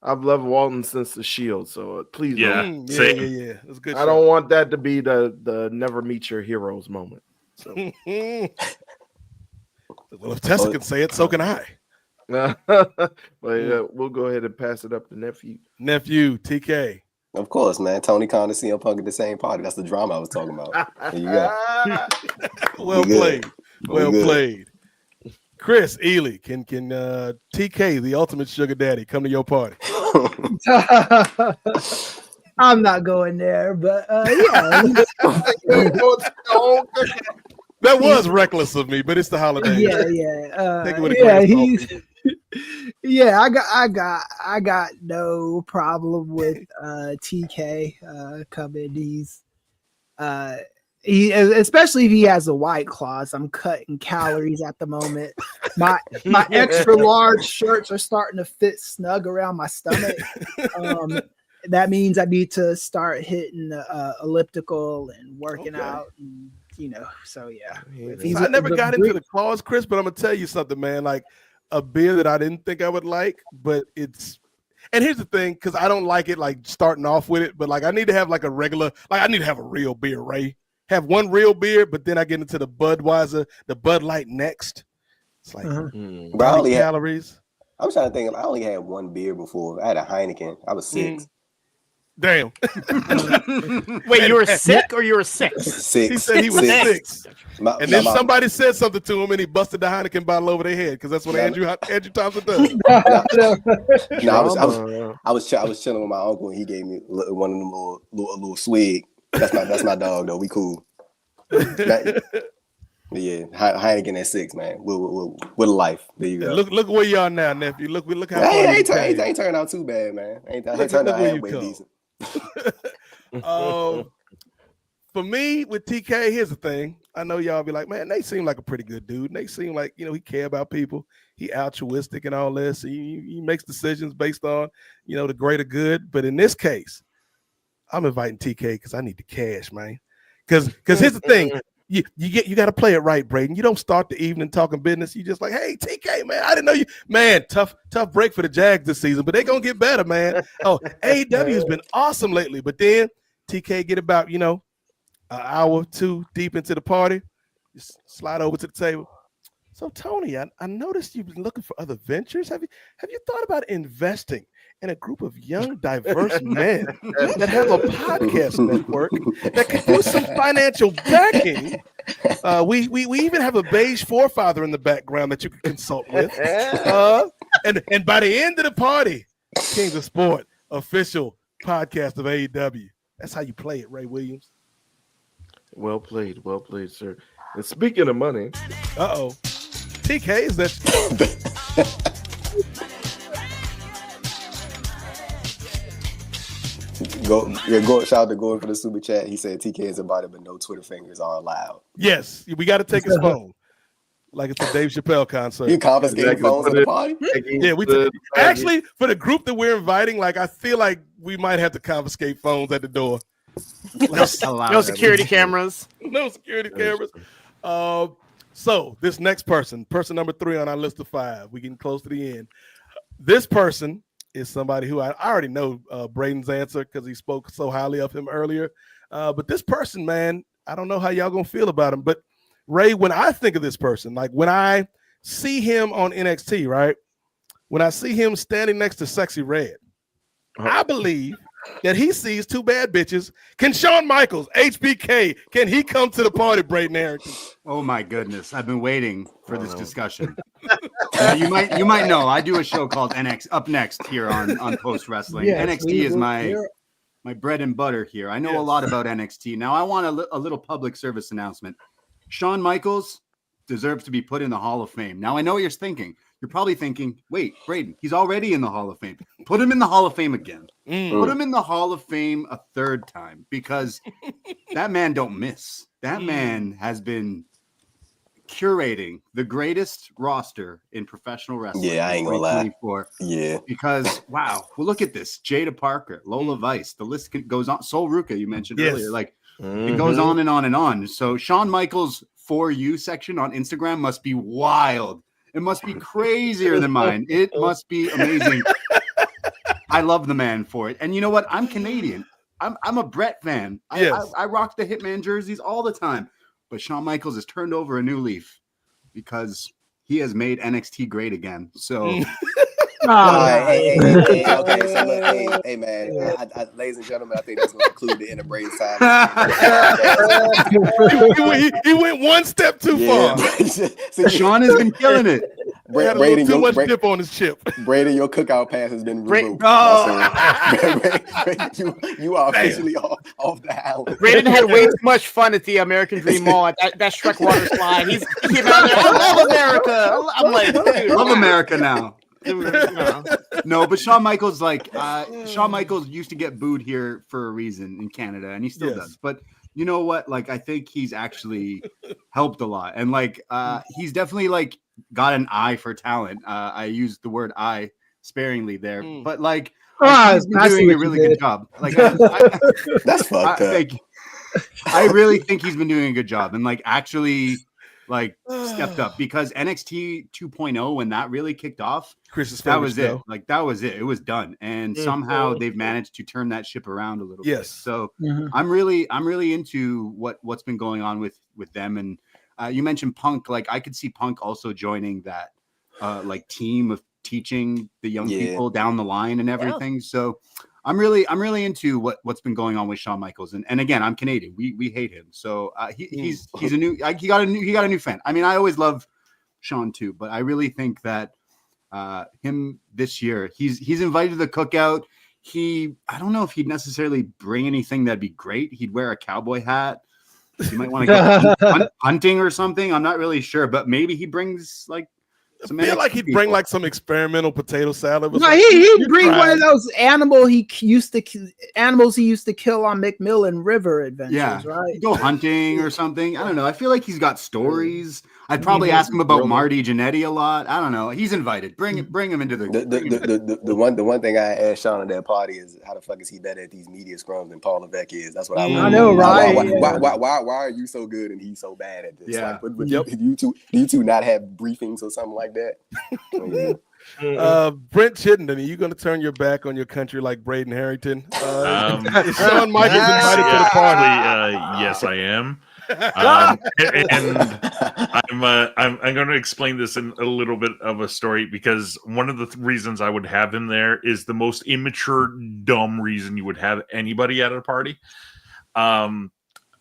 I've loved Walton since the Shield, so please don't. Yeah. That's good. I don't want that to be the never meet your heroes moment. So. Well, if Tessa can say it, so can I. But we'll go ahead and pass it up to nephew. Nephew, TK. Of course, man. Tony Khan and CM Punk at the same party. That's the drama I was talking about. There you go. Well played. Well played. Chris Ely, can TK, the ultimate sugar daddy, come to your party? I'm not going there, but yeah. That was reckless of me, but it's the holiday. I got no problem with TK coming. He especially if he has a White Claws. I'm cutting calories at the moment. My extra large shirts are starting to fit snug around my stomach. That means I need to start hitting the elliptical and working out. And, so yeah. I never got into the claws, Chris, but I'm gonna tell you something, man. Like a beer that I didn't think I would like, but it's. And here's the thing, because I don't like it like starting off with it, but like I need to have like a regular, like I need to have a real beer, Ray. Have one real beer, but then I get into the Budweiser, the Bud Light next. It's like calories. I'm trying to think. I only had one beer before. I had a Heineken. I was 6. Damn. Wait, you were sick or you were 6? 6. He said he was 6. And then somebody said something to him, and he busted the Heineken bottle over their head because that's what Andrew Thompson does. I was chilling with my uncle, and he gave me one of them little swig. That's my dog though. We cool. Yeah, Heineken at 6, man. With a life. There you go. Look where you are now, nephew. Look how ain't turned out too bad, man. Ain't turned out halfway decent. For me with TK, here's the thing. I know y'all be like, man, they seem like a pretty good dude. They seem like he care about people. He altruistic and all this. He makes decisions based on the greater good. But in this case, I'm inviting TK because I need the cash, man. Because here's the thing. You got to play it right, Braden. You don't start the evening talking business. You just like, hey, TK, man, I didn't know you. Man, tough break for the Jags this season, but they're going to get better, man. Oh, AEW has been awesome lately. But then TK get about, an hour or two deep into the party. Just slide over to the table. So Tony, I noticed you've been looking for other ventures. Have you thought about investing in a group of young, diverse men that have a podcast network that can use some financial backing? We even have a beige forefather in the background that you can consult with. And by the end of the party, Kings of Sport, official podcast of AEW. That's how you play it, Ray Williams. Well played, sir. And speaking of money, TK, is that? Shout out to Gordon for the super chat. He said TK is invited, but no Twitter fingers are allowed. Yes, we got to take his phone. Like it's a Dave Chappelle concert. You confiscating phones at the party? Yeah, actually, for the group that we're inviting, like I feel like we might have to confiscate phones at the door. No security cameras. No security cameras. So this next person number 3 on our list of 5, we're getting close to the end. This person is somebody who I already know Braden's answer because he spoke so highly of him earlier. But this person, man, I don't know how y'all gonna feel about him. But Ray, when I think of this person, like when I see him on NXT, right? When I see him standing next to Sexy Red, I believe that he sees 2 bad bitches. Can Shawn Michaels, HBK, can he come to the party, Braden Harrington? Oh my goodness, I've been waiting for this discussion. You might know I do a show called NXT Up Next here on Post Wrestling. Yes, NXT is my bread and butter here. I know a lot about NXT. Now I want a little public service announcement. Shawn Michaels deserves to be put in the Hall of Fame. Now I know what you're thinking. You're probably thinking, wait, Braden, he's already in the Hall of Fame. Put him in the Hall of Fame again. Put him in the Hall of Fame a 3rd time because that man don't miss. That man has been curating the greatest roster in professional wrestling. Yeah, I ain't gonna lie. Yeah. Because, wow, well, look at this. Jada Parker, Lola Vice, the list goes on. Sol Ruka, you mentioned earlier. Like, it goes on and on and on. So Shawn Michaels' For You section on Instagram must be wild. It must be crazier than mine. It must be amazing. I love the man for it. And you know what? I'm Canadian. I'm a Brett fan. I rock the Hitman jerseys all the time. But Shawn Michaels has turned over a new leaf because he has made NXT great again. So Hey, man, ladies and gentlemen, I think that's going to conclude the Inner Brain time. He went one step too far. Sean has been killing it. Braden, too much dip on his chip. Braden, your cookout pass has been removed. You are officially off the island. Braden had way too much fun at the American Dream Mall at that Shrek water slide. He came out there, I love America. I'm like, dude, love America now. No, but Shawn Michaels, Shawn Michaels used to get booed here for a reason in Canada, and he still does. But you know what? Like, I think he's actually helped a lot, and he's definitely got an eye for talent. I used the word "eye" sparingly there, but he's been doing a really good job. That's fucked up. I really think he's been doing a good job, and actually. Stepped up because NXT 2.0 when that really kicked off, that was it. That was it. It was done, and somehow they've managed to turn that ship around a little bit. So I'm really into what's been going on with them. And you mentioned Punk. I could see Punk also joining that team of teaching the young people down the line and everything. Yeah. So I'm really into what's been going on with Shawn Michaels, and again, I'm Canadian. We hate him, so he's a new he got a new fan. I mean, I always love Shawn too, but I really think that him this year, he's invited to the cookout. I don't know if he'd necessarily bring anything that'd be great. He'd wear a cowboy hat. He might want to go hunting or something. I'm not really sure, but maybe he brings I feel like he'd bring some experimental potato salad. No, he'd bring one of those animals he used to kill on McMillan River adventures, right? Go hunting or something. I don't know. I feel like he's got stories. I'd probably ask him about Marty Jannetty a lot. I don't know. He's invited. Bring him into the one thing I asked Sean at that party is how the fuck is he better at these media scrums than Paul Levesque is? That's what I want. I know, right? Why are you so good and he's so bad at this? Yeah. Do you two not have briefings or something like that? Brent Chittenden, are you going to turn your back on your country like Braden Harrington? Is Shawn Michaels invited to the party? Yes, I am. I'm going to explain this in a little bit of a story because one of the reasons I would have him there is the most immature, dumb reason you would have anybody at a party.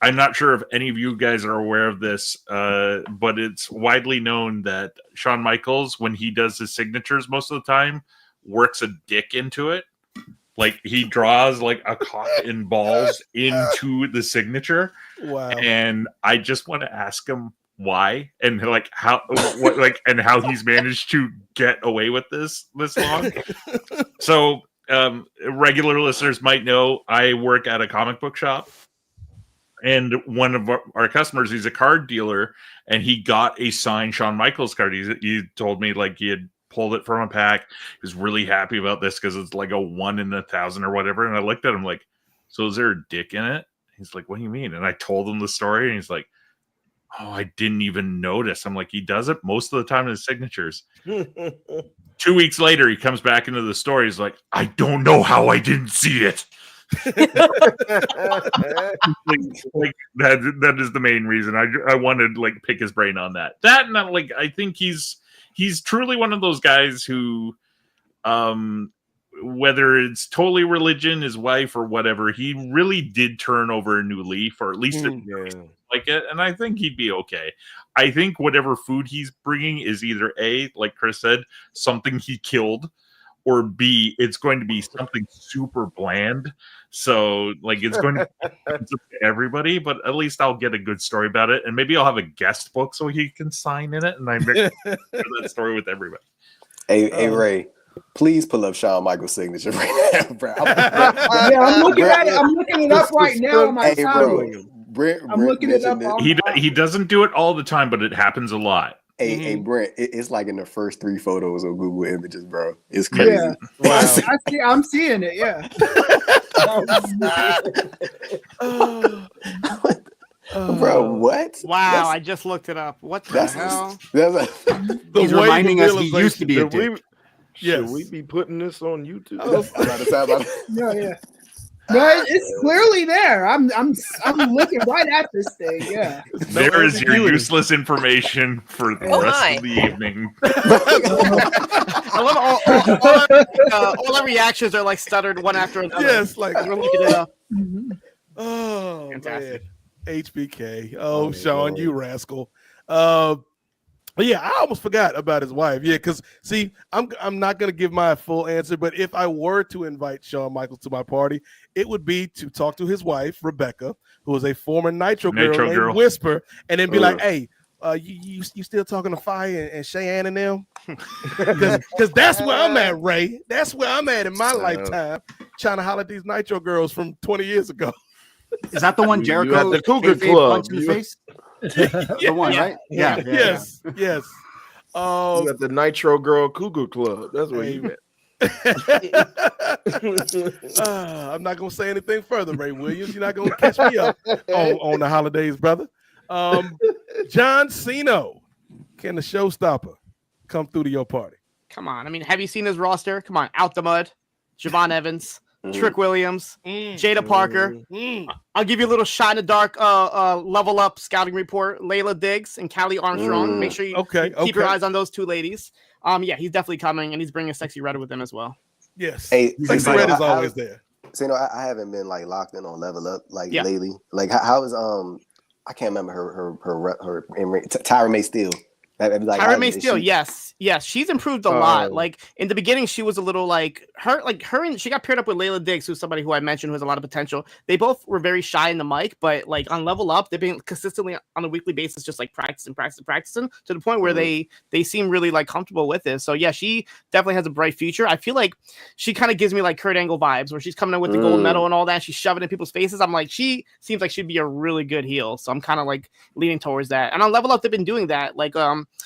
I'm not sure if any of you guys are aware of this, but it's widely known that Shawn Michaels, when he does his signatures most of the time, works a dick into it. Like he draws like a cock and balls into the signature. Wow. And I just want to ask him why and like how how he's managed to get away with this long. So regular listeners might know I work at a comic book shop. And one of our customers, he's a card dealer, and he got a signed Shawn Michaels card. He told me like he had pulled it from a pack. He was really happy about this because it's like a 1 in 1,000 or whatever. And I looked at him like, so is there a dick in it? He's like, what do you mean? And I told him the story, and he's like, oh, I didn't even notice. I'm like, he does it most of the time in his signatures. 2 weeks later, he comes back into the story. He's like, I don't know how I didn't see it. Like that is the main reason I wanted to like pick his brain on that and like I think he's truly one of those guys who whether it's totally religion, his wife or whatever, he really did turn over a new leaf, or at least like it, and I think he'd be okay. I think whatever food he's bringing is either A, like Chris said, something he killed, or B, it's going to be something super bland. So, like, it's going to be to everybody, but at least I'll get a good story about it. And maybe I'll have a guest book so he can sign in it. And I make that story with everybody. Hey, Ray, please pull up Shawn Michaels' signature right now, bro. Yeah, I'm looking at it. I'm looking it up right now on my timeline. I'm looking it up. He doesn't do it all the time, but it happens a lot. Hey, Brent, it's like in the first 3 photos of Google Images, bro. It's crazy. Yeah. Wow. I'm seeing it, yeah. Bro, what? Wow, I just looked it up. What the hell? He's reminding us he used to be a dick. Should we be putting this on YouTube? Yeah. No, it's clearly there. I'm looking right at this thing. Yeah. There is your useless information for the rest of the evening. I love all our reactions are like stuttered one after another. Yes, like we're looking it up. Oh, fantastic. Man. HBK. Oh, Shawn, you rascal. But yeah, I almost forgot about his wife. Yeah, because see, I'm not gonna give my full answer, but if I were to invite Shawn Michaels to my party, it would be to talk to his wife, Rebecca, who is a former Nitro girl named Whisper, and then be like, hey, you still talking to Fire and Cheyenne and them? Because that's where I'm at, Ray. That's where I'm at in my lifetime, trying to holler at these Nitro girls from 20 years ago. Is that the one Jericho at the Cougar Club? In the face? The one, right? Yeah. Yes. You got the Nitro Girl Cougar Club. That's where you at. I'm not gonna say anything further, Ray Williams. You're not gonna catch me up on the holidays, brother. John Cena, can the showstopper come through to your party? Come on. I mean, have you seen his roster? Come on. Out the Mud, Javon Evans, Trick Williams, Jada Parker. I'll give you a little shot in the dark level up scouting report. Layla Diggs and Callie Armstrong. Make sure you keep your eyes on those 2 ladies. Yeah, he's definitely coming, and he's bringing Sexy Red with him as well. Yes. Hey, Sexy Red is always there. So, I haven't been like locked in on Level Up lately. Like how is I can't remember her Tyra May Steele. Tyra May Steele, yes, she's improved a lot. Like in the beginning, she was a little like her, and she got paired up with Layla Diggs, who's somebody who I mentioned who has a lot of potential. They both were very shy in the mic, but like on Level Up, they've been consistently on a weekly basis, just like practicing to the point where they seem really like comfortable with it. So yeah, she definitely has a bright future. I feel like she kind of gives me like Kurt Angle vibes, where she's coming in with the gold medal and all that. She's shoving it in people's faces. I'm like, she seems like she'd be a really good heel. So I'm kind of like leaning towards that. And on Level Up, they've been doing that. Like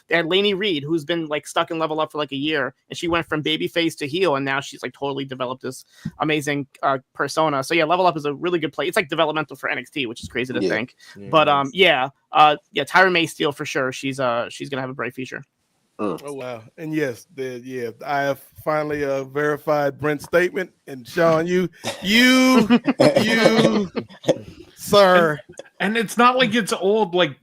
they had Lainey Reed, who's been like stuck in Level Up for like a year, and she went from babyface to heel, and now she's like totally developed this amazing persona. So yeah, Level Up is a really good play. It's like developmental for NXT, which is crazy to think. But Tyra May Steele for sure. She's gonna have a bright future. Oh wow! And yes, I have finally verified Brent's statement. And Shawn, you sir. And it's not like it's old, like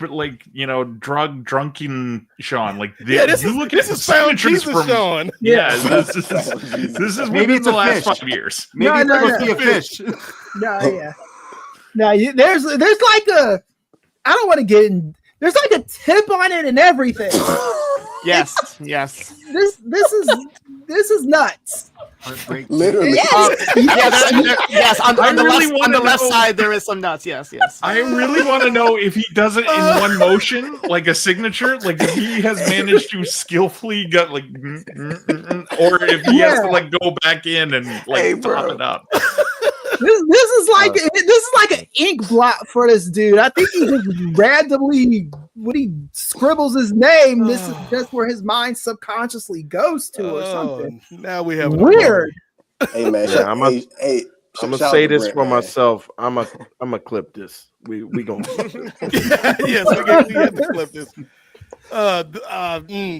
drunken Sean. Like this is found Jesus Sean. Yeah, this is Maybe it's the a last fish. 5 years. Maybe it's supposed to be a fish. There's like a, I don't want to get in. There's like a tip on it and everything. Yes. This is nuts. Literally. Yes. On the left side, there is some nuts. Yes. I really want to know if he does it in one motion, like a signature, like if he has managed to skillfully get like, or if he has to like go back in and like top it up. This is like an ink blot for this dude. I think he just randomly, when he scribbles his name, this is just where his mind subconsciously goes to or something. Now we have weird. Hey man, I'm gonna say this for myself. I'm a clip this. We gonna yes, we have to clip this.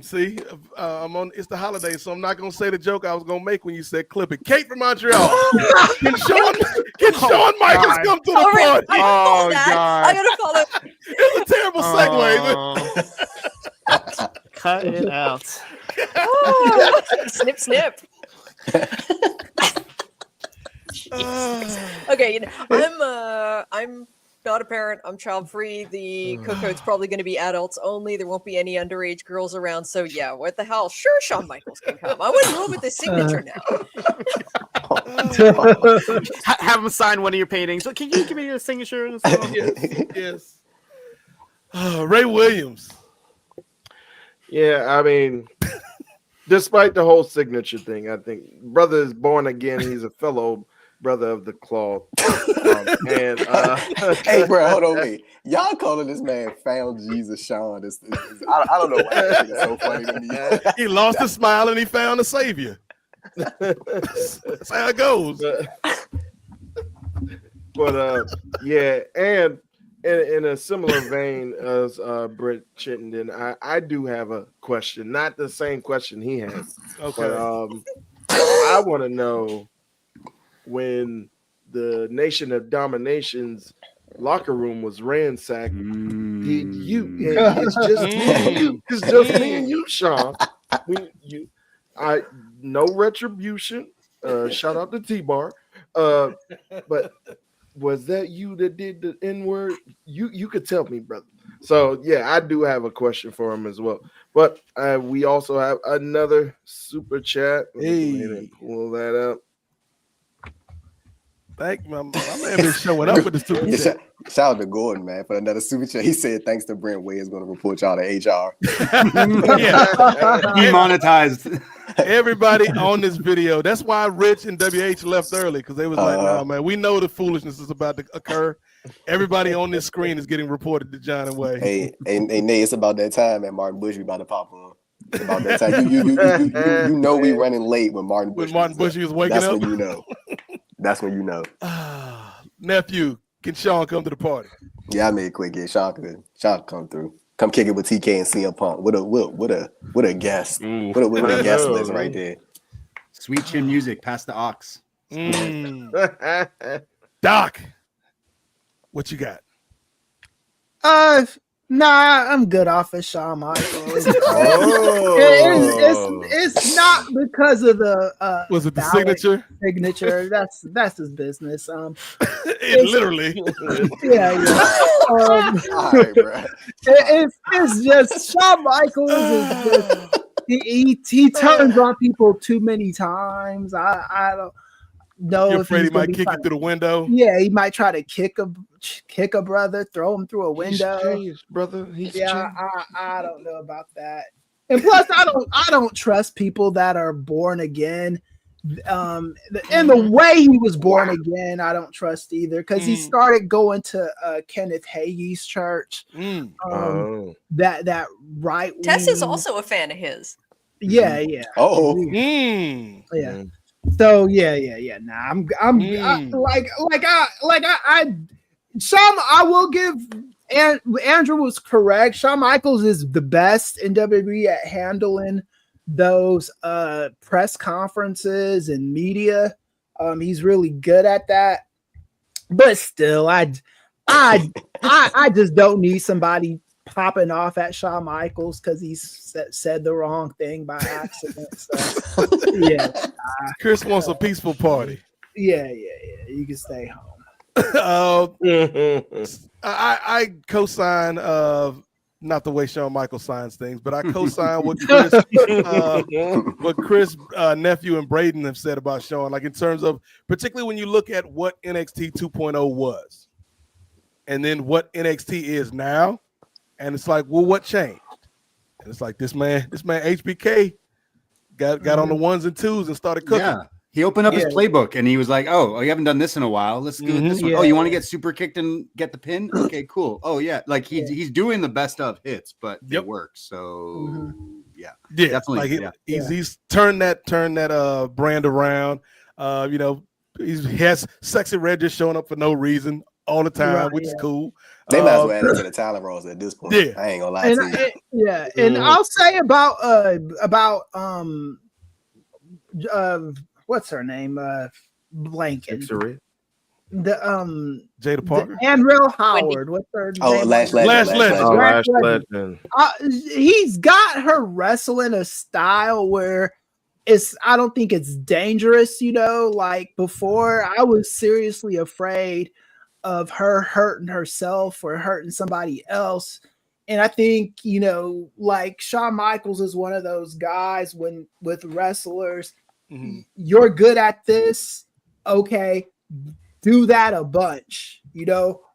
See, I'm on. It's the holiday, so I'm not gonna say the joke I was gonna make when you said clip it. Kate from Montreal. Can Shawn Michaels come to the party? Oh God! I gotta follow. It's a terrible segue. Cut it out. Snip, snip. Okay, I'm not a parent. I'm child free. The cookout's probably going to be adults only. There won't be any underage girls around. So yeah, what the hell? Sure, Shawn Michaels can come. I wouldn't roll with the signature now. Have him sign one of your paintings. So can you give me your signature? And stuff? Yes. Ray Williams. Yeah, I mean, despite the whole signature thing, I think brother is born again. He's a fellow brother of the cloth. Hey, bro, hold on, wait. Y'all calling this man "Found Jesus Sean"? I don't know why that is so funny to me. He lost a smile and he found a savior. That's how it goes. But yeah, and in a similar vein as Britt Chittenden, I do have a question, not the same question he has. Okay. But, I want to know, when the Nation of Domination's locker room was ransacked, did you? It's just me and you, Sean. No retribution. Shout out to T-Bar. But was that you that did the N-word? You could tell me, brother. So yeah, I do have a question for him as well. But we also have another super chat. Let me go ahead and pull that up. Thank my man been showing up with the super chat. Shout out to Gordon, man, for another super chat. He said thanks to Brent Way is going to report y'all to HR. Demonetized. Everybody on this video. That's why Rich and WH left early, because they was like, "Nah, man, we know the foolishness is about to occur." Everybody on this screen is getting reported to John and Way. Hey, Nate, it's about that time, and Martin Bush about to pop on. It's about that time. You know we running late when Martin Bush. When Martin Bush was waking up. That's when you know. That's when you know. Nephew, can Sean come to the party? Yeah, I made it quick. Yeah, Sean come through. Come kick it with TK and CM Punk. What a guest. What a guest list right there. Sweet chin music past the aux. Doc, what you got? Nah, I'm good off of Shawn Michaels. It's not because of the was it the signature? Signature. That's his business. Literally. Yeah. It's just Shawn Michaels is just he turns on people too many times. I don't know. You're afraid he might kick you through the window? Yeah, he might try to kick a brother, throw him through a window. He's changed, brother. He's changed. I don't know about that. And plus, I don't trust people that are born again. And the way he was born again, I don't trust either, because he started going to Kenneth Hagee's church. That right. Tessa's also a fan of his. Yeah. Oh. Yeah. So yeah. Nah, I will give. And Andrew was correct. Shawn Michaels is the best in WWE at handling those press conferences and media. He's really good at that. But still, I just don't need somebody popping off at Shawn Michaels because he said the wrong thing by accident. So, yeah, Chris wants a peaceful party. Yeah. You can stay home. I co-sign not the way Shawn Michaels signs things, but I co-sign what Chris nephew and Braden have said about Shawn, like in terms of particularly when you look at what NXT 2.0 was and then what NXT is now, and it's like, well, what changed? And it's like this man HBK got on the ones and twos and started cooking. Yeah. He opened up his playbook and he was like, "Oh, you haven't done this in a while. Let's do it this one. Oh, you want to get super kicked and get the pin? Okay, cool. Oh yeah, like he's doing the best of hits, but it works. So yeah, definitely. Like he's turned that brand around. He has Sexy Red just showing up for no reason all the time, which is cool. They might as well add it to the talent roles at this point. I ain't gonna lie to you. And I'll say about what's her name? Blanking. The Jada Parker. Annual Howard. What's her name? Oh, Lash Legend. He's got her wrestling a style where I don't think it's dangerous, like before I was seriously afraid of her hurting herself or hurting somebody else. And I think, like Shawn Michaels is one of those guys with wrestlers, you're good at this. Okay. Do that a bunch,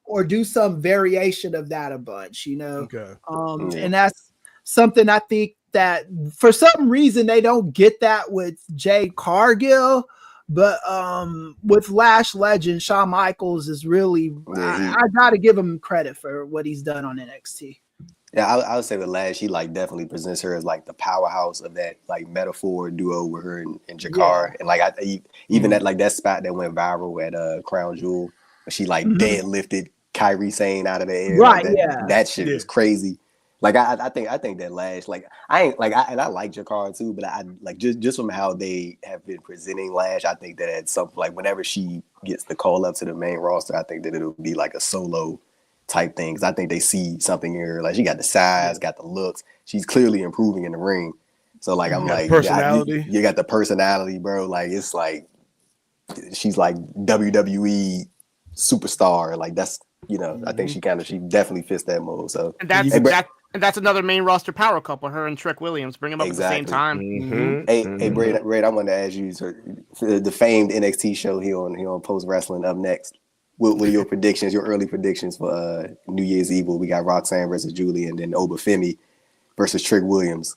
or do some variation of that a bunch, Okay. And that's something I think that for some reason they don't get that with Jade Cargill, but with Lash Legend, Shawn Michaels is really, I got to give him credit for what he's done on NXT. Yeah, I would say with Lash, he like definitely presents her as like the powerhouse of that like metaphor duo with her and Jakar, and like even that like that spot that went viral at Crown Jewel, she like deadlifted Kyrie Sane out of the air, right? Like that shit is crazy. Like I think that Lash, like I like Jakar too, but I like just from how they have been presenting Lash, I think that at some like whenever she gets the call up to the main roster, I think that it'll be like a solo type things. I think they see something in her. Like she got the size, got the looks. She's clearly improving in the ring. So like I'm like, personality. You got the personality, bro. Like it's like she's like WWE superstar. Like that's I think she definitely fits that mold. So and that's another main roster power couple. Her and Trick Williams bring them up at the same time. Hey, Braid, I wanted to ask you the famed NXT show here on Post Wrestling up next. What are your predictions, your early predictions for New Year's Eve? We got Roxanne versus Julie, and then Obafemi versus Trick Williams.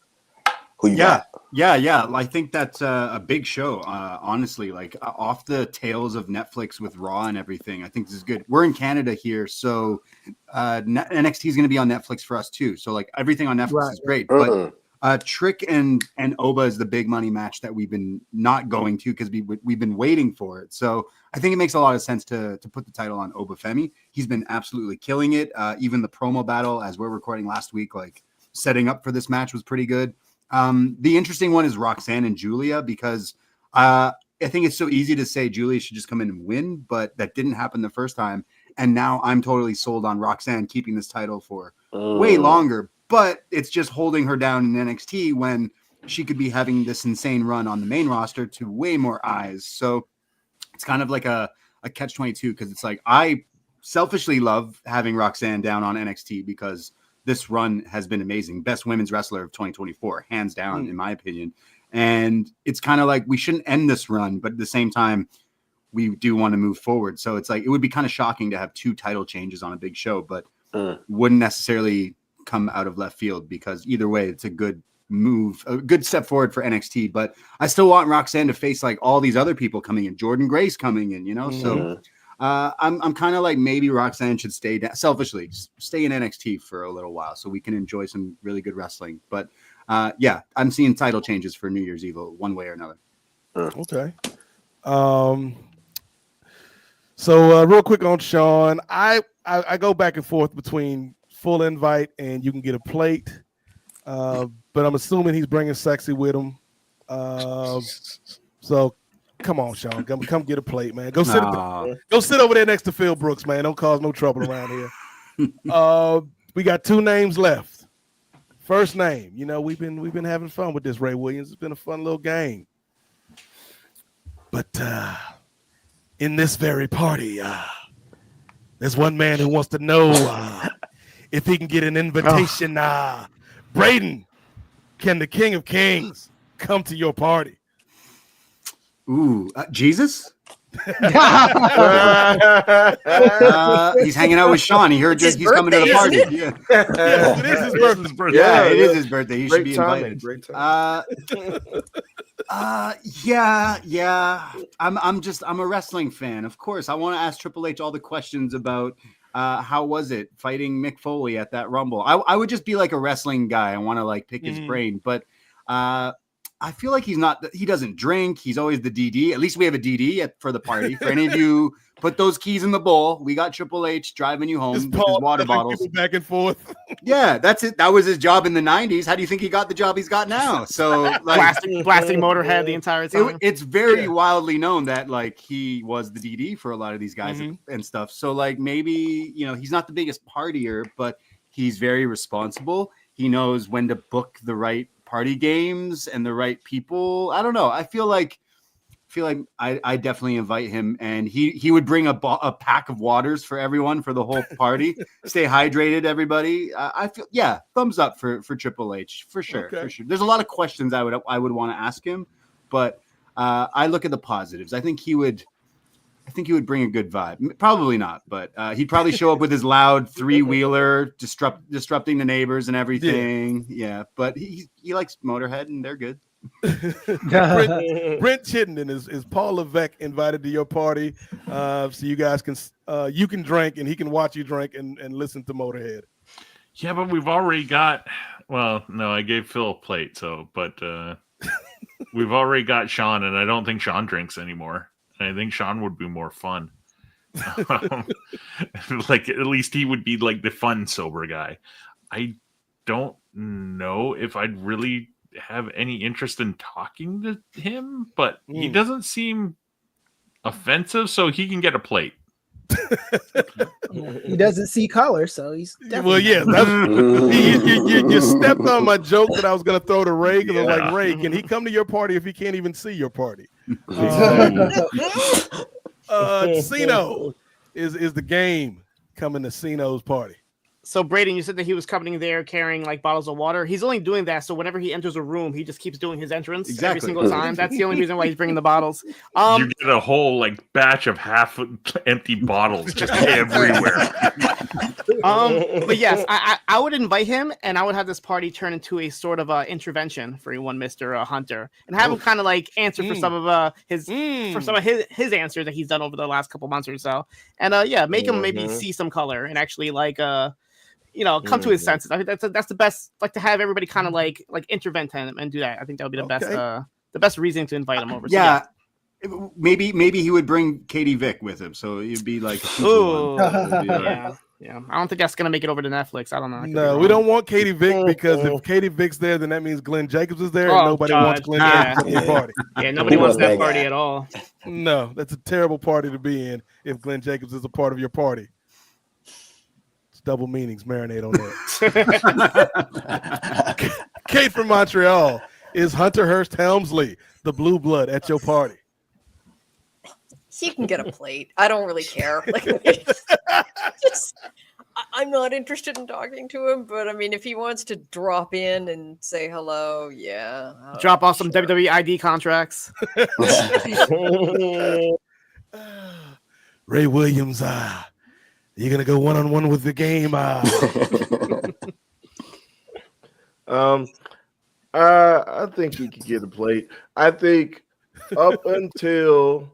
Who you got? Yeah. I think that's a big show, honestly. Like off the tails of Netflix with Raw and everything, I think this is good. We're in Canada here, so NXT is going to be on Netflix for us too. So like everything on Netflix is great. But Trick and Oba is the big money match that we've been not going to because we've been waiting for it. So I think it makes a lot of sense to put the title on Obafemi. He's been absolutely killing it. Even the promo battle, as we're recording last week, like setting up for this match was pretty good. The interesting one is Roxanne and Julia because I think it's so easy to say Julia should just come in and win, but that didn't happen the first time. And now I'm totally sold on Roxanne keeping this title for way longer. But it's just holding her down in NXT when she could be having this insane run on the main roster to way more eyes. So it's kind of like a catch-22 because it's like I selfishly love having Roxanne down on NXT because this run has been amazing. Best women's wrestler of 2024, hands down, in my opinion. And it's kind of like we shouldn't end this run, but at the same time, we do want to move forward. So it's like it would be kind of shocking to have 2 title changes on a big show, but wouldn't necessarily come out of left field because either way it's a good move, a good step forward for NXT. But I still want Roxanne to face like all these other people coming in, Jordan Grace coming in, so I'm kind of like maybe Roxanne should stay in NXT for a little while so we can enjoy some really good wrestling. But I'm seeing title changes for New Year's Eve one way or another. Okay. So real quick on Shawn, I go back and forth between full invite and you can get a plate, but I'm assuming he's bringing Sexy with him. So Come on, Sean. Come get a plate, man. Go sit over there next to Phil Brooks, man. Don't cause no trouble around here. We got 2 names left. First name, we've been having fun with this, Ray Williams. It's been a fun little game. But in this very party, there's one man who wants to know if he can get an invitation. Braden, can the King of Kings come to your party? Ooh, Jesus? He's hanging out with Sean. He heard he's coming to the party. Yeah. Yes, it is his birthday. Yeah, it is his birthday. He should be invited. Great time. Yeah. I'm a wrestling fan. Of course, I want to ask Triple H all the questions about how was it fighting Mick Foley at that Rumble. I would just be like a wrestling guy. I want to pick his brain, but I feel like he doesn't drink. He's always the DD. At least we have a DD for the party. For any of you, put those keys in the bowl. We got Triple H driving you home with his water bottles. Back and forth. Yeah, that's it. That was his job in the 90s. How do you think he got the job he's got now? So blasting Motorhead the entire time. It's very wildly known that he was the DD for a lot of these guys and stuff. So maybe, he's not the biggest partier, but he's very responsible. He knows when to book the right party games and the right people. I don't know. I feel like I definitely invite him, and he would bring a pack of waters for everyone for the whole party. Stay hydrated, everybody. I feel thumbs up for Triple H for sure. Okay. For sure. There's a lot of questions I would want to ask him, but I look at the positives. I think he would bring a good vibe. Probably not, but he'd probably show up with his loud 3-wheeler, disrupting the neighbors and everything. Yeah, but he likes Motorhead, and they're good. Brent Chittenden is Paul Levesque invited to your party, so you guys can you can drink and he can watch you drink and listen to Motorhead. Yeah, but we've already got. Well, no, I gave Phil a plate, but we've already got Sean, and I don't think Sean drinks anymore. I think Sean would be more fun. At least he would be the fun sober guy. I don't know if I'd really have any interest in talking to him, but he doesn't seem offensive, so he can get a plate. He doesn't see color, so he's definitely you stepped on my joke that I was going to throw to Ray, because I'm like, Ray, can he come to your party if he can't even see your party? Cino is the game coming to Cino's party. So Braden, you said that he was coming there carrying bottles of water. He's only doing that so whenever he enters a room, he just keeps doing his entrance every single time. That's the only reason why he's bringing the bottles. You get a whole batch of half empty bottles just everywhere. But yes, I would invite him, and I would have this party turn into a sort of intervention for one Mr. Hunter, and have him kind of answer for some of his answers that he's done over the last couple months or so, and make him maybe see some color and actually come to his senses. I think that's the best. To have everybody kind of intervent him and do that. I think that would be the best reason to invite him over. Yeah. So, maybe he would bring Katie Vick with him, so it'd be yeah. I don't think that's gonna make it over to Netflix. I don't know. No, we don't want Katie Vick, because if Katie Vick's there, then that means Glenn Jacobs is there, and nobody wants Glenn Jacobs at the party. Yeah, nobody wants that party at all. No, that's a terrible party to be in if Glenn Jacobs is a part of your party. It's double meanings. Marinate on that. Kate from Montreal, is Hunter Hearst Helmsley the blue blood at your party? He can get a plate. I don't really care. I'm not interested in talking to him, but I mean, if he wants to drop in and say hello, yeah. Drop off some WWE ID contracts. Ray Williams, you're gonna go one-on-one with the game. I think he could get a plate. I think up until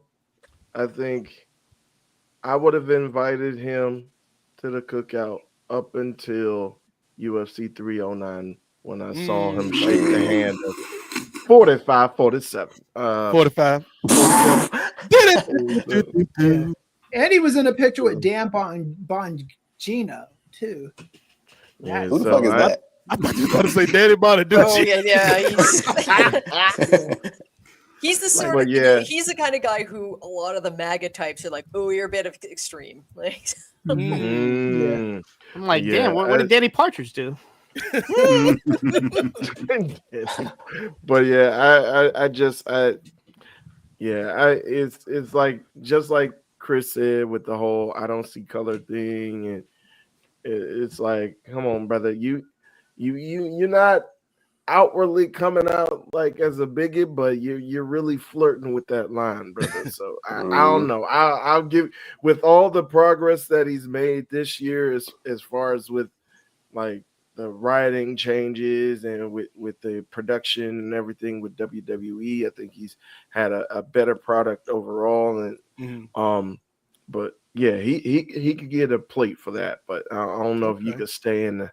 I would have invited him to the cookout up until UFC 309 when I saw him shake the hand of 45-47. 45. Did it. And he was in a picture with Dan Bongino too. Yeah, who the fuck is that? I thought you were going to say Danny Bonaducci. Oh, yeah. He's the sort of he's the kind of guy who a lot of the MAGA types are like, oh, you're a bit of extreme. Like, I'm like, damn, what did Danny Partridge do? But it's like just like Chris said with the whole I don't see color thing, and it's like, come on, brother, you're not outwardly coming out like as a bigot, but you're really flirting with that line, brother. So I don't know. I'll give, with all the progress that he's made this year, as far as with like the writing changes and with the production and everything with WWE, I think he's had a better product overall. And but yeah, he could get a plate for that, but I don't know if you could stay in the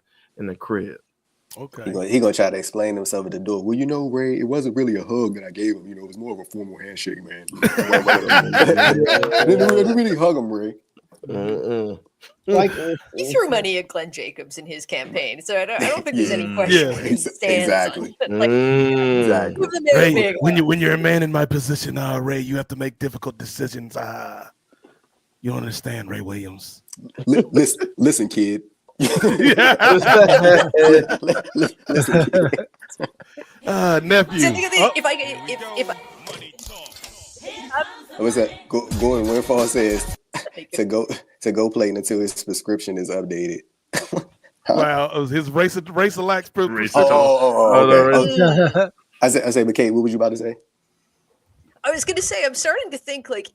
crib. Okay. He gonna try to explain himself at the door. Well, Ray, it wasn't really a hug that I gave him. It was more of a formal handshake, man. I didn't really hug him, Ray. Like, he threw money at Glenn Jacobs in his campaign, so I don't think there's any question where he stands. Exactly. Exactly. Ray, when you're a man in my position, Ray, you have to make difficult decisions. You don't understand, Ray Williams. Listen, kid. Nephew. What's that? Gordon Winfall says to go play until his prescription is updated. Wow, his race-alax prescription. Okay. I say, McKay, what was you about to say? I was going to say, I'm starting to think like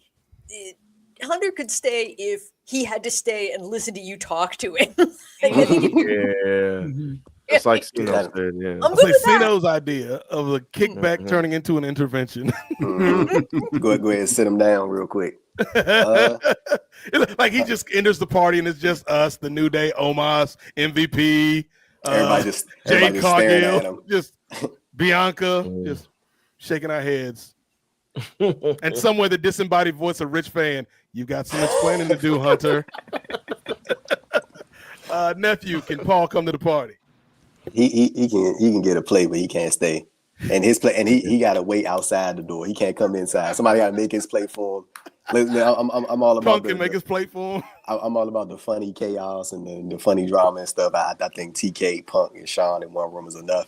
Hunter could stay if he had to stay and listen to you talk to him. It's like Sino said. Yeah, it's like Sino's idea of a kickback turning into an intervention. Go ahead and sit him down real quick. Like he just enters the party and it's just us, the New Day, Omos, MVP, everybody just Jay staring at him. just Bianca, just shaking our heads. And somewhere the disembodied voice of Rich Fan, you've got some explaining to do, Hunter. Nephew, can Paul come to the party? He can get a play, but he can't stay. And his play, and he got to wait outside the door. He can't come inside. Somebody got to make his play for him. I'm all about make his play for him. I'm all about the funny chaos and the funny drama and stuff. I think TK, Punk, and Sean in one room is enough.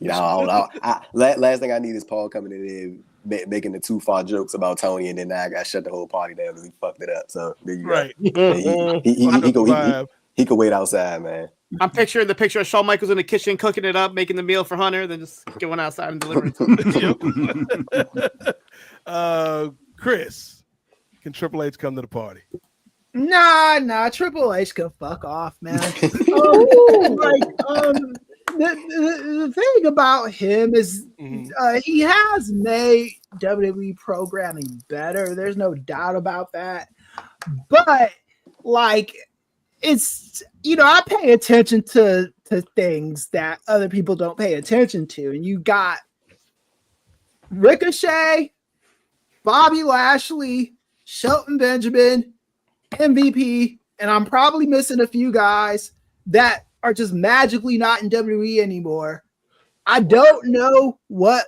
Last thing I need is Paul coming in there making the too far jokes about Tony, and then I got shut the whole party down because he fucked it up. So there you go. He could wait outside, man. I'm picturing the picture of Shawn Michaels in the kitchen cooking it up, making the meal for Hunter, then just going outside and delivering it to him. Chris, can Triple H come to the party? Nah, Triple H can fuck off, man. The thing about him is he has made WWE programming better. There's no doubt about that. But like, it's, I pay attention to things that other people don't pay attention to. And you got Ricochet, Bobby Lashley, Shelton Benjamin, MVP, and I'm probably missing a few guys that are just magically not in WWE anymore. I don't know what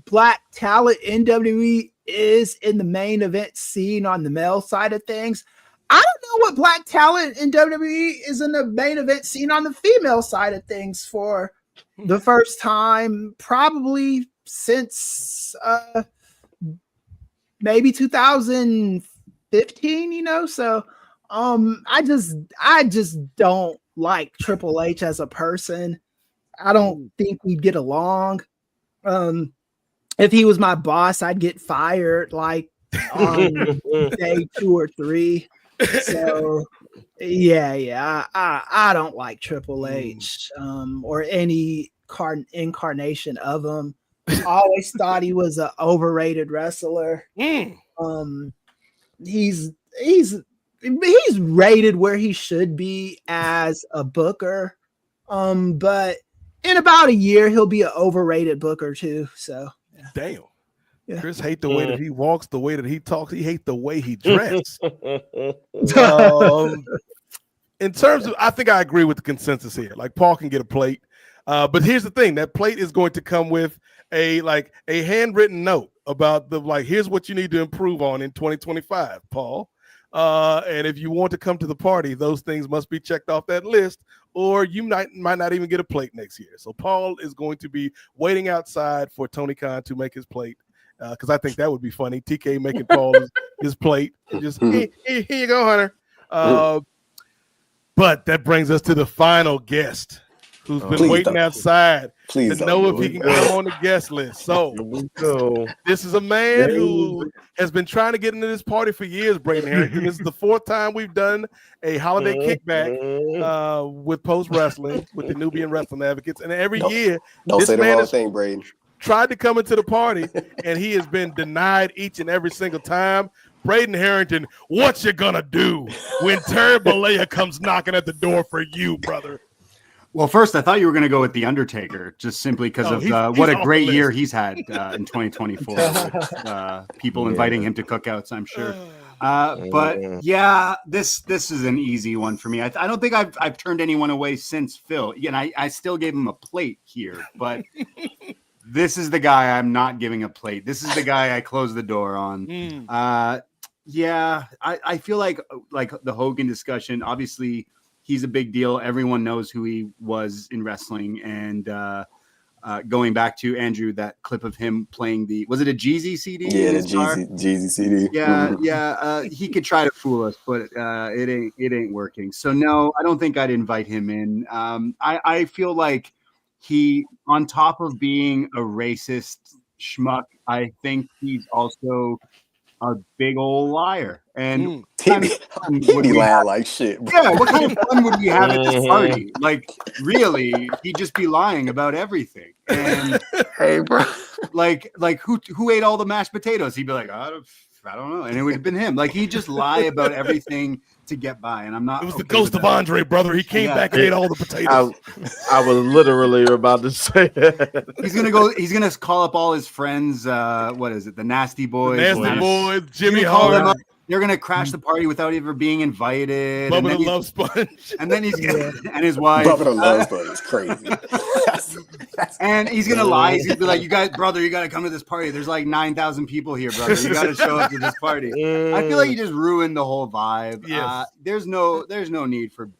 black talent in WWE is in the main event scene on the male side of things. I don't know what black talent in WWE is in the main event scene on the female side of things for the first time, probably since maybe 2015, So I just don't like Triple H as a person. I don't think we'd get along. If he was my boss, I'd get fired like on day 2 or 3. So I don't like Triple H or any incarnation of him. I always thought he was an overrated wrestler. He's rated where he should be as a booker. But in about a year he'll be an overrated booker too. So damn. Yeah. Chris hate the way that he walks, the way that he talks. He hate the way he dressed. In terms of, I think I agree with the consensus here. Like Paul can get a plate. But here's the thing: that plate is going to come with a handwritten note about here's what you need to improve on in 2025, Paul. And if you want to come to the party, those things must be checked off that list, or you might not even get a plate next year. So Paul is going to be waiting outside for Tony Khan to make his plate, because I think that would be funny. TK making Paul his plate. Just here you go, Hunter. But that brings us to the final guest, who's been waiting outside to know if he can come on the guest list. So this is a man who has been trying to get into this party for years, Braden Harrington. This is the 4th time we've done a holiday kickback with Post Wrestling, with the Nubian Wrestling Advocates. And every year, this man has tried to come into the party, and he has been denied each and every single time. Braden Harrington, what you gonna do when Terry Bollea comes knocking at the door for you, brother? Well, first, I thought you were going to go with The Undertaker, just simply because of what a great year he's had in 2024. With, people inviting him to cookouts, I'm sure. But yeah, this is an easy one for me. I don't think I've turned anyone away since Phil. And I still gave him a plate here, but this is the guy I'm not giving a plate. This is the guy I closed the door on. Yeah, I feel like the Hogan discussion, obviously, he's a big deal. Everyone knows who he was in wrestling. And going back to Andrew, that clip of him playing was it a Jeezy CD? Yeah, the Jeezy CD. Yeah. He could try to fool us, but it ain't working. So no, I don't think I'd invite him in. I feel like he, on top of being a racist schmuck, I think he's also a big old liar. And he'd be lying like shit, bro. Yeah, what kind of fun would we have at this party? Like, really, he'd just be lying about everything. And hey, bro, like who ate all the mashed potatoes? He'd be like, I don't know, and it would have been him. Like, he'd just lie about everything to get by. And I'm not. It was the ghost of Andre, brother. He came back and ate all the potatoes. I was literally about to say that. He's gonna call up all his friends. What is it? The Nasty Boys. Jimmy Hart. They're gonna crash the party without ever being invited. Bubba the Love Sponge. And then he's gonna, and his wife. Bubba the Love Sponge is crazy. And he's gonna lie. He's gonna be like, "You guys, brother, you gotta come to this party. There's like 9,000 people here, brother. You gotta show up to this party." I feel like he just ruined the whole vibe. Yes. There's no need for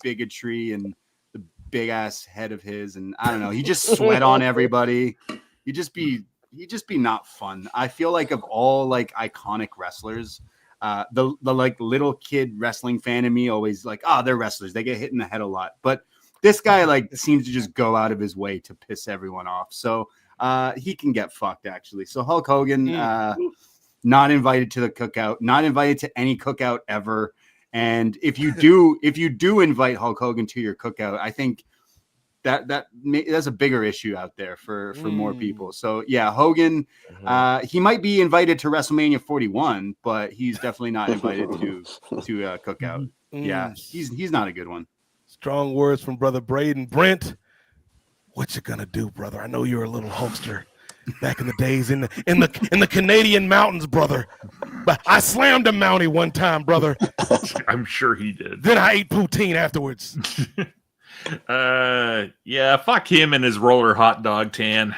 bigotry and the big ass head of his, and I don't know. He just sweat on everybody. He just be not fun. I feel like of all like iconic wrestlers. The like little kid wrestling fan in me always like, they're wrestlers. They get hit in the head a lot. But this guy like seems to just go out of his way to piss everyone off. So he can get fucked actually. So Hulk Hogan, not invited to the cookout, not invited to any cookout ever. And if you do invite Hulk Hogan to your cookout, I think that's a bigger issue out there for more people. So yeah, Hogan, he might be invited to WrestleMania 41, but he's definitely not invited to cookout. Yeah, he's not a good one. Strong words from brother Braden. Brent, what you gonna do, brother? I know you're a little Hulkster back in the days in the Canadian mountains, brother. But I slammed a Mountie one time, brother. I'm sure he did. Then I ate poutine afterwards. Yeah, fuck him and his roller hot dog tan.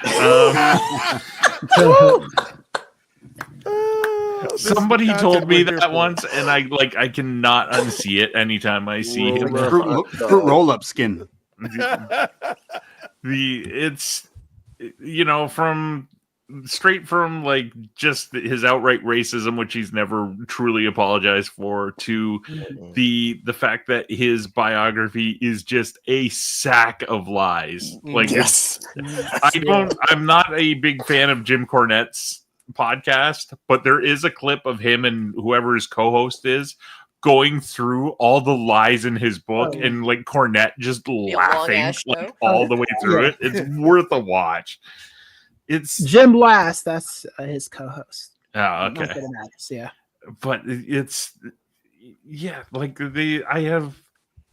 Somebody told me that once, and I cannot unsee it anytime I see him. Fruit roll-up skin. It's from straight from like just his outright racism, which he's never truly apologized for, to the fact that his biography is just a sack of lies. Like, yes. I'm not a big fan of Jim Cornette's podcast, but there is a clip of him and whoever his co-host is going through all the lies in his book, and like Cornette just laughing like all the way through it. It's worth a watch. It's Jim Last. That's his co-host. Oh, okay. Yeah, but it's like I have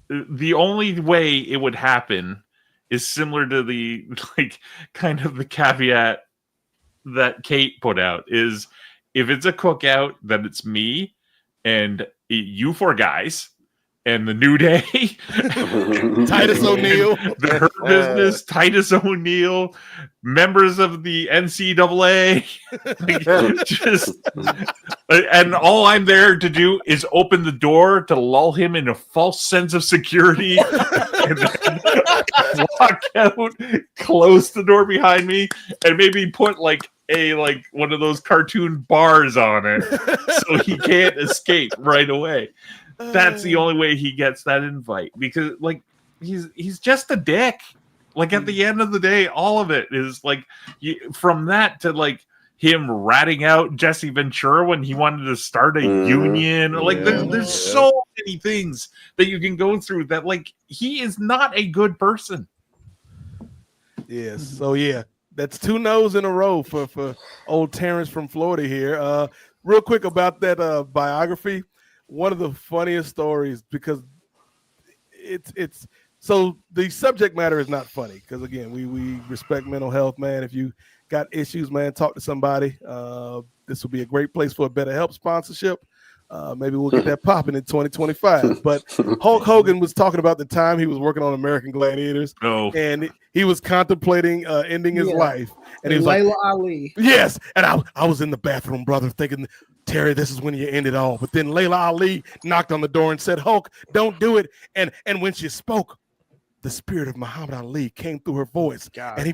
the only way it would happen is similar to the like kind of the caveat that Kate put out is if it's a cookout, then it's me and you four guys, and the New Day, Titus O'Neil, the Hurt Business, Titus O'Neil, members of the NCAA, and all I'm there to do is open the door to lull him in a false sense of security, and then walk out, close the door behind me, and maybe put like one of those cartoon bars on it so he can't escape right away. That's the only way he gets that invite, because like he's just a dick. Like at the end of the day, all of it is like from that to like him ratting out Jesse Ventura when he wanted to start a union. Like there's so many things that you can go through that like he is not a good person. Yes. So yeah, that's 2 no's in a row for old Terrence from Florida here. Real quick about that biography. One of the funniest stories, because it's so the subject matter is not funny, because again we respect mental health, man. If you got issues, man, talk to somebody. This will be a great place for a Better Help sponsorship. Maybe we'll get that popping in 2025. But Hulk Hogan was talking about the time he was working on American Gladiators, and he was contemplating ending his life. And he was Layla like, Ali. Yes, and I was in the bathroom, brother, thinking, Terry, this is when you end it all. But then Layla Ali knocked on the door and said, Hulk, don't do it. And when she spoke, the spirit of Muhammad Ali came through her voice. And he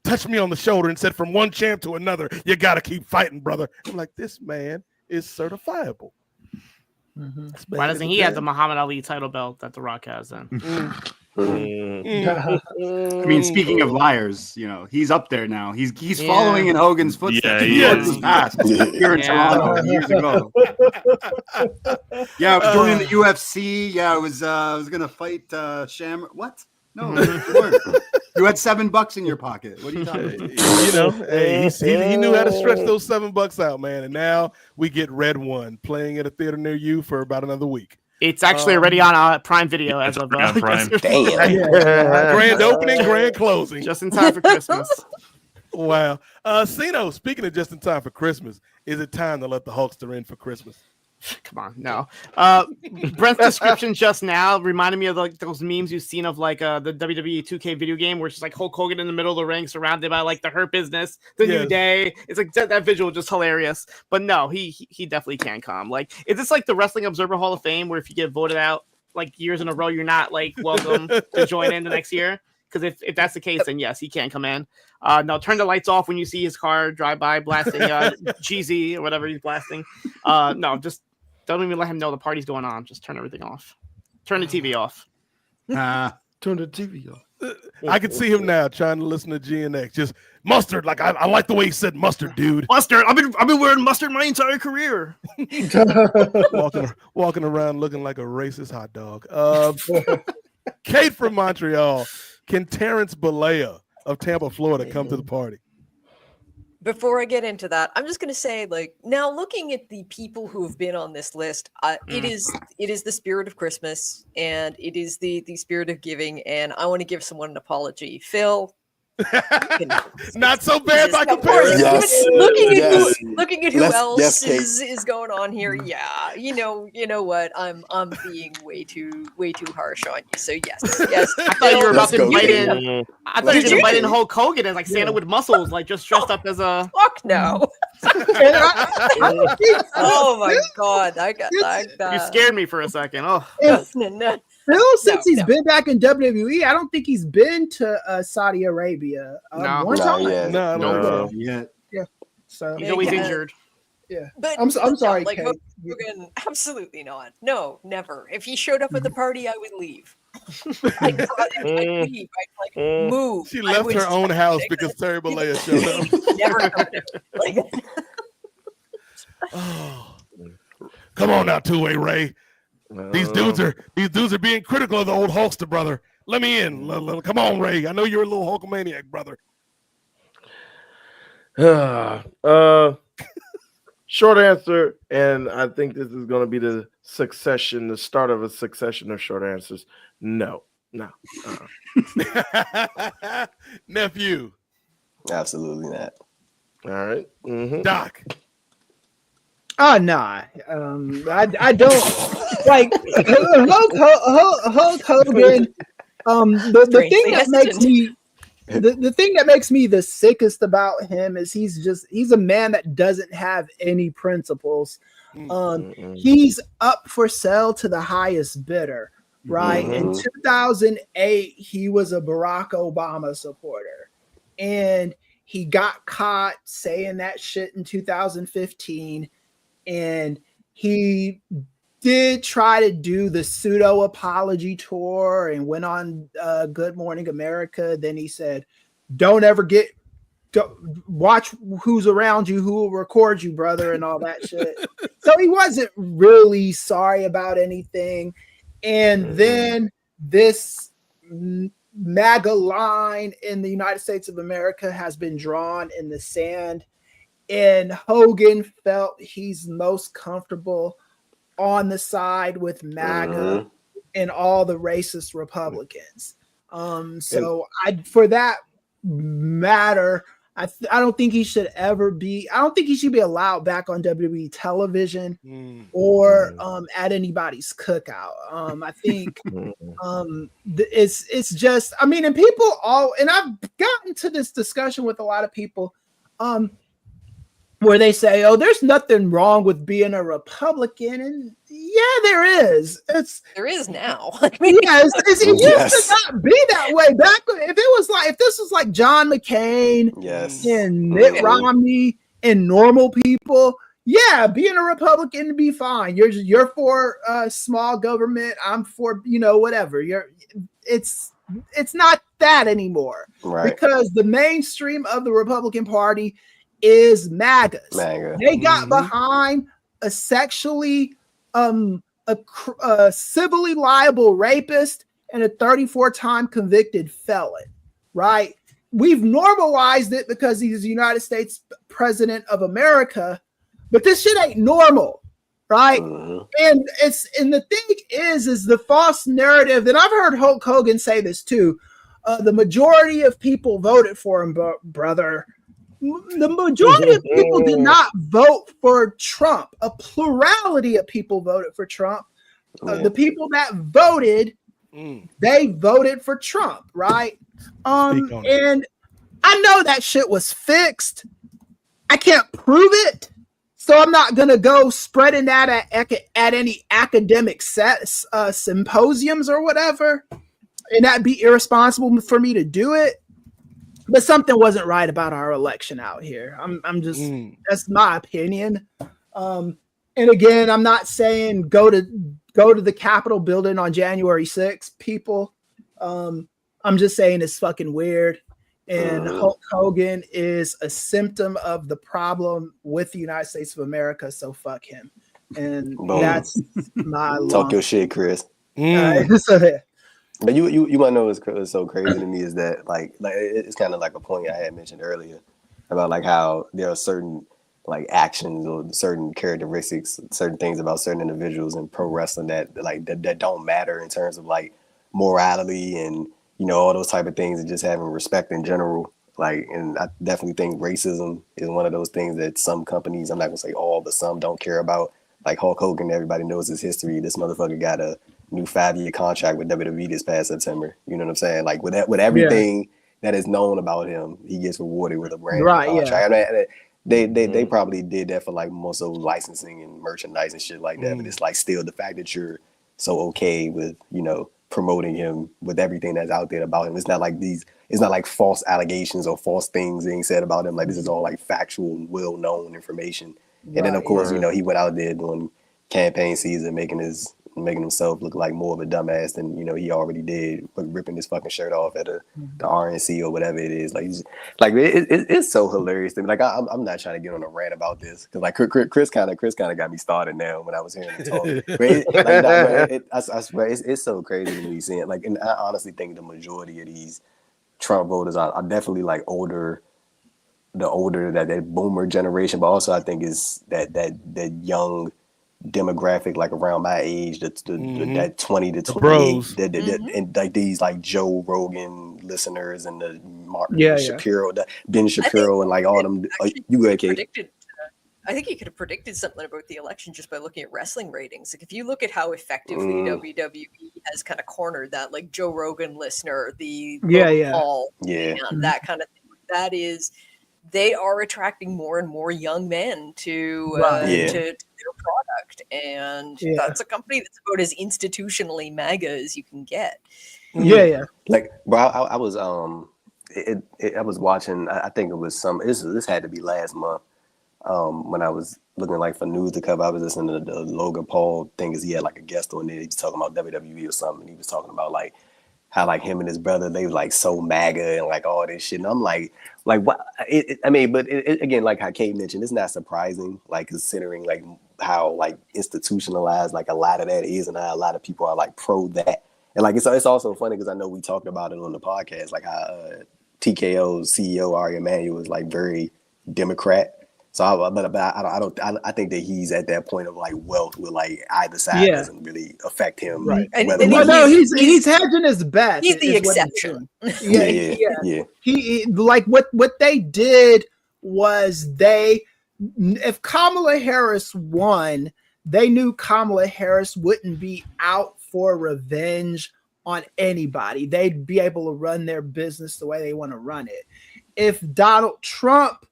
touched me on the shoulder and said, from one champ to another, you got to keep fighting, brother. I'm like, this man is certifiable. Why doesn't he have the Muhammad Ali title belt that The Rock has then? I mean, speaking of liars, he's up there now. He's following in Hogan's footsteps. Here in Toronto years ago. Yeah, I was joining the UFC. Yeah, I was gonna fight Sham. What? No, you weren't. You had $7 in your pocket. What are you talking about? Hey, he knew how to stretch those $7 out, man. And now we get Red One playing at a theater near you for about another week. It's actually already on Prime Video as of Prime. Damn. Grand opening, grand closing. Just in time for Christmas. Wow. Sino, speaking of just in time for Christmas, is it time to let the Hulkster in for Christmas? Come on, no. Brent's description just now reminded me of like those memes you've seen of like the WWE 2K video game where it's just like Hulk Hogan in the middle of the ring surrounded by like the Hurt Business, the New Day. It's like that visual just hilarious. But no, he definitely can come. Like, is this like the Wrestling Observer Hall of Fame where if you get voted out like years in a row, you're not like welcome to join in the next year? Because if that's the case, then yes, he can come in. No, turn the lights off when you see his car drive by blasting Jeezy or whatever he's blasting. No, just don't even let him know the party's going on. Just turn everything off. Turn the TV off. Turn the TV off. I can see him now trying to listen to GNX. Just mustard, like I like the way he said mustard, dude. Mustard. I've been wearing mustard my entire career. walking around looking like a racist hot dog. Kate from Montreal. Can Terrence Balea of Tampa, Florida, come to the party? Before I get into that, I'm just going to say, like, now looking at the people who have been on this list, it is the spirit of Christmas and it is the spirit of giving, and I want to give someone an apology. Phil, not so bad by comparison. Yes. Looking at who else is going on here. Yeah, you know what? I'm being way too harsh on you. So yes. I thought you were about to invite in. I thought you were going to invite in Hulk Hogan as like Santa with muscles, like just dressed up as a. Fuck no. Oh my god! I got You scared me for a second. Oh. No. Phil, since he's been back in WWE, I don't think he's been to Saudi Arabia. One time. No. Yeah. So he's always injured. Yeah, but I'm sorry, like Kate. Hogan, absolutely not. No, never. If he showed up at the party, I would leave. I'd leave. I'd move. She left her own house because Terry Balea showed up. Never come Oh. Come on now, two-way Ray. These dudes are being critical of the old Hulkster, brother. Let me in. Come on, Ray. I know you're a little Hulkamaniac, brother. Short answer, and I think this is going to be the start of a succession of short answers. No. Nephew. Absolutely not. All right. Mm-hmm. Doc. Oh, no. I don't. like Hulk Hogan. The thing that makes me the thing that makes me the sickest about him is he's a man that doesn't have any principles. He's up for sale to the highest bidder, right? In 2008, he was a Barack Obama supporter, and he got caught saying that shit in 2015, and he did try to do the pseudo apology tour and went on Good Morning America. Then he said, don't watch who's around you, who will record you, brother, and all that shit. So he wasn't really sorry about anything. And then this MAGA line in the United States of America has been drawn in the sand, and Hogan felt he's most comfortable on the side with MAGA and all the racist Republicans. So for that matter, I don't think he should be allowed back on WWE television or at anybody's cookout. I think it's just, I mean, and people and I've gotten to this discussion with a lot of people where they say, oh, there's nothing wrong with being a Republican. And yeah, there is. There is now. It used to not be that way back. If this was like John McCain and Mitt Romney and normal people, yeah, being a Republican would be fine. You're for small government. I'm for, whatever. It's not that anymore. Right. Because the mainstream of the Republican Party is MAGAs. They got behind a sexually a civilly liable rapist and a 34-time convicted felon, right? We've normalized it because he's the United States president of America, but this shit ain't normal, right? And the thing is the false narrative, and I've heard Hulk Hogan say this too. The majority of people voted for him, brother. The majority of people did not vote for Trump. A plurality of people voted for Trump. The people that voted, they voted for Trump, right? And I know that shit was fixed. I can't prove it, so I'm not gonna go spreading that at any academic symposiums or whatever, and that'd be irresponsible for me to do it. But something wasn't right about our election out here. I'm just that's my opinion. And again, I'm not saying go to the Capitol building on January 6th, people. I'm just saying it's fucking weird. And Hulk Hogan is a symptom of the problem with the United States of America. So fuck him. And that's my talk your shit, Chris. But you might know what's so crazy to me is that like it's kind of like a point I had mentioned earlier about like how there are certain like actions or certain characteristics, certain things about certain individuals in pro wrestling that don't matter in terms of like morality and all those type of things and just having respect in general. Like, and I definitely think racism is one of those things that some companies, I'm not gonna say all, but some don't care about. Like Hulk Hogan, everybody knows his history. This motherfucker got a new 5-year contract with WWE this past September. You know what I'm saying? Like with everything that is known about him, he gets rewarded with a brand new contract. I mean, they probably did that for like more so licensing and merchandise and shit like that. But it's like still the fact that you're so okay with promoting him with everything that's out there about him. It's not like false allegations or false things being said about him. Like this is all like factual, well known information. And then of course he went out there doing campaign season, making himself look like more of a dumbass than he already did, ripping his fucking shirt off at the RNC or whatever it is. Like it's so hilarious to me. Like I'm not trying to get on a rant about this because like Chris kind of got me started now when I was hearing him talk. I swear it's so crazy to me seeing like, and I honestly think the majority of these Trump voters are definitely like older. The older that boomer generation, but also I think is that young demographic, like around my age, that 20 to 28, and like these like Joe Rogan listeners and the Martin Shapiro, Ben Shapiro, and like all them. You go ahead, Kate. I think he could have predicted something about the election just by looking at wrestling ratings. Like if you look at how effectively WWE has kind of cornered that, like Joe Rogan listener, the Paul, that kind of thing. That is, they are attracting more and more young men to their product, and that's a company that's about as institutionally MAGA as you can get. Like, bro, I was I was watching. I think it was this had to be last month. When I was looking like for news to cover, I was listening to the Logan Paul thing, because he had like a guest on there. He was talking about WWE or something. And he was talking about like how like him and his brother, they were like so MAGA and like all this shit. And I'm like what? Again, like how Kate mentioned, it's not surprising, like considering like how like institutionalized like a lot of that is, and how a lot of people are like pro that. And like it's also funny because I know we talked about it on the podcast, like how TKO's CEO Ari Emanuel is like very Democrat. So, I think that he's at that point of like wealth where like either side doesn't really affect him. Right. He's hedging his bet. He's the exception. He like what they did was if Kamala Harris won, they knew Kamala Harris wouldn't be out for revenge on anybody. They'd be able to run their business the way they want to run it. If Donald Trump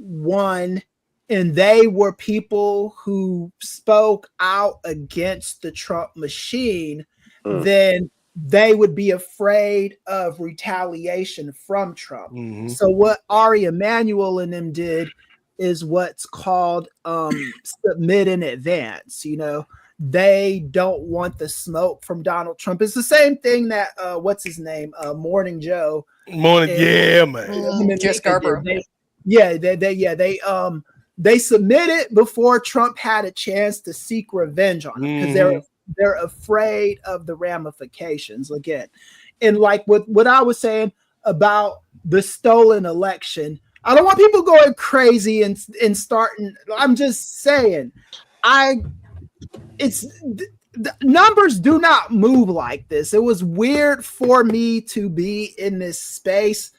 won and they were people who spoke out against the Trump machine, then they would be afraid of retaliation from Trump. So what Ari Emanuel and them did is what's called submit in advance. You know, they don't want the smoke from Donald Trump. It's the same thing that what's his name, Morning Joe. Jess Garber. They submitted before Trump had a chance to seek revenge on him because they're afraid of the ramifications again. And like what I was saying about the stolen election, I don't want people going crazy and starting. I'm just saying, the numbers do not move like this. It was weird for me to be in this space.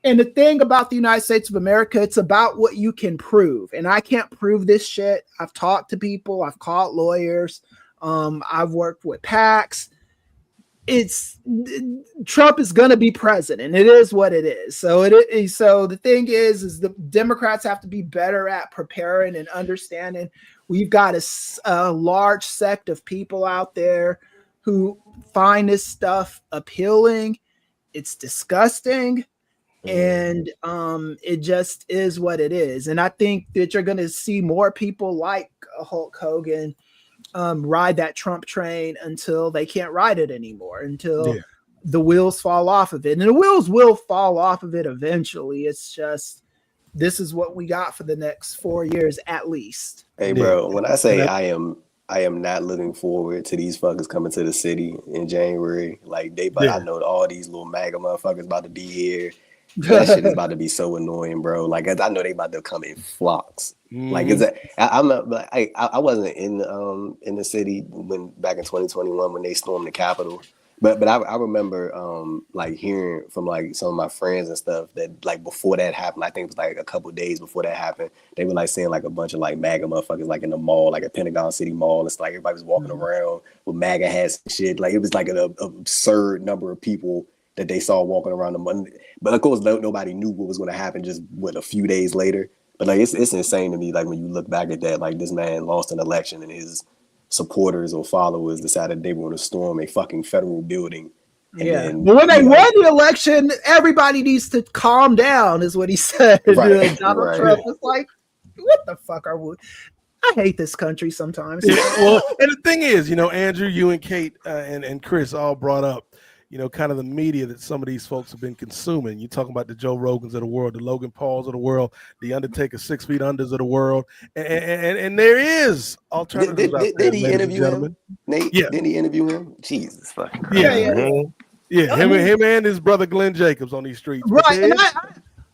And the thing about the United States of America, it's about what you can prove. And I can't prove this shit. I've talked to people. I've called lawyers. I've worked with PACs. Trump is going to be president. It is what it is. So the thing is the Democrats have to be better at preparing and understanding. We've got a large sect of people out there who find this stuff appealing. It's disgusting. And it just is what it is. And I think that you're going to see more people like Hulk Hogan ride that Trump train until they can't ride it anymore, until the wheels fall off of it. And the wheels will fall off of it eventually. It's just, this is what we got for the next 4 years at least. Hey, bro, when I say I am not looking forward to these fuckers coming to the city in January. Like I know all these little MAGA motherfuckers about to be here. That shit is about to be so annoying, bro. Like I know they about to come in flocks. Like I wasn't in the city back in 2021 when they stormed the Capitol, but I remember like hearing from like some of my friends and stuff that like before that happened, I think it was like a couple of days before that happened, they were like seeing like a bunch of like MAGA motherfuckers like in the mall, like at Pentagon City Mall. It's like everybody was walking around with MAGA hats and shit. Like it was like an absurd number of people that they saw walking around the Monday. But of course, nobody knew what was going to happen just a few days later. But like it's insane to me, like when you look back at that, like this man lost an election and his supporters or followers decided they were going to storm a fucking federal building. But when they won the election, everybody needs to calm down, is what he said. Donald Trump was like, what the fuck are we? I hate this country sometimes. Well, and the thing is, you know, Andrew, you and Kate and Chris all brought up, you know, kind of the media that some of these folks have been consuming. You're talking about the Joe Rogans of the world, the Logan Pauls of the world, the Undertaker 6 feet unders of the world, and there is alternatives. Did he interview him? Nate? Yeah. Didn't he interview him? Jesus fucking Christ. Him and his brother Glenn Jacobs on these streets. Right, and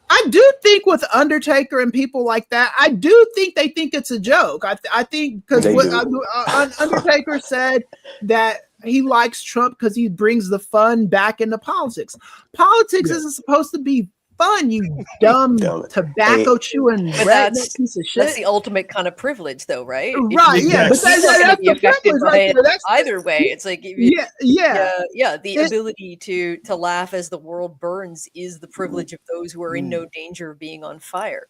I do think with Undertaker and people like that, I do think they think it's a joke. I think because Undertaker said that he likes Trump because he brings the fun back into politics. Politics isn't supposed to be fun, you dumb tobacco chewing But redneck piece of shit. That's the ultimate kind of privilege, though, right? Right, yeah, but that's the privilege right there. Either way, it's like yeah. The ability to laugh as the world burns is the privilege of those who are in no danger of being on fire.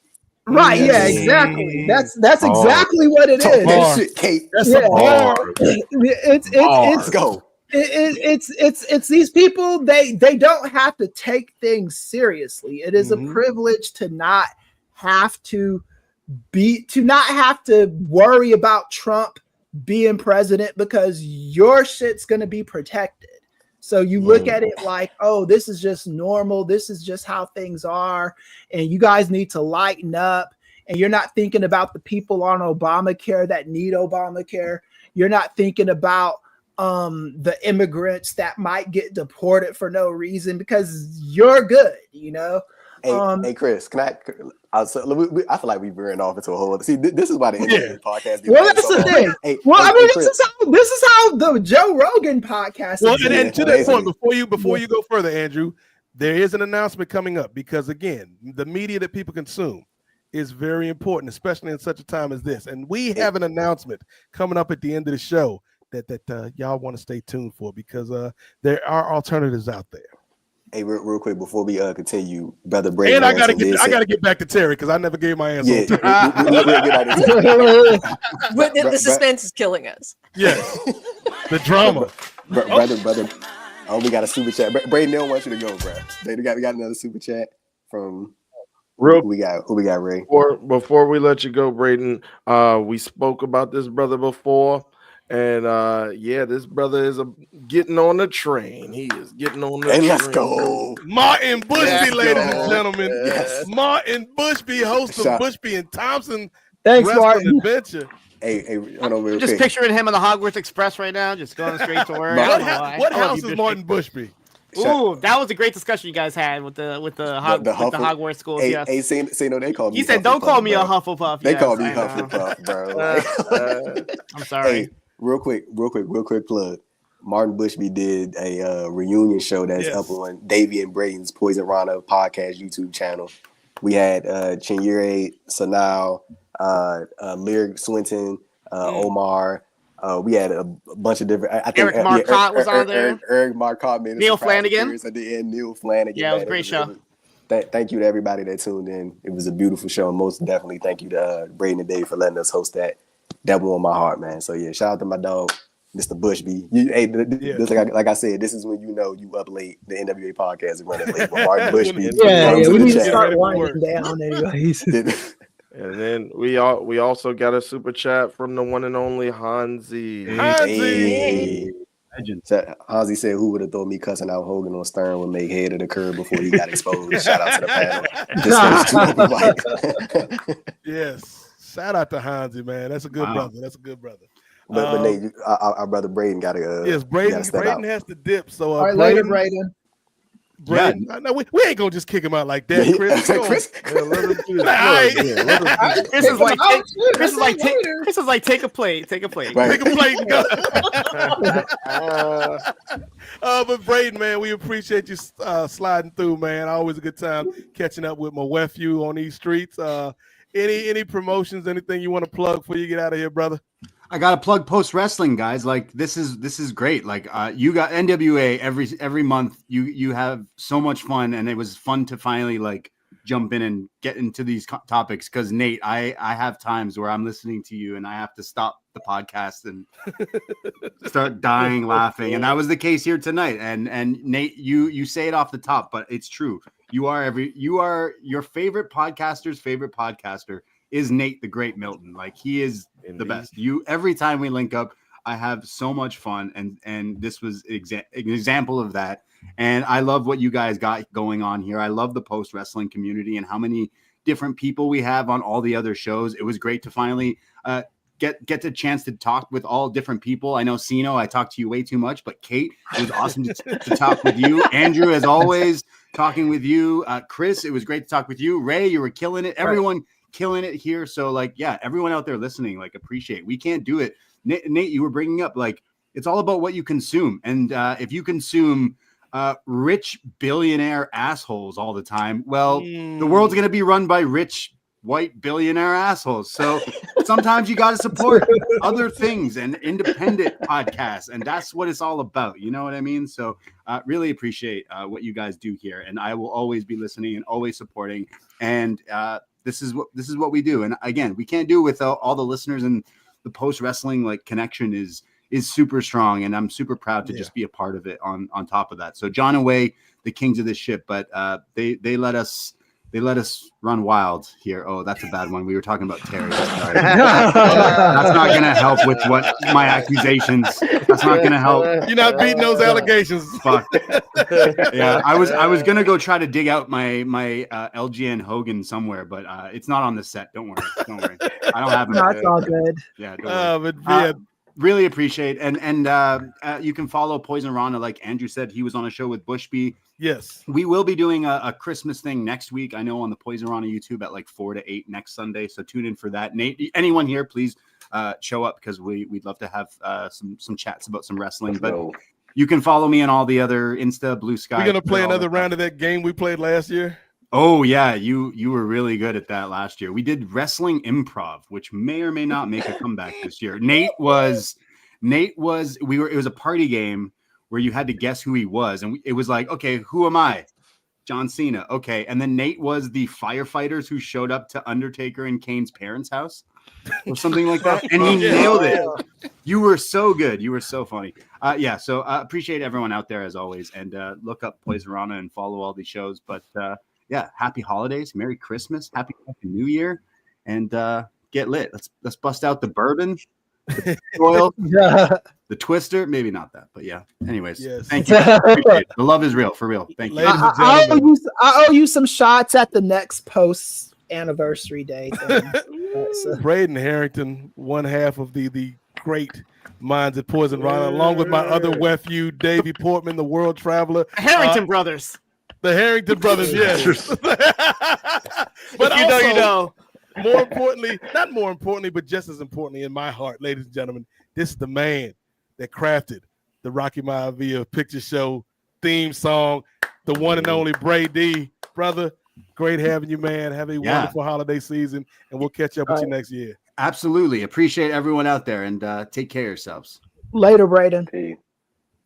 Right, yeah, exactly. That's exactly what it is. That shit, Kate. That's a bar. Let's go. It's these people, they don't have to take things seriously. It is a privilege to not have to worry about Trump being president because your shit's gonna be protected. So you look at it like, oh, this is just normal. This is just how things are. And you guys need to lighten up. And you're not thinking about the people on Obamacare that need Obamacare. You're not thinking about the immigrants that might get deported for no reason because you're good, you know? Hey, Chris, can I feel like we veering off into a whole other. See, this is why the NWA podcast. Well, that's the thing. This is how the Joe Rogan podcast. Well, and to that point, before you go further, Andrew, there is an announcement coming up because again, the media that people consume is very important, especially in such a time as this. And we have an announcement coming up at the end of the show that y'all want to stay tuned for because there are alternatives out there. Hey, real quick before we continue, Brother Brady. And I gotta get back to Terry because I never gave my answer. Yeah, the suspense is killing us. Yes, the drama. Brother. Oh, we got a super chat. Brady, don't want you to go, bro. We got another super chat from. Who we got, Ray? Before we let you go, Braden, we spoke about this brother before. And this brother is getting on the train. He is getting on the train. Let's go. Martin Bushby, ladies and gentlemen. Yes. Martin Bushby, host of Bushby and Thompson. Thanks, Martin. Adventure. Hey, I'm just picturing him on the Hogwarts Express right now, just going straight to work. What house is Martin Bushby? Ooh, that was a great discussion you guys had with the Hogwarts schools. Hey, yes. hey, they call me. He said, "Don't call me a Hufflepuff." They call me Hufflepuff, bro. I'm sorry. Hey, real quick plug. Martin Bushby did a reunion show that's up on Davey and Braden's Poison Rana podcast YouTube channel. We had Chinyere, Sanal, Lyric Swinton, Omar. We had a bunch of different. I think Eric Marcotte was on there. Eric Marcotte, man. Neil Flanagan. At the end, Neil Flanagan. Yeah, it was a great show. Thank you to everybody that tuned in. It was a beautiful show. Most definitely thank you to Braden and Dave for letting us host that. That warmed my heart, man. So yeah, shout out to my dog, Mr. Bushby. Like I said, this is when you know you up late. The NWA podcast is running late. Martin Bushby. We need to start winding down, anyways. And then we also got a super chat from the one and only Hansi. Hansi said, "Who would have thought me cussing out Hogan on Stern would make head of the curve before he got exposed?" Shout out to the panel. Yes. Shout out to Hansi, man. That's a good brother. That's a good brother. But Nate, our brother Braden got to. Yes, Braden has to dip. So all right, later, Braden. Braden, no, we ain't gonna just kick him out like that, Chris. Chris is like, take a plate. Take a plate and go. But Braden, man, we appreciate you sliding through, man. Always a good time catching up with my nephew on these streets. Any promotions, anything you want to plug before you get out of here, brother? I got to plug Post Wrestling, guys. Like this is great. Like you got NWA every month. You have so much fun, and it was fun to finally like jump in and get into these topics. Because Nate, I have times where I'm listening to you and I have to stop the podcast and start dying laughing, and that was the case here tonight. And Nate, you say it off the top, but it's true. You are your favorite podcaster's favorite podcaster is Nate the Great Milton. Like he is the best. Every time we link up, I have so much fun, and this was an example of that. And I love what you guys got going on here. I love the post wrestling community and how many different people we have on all the other shows. It was great to finally get the chance to talk with all different people. I know Sino, I talked to you way too much, but Kate, it was awesome to talk with you. Andrew, as always, talking with you. Chris, it was great to talk with you. Ray, you were killing it. Everyone killing it here. So like, yeah, everyone out there listening, like appreciate. We can't do it. Nate, you were bringing up like it's all about what you consume, and if you consume rich billionaire assholes all the time. Well, the world's going to be run by rich white billionaire assholes. So sometimes you got to support other things and independent podcasts. And that's what it's all about. You know what I mean? So really appreciate what you guys do here. And I will always be listening and always supporting. And this is what we do. And again, we can't do it without all the listeners, and the post wrestling like connection is super strong. And I'm super proud to just be a part of it on top of that. So John and Wai, the kings of this ship, but they let us run wild here. Oh, that's a bad one. We were talking about Terry. Sorry. That's not going to help with what my accusations. That's not going to help. You're not beating those allegations. Fuck. Yeah, I was going to go try to dig out my LGN Hogan somewhere, but it's not on the set. Don't worry. I don't have it. No, it's all good. Yeah. Really appreciate, and you can follow Poison Rana, like Andrew said. He was on a show with Bushby. Yes, we will be doing a Christmas thing next week. I know on the Poison Rana YouTube at like 4 to 8 next Sunday. So tune in for that. Nate, anyone here, please show up, because we'd love to have some chats about some wrestling. But you can follow me on all the other Insta, Blue Sky. We're gonna play another round of that game we played last year. Oh yeah, you were really good at that last year. We did wrestling improv, which may or may not make a comeback this year. It was a party game where you had to guess who he was, and it was like, okay, who am I? John Cena. Okay, and then Nate was the firefighters who showed up to Undertaker and Kane's parents' house or something like that, and he nailed it. You were so good. You were so funny. So appreciate everyone out there as always, and look up Poison Rana and follow all these shows. But happy holidays, Merry Christmas, Happy New Year, and get lit. Let's bust out the bourbon, the oil, the twister. Maybe not that, but yeah. Anyways, thank you. Appreciate it. The love is real, for real. Thank you. I owe you some shots at the next post anniversary day thing. Braden Harrington, one half of the great minds at Poison Rana, along with my other nephew, Davey Portman, the world traveler. Harrington brothers. The Harrington brothers, yes. But you know. More importantly, but just as importantly in my heart, ladies and gentlemen, this is the man that crafted the Rocky Maivia picture show theme song, the one and only Brady. Brother, great having you, man. Have a wonderful holiday season, and we'll catch up with you next year. Absolutely. Appreciate everyone out there, and take care of yourselves. Later, Braden. Hey.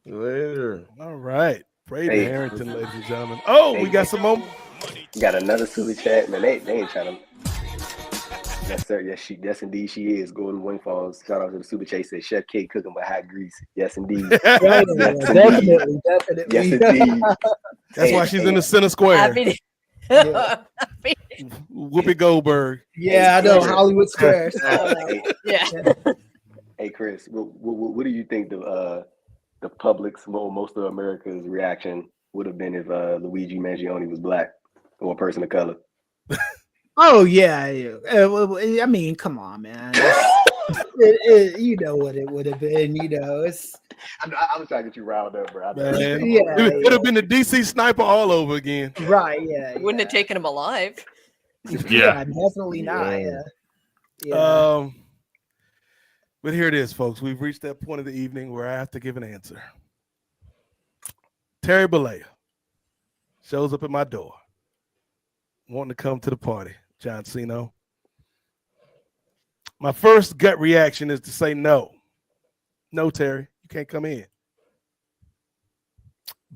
Later. All right. Brady Harrington, ladies and gentlemen. Oh, we got some more. You got another super chat, man. They ain't trying to. Yes, sir. Yes, indeed, she is. Golden Wing Falls. Shout out to the super chat. Said Chef K cooking with hot grease. Yes, indeed. Definitely. Yes, indeed. That's why she's in the center square. Whoopi Goldberg. Yeah, I know. Hollywood Squares. Hey, Chris, what do you think the public's, most of America's reaction would have been if Luigi Mangione was black or a person of color? Oh yeah. I mean, come on, man. You know what it would have been. You know, it's. I'm trying to get you riled up, bro. It would have been the DC sniper all over again. Right? Yeah. Wouldn't have taken him alive. Yeah, definitely not. Yeah. But here it is, folks. We've reached that point of the evening where I have to give an answer. Terry Bollea shows up at my door, wanting to come to the party. John Cena. My first gut reaction is to say no. No, Terry, you can't come in.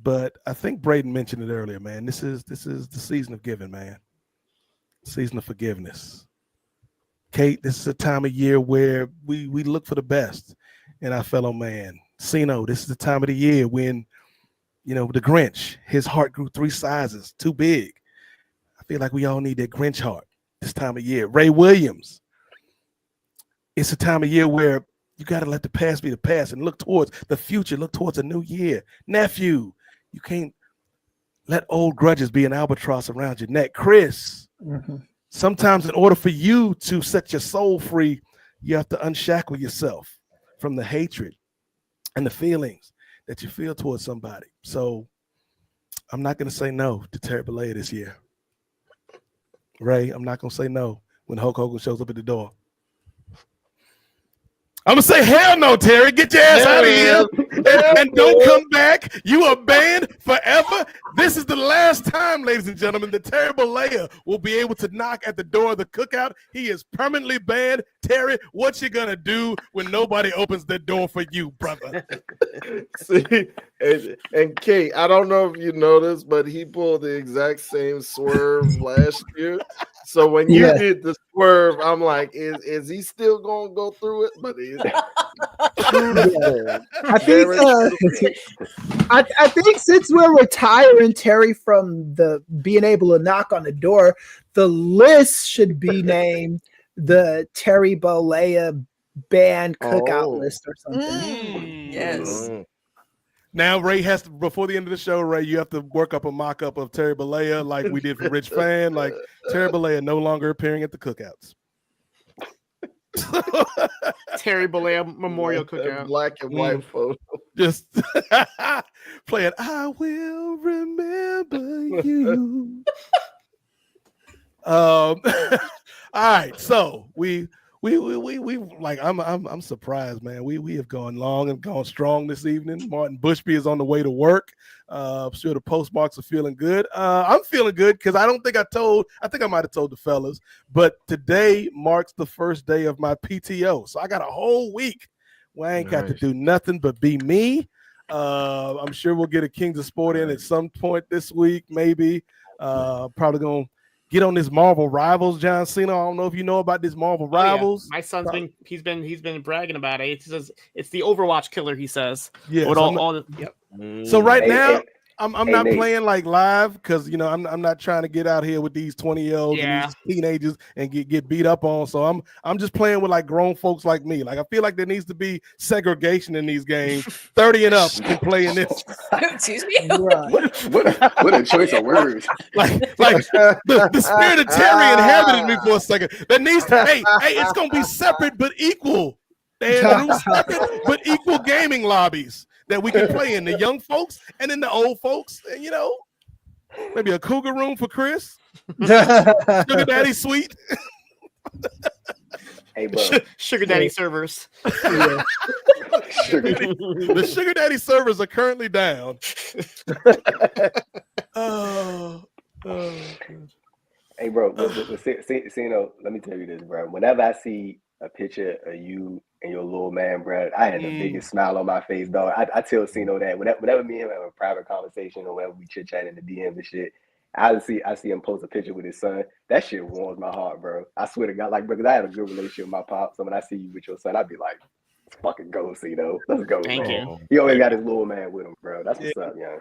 But I think Braden mentioned it earlier, man. This is the season of giving, man. Season of forgiveness. Kate, this is a time of year where we look for the best in our fellow man. Cena, this is the time of the year when, the Grinch, his heart grew 3 sizes, too big. I feel like we all need that Grinch heart this time of year. Ray Williams, it's a time of year where you got to let the past be the past and look towards the future, look towards a new year. Nephew, you can't let old grudges be an albatross around your neck. Chris, sometimes in order for you to set your soul free, you have to unshackle yourself from the hatred and the feelings that you feel towards somebody. So I'm not going to say no to Terry Bollea this year. Ray, I'm not going to say no when Hulk Hogan shows up at the door. I'm gonna say hell no, Terry. Get your ass out of here and don't come back. You are banned forever. This is the last time, ladies and gentlemen, the Terry Bollea will be able to knock at the door of the cookout. He is permanently banned. Terry, what you gonna do when nobody opens the door for you, brother? See, and Kate, I don't know if you noticed, but he pulled the exact same swerve last year. So when you did the swerve, I'm like, is he still gonna go through it? But he's I think since we're retiring Terry from the being able to knock on the door, the list should be named the Terry Bollea band cookout list or something. Yes. Now, Ray has to, before the end of the show, Ray, you have to work up a mock-up of Terry Bollea like we did for Rich Fan. Like, Terry Bollea no longer appearing at the cookouts. Terry Bollea Memorial Cookout. Black and white photo. Just playing, I will remember you. All right, so we like I'm surprised, man. We have gone long and gone strong this evening. Martin Bushby is on the way to work. I'm sure the postmarks are feeling good. I'm feeling good because I think I might have told the fellas, but today marks the first day of my PTO. So I got a whole week where I ain't got to do nothing but be me. I'm sure we'll get a Kings of Sport in at some point this week, maybe. Probably gonna get on this Marvel Rivals, John Cena. I don't know if you know about this Marvel Rivals. Yeah. My son's been bragging about it. He says it's the Overwatch killer. He says, yeah. Yep. So right now, I'm not playing like live because I'm not trying to get out here with these 20-year-olds and these teenagers and get beat up on. So I'm just playing with like grown folks like me. Like I feel like there needs to be segregation in these games. 30 and up can play in this. Excuse me. What a choice of words. like the spirit of Terry inhabited me for a second. That needs to hey, it's gonna be separate but equal. Andrew, separate but equal gaming lobbies that we can play in, the young folks and then the old folks, and maybe a cougar room for Chris, Sugar Daddy Suite. Hey, bro. Sugar Daddy servers. The Sugar Daddy servers are currently down. Hey, bro. Let me tell you this, bro. Whenever I see a picture of you and your little man, bro, I had the biggest smile on my face, dog. I tell Cino that whenever me and him have a private conversation or whenever we chit chat in the DM and shit, I see him post a picture with his son. That shit warms my heart, bro. I swear to God, like, because I had a good relationship with my pop. So when I see you with your son, I'd be like, let's fucking go, Cino. Let's go. Thank man. you. He always got his little man with him, bro. That's what's up, young.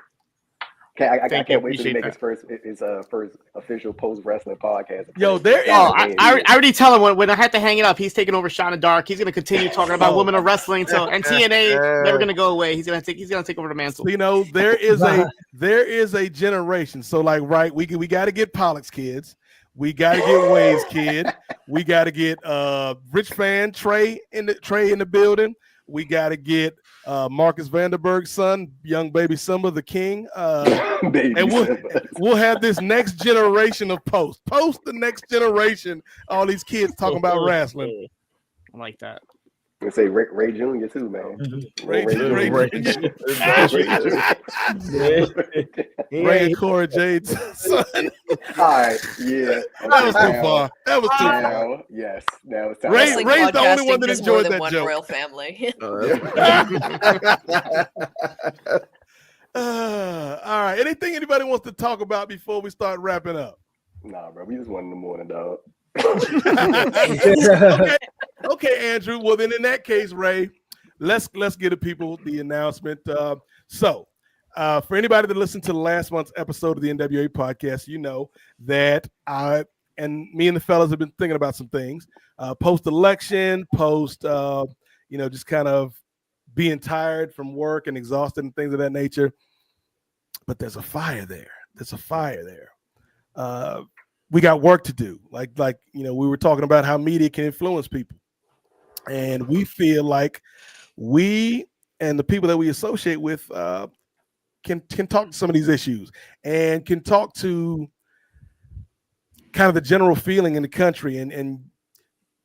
I can't wait to make his first official post wrestling podcast. Yo, there is. I already tell him when I had to hang it up, he's taking over Shot in the Dark. He's gonna continue talking about women of wrestling. So and TNA never gonna go away. He's gonna take over the mantle. There is a generation. So like, right, we got to get Pollock's kids. We got to get Wade's kid. We got to get Rich Fan Trey in the building. We got to get Marcus Vanderberg's son, young baby Simba, the king. And we'll have this next generation of post the next generation. All these kids talking about wrestling. I like that. I say Ray Jr. too, man. Ray and Cora Jade's son. All right, yeah. That was too far. That was too far. Yes, that was time. Ray's the only one that enjoyed that one joke. royal family. All right. Anything anybody wants to talk about before we start wrapping up? Nah, bro. We just won in the morning, dog. Okay, Andrew. Well, then in that case, Ray, let's get the people the announcement. So for anybody that listened to last month's episode of the NWA podcast, you know that I and me and the fellas have been thinking about some things post-election, just kind of being tired from work and exhausted and things of that nature. But there's a fire there. We got work to do. Like we were talking about how media can influence people. And we feel like we and the people that we associate with can talk to some of these issues and can talk to kind of the general feeling in the country and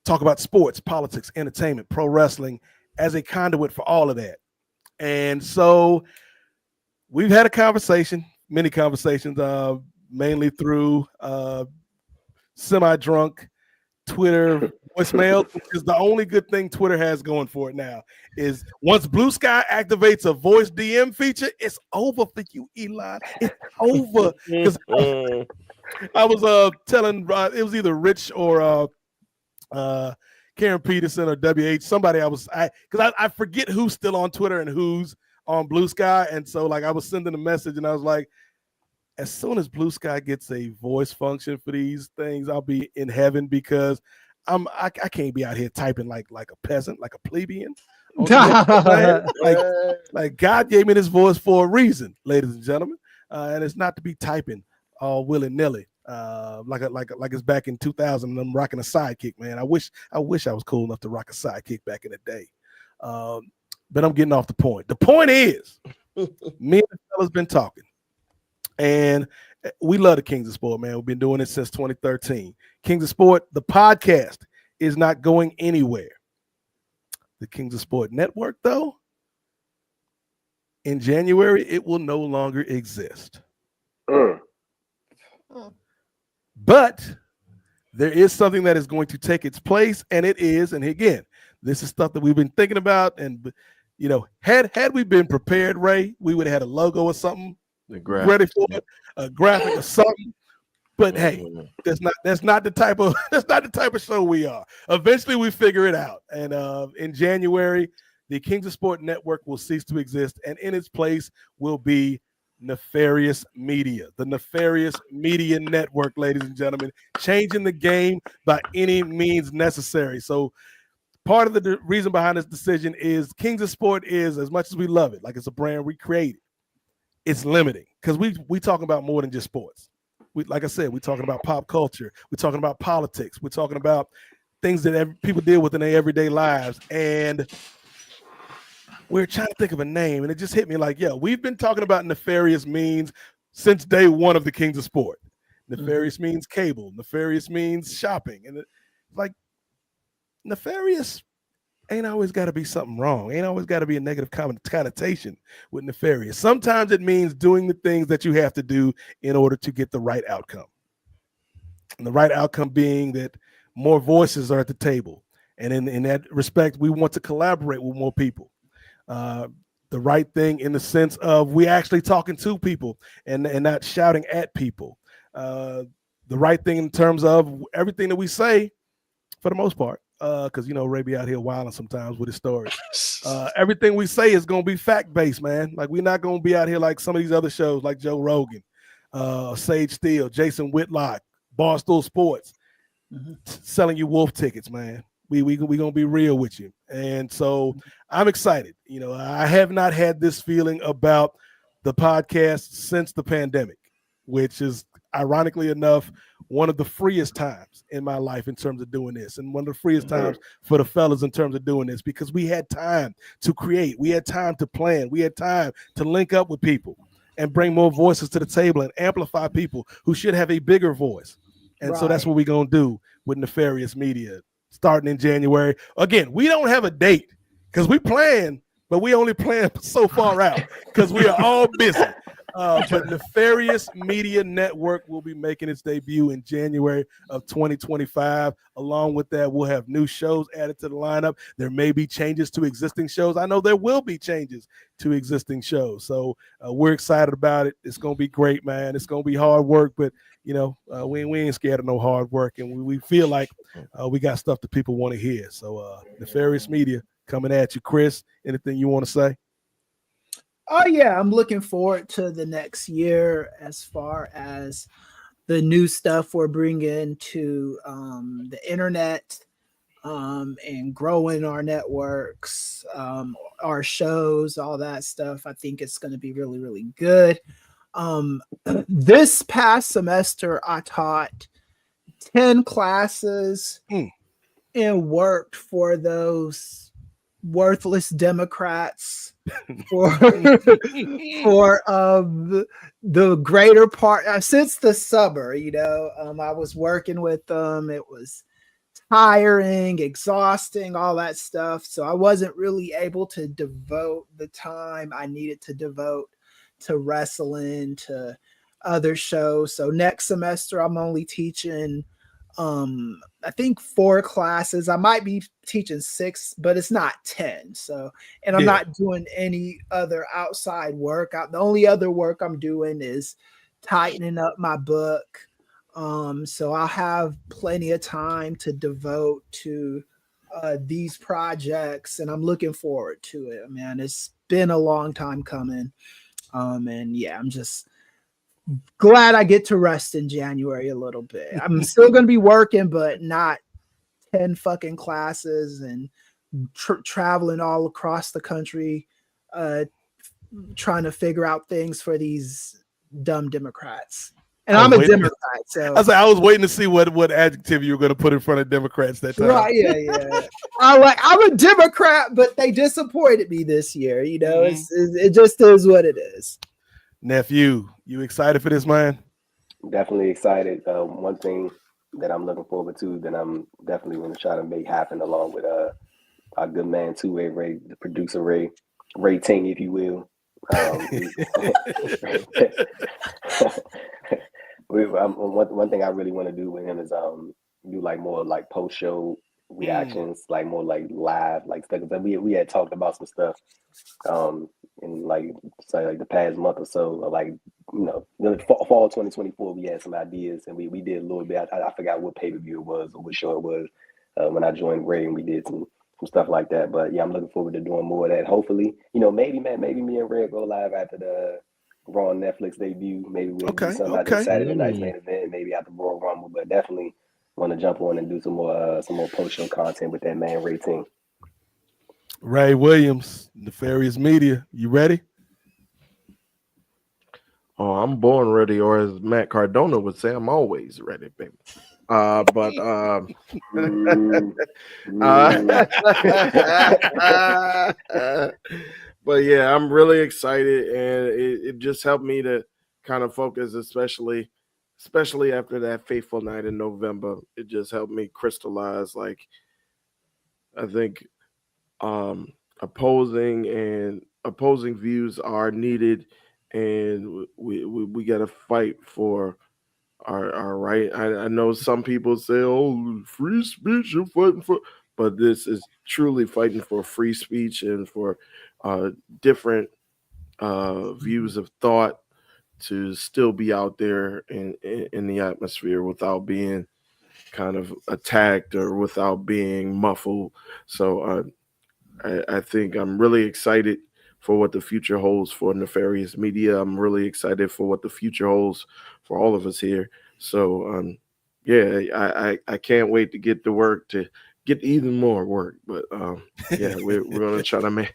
talk about sports, politics, entertainment, pro wrestling as a conduit for all of that. And so we've had a conversation, many conversations, mainly through semi-drunk Twitter voicemail, which is the only good thing Twitter has going for it now. Is once Blue Sky activates a voice DM feature, it's over for you, Elon. It's over. Because I was telling it was either Rich or Karen Peterson or WH, somebody because I forget who's still on Twitter and who's on Blue Sky. And so like I was sending a message and I was like, as soon as Blue Sky gets a voice function for these things, I'll be in heaven, because I can't be out here typing like a peasant, like a plebeian. like God gave me this voice for a reason, ladies and gentlemen, and it's not to be typing all willy-nilly. Like it's back in 2000 and I'm rocking a sidekick, man. I wish I was cool enough to rock a sidekick back in the day. But I'm getting off the point. The point is, me and the fellas been talking, and we love the Kings of Sport, man. We've been doing it since 2013. Kings of Sport, the podcast, is not going anywhere. The Kings of Sport Network, though, in January, it will no longer exist. But there is something that is going to take its place, and it is, and again, this is stuff that we've been thinking about, and you know, had we been prepared, Ray, we would have had a logo or something ready for it, a graphic or something. But hey, that's not the type of show we are. Eventually, we figure it out, and in January, the Kings of Sport Network will cease to exist, and in its place will be Nefarious Media, the Nefarious Media Network, ladies and gentlemen, changing the game by any means necessary. So part of the reason behind this decision is Kings of Sport is, as much as we love it, like it's a brand we created, it's limiting, because we talking about more than just sports. Like I said, we're talking about pop culture, we're talking about politics, we're talking about things that people deal with in their everyday lives, and we're trying to think of a name, and it just hit me like, yeah, we've been talking about nefarious means since day one of the Kings of Sport. Nefarious means cable. Nefarious means shopping. And like, nefarious ain't always got to be something wrong. Ain't always got to be a negative connotation with nefarious. Sometimes it means doing the things that you have to do in order to get the right outcome. And the right outcome being that more voices are at the table. And in that respect, we want to collaborate with more people. The right thing in the sense of we actually talking to people and not shouting at people. The right thing in terms of everything that we say, for the most part, because you know Ray be out here wilding sometimes with his stories. Everything we say is gonna be fact-based, man. Like we're not gonna be out here like some of these other shows, like Joe Rogan, Sage Steele, Jason Whitlock, Barstool Sports, selling you wolf tickets, man. We gonna be real with you, and so I'm excited. You know, I have not had this feeling about the podcast since the pandemic, which is ironically enough one of the freest times in my life in terms of doing this, and one of the freest times for the fellas in terms of doing this, because we had time to create, we had time to plan, we had time to link up with people and bring more voices to the table and amplify people who should have a bigger voice. And so that's what we're gonna do with Nefarious Media starting in January. Again, we don't have a date because we plan, but we only plan so far out because we are all busy. But Nefarious Media Network will be making its debut in January of 2025. Along with that, we'll have new shows added to the lineup. There may be changes to existing shows. I know there will be changes to existing shows. So we're excited about it. It's going to be great, man. It's going to be hard work, but you know, we ain't scared of no hard work, and we feel like we got stuff that people want to hear. So Nefarious Media coming at you. Chris, anything you want to say? Oh yeah, I'm looking forward to the next year as far as the new stuff we're bringing to the internet and growing our networks, our shows, all that stuff. I think it's going to be really, really good. This past semester, I taught 10 classes and worked for those worthless Democrats for the greater part since the summer. You know, I was working with them. It was tiring, exhausting, all that stuff. So I wasn't really able to devote the time I needed to devote to wrestling, to other shows. So next semester I'm only teaching I think 4 classes. I might be teaching 6, but it's not 10. So, and I'm not doing any other outside work. The only other work I'm doing is tightening up my book. So I'll have plenty of time to devote to these projects, and I'm looking forward to it, man. It's been a long time coming. And yeah, I'm just glad I get to rest in January a little bit. I'm still going to be working, but not 10 fucking classes and traveling all across the country, trying to figure out things for these dumb Democrats. And I'm a Democrat, so I was waiting to see what adjective you were going to put in front of Democrats that time. Right, yeah. I'm a Democrat, but they disappointed me this year. You know, it just is what it is. Nephew, you excited for this, man? Definitely excited. One thing that I'm looking forward to that I'm definitely going to try to make happen along with our good man, two-way Ray, the producer Ray Ting, if you will. One thing I really want to do with him is do like more like post-show reactions, like more like live, like stuff. We had talked about some stuff in like the past month or so, like, you know, fall 2024, we had some ideas and we did a little bit. I forgot what pay-per-view it was or what show it was when I joined Ray, and we did some stuff like that. But yeah, I'm looking forward to doing more of that. Hopefully, you know, maybe me and Ray go live after the Raw Netflix debut. Maybe we'll do something like the Saturday night's main event, maybe after Royal Rumble. But definitely want to jump on and do some more post-show content with that man Ray Ting. Ray Williams, Nefarious Media. You ready? Oh, I'm born ready, or as Matt Cardona would say, I'm always ready, baby. But yeah, I'm really excited, and it just helped me to kind of focus, especially after that fateful night in November. It just helped me crystallize, like, I think opposing views are needed, and we got to fight for our right. I know some people say, "Oh, free speech, you're fighting for," but this is truly fighting for free speech and for different views of thought to still be out there in the atmosphere without being kind of attacked or without being muffled. So I think I'm really excited for what the future holds for Nefarious Media. I'm really excited for what the future holds for all of us here. So yeah, I can't wait to get to work, to get even more work. But yeah, we're gonna try to make.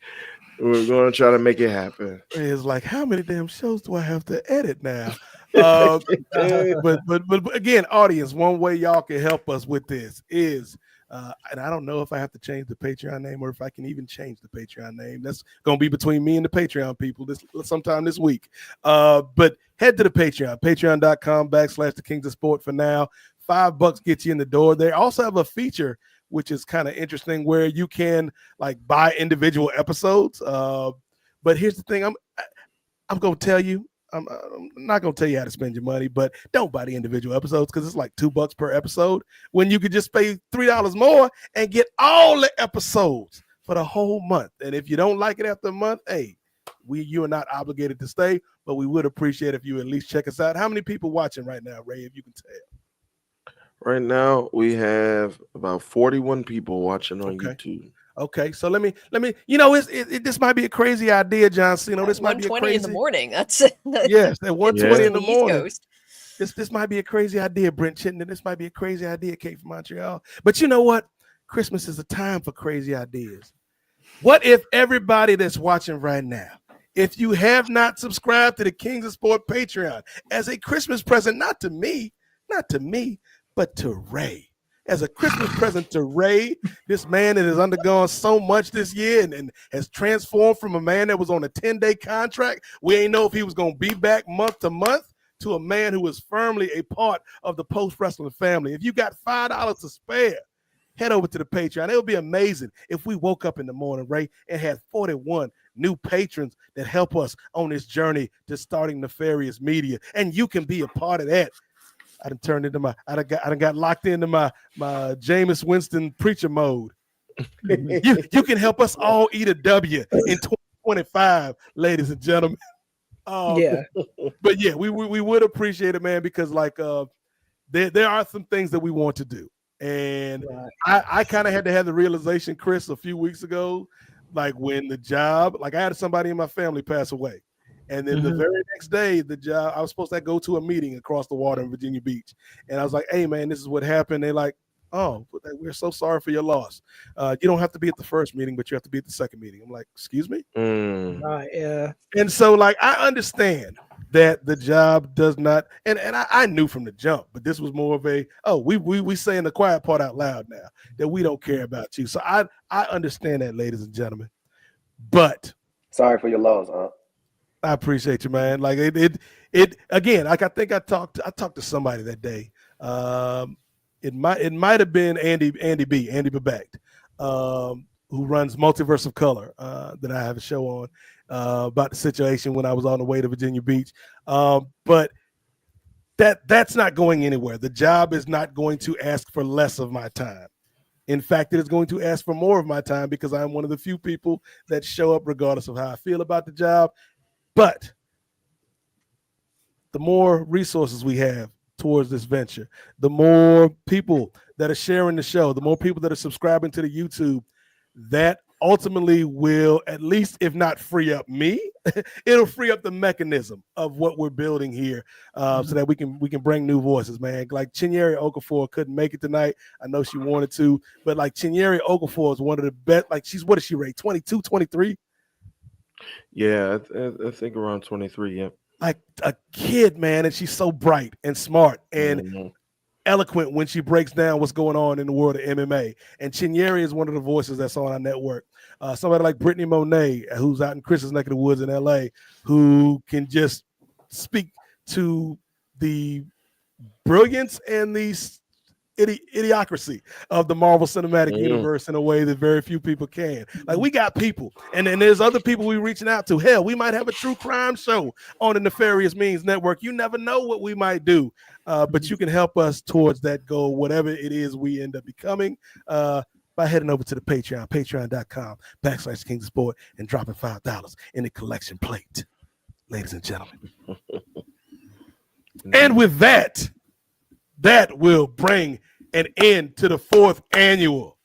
We're going to try to make it happen. It's like, how many damn shows do I have to edit now? But again, audience, one way y'all can help us with this is, and I don't know if I have to change the Patreon name or if I can even change the Patreon name. That's going to be between me and the Patreon people sometime this week. But head to the Patreon, patreon.com/the Kings of Sport for now. $5 gets you in the door. They also have a feature which is kind of interesting, where you can like buy individual episodes. But here's the thing, I'm going to tell you, I'm not going to tell you how to spend your money, but don't buy the individual episodes because it's like $2 per episode when you could just pay $3 more and get all the episodes for the whole month. And if you don't like it after a month, hey, you are not obligated to stay, but we would appreciate if you at least check us out. How many people watching right now, Ray, if you can tell? Right now, we have about 41 people watching on YouTube. Okay, so let me. You know, this might be a crazy idea, John Cena. This might be a crazy in the morning. That's yes, at 1:20 in the morning. Coast. This might be a crazy idea, Brent Chittenden. This might be a crazy idea, Kate from Montreal. But you know what? Christmas is a time for crazy ideas. What if everybody that's watching right now, if you have not subscribed to the Kings of Sport Patreon as a Christmas present, not to me, but to Ray, as a Christmas present to Ray, this man that has undergone so much this year and has transformed from a man that was on a 10-day contract, we ain't know if he was going to be back month to month, to a man who is firmly a part of the post-wrestling family. If you got $5 to spare, head over to the Patreon. It would be amazing if we woke up in the morning, Ray, and had 41 new patrons that help us on this journey to starting Nefarious Media. And you can be a part of that. I done got locked into my Jameis Winston preacher mode. you can help us all eat a W in 2025, ladies and gentlemen. But yeah, we would appreciate it, man, because like there are some things that we want to do. And I kind of had to have the realization, Chris, a few weeks ago, like when the job, like I had somebody in my family pass away. And then the very next day, the job, I was supposed to go to a meeting across the water in Virginia Beach. And I was like, hey, man, this is what happened. They're like, oh, we're so sorry for your loss. You don't have to be at the first meeting, but you have to be at the second meeting. I'm like, excuse me? Yeah. And so, like, I understand that the job does not, and I knew from the jump, but this was more of a, we saying the quiet part out loud now, that we don't care about you. So I understand that, ladies and gentlemen. But sorry for your loss, huh? I appreciate you, man. Like it again, like I think I talked to somebody that day. It might have been Andy Babak, who runs Multiverse of Color, that I have a show on about the situation when I was on the way to Virginia Beach. But that's not going anywhere. The job is not going to ask for less of my time. In fact, it is going to ask for more of my time because I'm one of the few people that show up regardless of how I feel about the job. But the more resources we have towards this venture, the more people that are sharing the show, the more people that are subscribing to the YouTube, that ultimately will, at least if not free up me, it'll free up the mechanism of what we're building here, so that we can bring new voices, man. Like Chinyere Okafor couldn't make it tonight. I know she wanted to, but like Chinyere Okafor is one of the best. Like what is she rate? 22, 23? Yeah, I think around 23. Yeah, like a kid, man, and she's so bright and smart and eloquent when she breaks down what's going on in the world of MMA. And Chinyere is one of the voices that's on our network. Somebody like Brittany Monet, who's out in Chris's neck of the woods in LA, who can just speak to the brilliance and the idiocracy of the Marvel Cinematic Universe in a way that very few people can. Like, we got people, and then there's other people we reaching out to. Hell, we might have a true crime show on the Nefarious Means Network. You never know what we might do, but you can help us towards that goal, whatever it is we end up becoming, by heading over to the Patreon, patreon.com/Kings of Sport, and dropping $5 in the collection plate, ladies and gentlemen. And with that will bring an end to the 4th annual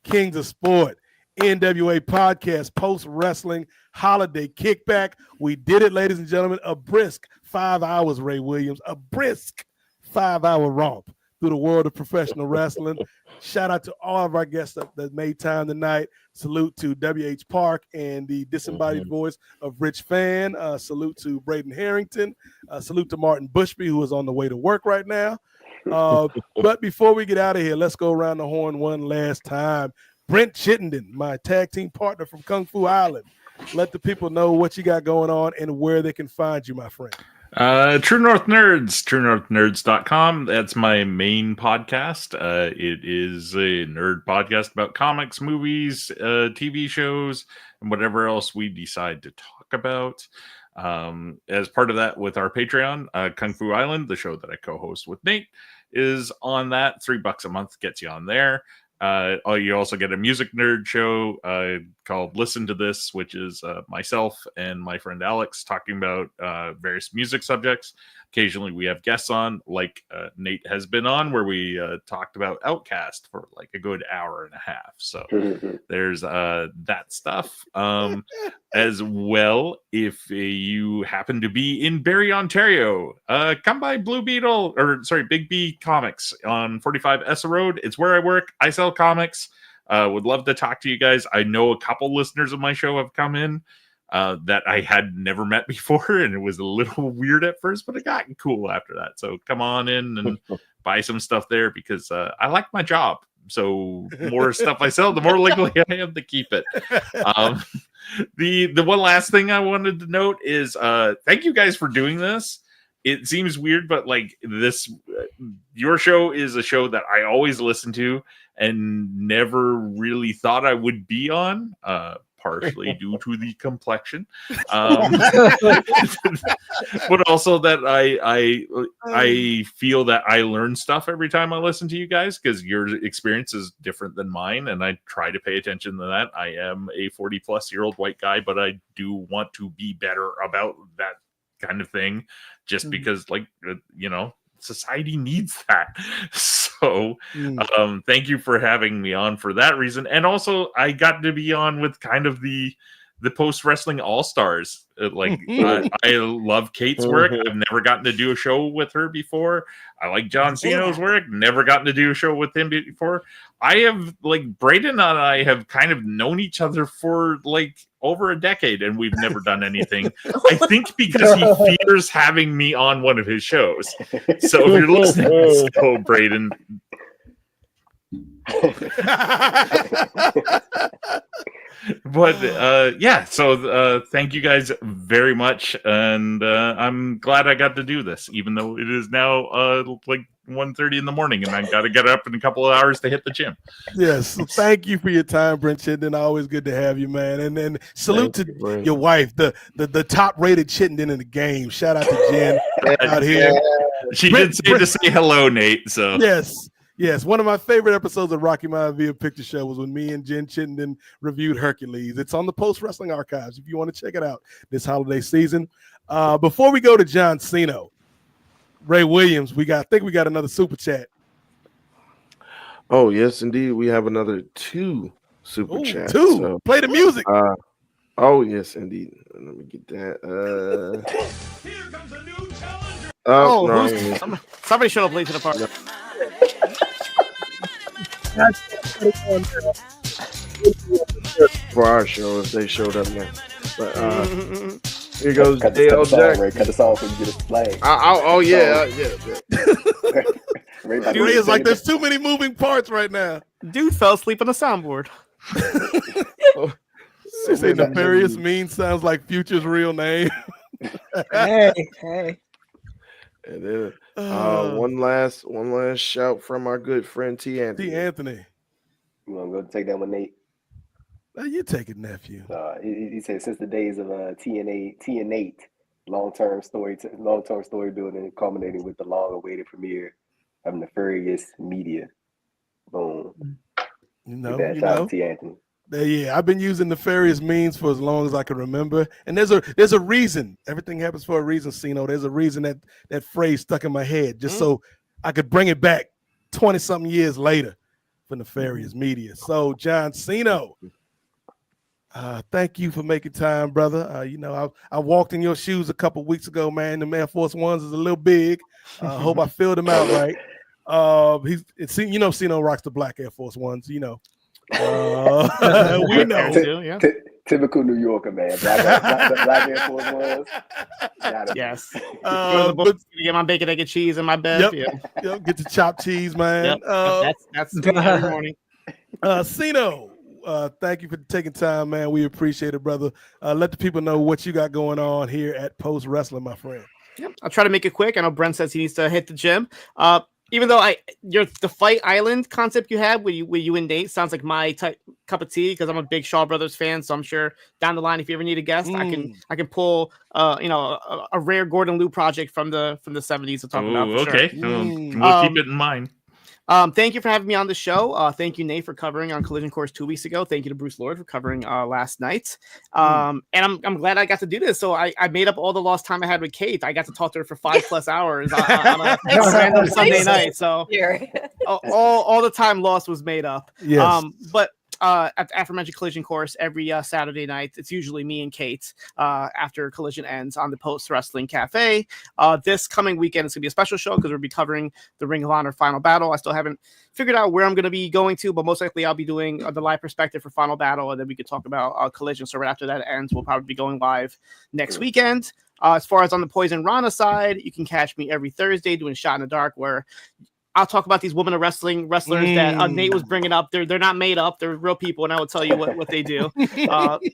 Kings of Sport NWA Podcast post-wrestling holiday kickback. We did it, ladies and gentlemen. A brisk 5 hours, Ray Williams. A brisk 5-hour romp through the world of professional wrestling. Shout out to all of our guests that made time tonight. Salute to W.H. Park and the disembodied voice of Rich Fan. Salute to Braden Harrington. Salute to Martin Bushby, who is on the way to work right now. But before we get out of here, let's go around the horn one last time. Brent Chittenden, my tag team partner from Kung Fu Island. Let the people know what you got going on and where they can find you, my friend. True North Nerds, truenorthnerds.com. That's my main podcast. It is a nerd podcast about comics, movies, TV shows, and whatever else we decide to talk about. As part of that, with our Patreon, Kung Fu Island, the show that I co-host with Nate, is on that. $3 a month gets you on there. You also get a music nerd show called Listen to This, which is myself and my friend Alex talking about various music subjects. Occasionally we have guests on, like Nate has been on, where we talked about Outkast for like a good hour and a half. So there's that stuff. As well, if you happen to be in Barrie, Ontario, come by Big B Comics on 45 Essa Road. It's where I work. I sell comics. Would love to talk to you guys. I know a couple listeners of my show have come in that I had never met before, and it was a little weird at first, but it got cool after that. So come on in and buy some stuff there, because I like my job. So the more stuff I sell, the more likely I am to keep it. The one last thing I wanted to note is thank you guys for doing this. it seems weird, but like this, your show is a show that I always listen to and never really thought I would be on. Partially due to the complexion, but also that I feel that I learn stuff every time I listen to you guys, because your experience is different than mine, and I try to pay attention to that. I am a 40-plus-year-old white guy, but I do want to be better about that kind of thing, just because, like, you know, society needs that. So thank you for having me on for that reason. And also I got to be on with kind of the post wrestling all-stars. I love Kate's work. I've never gotten to do a show with her before. I like John Cena's work. Never gotten to do a show with him before. I have, like, Braden and I have kind of known each other for like over a decade, and we've never done anything. I think because he fears having me on one of his shows. So if you're listening, so Braden. But yeah, so thank you guys very much, and I'm glad I got to do this, even though it is now like 1:30 in the morning, and I got to get up in a couple of hours to hit the gym. Yes, so thank you for your time, Brent Chittenden. Always good to have you, man. And then salute to your wife, the top rated Chittenden in the game. Shout out to Jen out here. She did say to say hello, Nate. So Yes, one of my favorite episodes of Rocky Maivia Picture Show was when me and Jen Chittenden reviewed Hercules. It's on the Post Wrestling Archives if you want to check it out this holiday season. Before we go to John Cena, Ray Williams, I think we got another super chat. Oh, yes, indeed. We have another 2 super chats. 2. So, play the music. Oh, yes, indeed. Let me get that. Here comes a new challenger. No, somebody should have played to the party. For our show, if they showed up now. But here goes Cut Dale Jack. Cut the song so you get a flag. Yeah. Ray is like, there's too many moving parts right now. Dude fell asleep on the soundboard. They say Nefarious Mean sounds like Future's real name. Hey. And then one last shout from our good friend T. Anthony. You want to go take that one, Nate? You take it, nephew. He said since the days of T and Nate, long-term story building, culminating with the long-awaited premiere of Nefarious Media. Boom. Shout out to T. Anthony. Yeah, I've been using Nefarious Means for as long as I can remember, and there's a reason. Everything happens for a reason, Cino. There's a reason that phrase stuck in my head, just so I could bring it back 20-something years later for Nefarious Media. So, John Cino, thank you for making time, brother. I walked in your shoes a couple weeks ago, man. The Air Force Ones is a little big. Hope I filled them out right. Cino rocks the black Air Force Ones, we know. Typical New Yorker, man. Black Air Force Ones. Yes. Get my bacon, egg, and cheese in my bed. Yep. Get the chopped cheese, man. That's every morning. Cino, thank you for taking time, man. We appreciate it, brother. Let the people know what you got going on here at Post Wrestling, my friend. Yep. I'll try to make it quick. I know Brent says he needs to hit the gym. Even though the Fight Island concept you had with you and Nate sounds like my cup of tea, because I'm a big Shaw Brothers fan. So I'm sure down the line, if you ever need a guest, I can pull a rare Gordon Liu project from the 70s to talk about. Okay, we'll keep it in mind. Thank you for having me on the show. Thank you, Nate, for covering on Collision Course 2 weeks ago. Thank you to Bruce Lord for covering last night. And I'm glad I got to do this. So I made up all the lost time I had with Kate. I got to talk to her for 5+ hours on a random Sunday night. So all the time lost was made up. Yes. But aforementioned Collision Course every Saturday night. It's usually me and Kate after Collision ends on the Post Wrestling Cafe. This coming weekend is going to be a special show because we'll be covering the Ring of Honor Final Battle. I still haven't figured out where I'm going to be going to, but most likely I'll be doing the live perspective for Final Battle, and then we could talk about Collision. So right after that ends, we'll probably be going live next weekend. As far as on the Poison Rana side, you can catch me every Thursday doing Shot in the Dark, where I'll talk about these women wrestling wrestlers that Nate was bringing up. They're not made up. They're real people, and I will tell you what they do,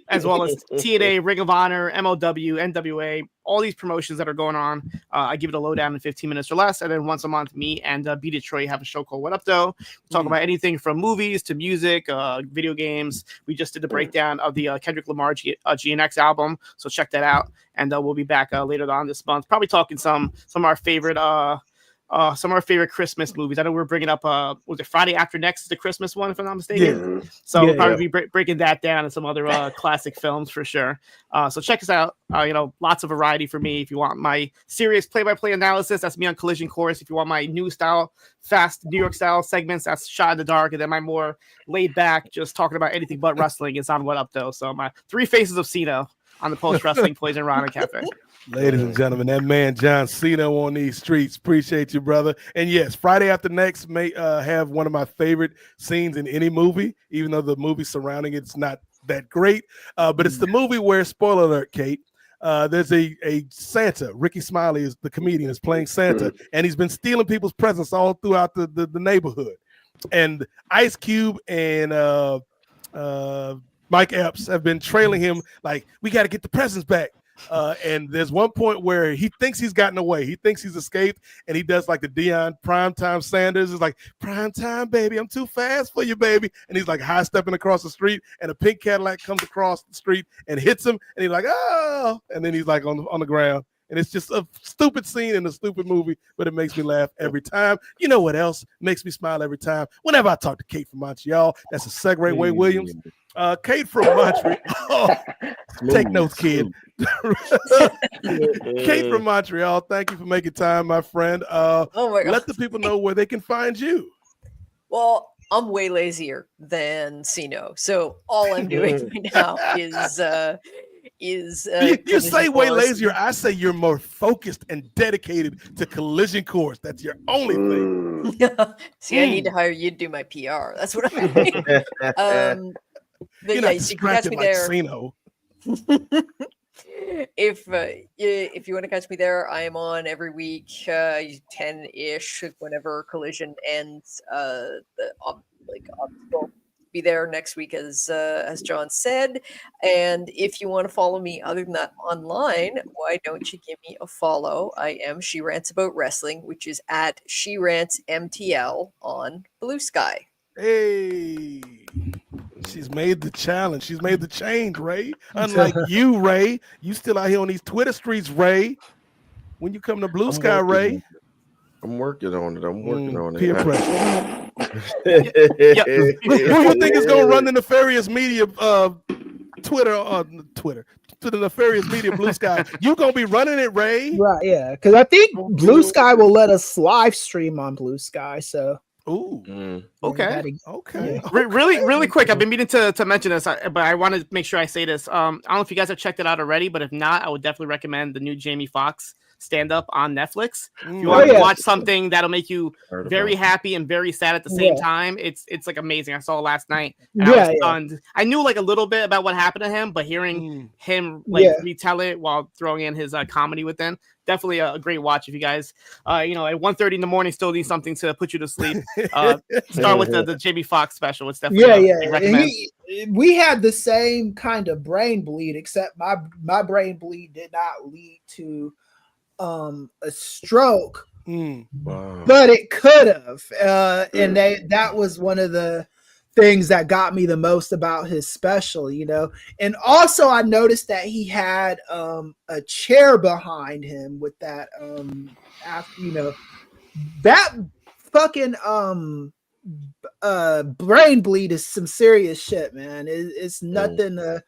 as well as TNA, Ring of Honor, MLW, NWA, all these promotions that are going on. I give it a lowdown in 15 minutes or less, and then once a month, me and B Detroit have a show called What Up Though. We talk about anything from movies to music, video games. We just did the breakdown of the Kendrick Lamar GNX album, so check that out. And we'll be back later on this month, probably talking some of our favorite Christmas movies. I know we're bringing up was it Friday After Next is the Christmas one, if I'm not mistaken. So we'll probably be breaking that down and some other classic films for sure. So check us out. Lots of variety for me. If you want my serious play-by-play analysis, that's me on Collision Course. If you want my new style, fast New York style segments, that's Shot in the Dark. And then my more laid back, just talking about anything but wrestling is on What Up Though. So my 3 Faces of Cena on the Post Wrestling Poison Rana Cafe. Ladies and gentlemen, that man John Cena on these streets. Appreciate you, brother. And yes, Friday After Next may have one of my favorite scenes in any movie, even though the movie surrounding it's not that great. But it's the movie where, spoiler alert, Kate, there's a Santa. Ricky Smiley is the comedian, is playing Santa, and he's been stealing people's presents all throughout the neighborhood. And Ice Cube and Mike Epps have been trailing him like, we got to get the presents back. And there's one point where he thinks he's gotten away. He thinks he's escaped, and he does like the Deion Primetime Sanders. It's like, "Primetime, baby, I'm too fast for you, baby." And he's like high stepping across the street, and a pink Cadillac comes across the street and hits him, and he's like, "Oh!" And then he's like on the ground. And it's just a stupid scene in a stupid movie, but it makes me laugh every time. You know what else makes me smile every time? Whenever I talk to Kate from Montreal, that's a segue, Way Williams. Kate from Montreal. Oh, take notes, kid. Kate from Montreal, thank you for making time, my friend. Oh my God. Let the people know where they can find you. Well, I'm way lazier than Cino, so all I'm doing right now is you say way Course. lazier. I say you're more focused and dedicated to Collision Course. That's your only thing. See, I need to hire you to do my PR. That's what I'm doing. But you're yeah, not you can catch me like there. Cino. If you want to catch me there, I am on every week, 10-ish, whenever Collision ends. The obstacle. Be there next week, as John said. And if you want to follow me other than that online, why don't you give me a follow? I am She Rants About Wrestling, which is at She Rants MTL on Blue Sky. Hey, she's made the challenge. She's made the change, Ray. Unlike you, Ray, you still out here on these Twitter streets, Ray. When you come to Blue Sky, Ray. I'm working on it. I'm working on it. Peer pressure. Who you think is gonna run the Nefarious Media Twitter to the Nefarious Media Blue Sky? You gonna be running it, Ray? Right, yeah. Because I think Blue Sky will let us live stream on Blue Sky. So Okay. Okay. Really quick. I've been meaning to mention this, but I want to make sure I say this. I don't know if you guys have checked it out already, but if not, I would definitely recommend the new Jamie Foxx stand-up on Netflix. If you want to watch something that'll make you very happy and very sad at the same time, it's like amazing. I saw it last night. And I was stunned. I knew like a little bit about what happened to him, but hearing him retell it while throwing in his comedy within, definitely a great watch. If you guys, at 1:30 in the morning still need something to put you to sleep, start with the Jamie Foxx special. It's definitely I recommend. We had the same kind of brain bleed, except my brain bleed did not lead to a stroke, but it could have. And that was one of the things that got me the most about his special, And also I noticed that he had a chair behind him with that that fucking brain bleed is some serious shit, man. It's nothing to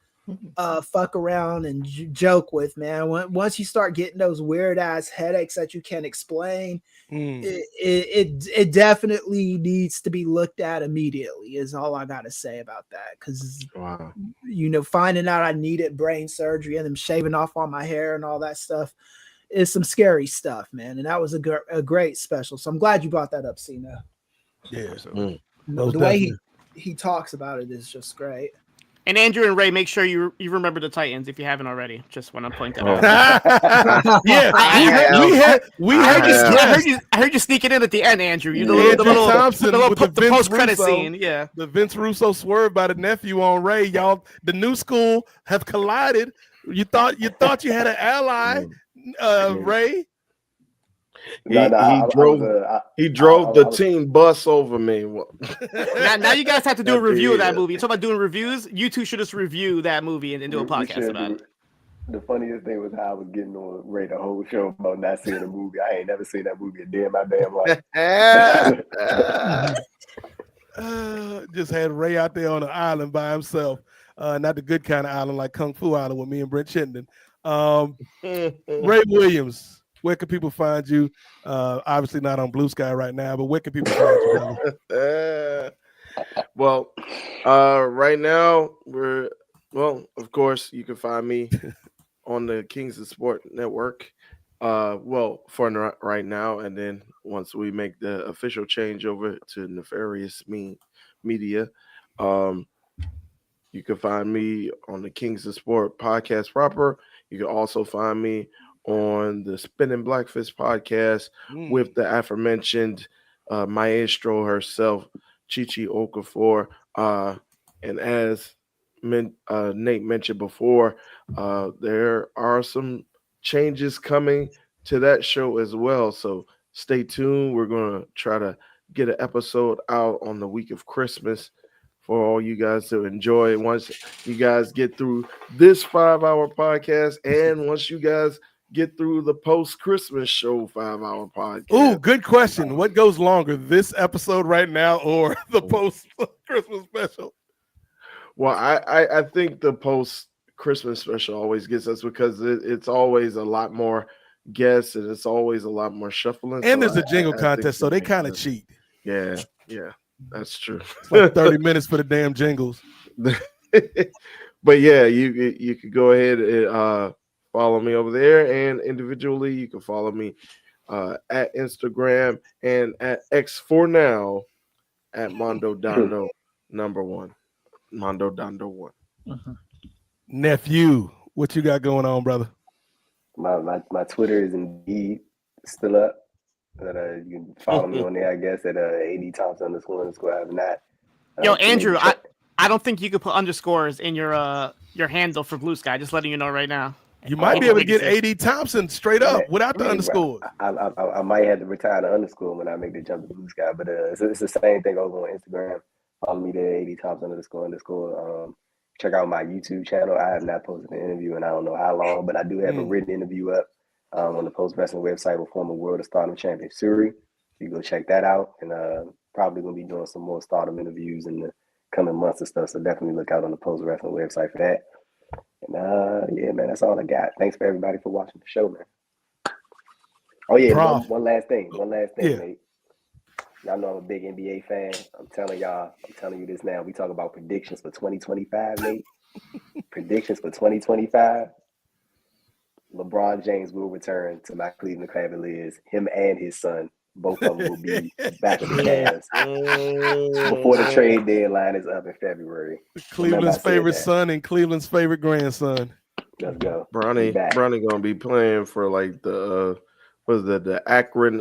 fuck around and joke with, man. Once you start getting those weird ass headaches that you can't explain, it definitely needs to be looked at immediately, is all I gotta say about that. Because finding out I needed brain surgery and them shaving off all my hair and all that stuff is some scary stuff, man. And that was a great special. So I'm glad you brought that up, Cena. Yeah. The way he talks about it is just great. And Andrew and Ray, make sure you remember the Titans if you haven't already. Just want to point that out. I heard you sneaking in at the end, Andrew. You the post-credit scene. Yeah, the Vince Russo swerve by the nephew on Ray. Y'all, the new school have collided. You thought you had an ally. Ray? He drove the team bus over me. now you guys have to do a review of that movie. You talk about doing reviews. You two should just review that movie and do a podcast about it. The funniest thing was how I was getting on Ray the whole show about not seeing the movie. I ain't never seen that movie a day in my damn life. Just had Ray out there on an island by himself. Not the good kind of island like Kung Fu Island with me and Brent Chittenden. Ray Williams, where can people find you? Obviously not on Blue Sky right now, but where can people find you? Well, right now of course, you can find me on the Kings of Sport Network. For right now, and then once we make the official change over to Nefarious Media, you can find me on the Kings of Sport podcast proper. You can also find me on the Spinning Blackfish podcast with the aforementioned maestro herself, Chichi Okafor. And as Nate mentioned before, there are some changes coming to that show as well. So stay tuned. We're going to try to get an episode out on the week of Christmas for all you guys to enjoy once you guys get through this 5-hour podcast and once you guys get through the post-Christmas show 5-hour podcast. Oh, good question. What goes longer, this episode right now or the post-Christmas special? Well, I think the post-Christmas special always gets us because it's always a lot more guests and it's always a lot more shuffling. And there's a jingle contest, so they kind of cheat. Yeah, that's true. It's like 30 minutes for the damn jingles. But yeah, you could go ahead and follow me over there, and individually you can follow me at Instagram and at X for now at Mondo Dondo #1. Mondo Dondo 1. Nephew, what you got going on, brother? My Twitter is indeed still up. That you can follow me on there, I guess, at AD Thompson __ have not. Yo, Andrew, I don't think you could put underscores in your handle for Blue Sky. Just letting you know right now. You might be able to get AD Thompson straight up without the underscore. I might have to retire the underscore when I make the jump to Blue Sky, but it's the same thing over on Instagram. Follow me there, AD Thompson __. Check out my YouTube channel. I have not posted an interview in I don't know how long, but I do have a written interview up on the Post Wrestling website with former World of Stardom champion Suri. You go check that out, and probably gonna be doing some more Stardom interviews in the coming months and stuff. So definitely look out on the Post Wrestling website for that. And yeah, man, that's all I got. Thanks for everybody for watching the show, man. Oh yeah, one last thing, Nate. Y'all know I'm a big NBA fan. I'm telling you this now. We talk about predictions for 2025, Nate. Predictions for 2025. LeBron James will return to my Cleveland Cavaliers. Him and his son, both of them will be back in the Cavs before the trade deadline is up in February. Cleveland's favorite son and Cleveland's favorite grandson. Let's go. Bronny gonna be playing for like the the Akron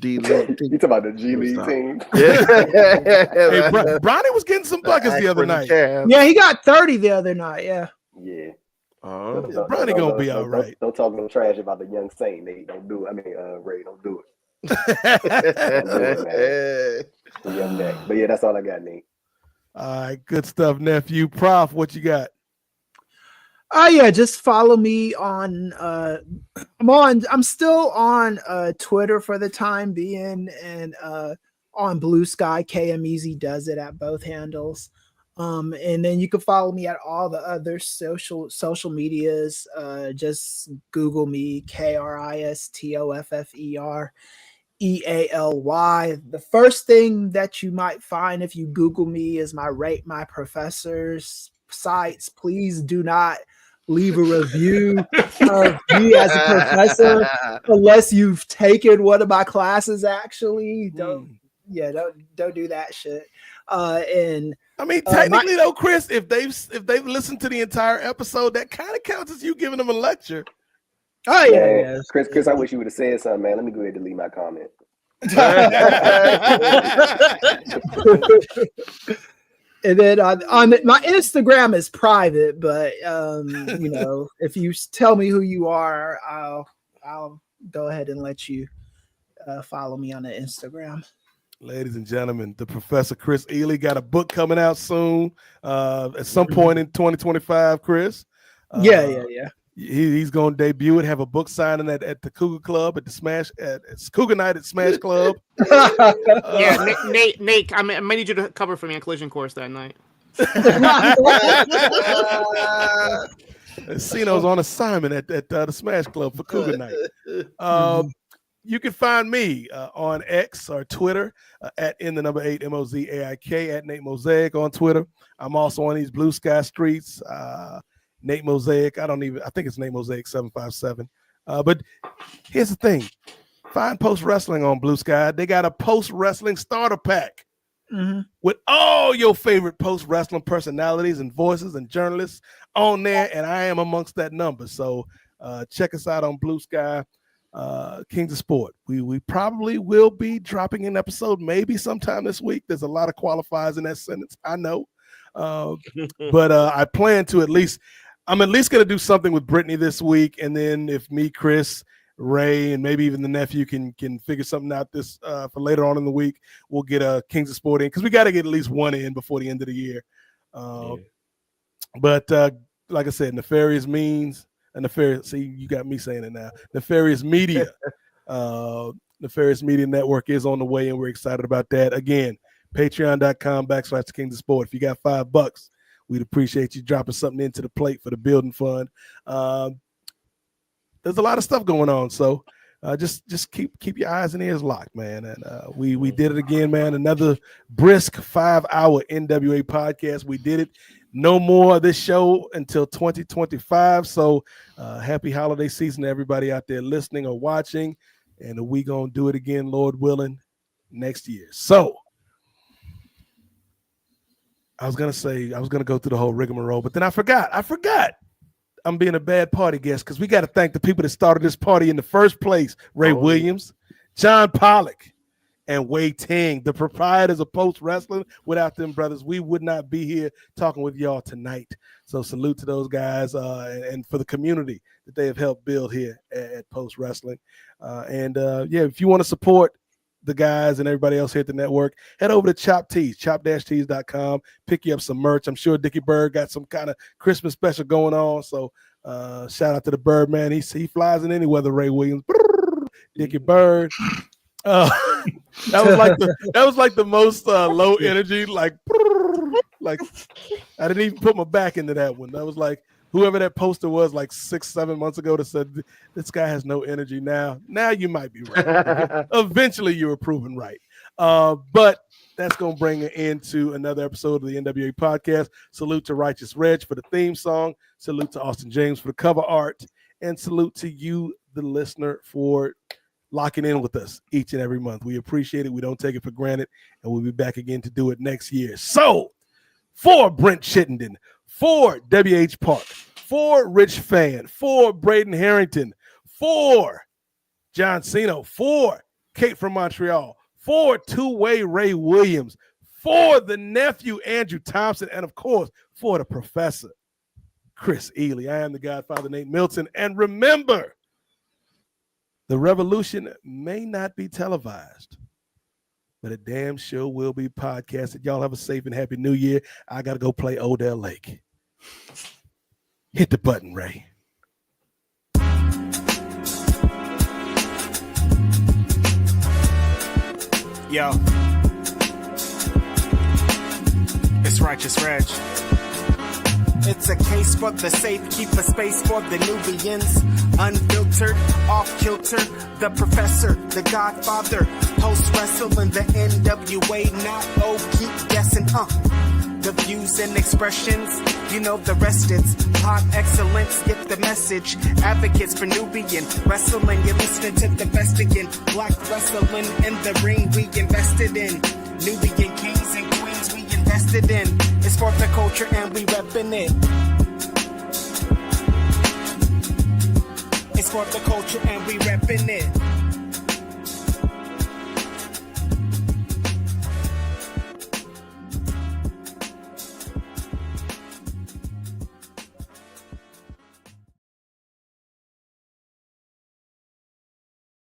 D League. You talking about the G League team? Yeah. Hey, Bronny was getting some buckets the other night. Yeah, he got 30 the other night. Yeah. Bronny gonna be all right. Don't talk no trash about the young Saint. Nate, don't do it. I mean, Ray, don't do it. But yeah, that's all I got, Nate. All right, good stuff, nephew. Prof, what you got? Yeah, just follow me on I'm still on Twitter for the time being, and on Blue Sky. KM Easy does it at both handles. And then you can follow me at all the other social medias. Just Google me, KRISTOFFEREALY. The first thing that you might find if you Google me is my Rate My Professors sites. Please do not leave a review of me as a professor unless you've taken one of my classes. Actually, don't do that shit. And I mean, technically though, Chris, if they've listened to the entire episode, that kind of counts as you giving them a lecture. Oh yeah, Chris, I wish you would have said something, man. Let me go ahead and delete my comment. And then my Instagram is private, but if you tell me who you are, I'll go ahead and let you follow me on the Instagram. Ladies and gentlemen, the Professor Chris Ely got a book coming out soon, at some point in 2025. Chris, yeah. He's going to debut it. Have a book signing at the Cougar Club at it's Cougar Night at Smash Club. Nate, I might need you to cover for me a collision course that night. Cino's on assignment at the Smash Club for Cougar Night. You can find me on X or Twitter at @8 MOZAIK, at Nate Mosaic on Twitter. I'm also on these blue sky streets. Nate Mosaic. I think it's Nate Mosaic 757. But here's the thing. Find Post Wrestling on Blue Sky. They got a Post Wrestling starter pack with all your favorite Post Wrestling personalities and voices and journalists on there, and I am amongst that number. So check us out on Blue Sky, Kings of Sport. We probably will be dropping an episode maybe sometime this week. There's a lot of qualifiers in that sentence, I know. But I plan to I'm at least going to do something with Brittany this week, and then if me, Chris, Ray, and maybe even the nephew can figure something out this for later on in the week, we'll get a Kings of Sport in, because we got to get at least one in before the end of the year. But like I said, Nefarious see, you got me saying it now. Nefarious Media. Nefarious Media Network is on the way, and we're excited about that. Again, patreon.com/Kings of Sport. If you got $5, we'd appreciate you dropping something into the plate for the building fund. There's a lot of stuff going on, so just keep your eyes and ears locked, man. And we did it again, man. Another brisk 5-hour NWA podcast. We did it. No more of this show until 2025. So happy holiday season to everybody out there listening or watching. And we gonna do it again, Lord willing, next year. So I was gonna go through the whole rigmarole, but then I forgot. I'm being a bad party guest, because we got to thank the people that started this party in the first place. Ray Williams, John Pollock, and Wei Ting, the proprietors of Post Wrestling. Without them brothers, we would not be here talking with y'all tonight. So salute to those guys and for the community that they have helped build here at Post Wrestling. If you want to support the guys and everybody else here at the network, head over to Chop Tees, chop-tees.com, pick you up some merch. I'm sure Dickie Bird got some kind of Christmas special going on. So shout out to the Bird, man. He flies in any weather, Ray Williams. Dickie Bird. That was like the most low energy, like I didn't even put my back into that one. That was like whoever that poster was like 6-7 months ago that said this guy has no energy. Now you might be right. Eventually you were proven right. But that's going to bring an end to another episode of the NWA podcast. Salute to Righteous Reg for the theme song. Salute to Austin James for the cover art. And salute to you, the listener, for locking in with us each and every month. We appreciate it. We don't take it for granted. And we'll be back again to do it next year. So for Brent Chittenden, for W.H. Park, for Rich Fan, for Braden Harrington, for John Cino, for Kate from Montreal, for two-way Ray Williams, for the nephew Andrew Thompson, and of course, for the Professor Chris Ely. I am the Godfather Nate Milton. And remember, the revolution may not be televised, but it damn sure will be podcasted. Y'all have a safe and happy new year. I got to go play Odell Lake. Hit the button, Ray. Yo, it's Righteous Reg. It's a case for the safe, keep a space for the Nubians. Unfiltered, off-kilter, the Professor, the Godfather, post-wrestling, the NWA, not keep guessing, The views and expressions, you know the rest, it's pod excellence, get the message. Advocates for Nubian wrestling, you're listening to the best again. Black wrestling in the ring we invested in. Nubian kings and queens we invested in. It's for the culture and we reppin' it. It's for the culture and we reppin' it.